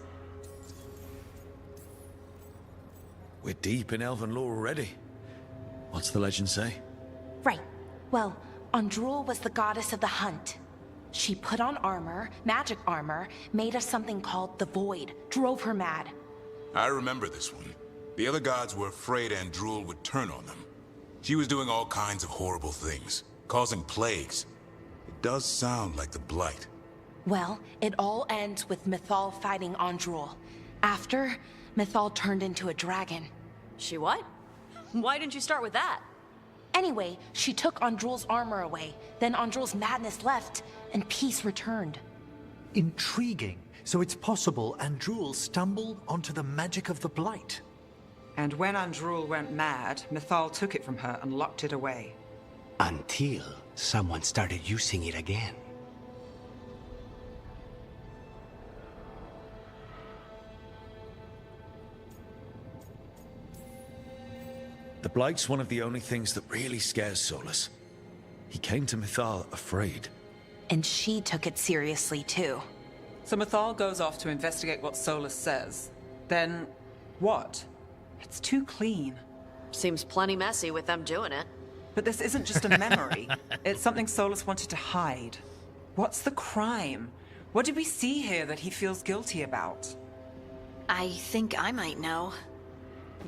We're deep in elven lore already. What's the legend say? Right. Well, Andrul was the goddess of the hunt. She put on armor, magic armor, made us something called the Void, drove her mad. I remember this one. The other gods were afraid Andrul would turn on them. She was doing all kinds of horrible things, causing plagues. It does sound like the blight. Well, it all ends with Mythal fighting Andrul. After, Mythal turned into a dragon. She what? Why didn't you start with that? Anyway, she took Andrul's armor away. Then Andrul's madness left, and peace returned. Intriguing. So it's possible Andrul stumbled onto the magic of the blight. And when Andrul went mad, Mythal took it from her and locked it away. Until someone started using it again. The Blight's one of the only things that really scares Solas. He came to Mythal afraid. And she took it seriously, too. So Mythal goes off to investigate what Solas says. Then, what? It's too clean. Seems plenty messy with them doing it. But this isn't just a memory. It's something Solas wanted to hide. What's the crime? What did we see here that he feels guilty about? I think I might know.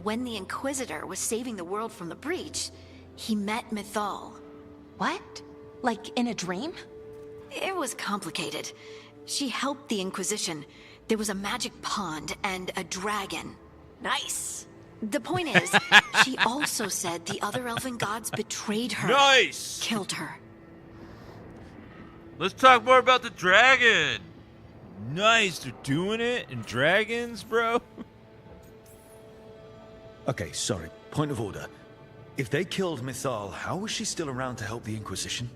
When the Inquisitor was saving the world from the breach, he met Mythal. What? Like in a dream? It was complicated. She helped the Inquisition. There was a magic pond and a dragon. Nice. The point is, she also said the other elven gods betrayed her. Nice! Killed her. Let's talk more about the dragon. Nice, they're doing it. And dragons, bro. Okay, sorry. Point of order. If they killed Mythal, how was she still around to help the Inquisition?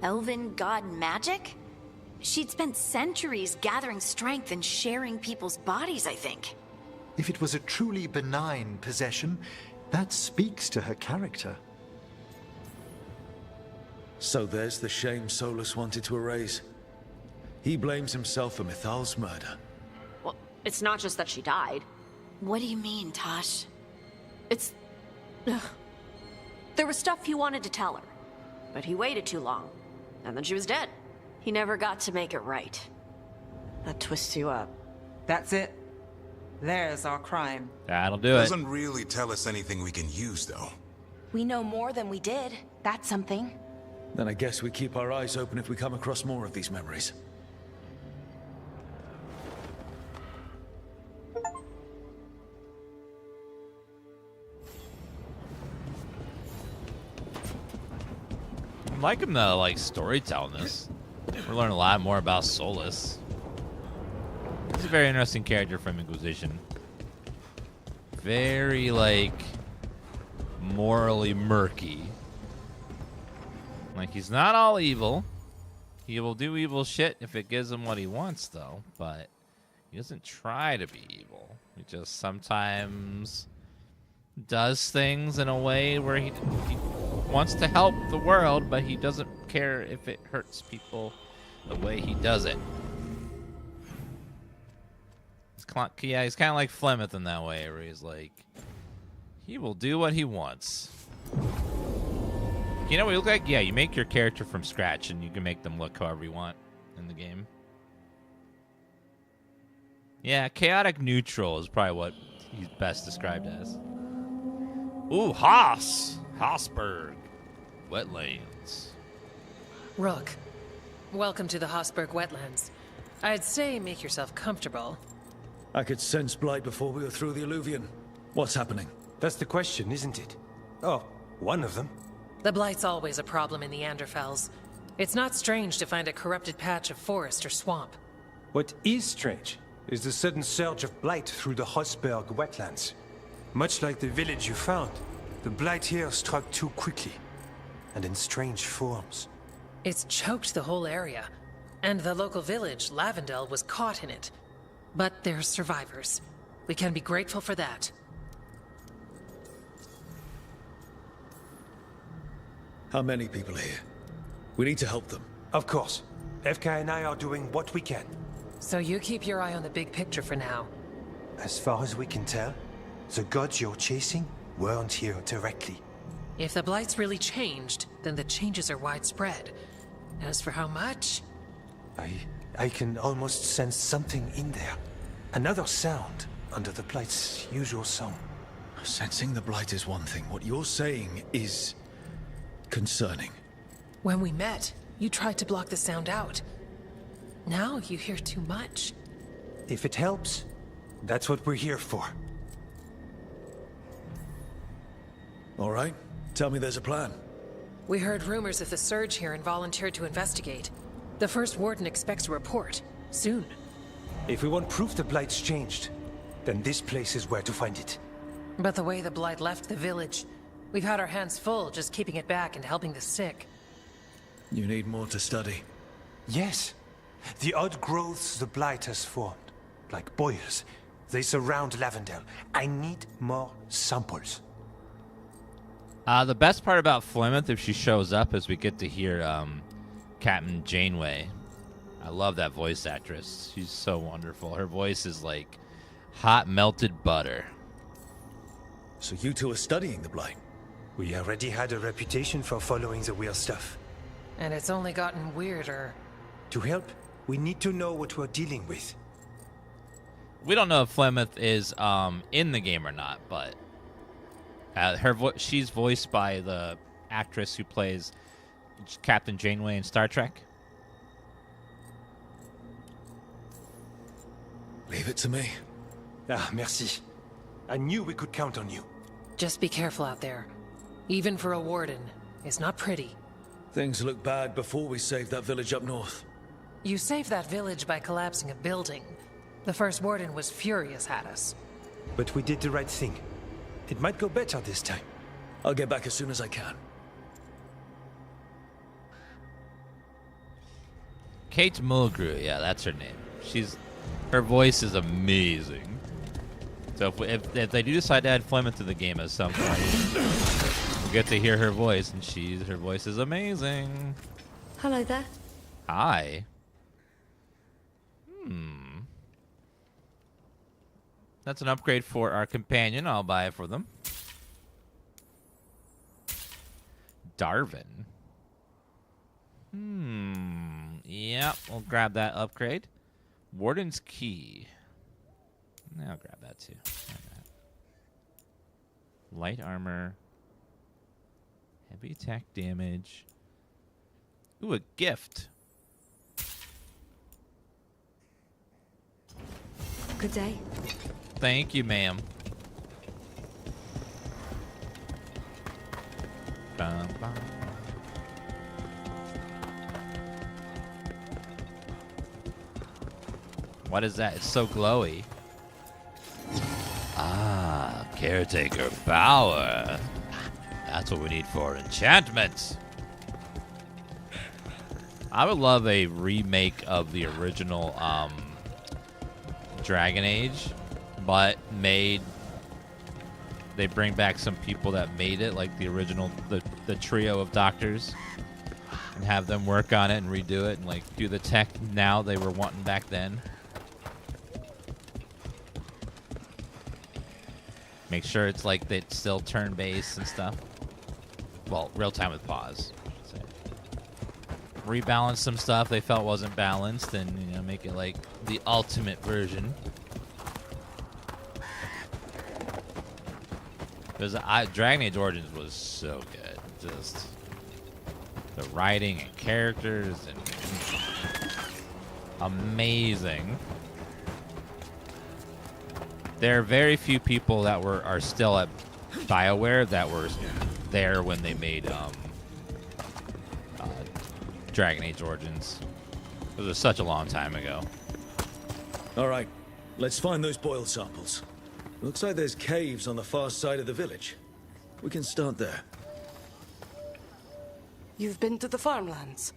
Elven god magic? She'd spent centuries gathering strength and sharing people's bodies, I think. If it was a truly benign possession, that speaks to her character. So there's the shame Solas wanted to erase. He blames himself for Mythal's murder. Well, it's not just that she died. What do you mean, Tosh? It's... Ugh. There was stuff he wanted to tell her, but he waited too long, and then she was dead. He never got to make it right. That twists you up. That's it. There's our crime. That'll do it. Doesn't really tell us anything we can use, though. We know more than we did. That's something. Then I guess we keep our eyes open if we come across more of these memories. I'm liking the storytelling this. We're learning a lot more about Solas. He's a very interesting character from Inquisition. Very morally murky. He's not all evil. He will do evil shit if it gives him what he wants, though. But he doesn't try to be evil. He just sometimes does things in a way where he wants to help the world, but he doesn't care if it hurts people the way he does it. He's kind of like Flemeth in that way, where he's he will do what he wants. You know what he look like? Yeah, you make your character from scratch, and you can make them look however you want in the game. Yeah, chaotic neutral is probably what he's best described as. Ooh, Hossberg. Wetlands. Rook, welcome to the Hossberg Wetlands. I'd say make yourself comfortable. I could sense blight before we were through the Alluvion. What's happening? That's the question, isn't it? Oh, one of them. The blight's always a problem in the Anderfells. It's not strange to find a corrupted patch of forest or swamp. What is strange is the sudden surge of blight through the Hossberg wetlands. Much like the village you found, the blight here struck too quickly, and in strange forms. It's choked the whole area. And the local village, Lavendel, was caught in it. But they're survivors. We can be grateful for that. How many people here? We need to help them. Of course. FK and I are doing what we can. So you keep your eye on the big picture for now. As far as we can tell, the gods you're chasing weren't here directly. If the Blight's really changed, then the changes are widespread. As for how much... I can almost sense something in there. Another sound under the Blight's usual song. Sensing the Blight is one thing. What you're saying is... concerning. When we met, you tried to block the sound out. Now you hear too much. If it helps, that's what we're here for. All right. Tell me there's a plan. We heard rumors of the surge here and volunteered to investigate. The first warden expects a report. Soon. If we want proof the Blight's changed, then this place is where to find it. But the way the Blight left the village, we've had our hands full just keeping it back and helping the sick. You need more to study. Yes. The odd growths the Blight has formed, like boils, they surround Lavendel. I need more samples. The best part about Flemeth, if she shows up, is we get to hear Captain Janeway. I love that voice actress. She's so wonderful. Her voice is like hot melted butter. So you two are studying the Blight? We already had a reputation for following the weird stuff. And it's only gotten weirder. To help, we need to know what we're dealing with. We don't know if Flemeth is in the game or not, but she's voiced by the actress who plays Captain Janeway in Star Trek. Leave it to me. Ah, merci. I knew we could count on you. Just be careful out there. Even for a warden, it's not pretty. Things looked bad before we saved that village up north. You saved that village by collapsing a building. The first warden was furious at us. But we did the right thing. It might go better this time. I'll get back as soon as I can. Kate Mulgrew, yeah, that's her name. Her voice is amazing. So if they do decide to add Flemeth to the game at some point, we'll get to hear her voice, and her voice is amazing. Hello there. Hi. That's an upgrade for our companion. I'll buy it for them. Darvin. Yep, we'll grab that upgrade. Warden's Key. I'll grab that too. Light armor. Heavy attack damage. Ooh, a gift. Good day. Thank you, ma'am. Bum, bum. What is that? It's so glowy. Ah, caretaker power. That's what we need for enchantments. I would love a remake of the original Dragon Age, but they bring back some people that made it, like the original, the trio of doctors, and have them work on it and redo it and like do the tech now they were wanting back then. Make sure it's like they still turn-based and stuff. Well, real time with pause. So, rebalance some stuff they felt wasn't balanced, and make it like the ultimate version. Because Dragon Age Origins was so good. Just the writing and characters and amazing. There are very few people that are still at BioWare that were there when they made Dragon Age Origins. It was such a long time ago. All right, let's find those boil samples. Looks like there's caves on the far side of the village. We can start there. You've been to the farmlands.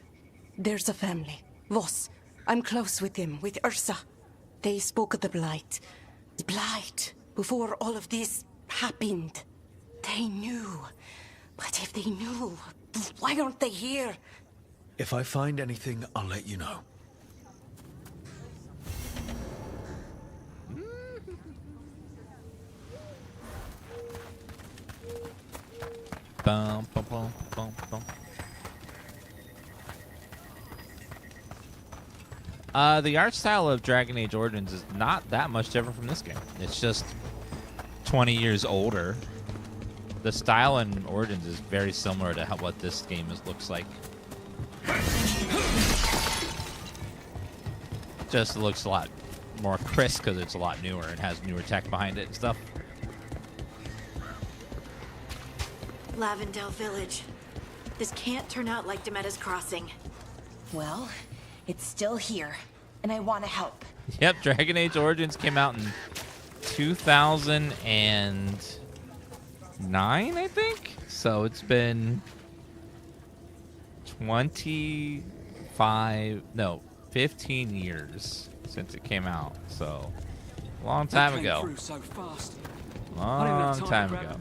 There's a family, Voss, I'm close with him, with Ursa. They spoke of the blight. Blight, before all of this happened. They knew. But if they knew, why aren't they here? If I find anything, I'll let you know. Bum, bum, bum, bum, bum. The art style of Dragon Age Origins is not that much different from this game. It's just 20 years older. The style in Origins is very similar to what this game looks like. Just looks a lot more crisp because it's a lot newer and has newer tech behind it and stuff. Lavendale Village. This can't turn out like Demeter's Crossing. Well, it's still here, and I want to help. Yep, Dragon Age Origins came out in 2009, I think? So it's been 15 years since it came out. So, long time ago. So fast. Long time ago.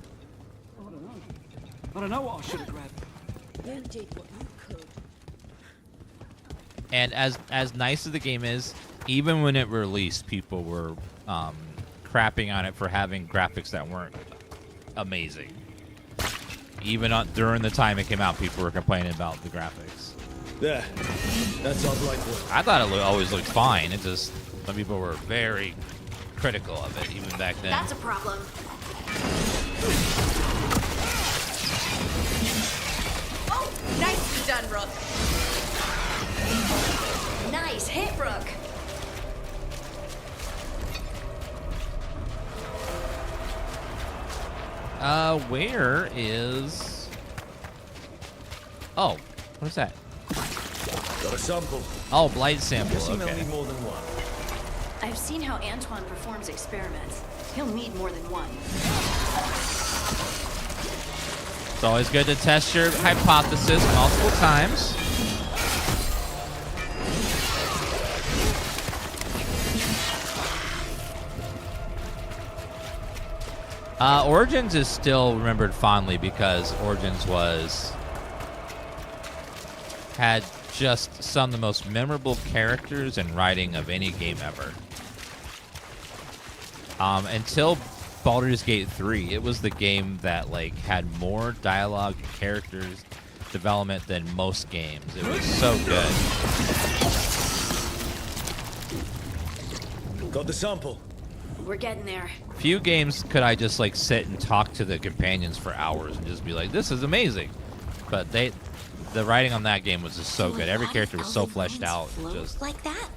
I don't know what I should have grabbed. You did what you could. And as nice as the game is, even when it released, people were crapping on it for having graphics that weren't amazing. Even during the time it came out, people were complaining about the graphics. There. That's our Blightwood. I thought it always looked fine. It just, some people were very critical of it, even back then. That's a problem. Oh, nicely done, Rook. Nice hit, Rook. Where is... Oh, what is that? Got a sample. Oh, blight sample, Guessing they'll okay. need more than one. I've seen how Antoine performs experiments. He'll need more than one. It's always good to test your hypothesis multiple times. Origins is still remembered fondly because Origins had just some of the most memorable characters and writing of any game ever. Until Baldur's Gate 3, it was the game that had more dialogue and characters development than most games. It was so good. Got the sample. We're getting there. Few games could I just sit and talk to the companions for hours and just be like, this is amazing. But the writing on that game was just so good. Every character was so fleshed out. Just like that?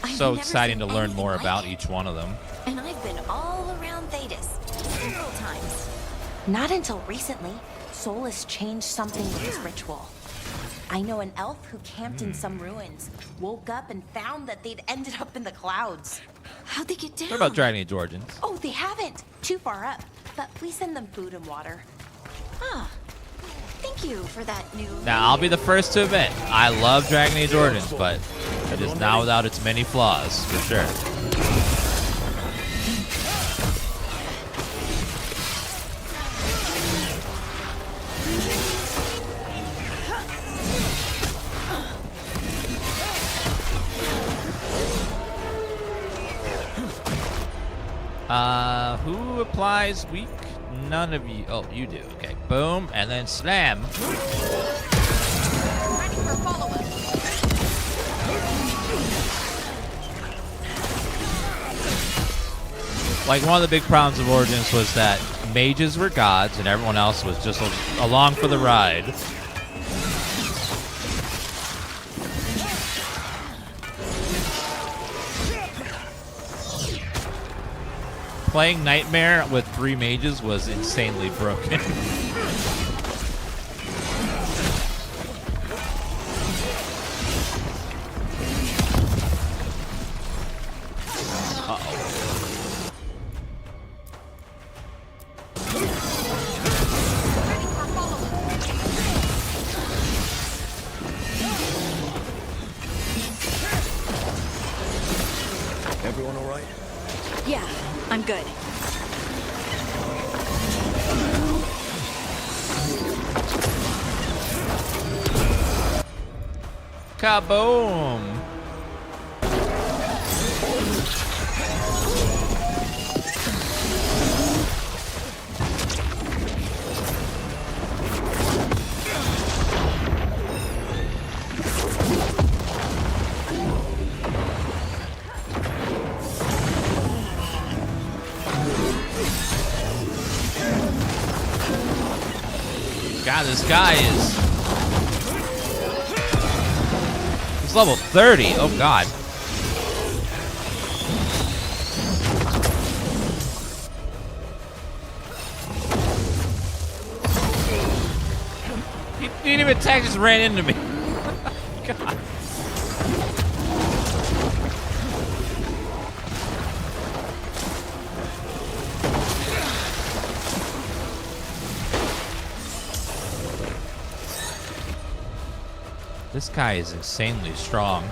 so exciting to learn more about each one of them. And I've been all around Thetis several times. Not until recently, Solas changed something with his ritual. I know an elf who camped in some ruins, woke up and found that they'd ended up in the clouds. How'd they get down? What about Dragon Age Origins? Oh, they haven't. Too far up. But we send them food and water. Ah, thank you for that new... Now, I'll be the first to admit, I love Dragon Age Origins, but it is not without its many flaws, for sure. Who applies weak? None of you. Oh, you do. Okay. Boom, and then slam. Ready for follow-up. One of the big problems of Origins was that mages were gods and everyone else was just along for the ride. Playing Nightmare with 3 mages was insanely broken. Everyone all right? Yeah, I'm good. Kaboom! God, this guy is... He's level 30. Oh, God. He didn't even attack, just ran into me. God. This guy is insanely strong.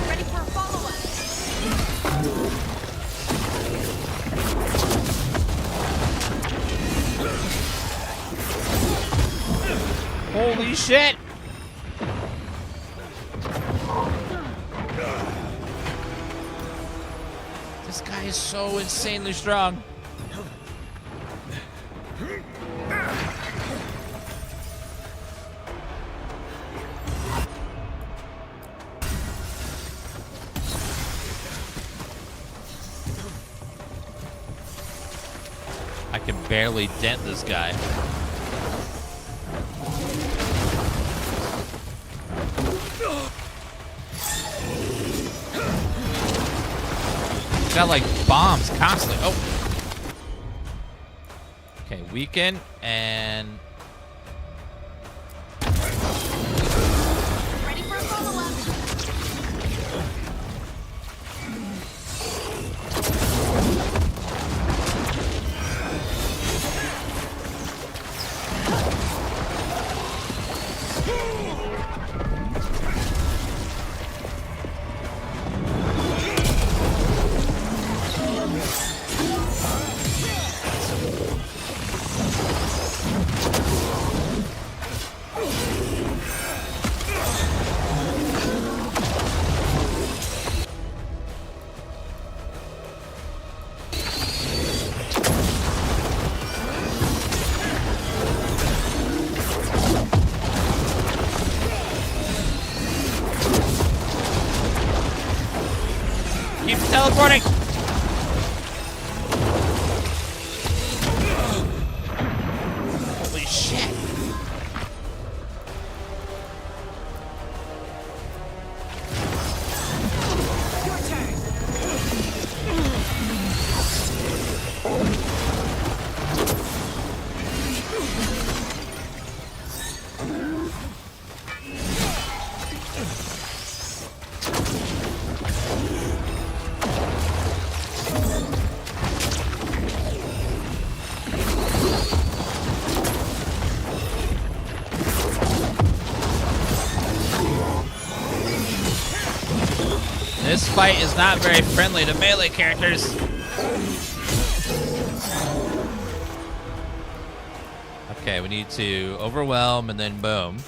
Ready for a follow-up. Holy shit! This guy is so insanely strong. I can barely dent this guy. Got like bombs constantly. Oh. Okay, weaken and. Ready for a follow-up. Keep teleporting. Holy shit. Your turn. This fight is not very friendly to melee characters. Okay, we need to overwhelm and then boom.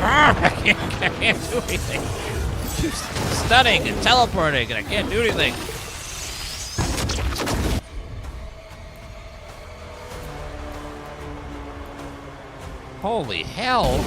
I can't do anything. Stunning and teleporting, and I can't do anything. Holy hell.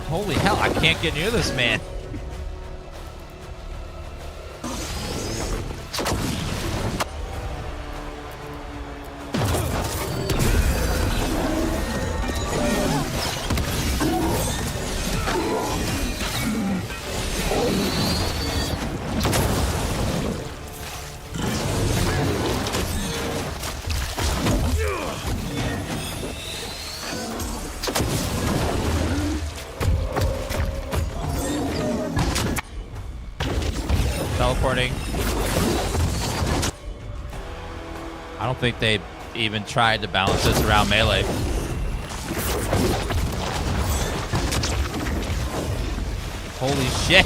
Holy hell, I can't get near this man. Teleporting. I don't think they even tried to balance this around melee. Holy shit.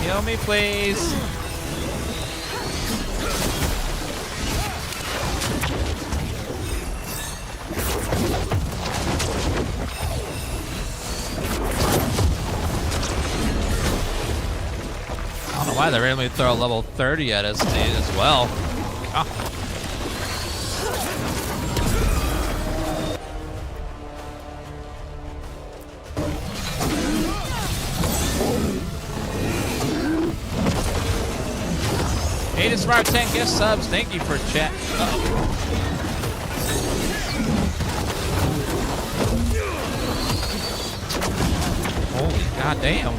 Heal me, please. I don't know why they randomly throw a level 30 at us as well. God. Hey, to Smart 10 gift subs. Thank you for chat. Holy goddamn.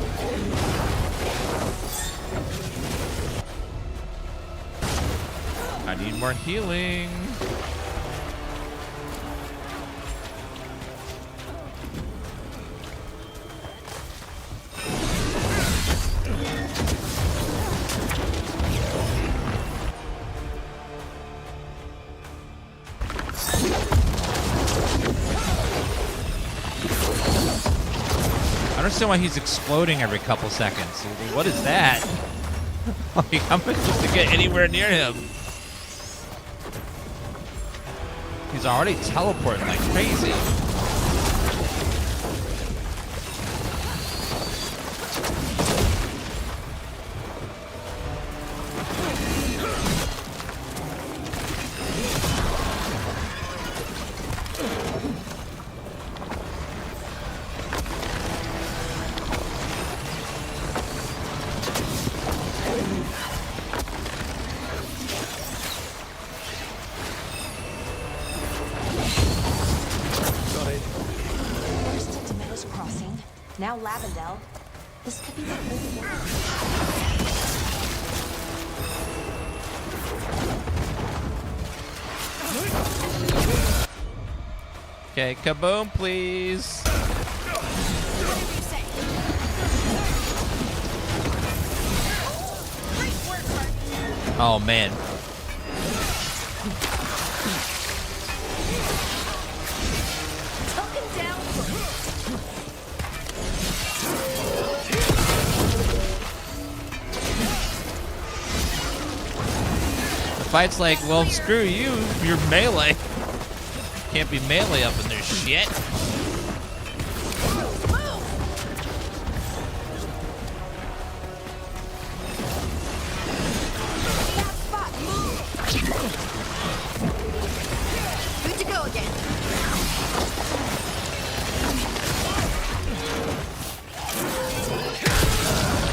I need more healing. I understand why he's exploding every couple seconds. What is that? Like, how am I supposed to get anywhere near him? He's already teleporting like crazy. Now Lavendel. This could be the whole world. Okay, kaboom, please. Oh, man. Fight's like, well, screw you, you're melee. Can't be melee up in their shit. Good to go again.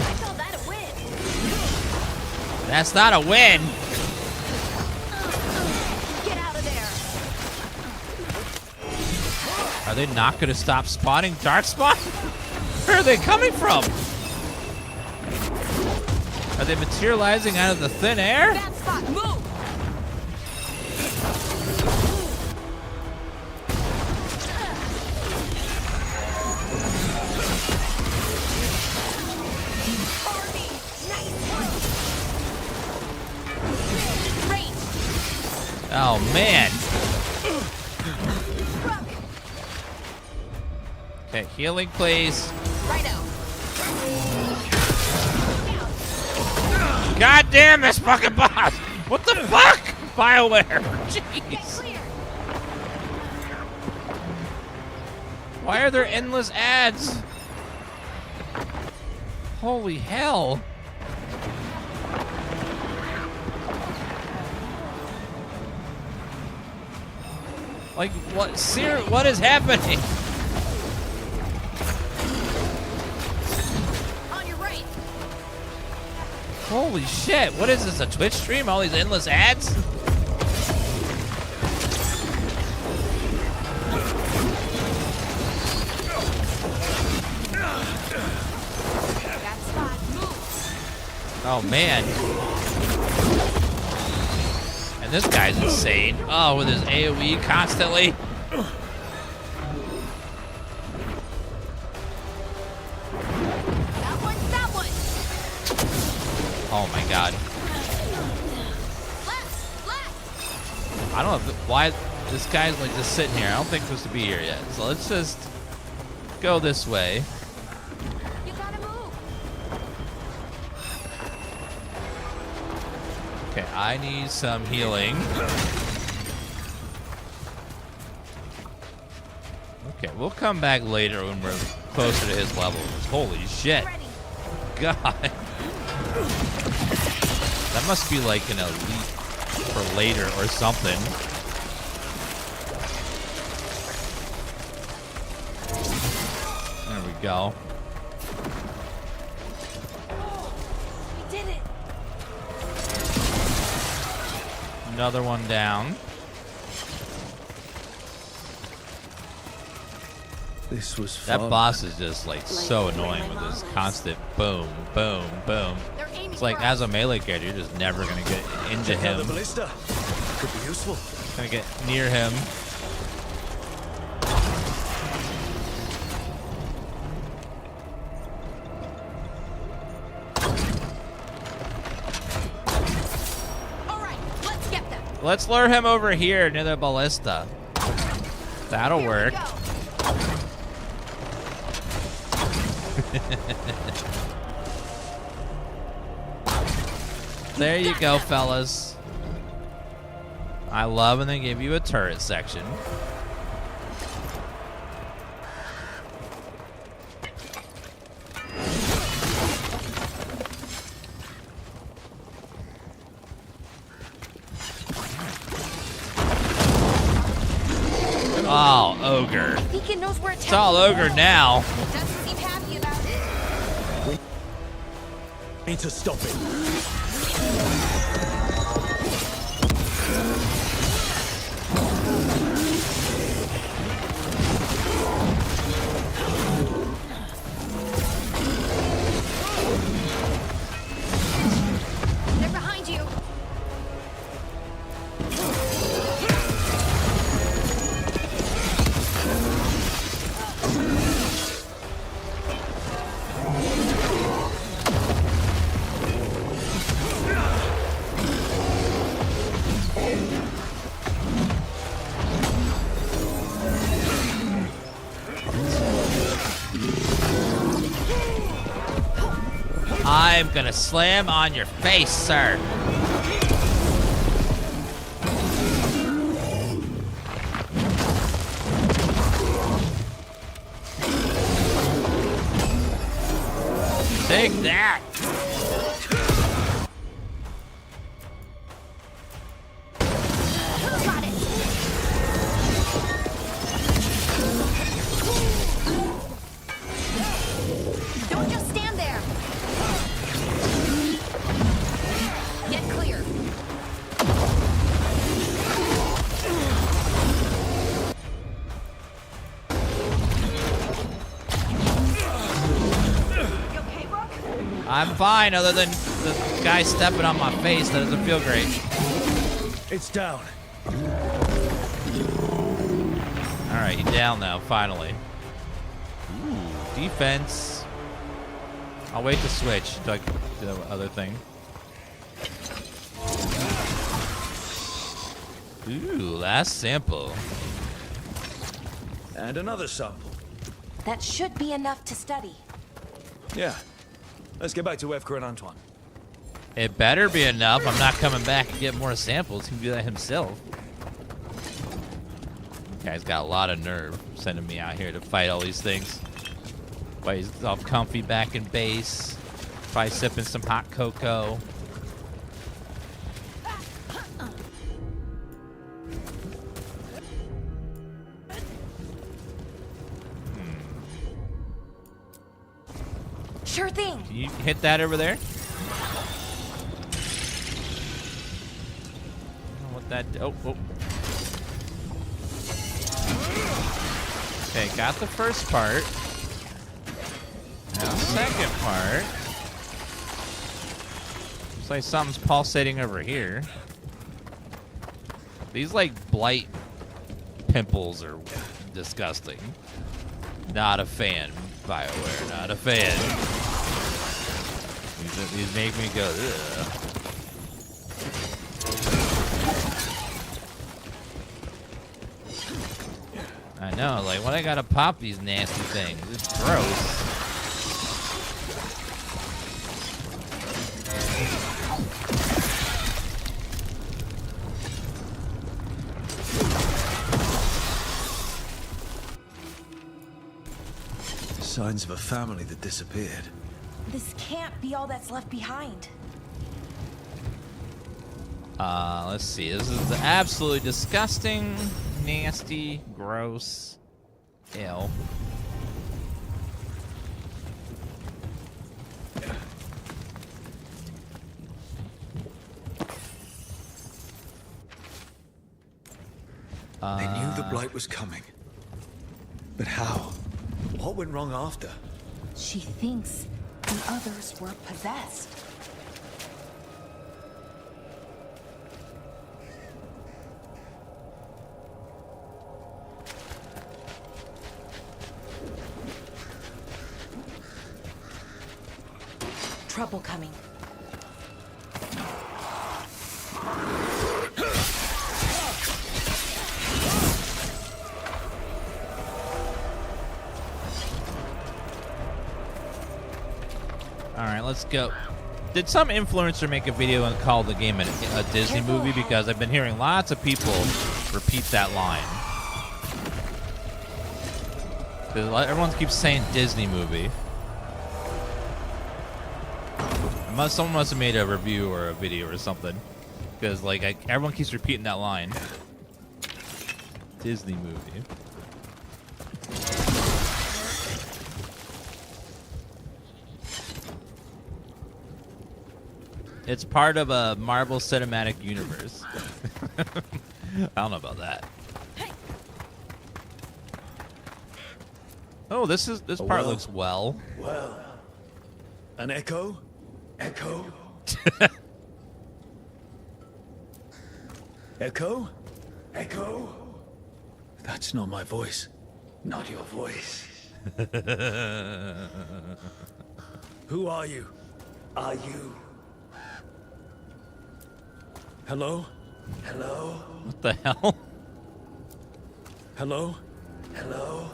I call that a win. That's not a win. Are they not going to stop spawning darkspawn? Where are they coming from? Are they materializing out of the thin air? Bad spot, move! Oh, man. Okay, healing, please. Righto. God damn this fucking boss! What the fuck? BioWare. Jeez. Why are there endless ads? Holy hell. Like, what? What is happening? On your right. Holy shit, what is this, a Twitch stream? All these endless ads? Oh man. And this guy's insane. Oh, with his AoE constantly. That one. Oh my god. I don't know why this guy's like just sitting here. I don't think he's supposed to be here yet. So let's just go this way. You gotta move. Okay, I need some healing. Okay, we'll come back later when we're closer to his level. Holy shit. God. That must be like an elite for later or something. There we go. We did it. Another one down. This was that fun. boss is just like so annoying with this constant boom, boom, boom. It's like as a melee character, you're just never gonna get into him. The ballista could be useful. Gonna get near him. Let's lure him over here near the ballista. That'll work. There you go, fellas. I love when they give you a turret section. Oh, ogre. I think it knows where It's all ogre now. It doesn't seem happy about it. We need to stop it. They're behind you. I'm gonna slam on your face, sir. Take that. Got it. Don't just stand there. Get clear. I'm fine, other than the guy stepping on my face. That doesn't feel great. It's down. All right, he's down now, finally. Ooh, defense. I'll wait to switch to like the other thing. Ooh, last sample. And another sample. That should be enough to study. Yeah. Let's get back to Evka and Antoine. It better be enough. I'm not coming back and get more samples. He can do that himself. Guy's got a lot of nerve sending me out here to fight all these things. But he's all comfy back in base. Probably sipping some hot cocoa. Sure thing. Can you hit that over there? What that? Oh. Okay, got the first part. Now second part. Looks like something's pulsating over here. These like blight pimples are disgusting. Not a fan, BioWare. Not a fan. These make me go, ugh. I know, like, when I gotta pop these nasty things? It's gross. Signs of a family that disappeared. This can't be all that's left behind. Let's see. This is absolutely disgusting, nasty, gross. Ew. They knew the blight was coming. But how? What went wrong after? She thinks the others were possessed. Trouble coming. Alright, let's go. Did some influencer make a video and call the game a Disney movie? Because I've been hearing lots of people repeat that line. Everyone keeps saying Disney movie. Someone must have made a review or a video or something. Because like everyone keeps repeating that line. Disney movie. It's part of a Marvel Cinematic Universe. I don't know about that. Oh, this part looks well. Well, an echo? Echo? Echo? Echo? That's not my voice. Not your voice. Who are you? Are you? Hello? Hello? What the hell? Hello? Hello?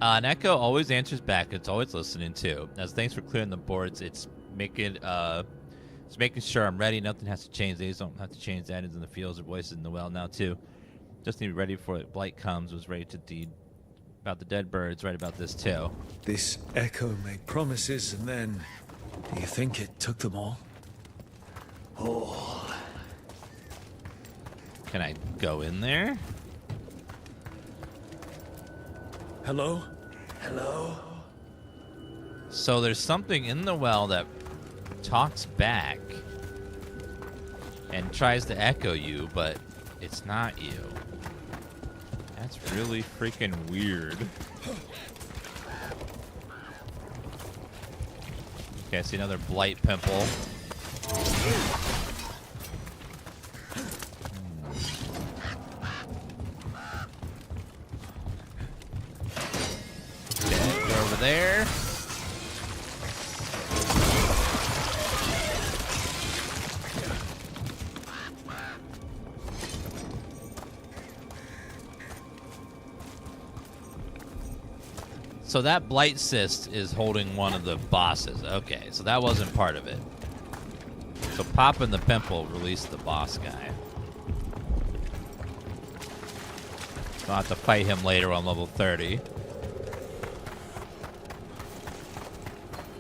An echo always answers back. It's always listening too. As thanks for clearing the boards. It's making sure I'm ready. Nothing has to change. These don't have to change. The items in the fields or voices in the well now too. Just need to be ready for it. Blight comes. Was ready to deed about the dead birds. Right about this too. This echo made promises, and then do you think it took them all? All. Can I go in there? Hello? Hello? So there's something in the well that talks back and tries to echo you, but it's not you. That's really freaking weird. Okay, I see another blight pimple. Okay, go over there. So that blight cyst is holding one of the bosses. Okay, so that wasn't part of it. So popping the pimple released the boss guy. So I'll have to fight him later on level 30.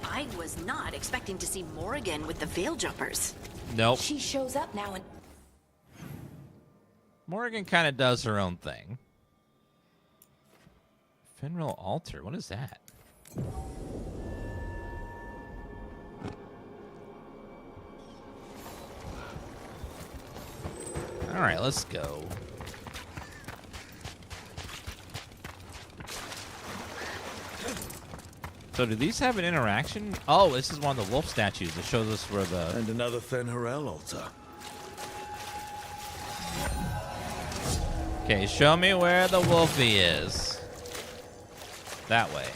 I was not expecting to see Morrigan with the veil jumpers. Nope. She shows up now and... Morrigan kind of does her own thing. Fenrir altar, what is that? All right, let's go. So do these have an interaction? Oh, this is one of the wolf statues that shows us where the... And another Fenrir altar. Okay, show me where the wolfie is. That way.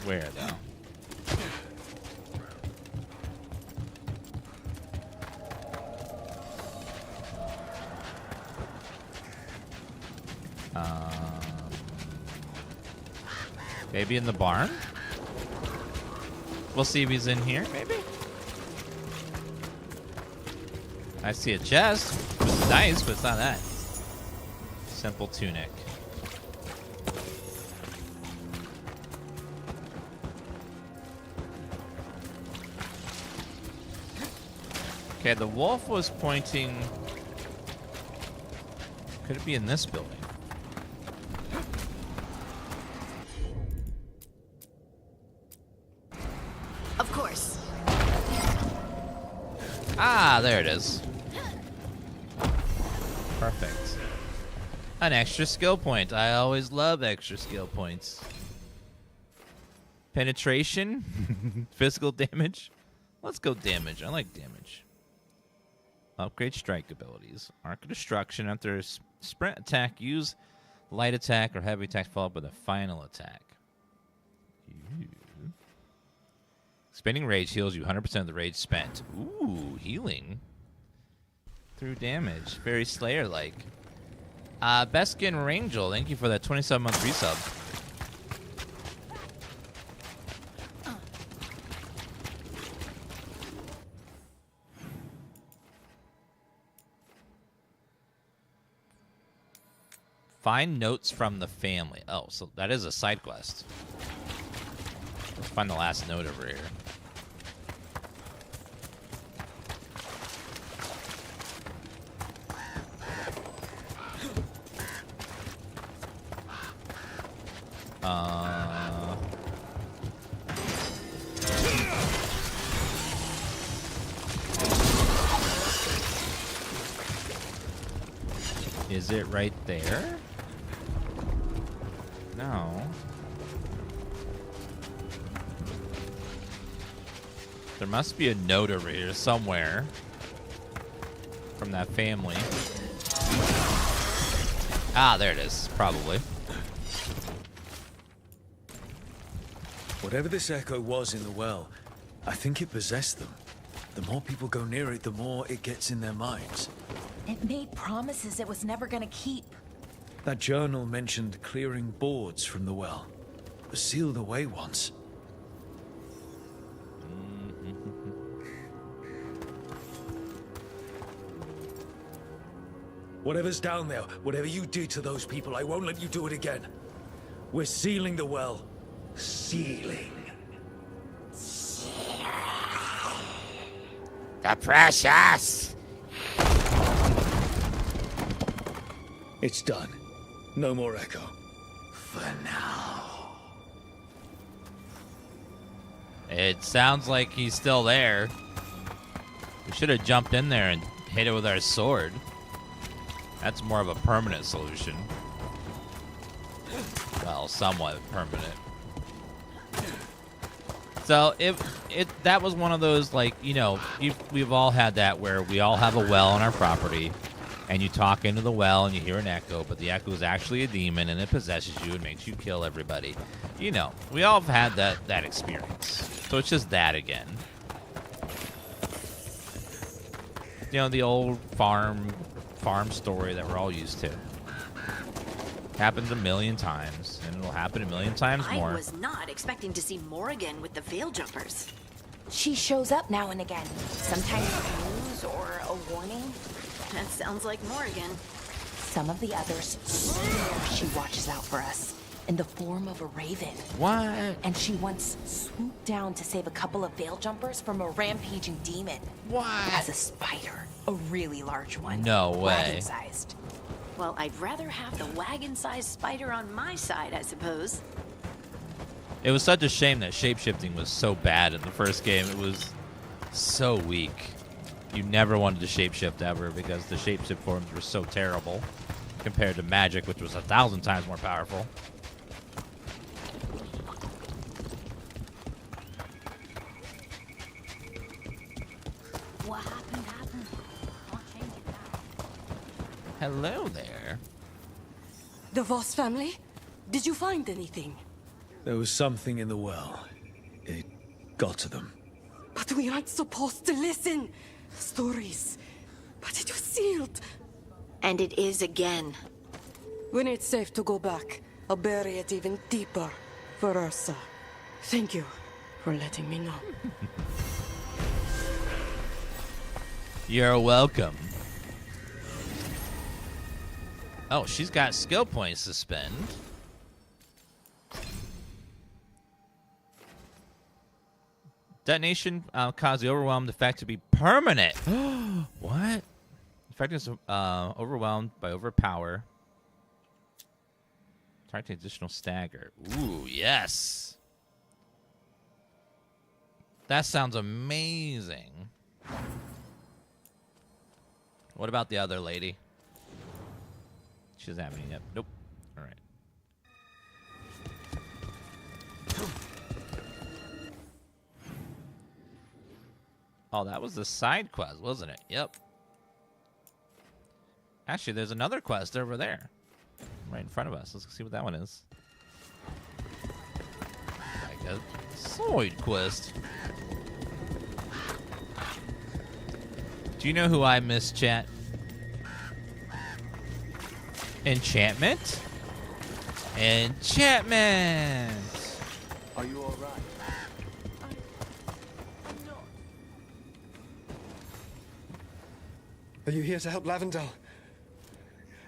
Where, though? Maybe in the barn? We'll see if he's in here, maybe? I see a chest. It's nice, but it's not that. Simple tunic. Okay, the wolf was pointing... Could it be in this building? Of course. Ah, there it is. Perfect. An extra skill point. I always love extra skill points. Penetration? Physical damage? Let's go damage. I like damage. Upgrade strike abilities. Arc of Destruction. After a sprint attack, use light attack or heavy attack followed by the final attack. Spending rage heals you 100% of the rage spent. Ooh, healing. Through damage. Very Slayer-like. Beskin Rangel, thank you for that 27-month resub. Find notes from the family. Oh, so that is a side quest. Let's find the last note over here. Is it right there? No. There must be a note over here somewhere from that family. Ah, there it is, probably. Whatever this echo was in the well, I think it possessed them. The more people go near it, the more it gets in their minds. It made promises it was never gonna keep. That journal mentioned clearing boards from the well. Sealed away once. Whatever's down there, whatever you did to those people, I won't let you do it again. We're sealing the well. Sealing. The precious! It's done. No more echo. For now. It sounds like he's still there. We should have jumped in there and hit it with our sword. That's more of a permanent solution. Well, somewhat permanent. So that was one of those, like, you know, we've all had that where we all have a well on our property, and you talk into the well and you hear an echo, but the echo is actually a demon and it possesses you and makes you kill everybody. You know, we all have had that experience. So it's just that again. You know, the old farm story that we're all used to. Happens a million times, and it'll happen a million times more. I was not expecting to see Morrigan with the veil jumpers. She shows up now and again. Sometimes news or a warning. That sounds like Morrigan. Some of the others swear she watches out for us in the form of a raven. What? And she once swooped down to save a couple of veil jumpers from a rampaging demon. What? As a spider, a really large one. No way. Wagon-sized. Well, I'd rather have the wagon-sized spider on my side, I suppose. It was such a shame that shapeshifting was so bad in the first game. It was so weak. You never wanted to shapeshift ever because the shapeshift forms were so terrible compared to magic, which was 1,000 times more powerful. What happened. Can't change it now. Hello there. The Voss family? Did you find anything? There was something in the well. It got to them. But we aren't supposed to listen. Stories. But it was sealed. And it is again. When it's safe to go back, I'll bury it even deeper for Ursa. Thank you for letting me know. You're welcome. Oh, she's got skill points to spend. Detonation cause the overwhelmed effect to be permanent. What? Effect is overwhelmed by overpower. Target additional stagger. Ooh, yes. That sounds amazing. What about the other lady? She doesn't have any yet. Nope. All right. Oh, that was the side quest, wasn't it? Yep. Actually, there's another quest over there. Right in front of us. Let's see what that one is. Like a side quest. Do you know who I miss, chat? Enchantment? Enchantment! Are you all right? Are you here to help Lavendel?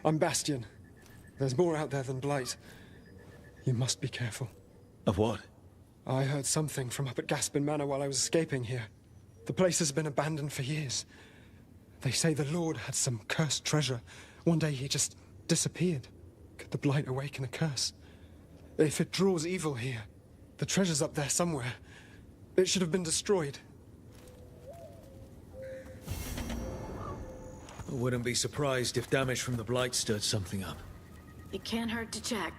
I'm Bastion. There's more out there than Blight. You must be careful. Of what? I heard something from up at Gaspin Manor while I was escaping here. The place has been abandoned for years. They say the Lord had some cursed treasure. One day he just disappeared. Could the Blight awaken a curse? If it draws evil here, the treasure's up there somewhere. It should have been destroyed. I wouldn't be surprised if damage from the Blight stirred something up. It can't hurt to check.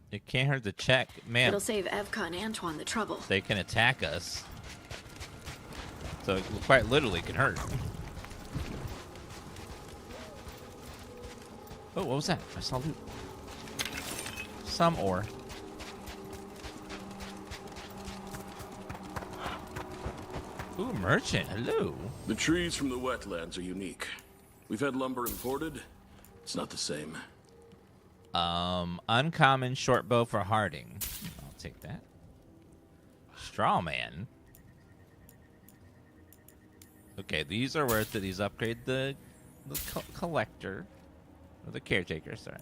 It can't hurt to check. Man, It'll save Evka and Antoine the trouble. they can attack us. So it quite literally can hurt. Oh, what was that? I saw loot. Some ore. Ooh, merchant. Hello. The trees from the wetlands are unique. We've had lumber imported. It's not the same. Uncommon short bow for Harding. I'll take that. Straw man. Okay, these are worth it. These upgrade the collector. Or the caretaker, sorry.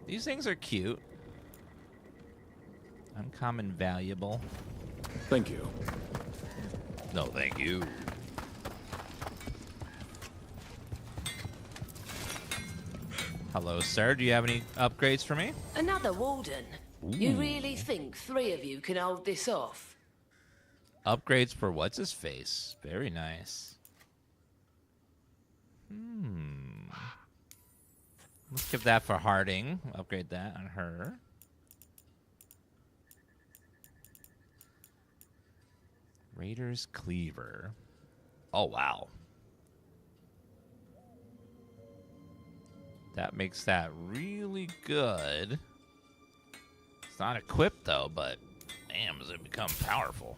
These things are cute. Uncommon valuable. Thank you. No, thank you. Hello, sir. Do you have any upgrades for me? Another warden? You really think 3 of you can hold this off? Upgrades for what's his face? Very nice. Let's give that for Harding. Upgrade that on her. Raider's Cleaver. Oh, wow. That makes that really good. It's not equipped, though, but damn, does it become powerful.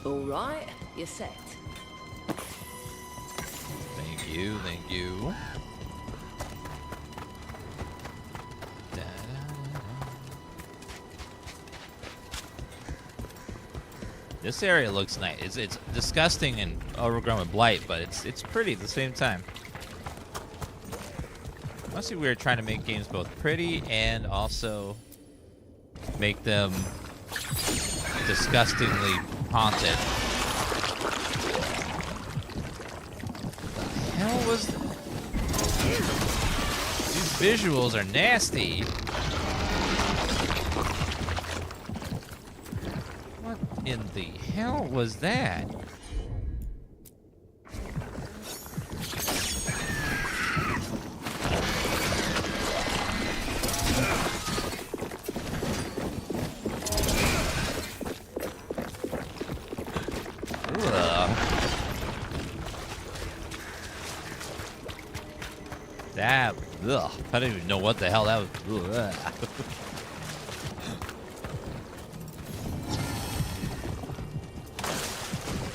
All right, you're set. Thank you, thank you. This area looks nice. It's disgusting and overgrown with blight, but it's pretty at the same time. Must be weird trying to make games both pretty and also make them disgustingly haunted. What the hell was these visuals are nasty. What in the hell was that? That, ugh, I don't even know what the hell that was.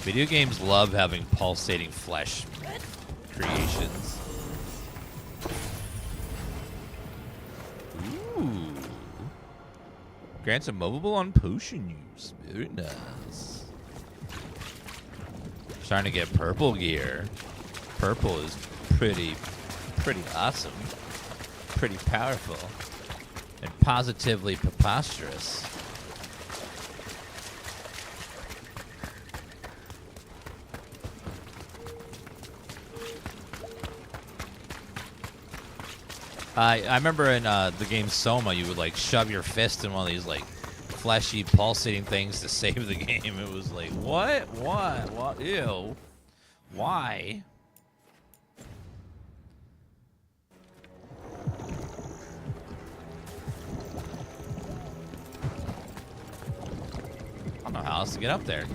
Video games love having pulsating flesh creations. Ooh. Grants a movable on potion use. Very nice. Starting to get purple gear. Purple is pretty awesome, pretty powerful, and positively preposterous. I remember in the game Soma, you would like shove your fist in one of these like fleshy, pulsating things to save the game. It was like, what? Ew. Why? I don't know how else to get up there.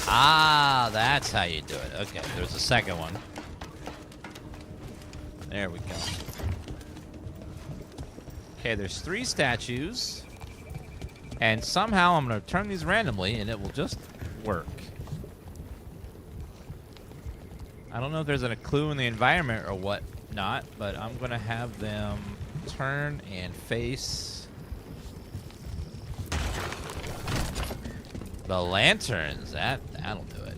Ah, that's how you do it. Okay, there's a second one. There we go. Okay, there's 3 statues. And somehow I'm going to turn these randomly and it will just work. I don't know if there's a clue in the environment or what not, but I'm going to have them turn and face the lanterns. That'll do it.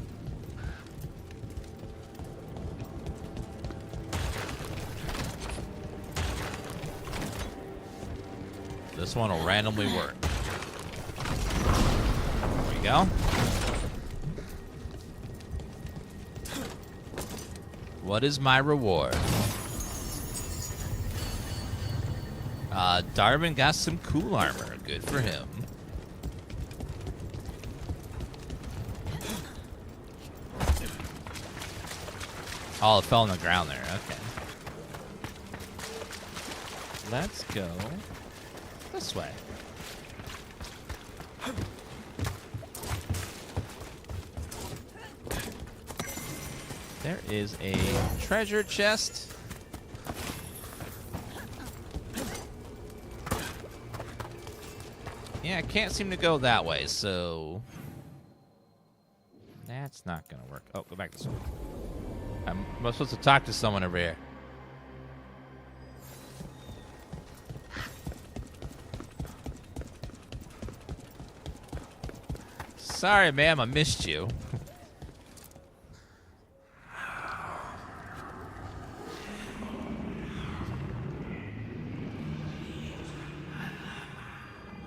This one will randomly work. There we go. What is my reward? Davrin got some cool armor. Good for him. Oh, it fell on the ground there. Okay. Let's go this way. There is a treasure chest. Yeah, I can't seem to go that way, so that's not gonna work. Oh, go back this way. I'm supposed to talk to someone over here. Sorry, ma'am, I missed you.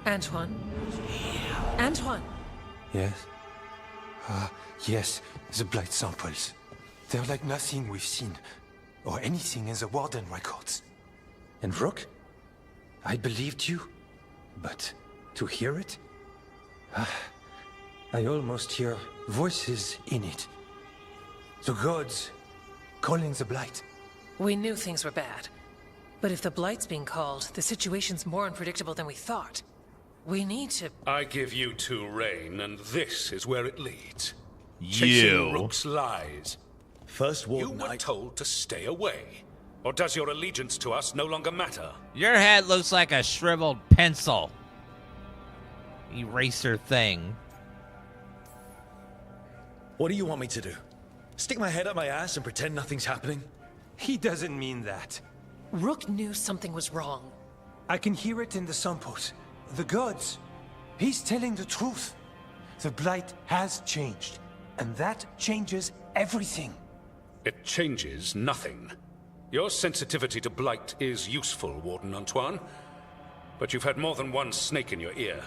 Antoine? Antoine! Yes? Yes, the blight samples. They're like nothing we've seen, or anything in the warden records. And Rook? I believed you, but to hear it? I almost hear voices in it. The gods calling the blight. We knew things were bad. But if the blight's being called, the situation's more unpredictable than we thought. We need to... I give you two reign, and this is where it leads. You. Chasing Rook's lies. First warden, you were told to stay away. Or does your allegiance to us no longer matter? Your head looks like a shriveled pencil. Eraser thing. What do you want me to do? Stick my head up my ass and pretend nothing's happening? He doesn't mean that. Rook knew something was wrong. I can hear it in the samples. The gods. He's telling the truth. The blight has changed, and that changes everything. It changes nothing. Your sensitivity to blight is useful, Warden Antoine. But you've had more than one snake in your ear.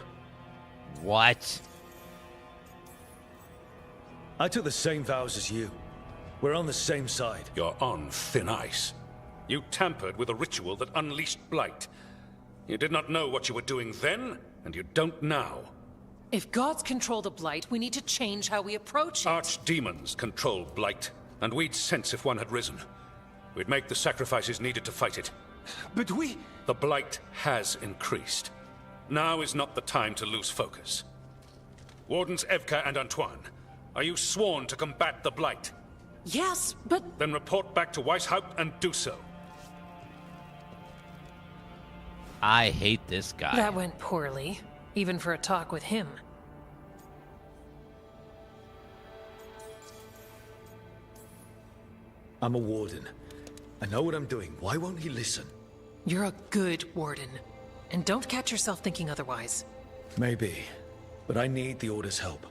What? I took the same vows as you. We're on the same side. You're on thin ice. You tampered with a ritual that unleashed blight. You did not know what you were doing then, and you don't now. If gods control the blight, we need to change how we approach it. Archdemons control blight, and we'd sense if one had risen. We'd make the sacrifices needed to fight it. But we... The blight has increased. Now is not the time to lose focus. Wardens Evka and Antoine, are you sworn to combat the blight? Yes, but... Then report back to Weishaupt and do so. I hate this guy. That went poorly, even for a talk with him. I'm a warden. I know what I'm doing. Why won't he listen? You're a good warden. And don't catch yourself thinking otherwise. Maybe. But I need the Order's help.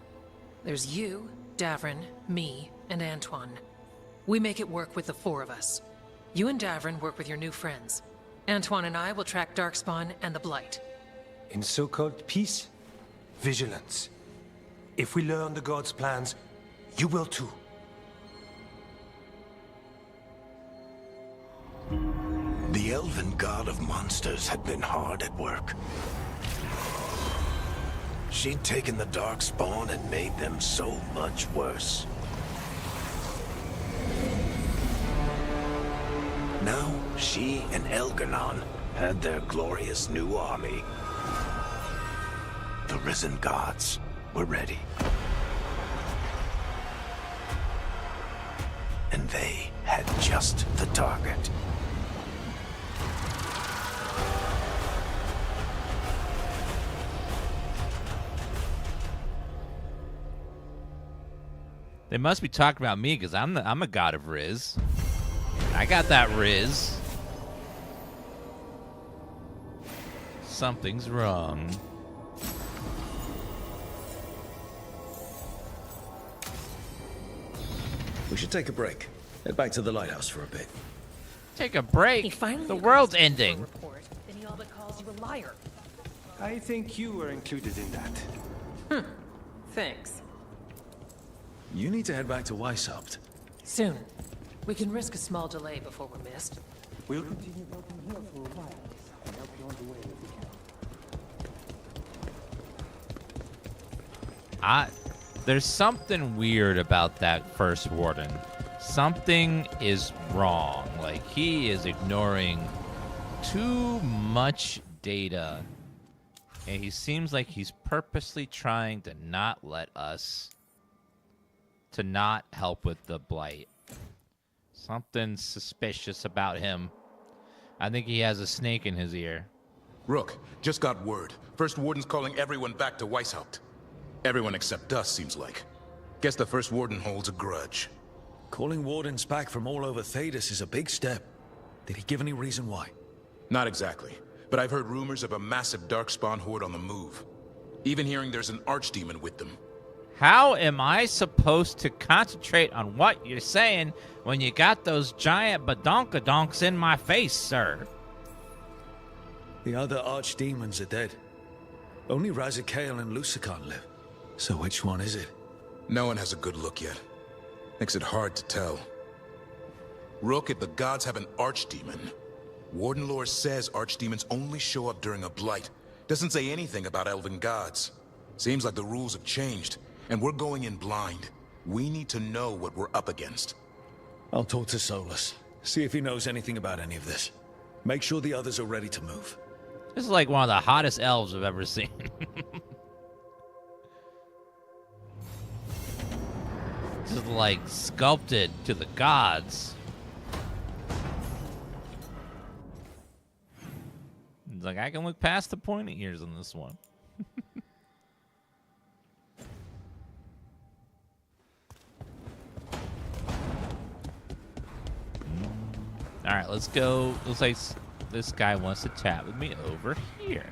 There's you, Davrin, me, and Antoine. We make it work with the four of us. You and Davrin work with your new friends. Antoine and I will track Darkspawn and the Blight. In so-called peace, vigilance. If we learn the gods' plans, you will too. The elven god of monsters had been hard at work. She'd taken the darkspawn and made them so much worse. Now, she and Elgarnon had their glorious new army. The risen gods were ready. And they had just the target. They must be talking about me because I'm a god of Riz. I got that Riz. Something's wrong. We should take a break. Head back to the lighthouse for a bit. Take a break? The world's ending. Then he all but calls you a liar. I think you were included in that. Thanks. You need to head back to Weishaupt. Soon. We can risk a small delay before we're missed. We'll continue working here for a while and help you on the way if we can. There's something weird about that first warden. Something is wrong. Like, he is ignoring too much data. And he seems like he's purposely trying to not let us... to not help with the blight. Something suspicious about him. I think he has a snake in his ear. Rook, just got word. First Warden's calling everyone back to Weishaupt. Everyone except us, seems like. Guess the First Warden holds a grudge. Calling Wardens back from all over Thedas is a big step. Did he give any reason why? Not exactly, but I've heard rumors of a massive darkspawn horde on the move. Even hearing there's an archdemon with them. How am I supposed to concentrate on what you're saying when you got those giant badonkadonks in my face, sir? The other archdemons are dead. Only Razikael and Lusakhan live. So which one is it? No one has a good look yet. Makes it hard to tell. Rook, if the gods have an archdemon, Warden lore says archdemons only show up during a blight. Doesn't say anything about elven gods. Seems like the rules have changed, and we're going in blind. We need to know what we're up against. I'll talk to Solas. See if he knows anything about any of this. Make sure the others are ready to move. This is like one of the hottest elves I've ever seen. Just like sculpted to the gods. It's like I can look past the pointy ears on this one. All right, let's go. Looks like this guy wants to chat with me over here.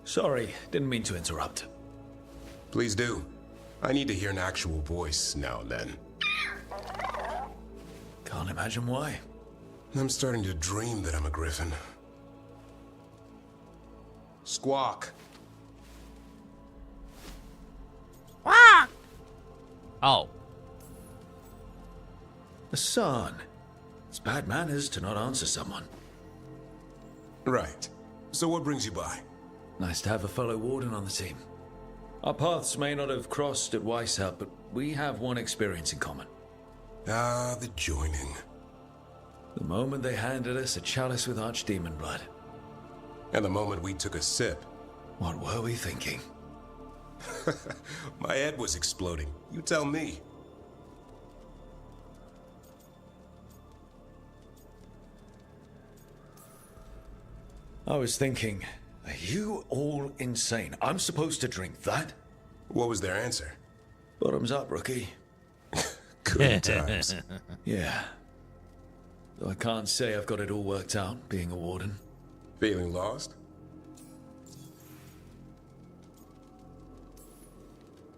Sorry, didn't mean to interrupt. Please do. I need to hear an actual voice now and then. Can't imagine why. I'm starting to dream that I'm a griffin. Squawk. Oh. Assan. It's bad manners to not answer someone. Right. So what brings you by? Nice to have a fellow warden on the team. Our paths may not have crossed at Weishaupt, but we have one experience in common. Ah, the joining. The moment they handed us a chalice with archdemon blood. And the moment we took a sip. What were we thinking? My head was exploding. You tell me. I was thinking, are you all insane? I'm supposed to drink that? What was their answer? Bottoms up, rookie. Good times. Yeah. Though I can't say I've got it all worked out, being a warden. Feeling lost?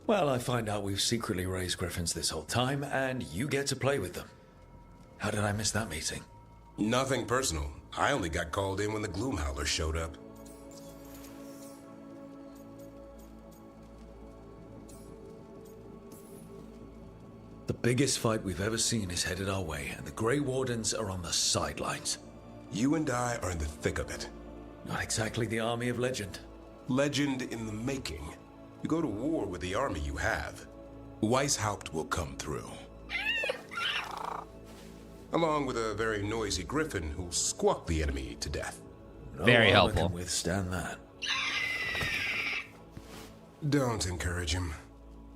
Well, I find out we've secretly raised griffins this whole time, and you get to play with them. How did I miss that meeting? Nothing personal. I only got called in when the Gloom Howler showed up. The biggest fight we've ever seen is headed our way, and the Grey Wardens are on the sidelines. You and I are in the thick of it. Not exactly the army of legend. Legend in the making. You go to war with the army you have. Weishaupt will come through. Along with a very noisy griffin who'll squawk the enemy to death. Very No helpful. one can withstand that. Don't encourage him.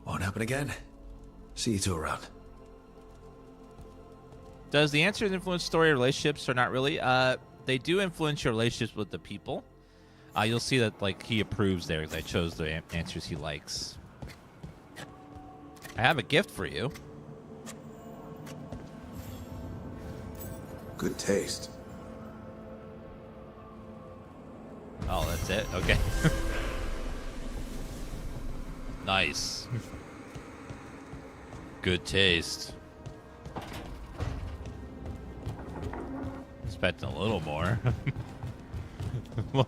Won't happen again. See you two around. Does the answer influence story relationships or not really? They do influence your relationships with the people. You'll see that like he approves there because I chose the answers he likes. I have a gift for you. Good taste. Oh, that's it? Okay. Nice. Good taste. Expecting a little more.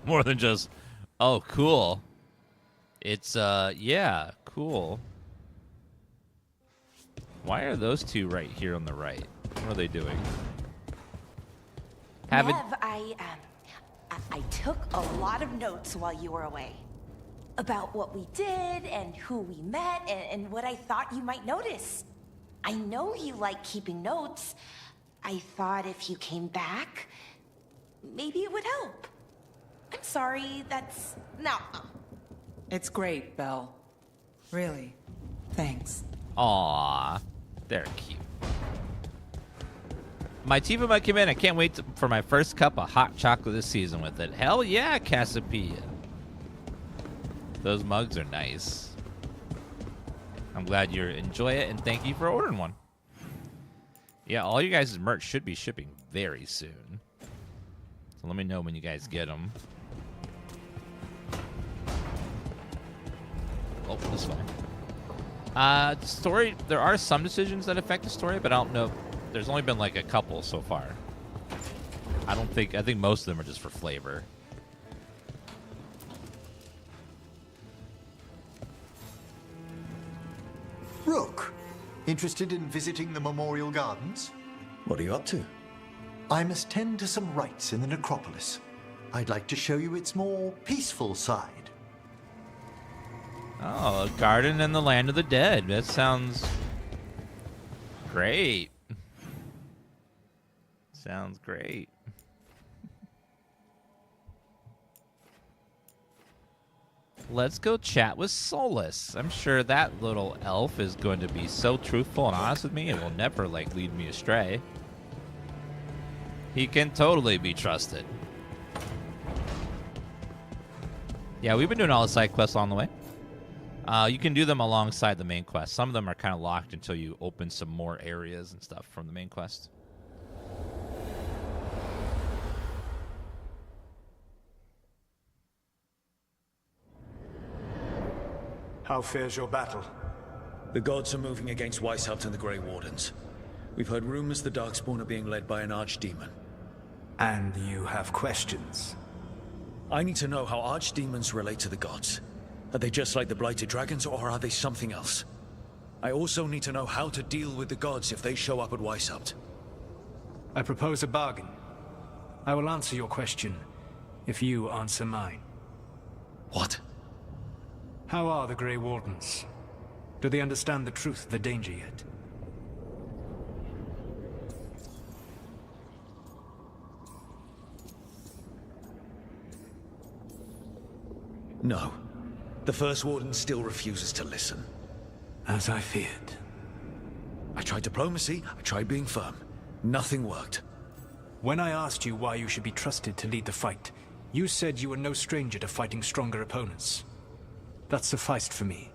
More than just, oh, cool. It's, yeah, cool. Why are those two right here on the right? What are they doing? Nev, I took a lot of notes while you were away. About what we did, and who we met, and what I thought you might notice. I know you like keeping notes. I thought if you came back, maybe it would help. I'm sorry, that's... No. It's great, Belle. Really. Thanks. Aww. They're cute. My Tifa might come in. I can't wait for my first cup of hot chocolate this season with it. Hell yeah, Cassiopeia. Those mugs are nice. I'm glad you enjoy it, and thank you for ordering one. Yeah, all you guys' merch should be shipping very soon. So let me know when you guys get them. Oh, this is fine. The story, there are some decisions that affect the story, but I don't know. There's only been like a couple so far. I think most of them are just for flavor. Rook, interested in visiting the Memorial Gardens? What are you up to? I must tend to some rites in the necropolis. I'd like to show you its more peaceful side. Oh, a garden in the land of the dead. That sounds great. Sounds great. Let's go chat with Solas. I'm sure that little elf is going to be so truthful and honest with me, it will never, like, lead me astray. He can totally be trusted. Yeah, we've been doing all the side quests along the way. You can do them alongside the main quest. Some of them are kind of locked until you open some more areas and stuff from the main quest. How fares your battle? The gods are moving against Weishaupt and the Grey Wardens. We've heard rumors the Darkspawn are being led by an archdemon. And you have questions? I need to know how archdemons relate to the gods. Are they just like the blighted dragons, or are they something else? I also need to know how to deal with the gods if they show up at Weishaupt. I propose a bargain. I will answer your question if you answer mine. What? How are the Grey Wardens? Do they understand the truth of the danger yet? No. The First Warden still refuses to listen. As I feared. I tried diplomacy, I tried being firm. Nothing worked. When I asked you why you should be trusted to lead the fight, you said you were no stranger to fighting stronger opponents. That sufficed for me.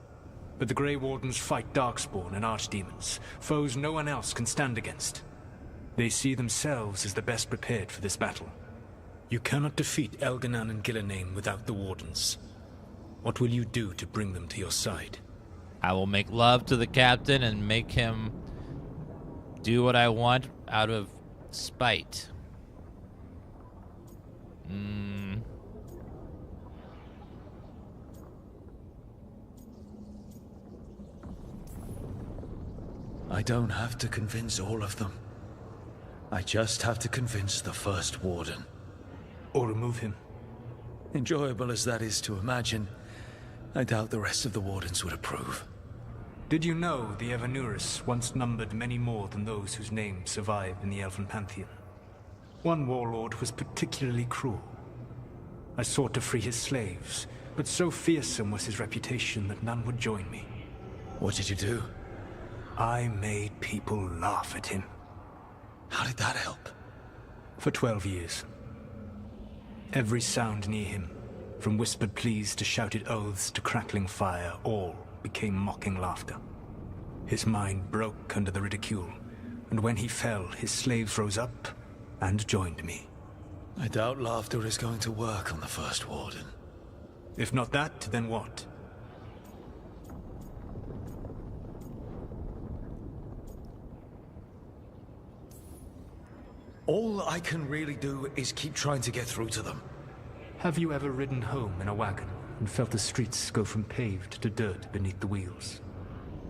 But the Grey Wardens fight Darkspawn and Archdemons, foes no one else can stand against. They see themselves as the best prepared for this battle. You cannot defeat Elganan and Gillenane without the Wardens. What will you do to bring them to your side? I will make love to the captain and make him do what I want out of spite. I don't have to convince all of them. I just have to convince the First Warden. Or remove him. Enjoyable as that is to imagine, I doubt the rest of the Wardens would approve. Did you know the Evanuris once numbered many more than those whose names survive in the Elven Pantheon? One warlord was particularly cruel. I sought to free his slaves, but so fearsome was his reputation that none would join me. What did you do? I made people laugh at him. How did that help? For 12 years. Every sound near him, from whispered pleas to shouted oaths to crackling fire, all became mocking laughter. His mind broke under the ridicule, and when he fell, his slaves rose up and joined me. I doubt laughter is going to work on the First Warden. If not that, then what? All I can really do is keep trying to get through to them. Have you ever ridden home in a wagon and felt the streets go from paved to dirt beneath the wheels?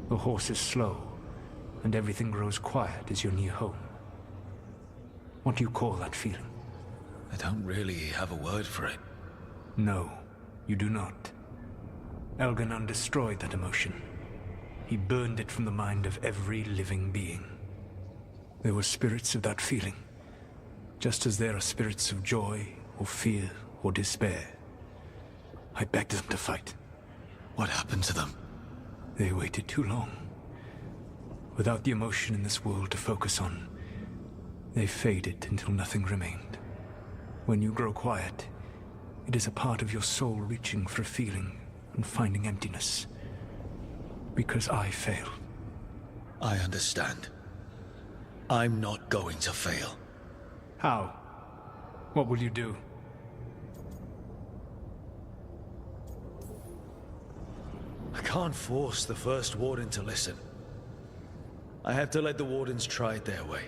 The horse is slow, and everything grows quiet as you're near home. What do you call that feeling? I don't really have a word for it. No, you do not. Elganan destroyed that emotion. He burned it from the mind of every living being. There were spirits of that feeling, just as there are spirits of joy or fear or despair. I begged them to fight. What happened to them? They waited too long. Without the emotion in this world to focus on, they faded until nothing remained. When you grow quiet, it is a part of your soul reaching for a feeling and finding emptiness. Because I failed. I understand. I'm not going to fail. How? What will you do? I can't force the First Warden to listen. I have to let the Wardens try it their way.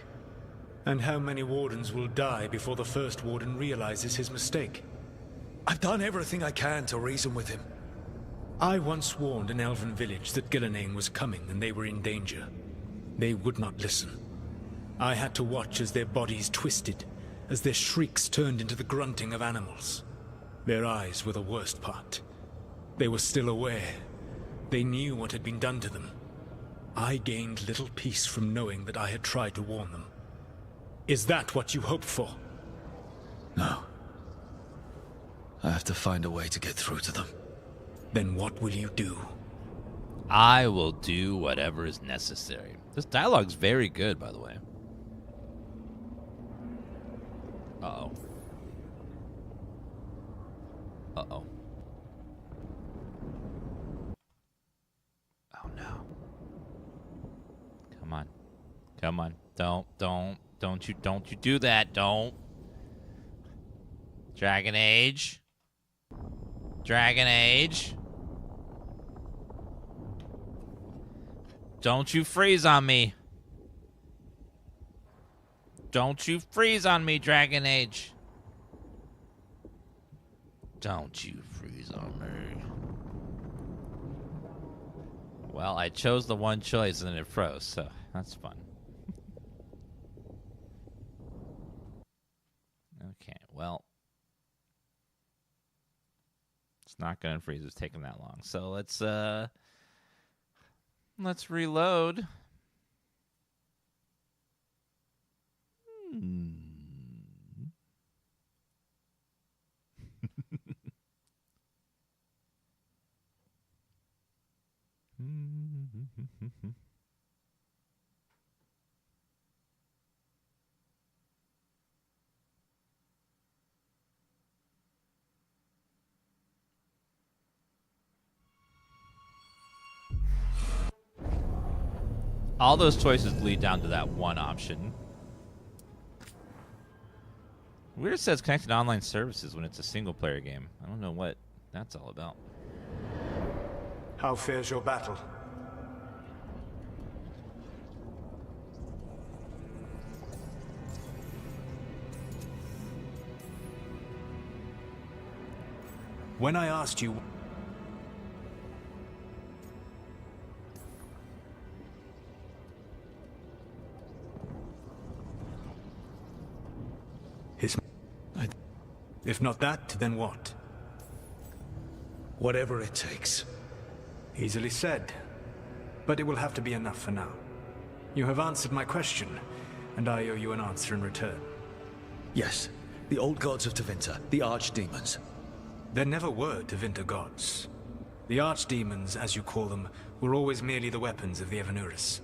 And how many Wardens will die before the First Warden realizes his mistake? I've done everything I can to reason with him. I once warned an elven village that Gillenane was coming and they were in danger. They would not listen. I had to watch as their bodies twisted, as their shrieks turned into the grunting of animals. Their eyes were the worst part. They were still aware, They knew what had been done to them. I gained little peace from knowing that I had tried to warn them. Is that what you hoped for? No. I have to find a way to get through to them. Then what will you do? I will do whatever is necessary. This dialogue's very good, by the way. Uh-oh. Uh-oh. Oh, no. Come on. Come on. Don't you do that. Don't. Dragon Age. Dragon Age. Don't you freeze on me. Don't you freeze on me, Dragon Age. Don't you freeze on me. Well, I chose the one choice and it froze, so that's fun. Okay, well. It's not gonna freeze, it's taking that long. So let's reload. All those choices lead down to that one option. Weird, it says connected to online services when it's a single-player game. I don't know what that's all about. How fares your battle? When I asked you... If not that, then what? Whatever it takes. Easily said. But it will have to be enough for now. You have answered my question, and I owe you an answer in return. Yes. The old gods of Tevinter, the archdemons. There never were Tevinter gods. The archdemons, as you call them, were always merely the weapons of the Evanuris.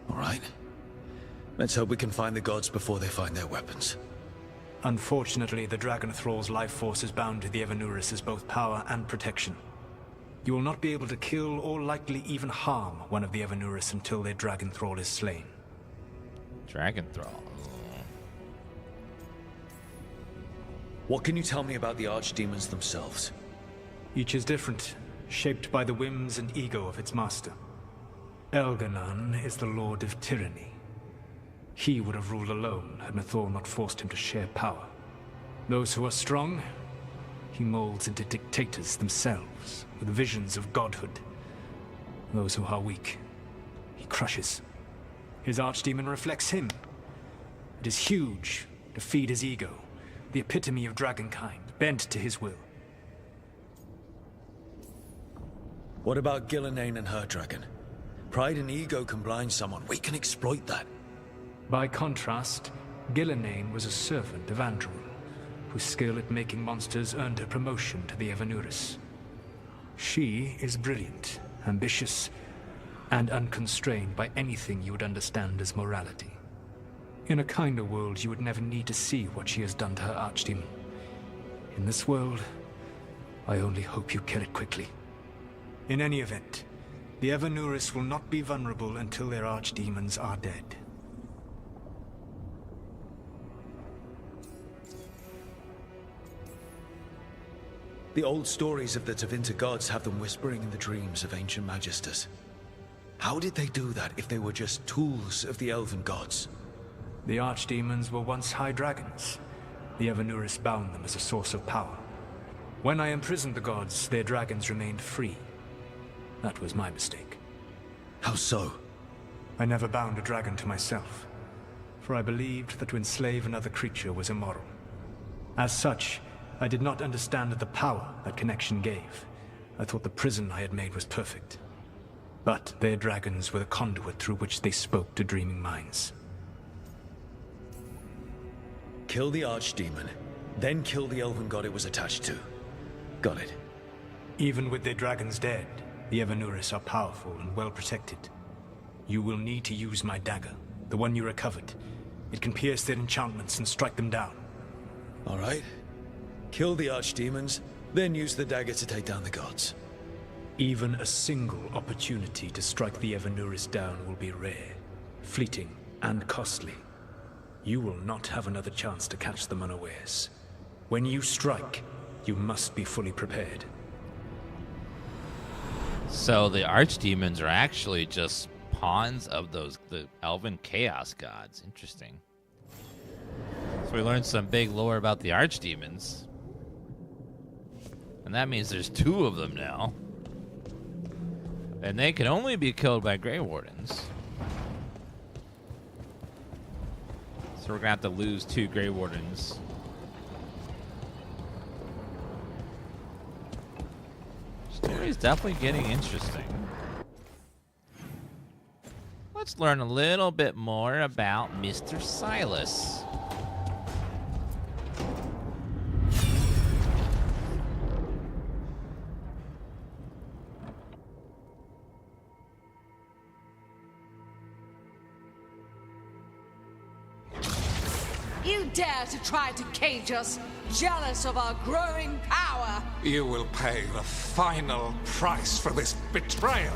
All right. Let's hope we can find the gods before they find their weapons. Unfortunately, the Dragon Thrall's life force is bound to the Evanuris as both power and protection. You will not be able to kill or likely even harm one of the Evanuris until their Dragon Thrall is slain. Dragon Thrall. What can you tell me about the archdemons themselves? Each is different, shaped by the whims and ego of its master. Elganon is the Lord of Tyranny. He would have ruled alone had Nathor not forced him to share power. Those who are strong, he molds into dictators themselves, with visions of godhood. Those who are weak, he crushes. His archdemon reflects him. It is huge, to feed his ego, the epitome of dragonkind, bent to his will. What about Gillenane and her dragon? Pride and ego can blind someone. We can exploit that. By contrast, Gillenane was a servant of Andrew, whose skill at making monsters earned her promotion to the Evanuris. She is brilliant, ambitious, and unconstrained by anything you would understand as morality. In a kinder world, you would never need to see what she has done to her archdemon. In this world, I only hope you kill it quickly. In any event, the Evanuris will not be vulnerable until their archdemons are dead. The old stories of the Tevinter gods have them whispering in the dreams of ancient magisters. How did they do that if they were just tools of the elven gods? The archdemons were once high dragons. The Evanuris bound them as a source of power. When I imprisoned the gods, their dragons remained free. That was my mistake. How so? I never bound a dragon to myself, for I believed that to enslave another creature was immoral. As such, I did not understand the power that connection gave, I thought the prison I had made was perfect. But their dragons were the conduit through which they spoke to dreaming minds. Kill the archdemon, then kill the elven god it was attached to. Got it. Even with their dragons dead, the Evanuris are powerful and well protected. You will need to use my dagger, the one you recovered. It can pierce their enchantments and strike them down. All right. Kill the archdemons, then use the dagger to take down the gods. Even a single opportunity to strike the Evanuris down will be rare, fleeting, and costly. You will not have another chance to catch them unawares. When you strike, you must be fully prepared. So the archdemons are actually just pawns of the elven chaos gods. Interesting. So we learned some big lore about the archdemons. And that means there's 2 of them now. And they can only be killed by Grey Wardens. So we're gonna have to lose 2 Grey Wardens. Story's definitely getting interesting. Let's learn a little bit more about Mr. Silas. You dare to try to cage us, jealous of our growing power! You will pay the final price for this betrayal.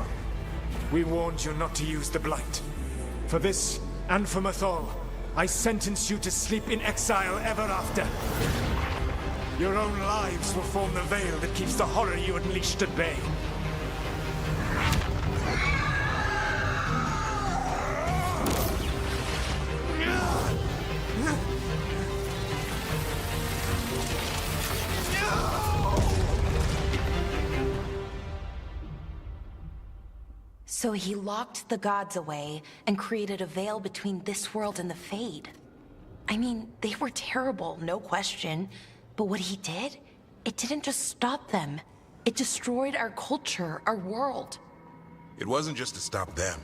We warned you not to use the Blight. For this, and for Mathol, I sentence you to sleep in exile ever after. Your own lives will form the veil that keeps the horror you unleashed at bay. So he locked the gods away and created a veil between this world and the Fade. I mean, they were terrible, no question. But what he did, it didn't just stop them. It destroyed our culture, our world. It wasn't just to stop them.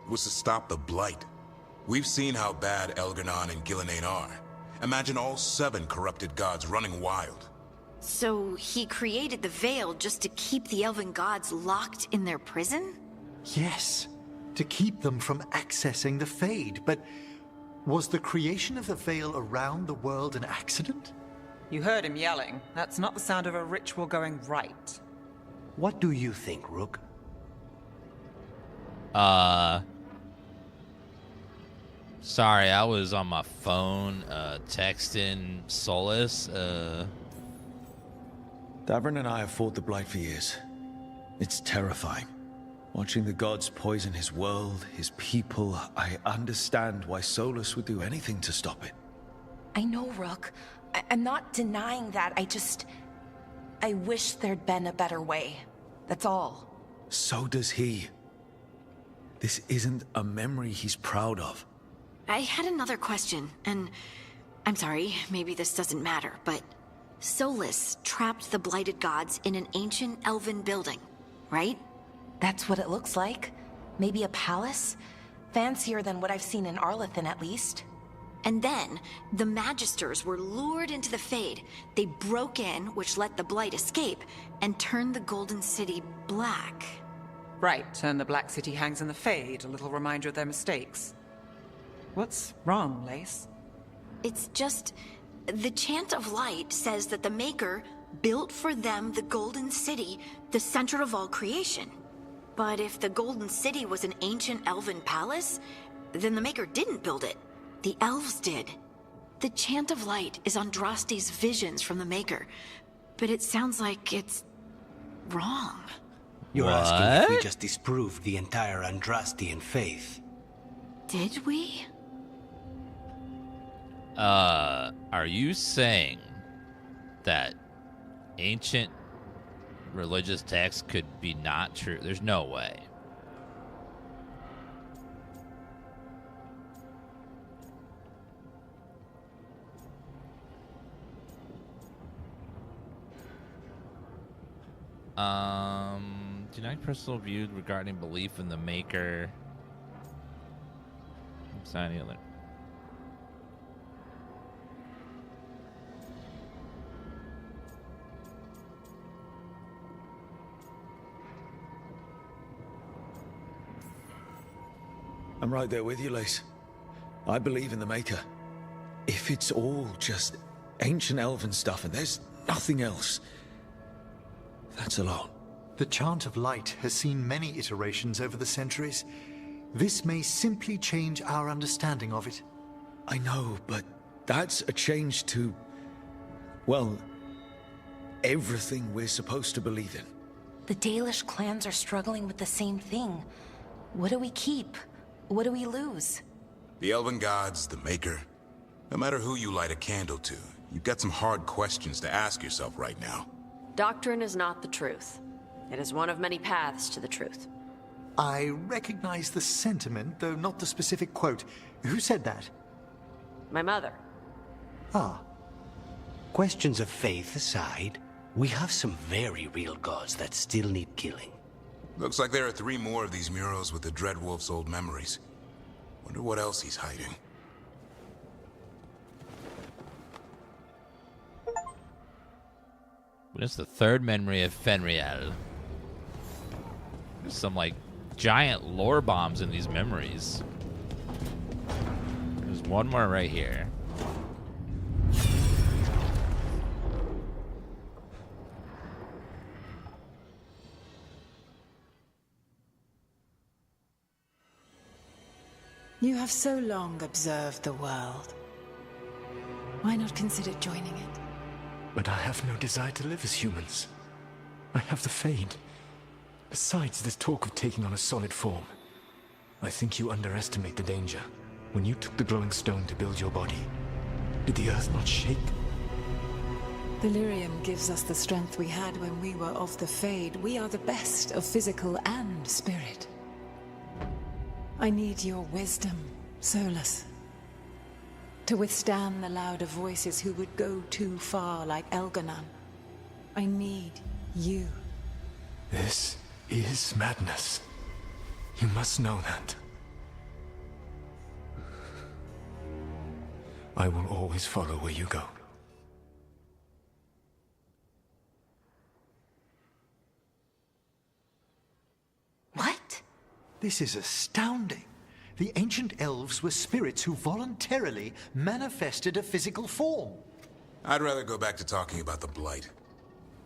It was to stop the Blight. We've seen how bad Elgar'nan and Gillenane are. Imagine all 7 corrupted gods running wild. So he created the Veil just to keep the elven gods locked in their prison? Yes, to keep them from accessing the Fade. But was the creation of the Veil around the world an accident? You heard him yelling. That's not the sound of a ritual going right. What do you think, Rook? Sorry, I was on my phone, texting Solas, Davrin and I have fought the Blight for years. It's terrifying. Watching the gods poison his world, his people, I understand why Solas would do anything to stop it. I know, Rook. I'm not denying that. I wish there'd been a better way. That's all. So does he. This isn't a memory he's proud of. I had another question, and I'm sorry, maybe this doesn't matter, but Solas trapped the blighted gods in an ancient elven building, right? That's what it looks like. Maybe a palace? Fancier than what I've seen in Arlathan, at least. And then, the Magisters were lured into the Fade. They broke in, which let the Blight escape, and turned the Golden City black. Right, and the Black City hangs in the Fade, a little reminder of their mistakes. What's wrong, Lace? It's just... the Chant of Light says that the Maker built for them the Golden City, the center of all creation. But if the Golden City was an ancient elven palace, then the Maker didn't build it. The elves did. The Chant of Light is Andraste's visions from the Maker, but it sounds like it's wrong. You're asking if we just disproved the entire Andrastian faith. Did we? Are you saying that ancient religious texts could be not true? There's no way. Denied personal view regarding belief in the Maker. Sign the other. I'm right there with you, Lace. I believe in the Maker. If it's all just ancient elven stuff and there's nothing else, that's a lot. The Chant of Light has seen many iterations over the centuries. This may simply change our understanding of it. I know, but that's a change to, well, everything we're supposed to believe in. The Dalish clans are struggling with the same thing. What do we keep? What do we lose? The Elven Gods, the Maker. No matter who you light a candle to, you've got some hard questions to ask yourself right now. Doctrine is not the truth. It is one of many paths to the truth. I recognize the sentiment, though not the specific quote. Who said that? My mother. Ah. Questions of faith aside, we have some very real gods that still need killing. Looks like there are 3 more of these murals with the Dreadwolf's old memories. Wonder what else he's hiding. What's the 3rd memory of Fenriel? There's some, like, giant lore bombs in these memories. There's one more right here. You have so long observed the world. Why not consider joining it? But I have no desire to live as humans. I have the Fade. Besides this talk of taking on a solid form, I think you underestimate the danger. When you took the glowing stone to build your body, did the earth not shake? Delirium gives us the strength we had when we were of the Fade. We are the best of physical and spirit. I need your wisdom, Solas. To withstand the louder voices who would go too far like Elganon. I need you. This is madness. You must know that. I will always follow where you go. What? This is astounding. The ancient elves were spirits who voluntarily manifested a physical form. I'd rather go back to talking about the Blight.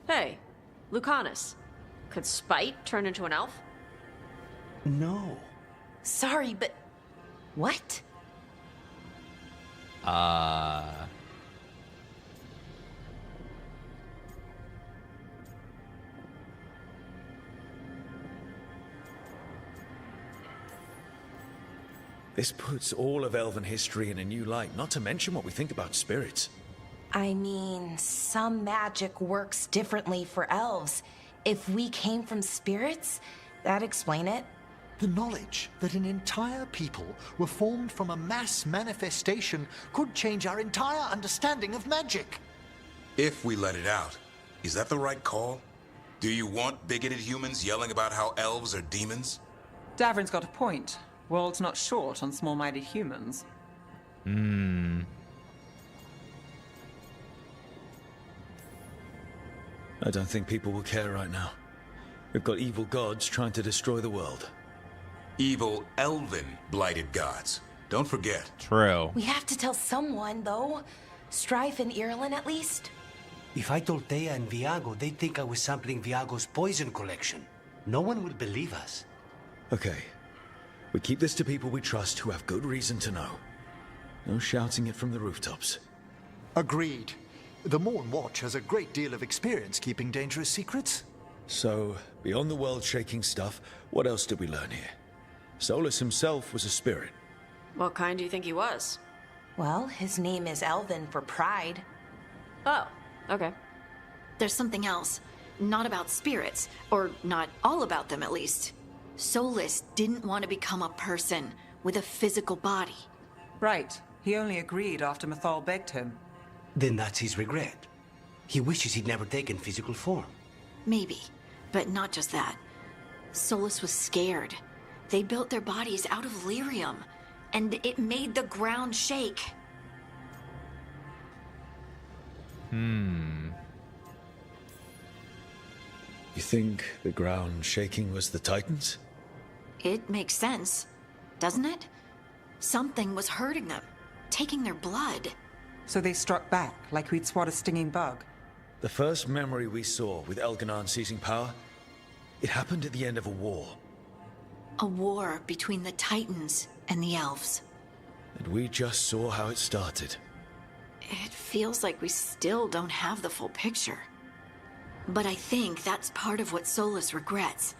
Hey, Lucanus. Could Spite turn into an elf? No. Sorry, but... what? This puts all of elven history in a new light, not to mention what we think about spirits. I mean, some magic works differently for elves. If we came from spirits, that'd explain it. The knowledge that an entire people were formed from a mass manifestation could change our entire understanding of magic. If we let it out, is that the right call? Do you want bigoted humans yelling about how elves are demons? Davrin's got a point. World's not short on small-minded humans. I don't think people will care right now. We've got evil gods trying to destroy the world. Evil elven blighted gods. Don't forget. True. We have to tell someone, though. Strife and Irulan, at least. If I told Thea and Viago, they'd think I was sampling Viago's poison collection. No one will believe us. Okay. We keep this to people we trust who have good reason to know. No shouting it from the rooftops. Agreed. The Morn Watch has a great deal of experience keeping dangerous secrets. So, beyond the world-shaking stuff, what else did we learn here? Solas himself was a spirit. What kind do you think he was? Well, his name is Elven for pride. Oh, okay. There's something else. Not about spirits, or not all about them at least. Solas didn't want to become a person with a physical body. Right. He only agreed after Mythal begged him. Then that's his regret. He wishes he'd never taken physical form. Maybe, but not just that. Solas was scared. They built their bodies out of lyrium, and it made the ground shake. You think the ground shaking was the Titans? It makes sense, doesn't it? Something was hurting them, taking their blood. So they struck back, like we'd swat a stinging bug. The first memory we saw with Elganon seizing power, it happened at the end of a war. A war between the Titans and the elves. And we just saw how it started. It feels like we still don't have the full picture. But I think that's part of what Solas regrets.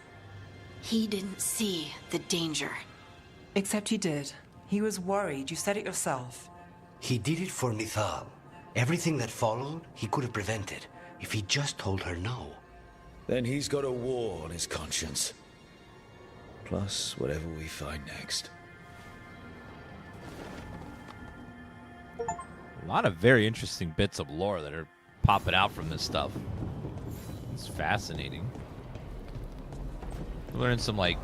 He didn't see the danger. Except he did. He was worried, you said it yourself. He did it for Nithal. Everything that followed, he could have prevented, if he just told her no. Then he's got a war on his conscience. Plus, whatever we find next. A lot of very interesting bits of lore that are popping out from this stuff. It's fascinating. Learn some like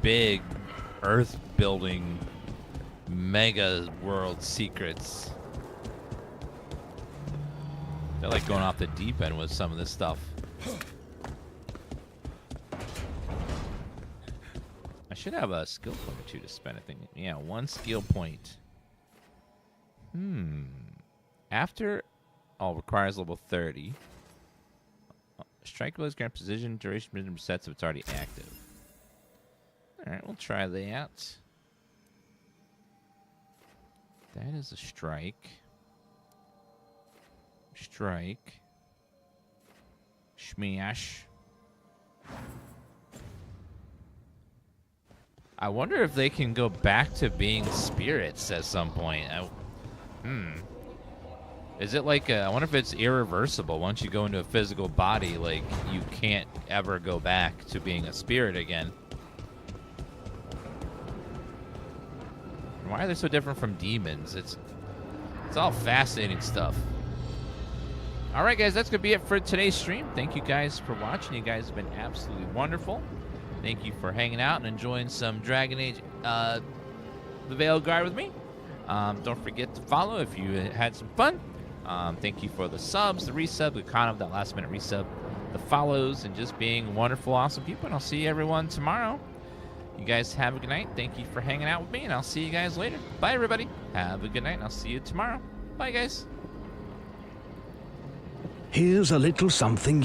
big earth building mega world secrets. They're like going off the deep end with some of this stuff. I should have a skill point or two to spend, I think. Yeah, 1 skill point. After all requires level 30. Strike abilities grant precision, duration, minimum sets if it's already active. Alright, we'll try that. That is a strike. Strike. Smash. I wonder if they can go back to being spirits at some point. Is it like I wonder if it's irreversible. Once you go into a physical body, like, you can't ever go back to being a spirit again. Why are they so different from demons? It's all fascinating stuff. All right, guys, that's going to be it for today's stream. Thank you guys for watching. You guys have been absolutely wonderful. Thank you for hanging out and enjoying some Dragon Age, the Veilguard with me. Don't forget to follow if you had some fun. Thank you for the subs, the resub, the kind of that last minute resub, the follows, and just being wonderful, awesome people. And I'll see everyone tomorrow. You guys have a good night. Thank you for hanging out with me, and I'll see you guys later. Bye, everybody. Have a good night, and I'll see you tomorrow. Bye, guys. Here's a little something you